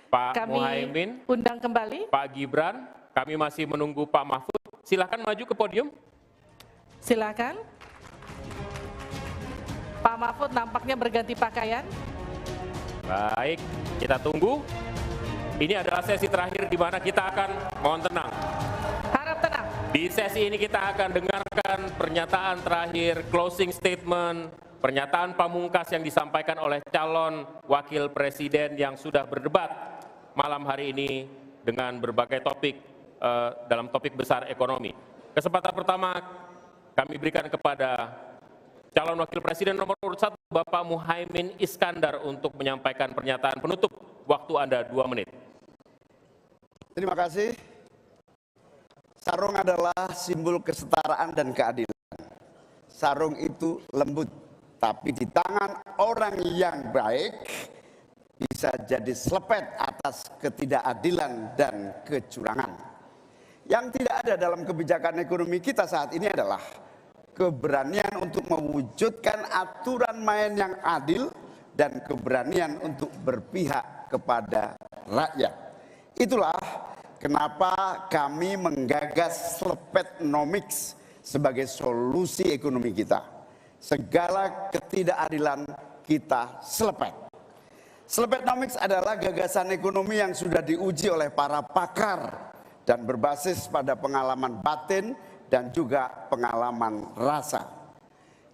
Pak Kami Muhaimin, undang kembali. Pak Gibran, kami masih menunggu Pak Mahfud. Silahkan maju ke podium. Silakan. Pak Mahfud nampaknya berganti pakaian. Baik, kita tunggu. Ini adalah sesi terakhir di mana kita akan, mohon tenang. Harap tenang. Di sesi ini kita akan dengarkan pernyataan terakhir, closing statement, pernyataan pamungkas yang disampaikan oleh calon wakil presiden yang sudah berdebat malam hari ini dengan berbagai topik dalam topik besar ekonomi. Kesempatan pertama kami berikan kepada calon wakil presiden nomor urut 1 Bapak Muhaimin Iskandar untuk menyampaikan pernyataan penutup. Waktu Anda 2 menit. Terima kasih. Sarung adalah simbol kesetaraan dan keadilan. Sarung itu lembut, tapi di tangan orang yang baik bisa jadi selepet atas ketidakadilan dan kecurangan. Yang tidak ada dalam kebijakan ekonomi kita saat ini adalah keberanian untuk mewujudkan aturan main yang adil dan keberanian untuk berpihak kepada rakyat. Itulah kenapa kami menggagas Slepetnomics sebagai solusi ekonomi kita. Segala ketidakadilan kita selepet. Slepetnomics adalah gagasan ekonomi yang sudah diuji oleh para pakar dan berbasis pada pengalaman batin dan juga pengalaman rasa.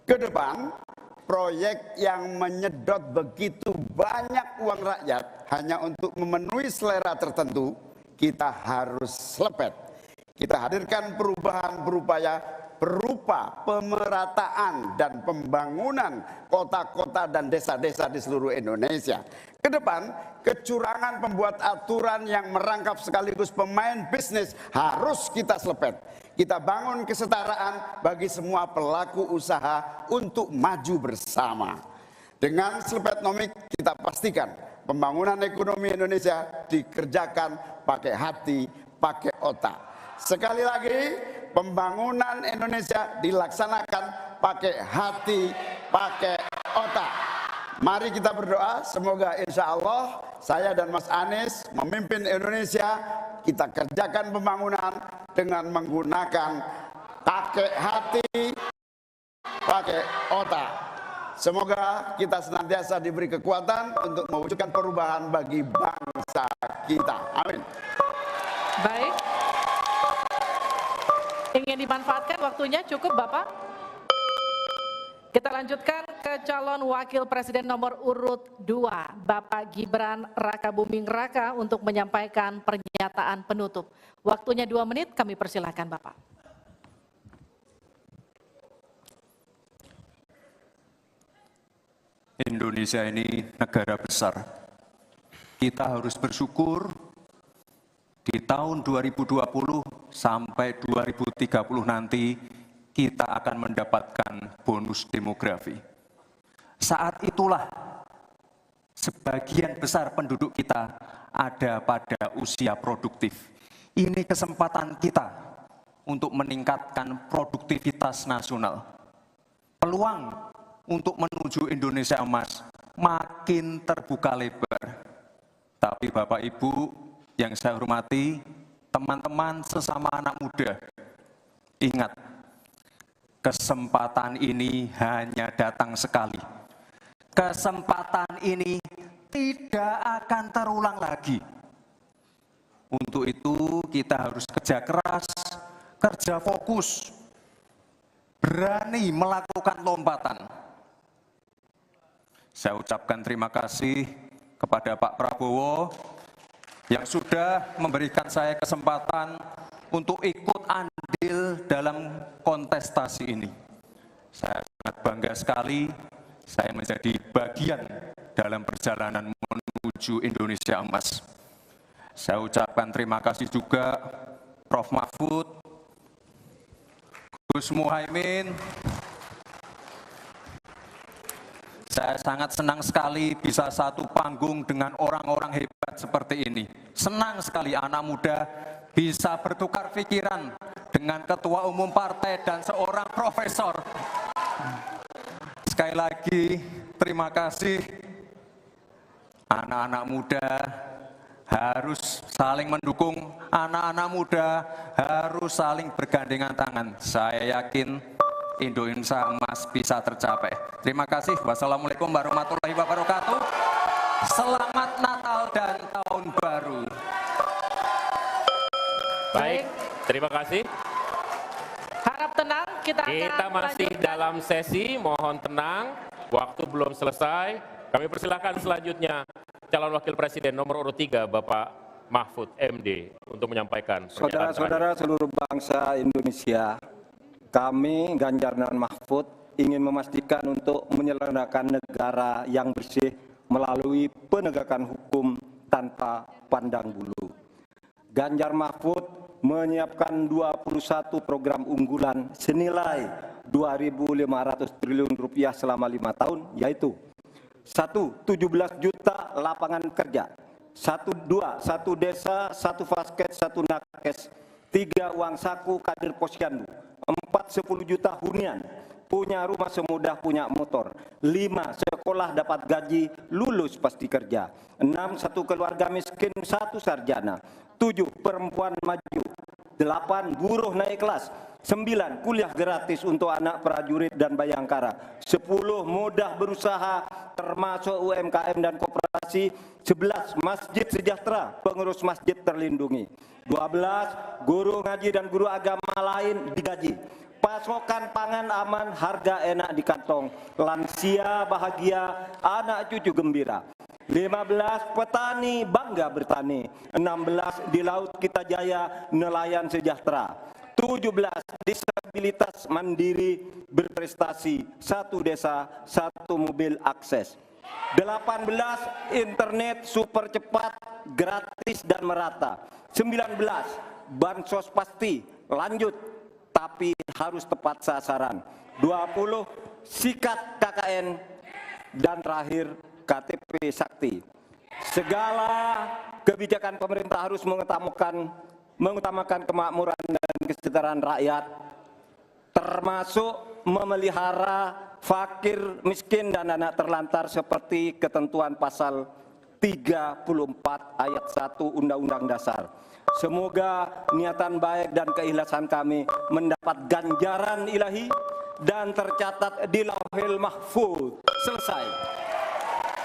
Ke depan, proyek yang menyedot begitu banyak uang rakyat hanya untuk memenuhi selera tertentu, kita harus selepet. Kita hadirkan perubahan berupa pemerataan dan pembangunan kota-kota dan desa-desa di seluruh Indonesia. Ke depan, kecurangan pembuat aturan yang merangkap sekaligus pemain bisnis harus kita selepet. Kita bangun kesetaraan bagi semua pelaku usaha untuk maju bersama. Dengan Slepetnomics kita pastikan pembangunan ekonomi Indonesia dikerjakan pakai hati, pakai otak. Sekali lagi, pembangunan Indonesia dilaksanakan pakai hati, pakai otak. Mari kita berdoa, semoga insya Allah saya dan Mas Anies memimpin Indonesia, kita kerjakan pembangunan dengan menggunakan pakai hati, pakai otak. Semoga kita senantiasa diberi kekuatan untuk mewujudkan perubahan bagi bangsa kita. Amin. Baik. Ingin dimanfaatkan waktunya cukup Bapak? Kita lanjutkan ke calon wakil presiden nomor urut 2, Bapak Gibran Rakabuming Raka untuk menyampaikan pernyataan penutup. Waktunya 2 menit, kami persilahkan Bapak. Indonesia ini negara besar. Kita harus bersyukur di tahun 2020 sampai 2030 nanti kita akan mendapatkan bonus demografi. Saat itulah sebagian besar penduduk kita ada pada usia produktif. Ini kesempatan kita untuk meningkatkan produktivitas nasional. Peluang untuk menuju Indonesia emas makin terbuka lebar. Tapi Bapak Ibu yang saya hormati, teman-teman sesama anak muda, ingat, kesempatan ini hanya datang sekali. Kesempatan ini tidak akan terulang lagi. Untuk itu kita harus kerja keras, kerja fokus, berani melakukan lompatan. Saya ucapkan terima kasih kepada Pak Prabowo yang sudah memberikan saya kesempatan untuk ikut andil dalam kontestasi ini. Saya sangat bangga sekali saya menjadi bagian dalam perjalanan menuju Indonesia emas. Saya ucapkan terima kasih juga Prof. Mahfud, Gus Muhaimin, Saya sangat senang sekali bisa satu panggung dengan orang-orang hebat seperti ini. Senang sekali anak muda bisa bertukar pikiran dengan ketua umum partai dan seorang profesor. Sekali lagi, terima kasih. Anak-anak muda harus saling mendukung, anak-anak muda harus saling bergandengan tangan. Saya yakin Indonesia emas bisa tercapai. Terima kasih. Wassalamualaikum warahmatullahi wabarakatuh. Selamat Natal dan Tahun Baru. Baik, terima kasih. Harap tenang, kita masih melanjutkan. dalam sesi, mohon tenang. Waktu belum selesai. Kami persilakan selanjutnya calon wakil presiden nomor urut 3 Bapak Mahfud MD untuk menyampaikan pernyataan terakhir. Saudara-saudara seluruh bangsa Indonesia, kami Ganjar dan Mahfud ingin memastikan untuk menyelenggarakan negara yang bersih melalui penegakan hukum tanpa pandang bulu. Ganjar Mahfud menyiapkan 21 program unggulan senilai 2.500 triliun rupiah selama 5 tahun, yaitu 1. 17 juta lapangan kerja, 2. 1 desa, 1 vaskes, 1 nakes, 3. Uang saku kader posyandu, 4. 10 juta hunian, punya rumah semudah punya motor, 5. Sekolah dapat gaji, lulus pasti kerja, 6. 1 keluarga miskin, 1 sarjana, 7. Perempuan maju, 8. Buruh naik kelas, 9. Kuliah gratis untuk anak prajurit dan bayangkara, 10. Mudah berusaha termasuk UMKM dan koperasi, 11. Masjid sejahtera, pengurus masjid terlindungi, 12. Guru ngaji dan guru agama lain digaji, pasokan pangan aman, harga enak di kantong, lansia bahagia, anak cucu gembira, 15. Petani bangga bertani, 16. Di laut kita jaya, nelayan sejahtera, 17. Disabilitas mandiri berprestasi, 1 desa 1 mobil akses, 18. Internet super cepat, gratis dan merata, 19. Bansos pasti lanjut tapi harus tepat sasaran, 20. Sikat KKN, dan terakhir KTP Sakti. Segala kebijakan pemerintah harus mengutamakan kemakmuran dan kesejahteraan rakyat, termasuk memelihara fakir, miskin, dan anak terlantar seperti ketentuan pasal 34 ayat 1 Undang-Undang Dasar. Semoga niatan baik dan keikhlasan kami mendapat ganjaran ilahi dan tercatat di Lauhil Mahfuz. Selesai.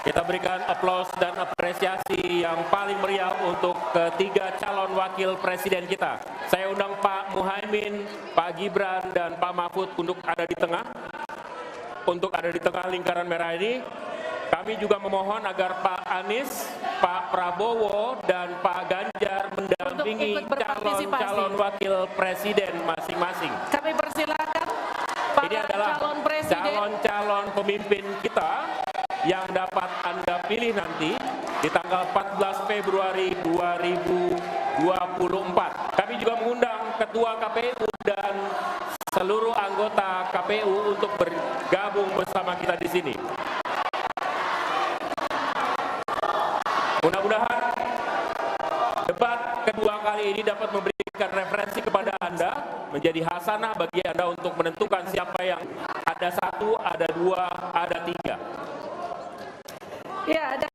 Kita berikan aplaus dan apresiasi yang paling meriah untuk ketiga calon wakil presiden kita. Saya undang Pak Muhaimin, Pak Gibran, dan Pak Mahfud untuk ada di tengah. Untuk ada di tengah lingkaran merah ini. Kami juga memohon agar Pak Anies, Pak Prabowo, dan Pak Ganjar mendampingi calon wakil presiden masing-masing. Kami persilakan Ini adalah calon pemimpin kita yang dapat Anda pilih nanti di tanggal 14 Februari 2024. Kami juga mengundang Ketua KPU dan seluruh anggota KPU untuk bergabung bersama kita di sini. Mudah-mudahan debat kedua kali ini dapat memberikan referensi kepada Anda, menjadi hasanah bagi Anda untuk menentukan siapa yang ada 1, ada 2, ada 3. Ya, ada.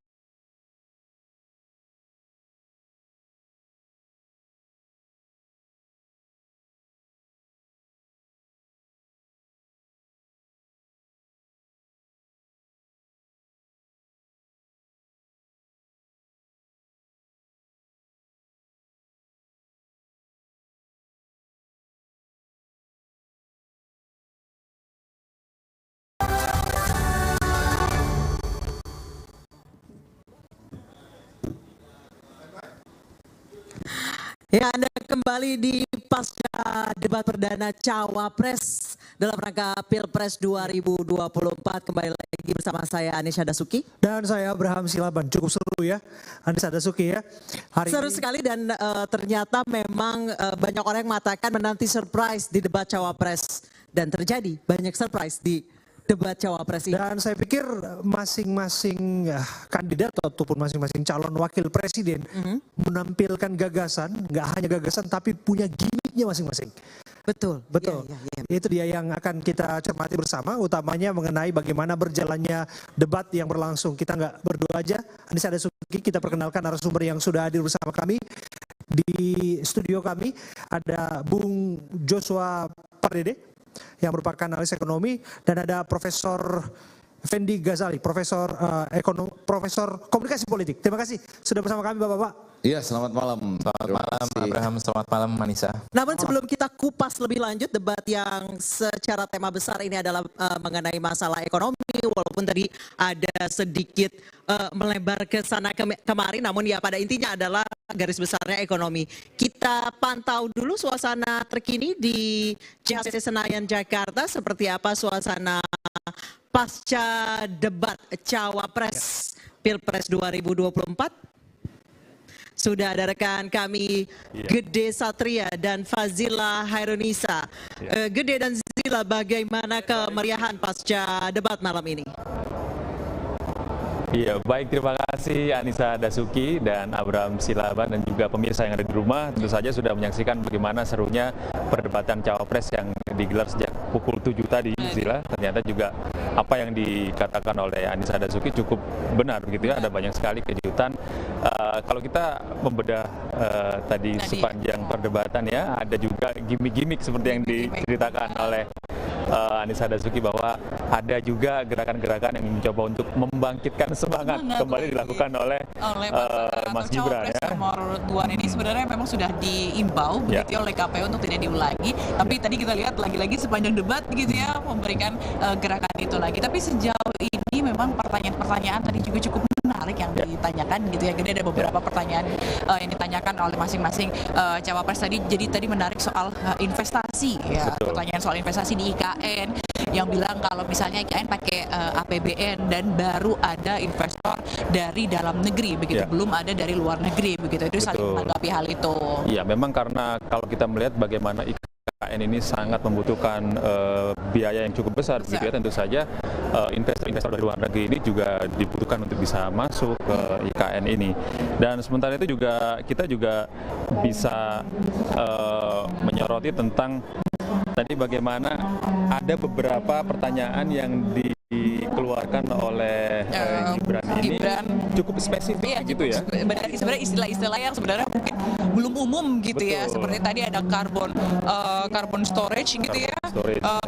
Ya, Anda kembali di pasca debat perdana Cawapres dalam rangka Pilpres 2024. Kembali lagi bersama saya Anies Hadasuki. Dan saya Abraham Silaban. Cukup seru ya, Anies Hadasuki ya. Seru sekali dan ternyata memang banyak orang yang mengatakan menanti surprise di debat Cawapres. Dan terjadi banyak surprise di debat cawapres ini. Dan saya pikir masing-masing kandidat ataupun masing-masing calon wakil presiden menampilkan gagasan, nggak hanya gagasan tapi punya gimmicknya masing-masing. Betul. Betul. Itu dia yang akan kita cermati bersama, utamanya mengenai bagaimana berjalannya debat yang berlangsung. Kita nggak berdua aja, Anissa Dasuki, kita perkenalkan narasumber yang sudah hadir bersama kami. Di studio kami ada Bung Joshua Pardede yang merupakan analis ekonomi, dan ada Profesor Fendi Ghazali, Profesor Komunikasi Politik. Terima kasih sudah bersama kami Bapak-Bapak. Iya, selamat malam. Selamat malam Abraham, selamat malam Manisa. Namun sebelum kita kupas lebih lanjut debat yang secara tema besar ini adalah mengenai masalah ekonomi, walaupun tadi ada sedikit melebar ke sana kemari, namun ya pada intinya adalah garis besarnya ekonomi. Kita pantau dulu suasana terkini di JHC Senayan Jakarta, seperti apa suasana pasca debat Cawapres Pilpres 2024. Sudah ada rekan kami Gede Satria dan Fazila Hairunisa. Gede dan Zila, bagaimana kemeriahan pasca debat malam ini? Iya, baik, terima kasih Anissa Dasuki dan Abraham Silaban dan juga pemirsa yang ada di rumah. Tentu saja sudah menyaksikan bagaimana serunya perdebatan Cawapres yang digelar sejak pukul 7 tadi, Zila. Ternyata juga apa yang dikatakan oleh Anissa Dasuki cukup benar begitu ya, ada banyak sekali kejutan. Kalau kita membedah tadi sepanjang perdebatan ya, ada juga gimmick-gimmick seperti yang diceritakan oleh Anissa Dasuki, bahwa ada juga gerakan-gerakan yang mencoba untuk membangkitkan semangat kembali dilakukan oleh Mas Gibran ya. Nomor 2 ini sebenarnya memang sudah diimbau begitu oleh KPU untuk tidak diulangi, tapi tadi kita lihat lagi-lagi sepanjang debat gitu ya memberikan gerakan itu lagi. Tapi sejauh ini memang pertanyaan-pertanyaan tadi juga cukup menarik yang ditanyakan gitu ya. Jadi ada beberapa pertanyaan yang ditanyakan oleh masing-masing cawapres tadi. Jadi tadi menarik soal investasi ya. Betul. Pertanyaan soal investasi di IKN yang bilang kalau misalnya IKN pakai APBN dan baru ada investor dari dalam negeri begitu, belum ada dari luar negeri begitu. Itu saling menanggapi hal itu. Iya, memang karena kalau kita melihat bagaimana IKN ini sangat membutuhkan biaya yang cukup besar begitu ya, tentu saja investor-investor dari luar negeri ini juga dibutuhkan untuk bisa masuk ke IKN ini. Dan sementara itu juga kita juga bisa menyoroti tentang tadi bagaimana ada beberapa pertanyaan yang dikeluarkan oleh Gibran ini cukup spesifik gitu ya. Sebenarnya istilah-istilah yang sebenarnya mungkin belum umum gitu ya. Seperti tadi ada carbon storage gitu ya.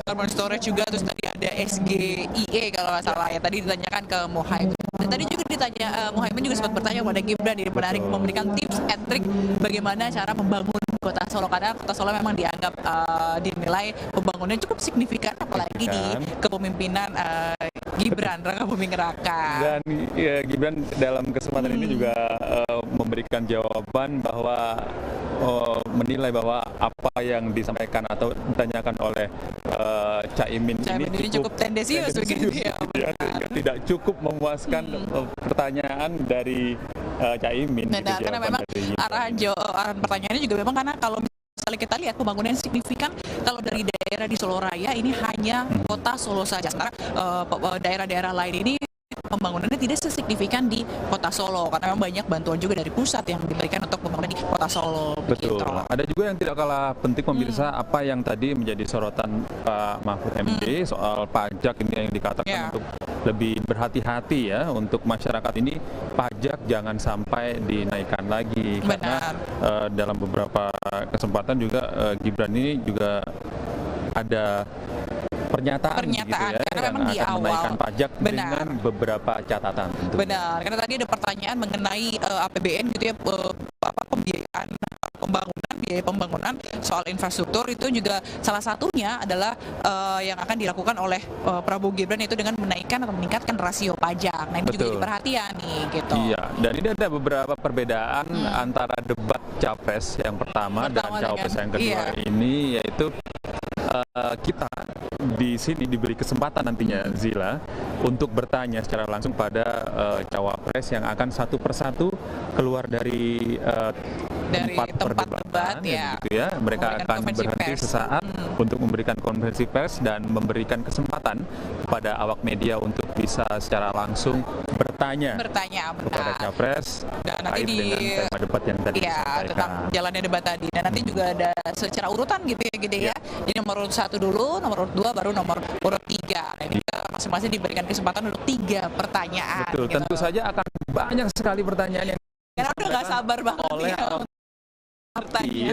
Carbon storage juga, terus tadi ada SGIE kalau nggak salah ya. Tadi ditanyakan ke Muhaimin. Dan tadi juga ditanya Muhaimin juga sempat bertanya kepada Gibran, jadi menarik memberikan tips and trick bagaimana cara membangun Kota Solo, karena Kota Solo memang dianggap dinilai pembangunannya cukup signifikan apalagi di kepemimpinan Gibran, Raka Buming Raka. Dan ya, Gibran dalam kesempatan ini juga memberikan jawaban bahwa menilai bahwa apa yang disampaikan atau ditanyakan oleh Caimin ini cukup tendensius begitu ya. Tidak cukup memuaskan pertanyaan dari Caimin. Nah, karena memang arahan pertanyaannya juga memang karena kalau misalnya kita lihat pembangunan signifikan kalau dari daerah di Solo Raya ini hanya kota Solo saja. Sementara daerah-daerah lain ini pembangunannya tidak sesignifikan di kota Solo karena memang banyak bantuan juga dari pusat yang diberikan untuk pembangunan di kota Solo. Betul. Gitu. Ada juga yang tidak kalah penting pemirsa apa yang tadi menjadi sorotan Pak Mahfud MD soal pajak ini yang dikatakan untuk lebih berhati-hati ya untuk masyarakat ini, pajak jangan sampai dinaikkan lagi. Benar. Karena dalam beberapa kesempatan juga Gibran ini juga ada pernyataan gitu ya, karena memang di akan awal menaikkan pajak dengan beberapa catatan. Tentunya. Benar, karena tadi ada pertanyaan mengenai APBN gitu ya, pembiayaan pembangunan, biaya pembangunan soal infrastruktur itu juga salah satunya adalah yang akan dilakukan oleh Prabowo Gibran itu dengan menaikkan atau meningkatkan rasio pajak. Nah ini juga jadi perhatian nih gitu. Iya, dan ini ada beberapa perbedaan antara debat Capres yang pertama dan Cawapres yang kedua ini, yaitu kita di sini diberi kesempatan nantinya Zila untuk bertanya secara langsung pada Cawapres yang akan satu persatu keluar dari dari tempat debat ya. Gitu ya. Mereka akan berhenti sesaat untuk memberikan konferensi pers dan memberikan kesempatan kepada awak media untuk bisa secara langsung bertanya kepada capres dan nanti dengan tema debat yang tadi disampaikan. tentang jalannya debat tadi. Dan nanti juga ada secara urutan gitu ya Gede ya. Jadi nomor urut 1 dulu, nomor urut 2 baru nomor urut 3. Nah, ini masing-masing diberikan kesempatan untuk 3 pertanyaan. Betul, gitu. tentu saja akan banyak sekali pertanyaan yang Karena udah nggak sabar banget oleh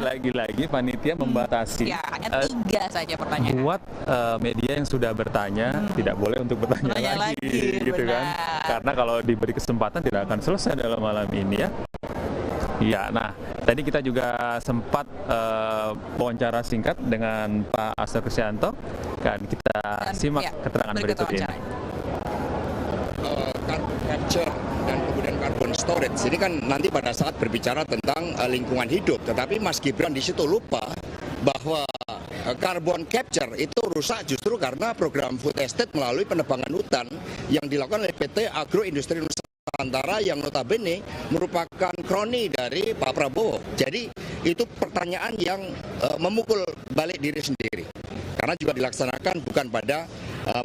lagi-lagi panitia membatasi ya, hanya 3 saja pertanyaan. buat media yang sudah bertanya tidak boleh untuk bertanya lagi gitu kan, karena kalau diberi kesempatan tidak akan selesai dalam malam ini ya. Ya, nah tadi kita juga sempat wawancara singkat dengan Pak Hasto Kristianto, kan kita simak keterangan berikut ini. Carbon capture dan kemudian carbon storage. Ini kan nanti pada saat berbicara tentang lingkungan hidup, tetapi Mas Gibran di situ lupa bahwa carbon capture itu rusak justru karena program food estate melalui penebangan hutan yang dilakukan oleh PT Agroindustri Nusantara yang notabene merupakan kroni dari Pak Prabowo. Jadi itu pertanyaan yang memukul balik diri sendiri. Karena juga dilaksanakan bukan pada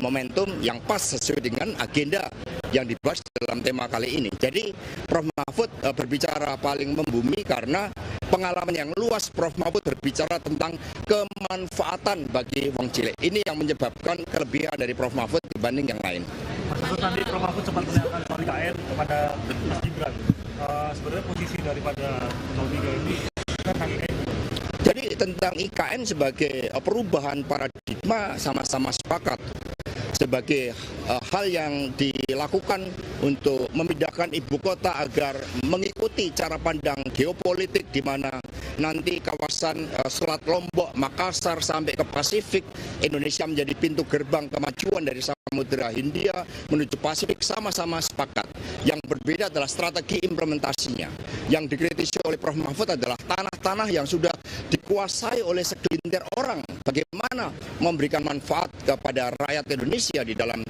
momentum yang pas sesuai dengan agenda yang dibahas dalam tema kali ini. Jadi Prof. Mahfud berbicara paling membumi karena pengalaman yang luas. Prof. Mahfud berbicara tentang kemanfaatan bagi wong cilik. Ini yang menyebabkan kelebihan dari Prof. Mahfud dibanding yang lain. Mas tadi Prof. Mahfud sempat menanyakan soal IKN kepada Mas Gibran. Sebenarnya posisi daripada 03 ini kan IKN. Jadi tentang IKN sebagai perubahan paradigma sama-sama sepakat sebagai hal yang dilakukan untuk memindahkan ibu kota agar mengikuti cara pandang geopolitik di mana nanti kawasan Selat Lombok, Makassar sampai ke Pasifik, Indonesia menjadi pintu gerbang kemajuan dari Samudra Hindia menuju Pasifik, sama-sama sepakat. Yang berbeda adalah strategi implementasinya. Yang dikritisi oleh Prof. Mahfud adalah tanah-tanah yang sudah dikuasai oleh segelintir orang. Bagaimana memberikan manfaat kepada rakyat Indonesia di dalam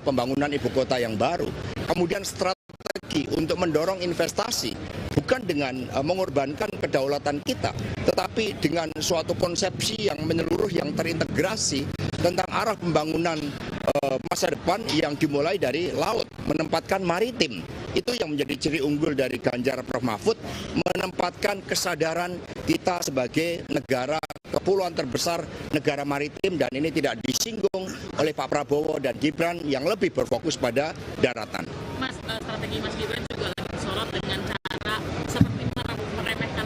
pembangunan ibu kota yang baru. Kemudian strategi untuk mendorong investasi bukan dengan mengorbankan kedaulatan kita, tetapi dengan suatu konsepsi yang menyeluruh, yang terintegrasi tentang arah pembangunan masa depan yang dimulai dari laut, menempatkan maritim. Itu yang menjadi ciri unggul dari Ganjar Prof. Mahfud, menempatkan kesadaran kita sebagai negara kepulauan terbesar, negara maritim, dan ini tidak disinggung oleh Pak Prabowo dan Gibran yang lebih berfokus pada daratan. Mas, strategi Mas Gibran juga lagi disorot dengan cara seperti meremehkan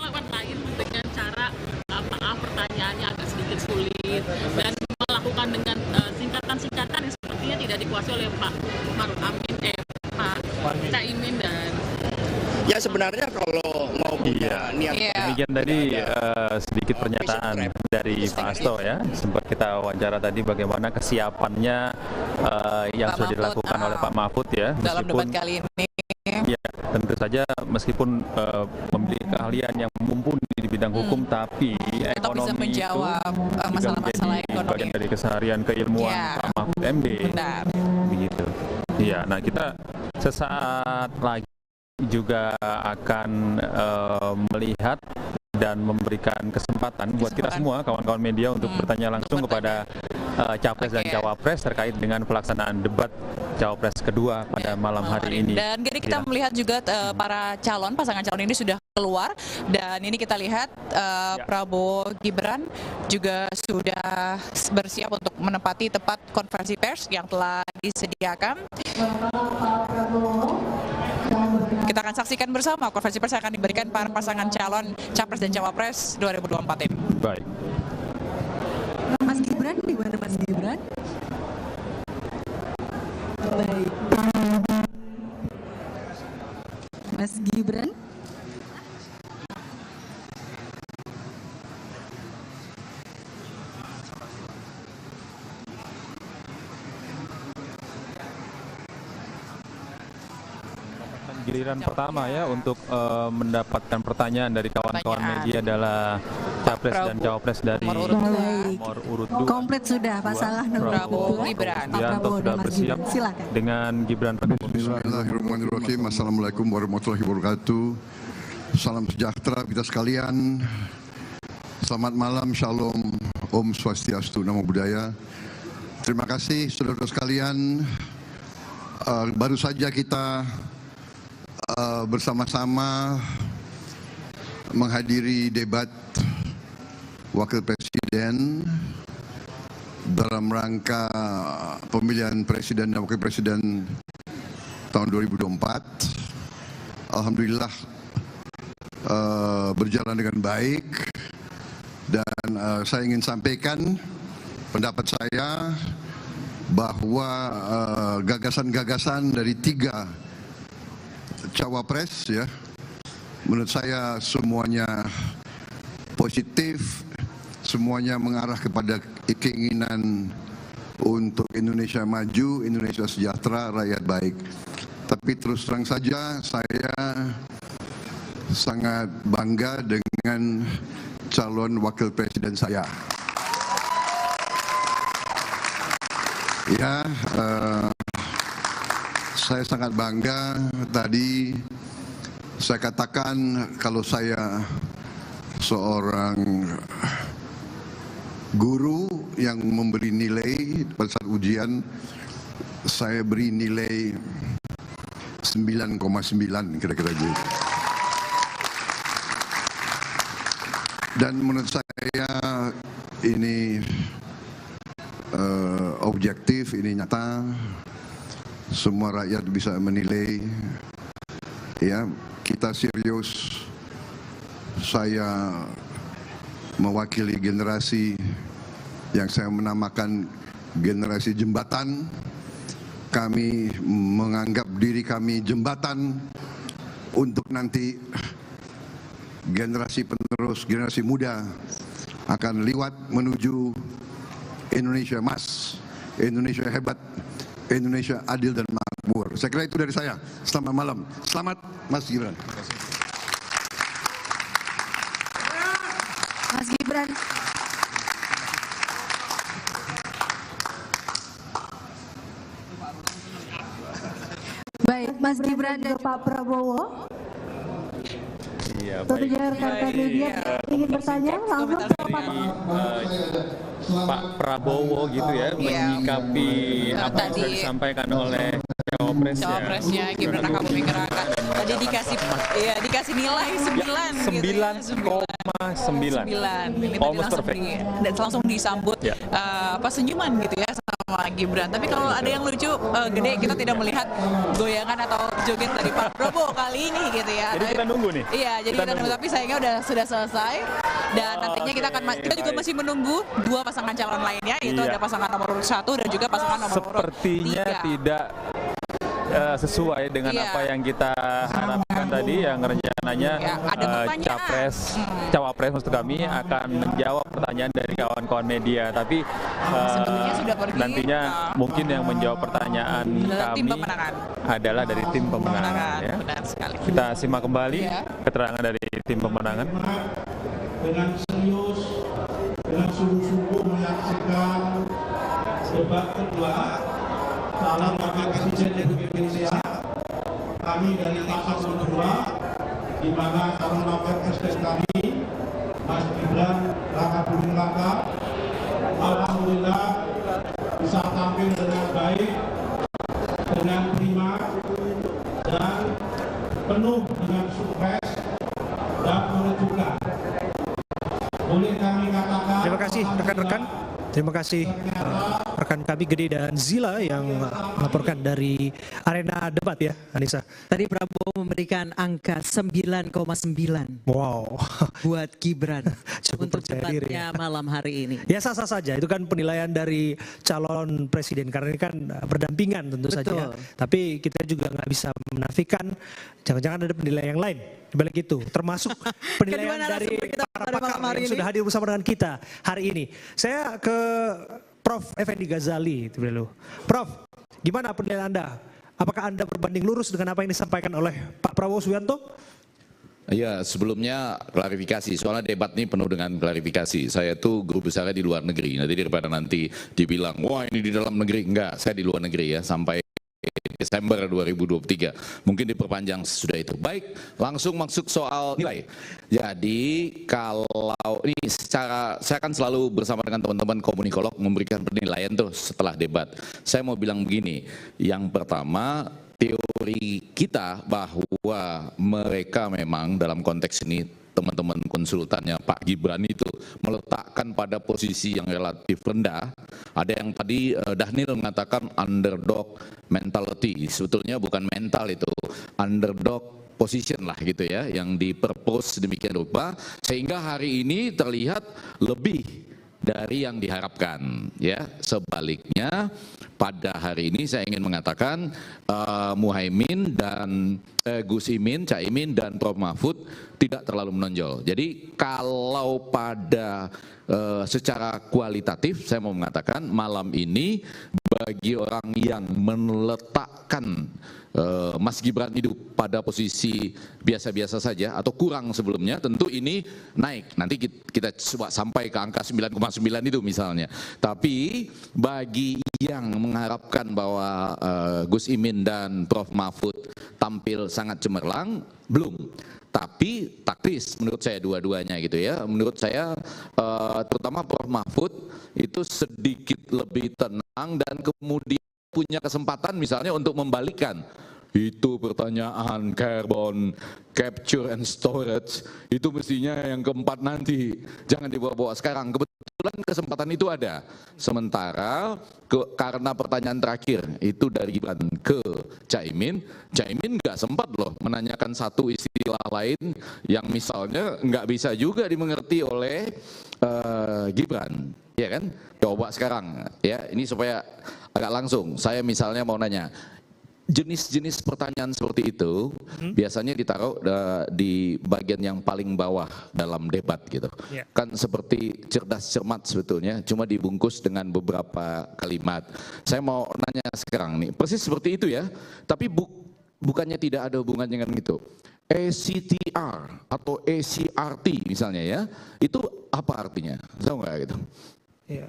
lawan lain dengan cara pertanyaannya agak sedikit sulit dan melakukan dengan singkatan-singkatan yang sepertinya tidak dikuasai oleh Pak Maruf Amin, Pak Caimin dan ya sebenarnya kalau mau punya niat demikian tadi sedikit pernyataan dari Pak Hasto ya. Sempat kita wawancara tadi bagaimana kesiapannya yang sudah dilakukan oleh Pak Mahfud ya. Dalam debat kali ini. Ya, tentu saja meskipun memiliki keahlian yang mumpuni di bidang hukum, tapi tetap ekonomi bisa menjawab itu masalah-masalah ekonomi. bagian dari keseharian keilmuan Pak Mahfud MD. Benar. Begitu. Iya, nah kita sesaat lagi juga akan melihat dan memberikan kesempatan buat kita semua kawan-kawan media untuk bertanya langsung kepada Capres dan Cawapres terkait dengan pelaksanaan debat Cawapres kedua pada malam hari ini. Dan jadi kita melihat juga para pasangan calon ini sudah keluar, dan ini kita lihat Prabowo Gibran juga sudah bersiap untuk menempati tempat konferensi pers yang telah disediakan. Kita akan saksikan bersama konferensi pers yang akan diberikan para pasangan calon Capres dan Cawapres 2024 ini. Baik. Mas Gibran, di mana Mas Gibran? Baik. Mas Gibran. Giliran pertama ya untuk mendapatkan pertanyaan dari kawan-kawan media adalah Capres dan Cawapres dari nomor urut 2. Komplit sudah pasangan nomor Prabowo Gibran. Sudah bersiap dengan Gibran Rakebuming Bismillahirrahmanirrahim. Assalamualaikum warahmatullahi wabarakatuh. Salam sejahtera kita sekalian. Selamat malam, shalom, om swastiastu, namo buddhaya. Terima kasih saudara-saudara sekalian. Baru saja kita bersama-sama menghadiri debat Wakil Presiden dalam rangka pemilihan Presiden dan Wakil Presiden tahun 2024. Alhamdulillah berjalan dengan baik, dan saya ingin sampaikan pendapat saya bahwa gagasan-gagasan dari 3 cawapres ya, menurut saya semuanya positif, semuanya mengarah kepada keinginan untuk Indonesia maju, Indonesia sejahtera, rakyat baik. Tapi terus terang saja saya sangat bangga dengan calon wakil presiden saya. Ya, saya sangat bangga. Tadi saya katakan kalau saya seorang guru yang memberi nilai pada saat ujian, saya beri nilai 9,9 kira-kira gitu. Dan menurut saya ini objektif, ini nyata, semua rakyat bisa menilai. Ya, kita serius. Saya mewakili generasi yang saya menamakan generasi jembatan. Kami menganggap diri kami jembatan untuk nanti generasi penerus, generasi muda akan liwat menuju Indonesia emas, Indonesia hebat, Indonesia adil dan makmur. Saya kira itu dari saya. Selamat malam. Selamat Mas Gibran. Mas Gibran. Baik, Mas Gibran dan Pak Prabowo. Iya, Tentu saja rekan-rekan media ingin bertanya langsung ke Pak Prabowo gitu ya, menyikapi apa yang sudah disampaikan oleh cawapresnya Gibran Raka Buming Raka. Tadi dikasih nilai 9,9. Ini Almost langsung perfect. dan langsung disambut senyuman gitu ya sama Gibran. Tapi kalau ada yang lucu gede, kita tidak melihat goyangan atau joget dari Pak Prabowo kali ini gitu ya. Jadi kita nunggu nih. Iya, jadi kita nunggu, tapi sayangnya sudah selesai, dan nantinya kita juga masih menunggu 2 pasangan calon lainnya, yaitu ada pasangan nomor 1 dan juga pasangan nomor 3. Sepertinya tidak sesuai dengan apa yang kita harapkan tadi, yang rencananya cawapres maksud kami akan menjawab pertanyaan dari kawan-kawan media, tapi nantinya mungkin yang menjawab pertanyaan kami adalah dari tim pemenangan. Ya. Kita simak kembali keterangan dari tim pemenangan. Dengan serius, dengan sungguh-sungguh menyaksikan debat kedua calon wakil presiden Republik Indonesia. Kami dari paslon 2, di mana calon wakil presiden kami Mas Gibran Raka Buming Raka, alhamdulillah bisa tampil dengan baik, dengan prima, dan penuh dengan sukses dan menunjukkan. Boleh kami katakan. Terima kasih rekan-rekan. Terima kasih rekan kami Gede dan Zila yang melaporkan dari arena debat ya, Anissa. Tadi Prabowo memberikan angka 9,9. Wow. Buat Gibran untuk percaya diri debatnya malam hari ini. Ya sah-sah saja, itu kan penilaian dari calon presiden karena ini kan berdampingan tentu saja. Tapi kita juga nggak bisa menafikan jangan-jangan ada penilaian yang lain dibalik itu, termasuk penilaian dari para pakar yang sudah hadir bersama dengan kita hari ini. Saya ke Prof. Effendi Ghazali dulu. Prof, gimana penilaian Anda? Apakah Anda berbanding lurus dengan apa yang disampaikan oleh Pak Prabowo Subianto? Iya, sebelumnya klarifikasi, soalnya debat ini penuh dengan klarifikasi. Saya tuh guru besarnya di luar negeri, nanti daripada nanti dibilang, wah ini di dalam negeri, enggak, saya di luar negeri ya, sampai Desember 2023. Mungkin diperpanjang sudah itu. Baik, langsung masuk soal nilai. Jadi kalau ini secara, saya akan selalu bersama dengan teman-teman komunikolog memberikan penilaian tuh setelah debat. Saya mau bilang begini, yang pertama teori kita bahwa mereka memang dalam konteks ini teman-teman konsultannya Pak Gibran itu meletakkan pada posisi yang relatif rendah. Ada yang tadi Dhanil mengatakan underdog mentality, sebetulnya bukan mental itu, underdog position lah gitu ya, yang diperpose demikian rupa sehingga hari ini terlihat lebih dari yang diharapkan ya. Sebaliknya pada hari ini saya ingin mengatakan Muhaimin dan Gus Imin, Caimin dan Prof Mahfud tidak terlalu menonjol. Jadi kalau pada secara kualitatif saya mau mengatakan malam ini bagi orang yang meletakkan Mas Gibran itu pada posisi biasa-biasa saja atau kurang sebelumnya, tentu ini naik. Nanti kita coba sampai ke angka 9,9 itu misalnya. Tapi bagi yang mengharapkan bahwa Gus Imin dan Prof Mahfud tampil sangat cemerlang, belum. Tapi taktis menurut saya dua-duanya gitu ya. Menurut saya terutama Prof Mahfud itu sedikit lebih tenang dan kemudian punya kesempatan misalnya untuk membalikan itu pertanyaan carbon capture and storage itu mestinya yang keempat nanti, jangan dibawa-bawa sekarang. Kebetulan kesempatan itu ada. Sementara karena pertanyaan terakhir itu dari Gibran ke Caimin nggak sempat loh menanyakan satu istilah lain yang misalnya nggak bisa juga dimengerti oleh Gibran, ya kan? Coba sekarang ya, ini supaya agak langsung. Saya misalnya mau nanya, jenis-jenis pertanyaan seperti itu biasanya ditaruh di bagian yang paling bawah dalam debat gitu. Yeah. Kan seperti cerdas cermat sebetulnya, cuma dibungkus dengan beberapa kalimat. Saya mau nanya sekarang nih, persis seperti itu ya, tapi bukannya tidak ada hubungannya dengan itu. ACTR atau ACRT misalnya ya, itu apa artinya? Tahu nggak gitu? Ya.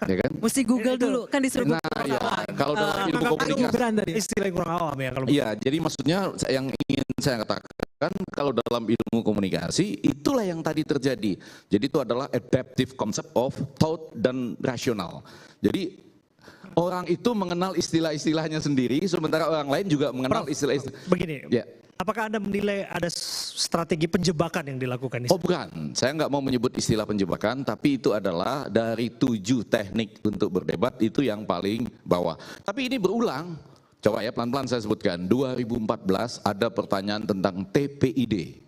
Ya kan? Mesti Google dulu, kan disuruh Google. Nah, ya, kalau dalam ilmu komunikasi istilah kurang awam ya kalau. Iya, jadi maksudnya yang ingin saya katakan kalau dalam ilmu komunikasi itulah yang tadi terjadi. Jadi itu adalah adaptive concept of thought dan rasional. Jadi orang itu mengenal istilah-istilahnya sendiri, sementara orang lain juga mengenal istilah-istilah. Begini. Ya. Apakah Anda menilai ada strategi penjebakan yang dilakukan? Oh bukan, saya nggak mau menyebut istilah penjebakan, tapi itu adalah dari 7 teknik untuk berdebat itu yang paling bawah. Tapi ini berulang, coba ya pelan-pelan saya sebutkan. 2014 ada pertanyaan tentang TPID,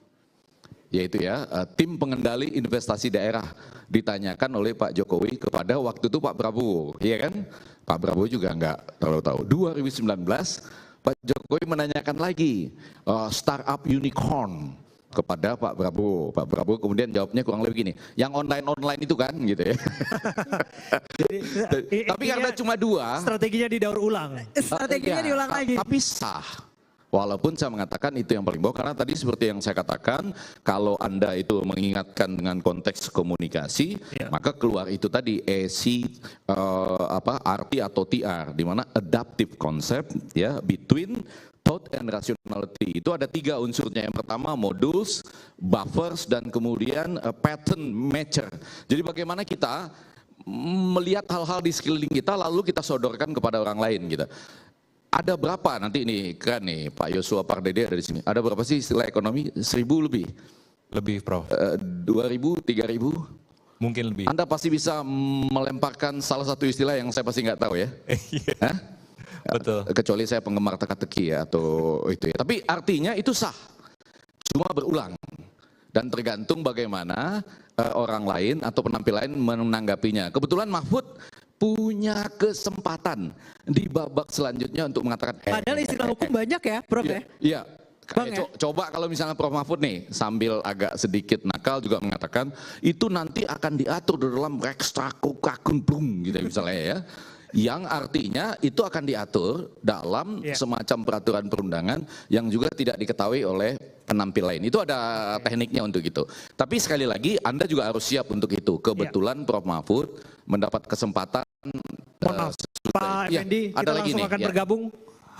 yaitu ya tim pengendali investasi daerah, ditanyakan oleh Pak Jokowi kepada waktu itu Pak Prabowo, iya kan? Pak Prabowo juga nggak terlalu tahu. 2019 Pak Jokowi menanyakan lagi startup unicorn kepada Pak Prabowo. Pak Prabowo kemudian jawabnya kurang lebih gini, yang online itu kan gitu ya. Tapi karena cuma 2, strateginya didaur ulang. Strateginya diulang lagi. Tapi sah. Walaupun saya mengatakan itu yang paling bawah, karena tadi seperti yang saya katakan, kalau Anda itu mengingatkan dengan konteks komunikasi, maka keluar itu tadi RT atau TR, di mana adaptive concept ya between thought and rationality. Itu ada 3 unsurnya. Yang pertama modules, buffers, dan kemudian pattern matcher. Jadi bagaimana kita melihat hal-hal di sekeliling kita lalu kita sodorkan kepada orang lain gitu. Ada berapa nanti ini keren nih Pak Yosua Pardede ada di sini. Ada berapa sih istilah ekonomi? 1.000 lebih. Lebih, Prof. 2.000, 3.000? Mungkin lebih. Anda pasti bisa melemparkan salah satu istilah yang saya pasti nggak tahu ya. Hah? Betul. Kecuali saya penggemar teka-teki ya atau itu ya. Tapi artinya itu sah. Cuma berulang. Dan tergantung bagaimana orang lain atau penampil lain menanggapinya. Kebetulan Mahfud punya kesempatan di babak selanjutnya untuk mengatakan padahal istilah hukum banyak ya Prof ya? Iya. Coba kalau misalnya Prof Mahfud nih sambil agak sedikit nakal juga mengatakan itu nanti akan diatur di dalam Rekstrakukakunplung gitu misalnya ya. Yang artinya itu akan diatur dalam semacam peraturan perundangan yang juga tidak diketahui oleh penampil lain. Itu ada tekniknya untuk itu. Tapi sekali lagi Anda juga harus siap untuk itu. Kebetulan Prof Mahfud mendapat kesempatan. Pak Effendi, kita langsung akan bergabung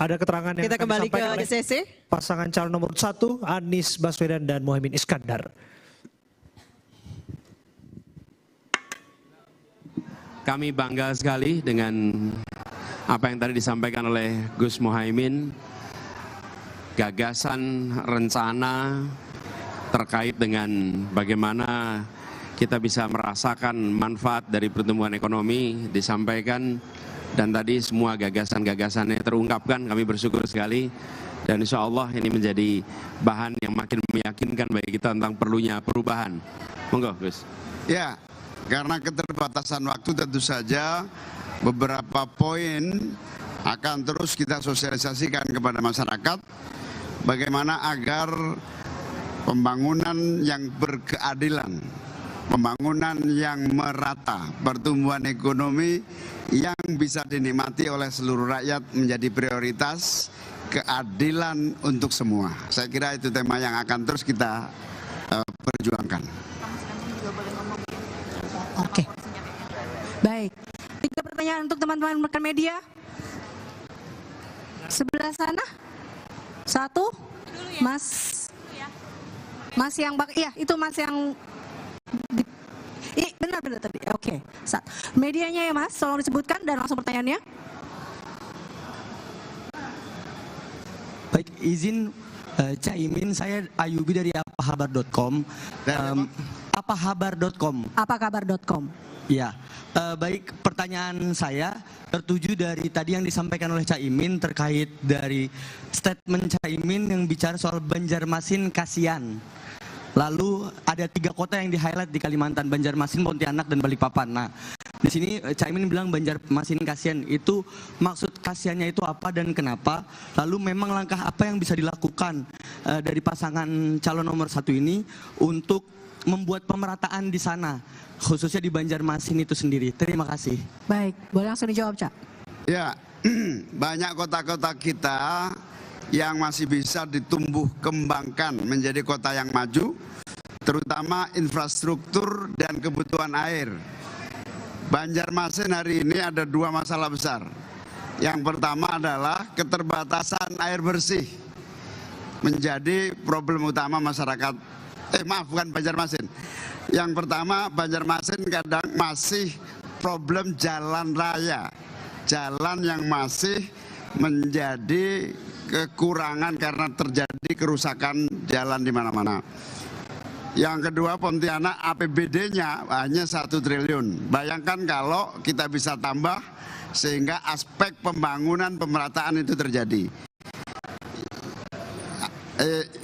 ada keterangan yang Kita akan kembali ke disampaikan oleh JCC. pasangan calon nomor 1 Anies Baswedan dan Muhaimin Iskandar. Kami bangga sekali dengan apa yang tadi disampaikan oleh Gus Muhaimin, gagasan, rencana terkait dengan bagaimana kita bisa merasakan manfaat dari pertumbuhan ekonomi disampaikan, dan tadi semua gagasan-gagasannya terungkapkan. Kami bersyukur sekali, dan insya Allah ini menjadi bahan yang makin meyakinkan bagi kita tentang perlunya perubahan. Monggo Gus. Ya, karena keterbatasan waktu tentu saja beberapa poin akan terus kita sosialisasikan kepada masyarakat bagaimana agar pembangunan yang berkeadilan, pembangunan yang merata, pertumbuhan ekonomi yang bisa dinikmati oleh seluruh rakyat menjadi prioritas, keadilan untuk semua. Saya kira itu tema yang akan terus kita perjuangkan. Oke. Baik. 3 pertanyaan untuk teman-teman rekan media. Sebelah sana. 1. Mas yang iya itu Mas yang benar tadi. Oke. Medianya ya Mas, tolong disebutkan dan langsung pertanyaannya. Baik, izin Caimin, saya Ayubi dari apahabar.com. Apahabar.com. Apakabar.com. Ya, baik, pertanyaan saya tertuju dari tadi yang disampaikan oleh Caimin terkait dari statement Caimin yang bicara soal Banjarmasin kasihan. Lalu ada 3 kota yang di-highlight di Kalimantan, Banjarmasin, Pontianak, dan Balikpapan. Nah, di sini Caimin bilang Banjarmasin kasihan, itu maksud kasihannya itu apa dan kenapa? Lalu memang langkah apa yang bisa dilakukan dari pasangan calon nomor 1 ini untuk membuat pemerataan di sana, khususnya di Banjarmasin itu sendiri. Terima kasih. Baik, boleh langsung dijawab, Cak. Ya, banyak kota-kota kita yang masih bisa ditumbuh kembangkan menjadi kota yang maju, terutama infrastruktur dan kebutuhan air. Banjarmasin hari ini ada 2 masalah besar. Yang pertama adalah keterbatasan air bersih menjadi problem utama masyarakat. Bukan Banjarmasin. Yang pertama, Banjarmasin kadang masih problem jalan raya, jalan yang masih menjadi kekurangan karena terjadi kerusakan jalan di mana-mana. Yang kedua, Pontianak APBD-nya hanya 1 triliun. Bayangkan kalau kita bisa tambah sehingga aspek pembangunan pemerataan itu terjadi.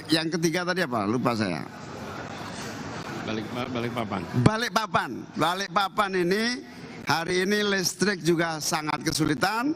Yang ketiga tadi apa? Lupa saya. Balikpapan ini hari ini listrik juga sangat kesulitan.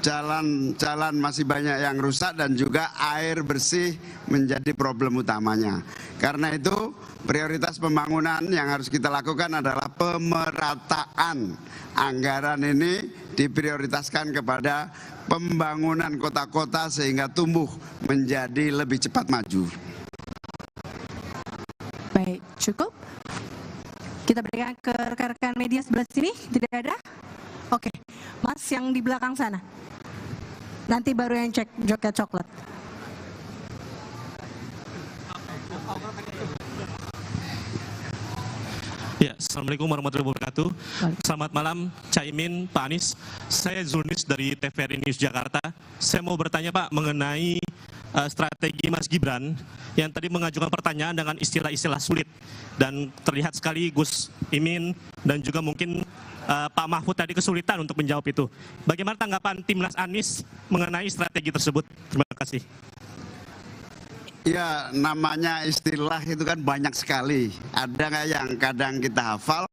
Jalan masih banyak yang rusak dan juga air bersih menjadi problem utamanya. Karena itu prioritas pembangunan yang harus kita lakukan adalah pemerataan. Anggaran ini diprioritaskan kepada pembangunan kota-kota sehingga tumbuh menjadi lebih cepat maju. Baik, cukup. Kita berikan ke rekan-rekan media sebelah sini. Tidak ada? Oke, Mas yang di belakang sana. Nanti baru yang cek joket coklat. Ya, Assalamualaikum warahmatullahi wabarakatuh. Selamat malam, Caimin, Pak Anies. Saya Zulnis dari TVRI News Jakarta. Saya mau bertanya Pak mengenai strategi Mas Gibran yang tadi mengajukan pertanyaan dengan istilah-istilah sulit. Dan terlihat sekali Gus Imin dan juga mungkin Pak Mahfud tadi kesulitan untuk menjawab itu. Bagaimana tanggapan Timnas Anies mengenai strategi tersebut? Terima kasih. Ya, namanya istilah itu kan banyak sekali. Ada nggak yang kadang kita hafal,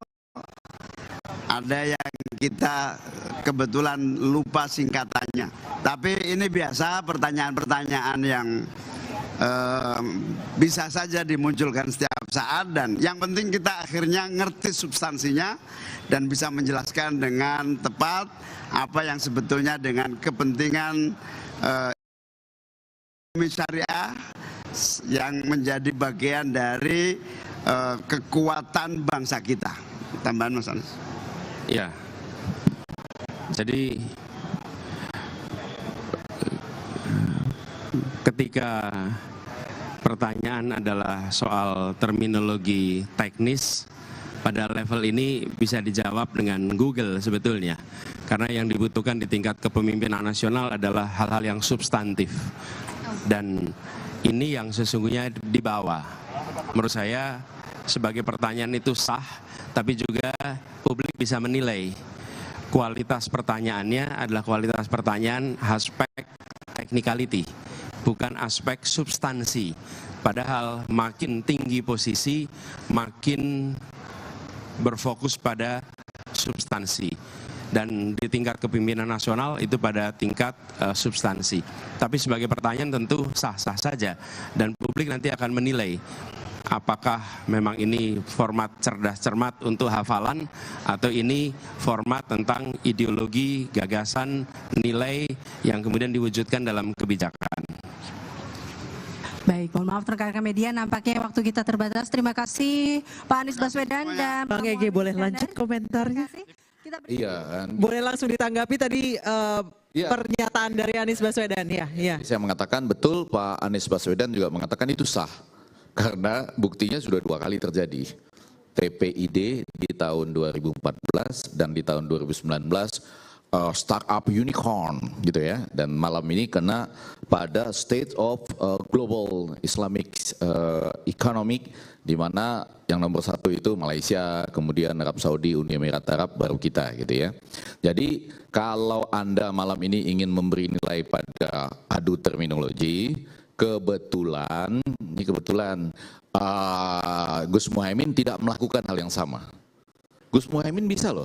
ada yang kita kebetulan lupa singkatannya. Tapi ini biasa pertanyaan-pertanyaan yang bisa saja dimunculkan setiap saat, dan yang penting kita akhirnya ngerti substansinya dan bisa menjelaskan dengan tepat apa yang sebetulnya dengan kepentingan syariah yang menjadi bagian dari kekuatan bangsa kita. Tambahan Mas Anies. Ya, jadi ketika pertanyaan adalah soal terminologi teknis, pada level ini bisa dijawab dengan Google sebetulnya. Karena yang dibutuhkan di tingkat kepemimpinan nasional adalah hal-hal yang substantif. Dan ini yang sesungguhnya dibawa. Menurut saya sebagai pertanyaan itu sah, tapi juga publik bisa menilai kualitas pertanyaannya adalah kualitas pertanyaan aspek technicality, bukan aspek substansi. Padahal makin tinggi posisi, makin berfokus pada substansi. Dan di tingkat kepemimpinan nasional itu pada tingkat substansi. Tapi sebagai pertanyaan tentu sah-sah saja. Dan publik nanti akan menilai apakah memang ini format cerdas cermat untuk hafalan atau ini format tentang ideologi, gagasan, nilai yang kemudian diwujudkan dalam kebijakan. Baik, mohon maaf rekan-rekan media, nampaknya waktu kita terbatas. Terima kasih Pak Anies Baswedan dan Bang Ege, boleh lanjut komentarnya? Iya. Boleh langsung ditanggapi tadi pernyataan dari Anies Baswedan, ya. Saya mengatakan betul, Pak Anies Baswedan juga mengatakan itu sah. Karena buktinya sudah 2 kali terjadi. TPID di tahun 2014 dan di tahun 2019 startup unicorn gitu ya. Dan malam ini kena pada State of Global Islamic Economic, di mana yang nomor 1 itu Malaysia, kemudian Arab Saudi, Uni Emirat Arab, baru kita gitu ya. Jadi kalau Anda malam ini ingin memberi nilai pada adu terminologi, kebetulan Gus Muhaimin tidak melakukan hal yang sama. Gus Muhaimin bisa loh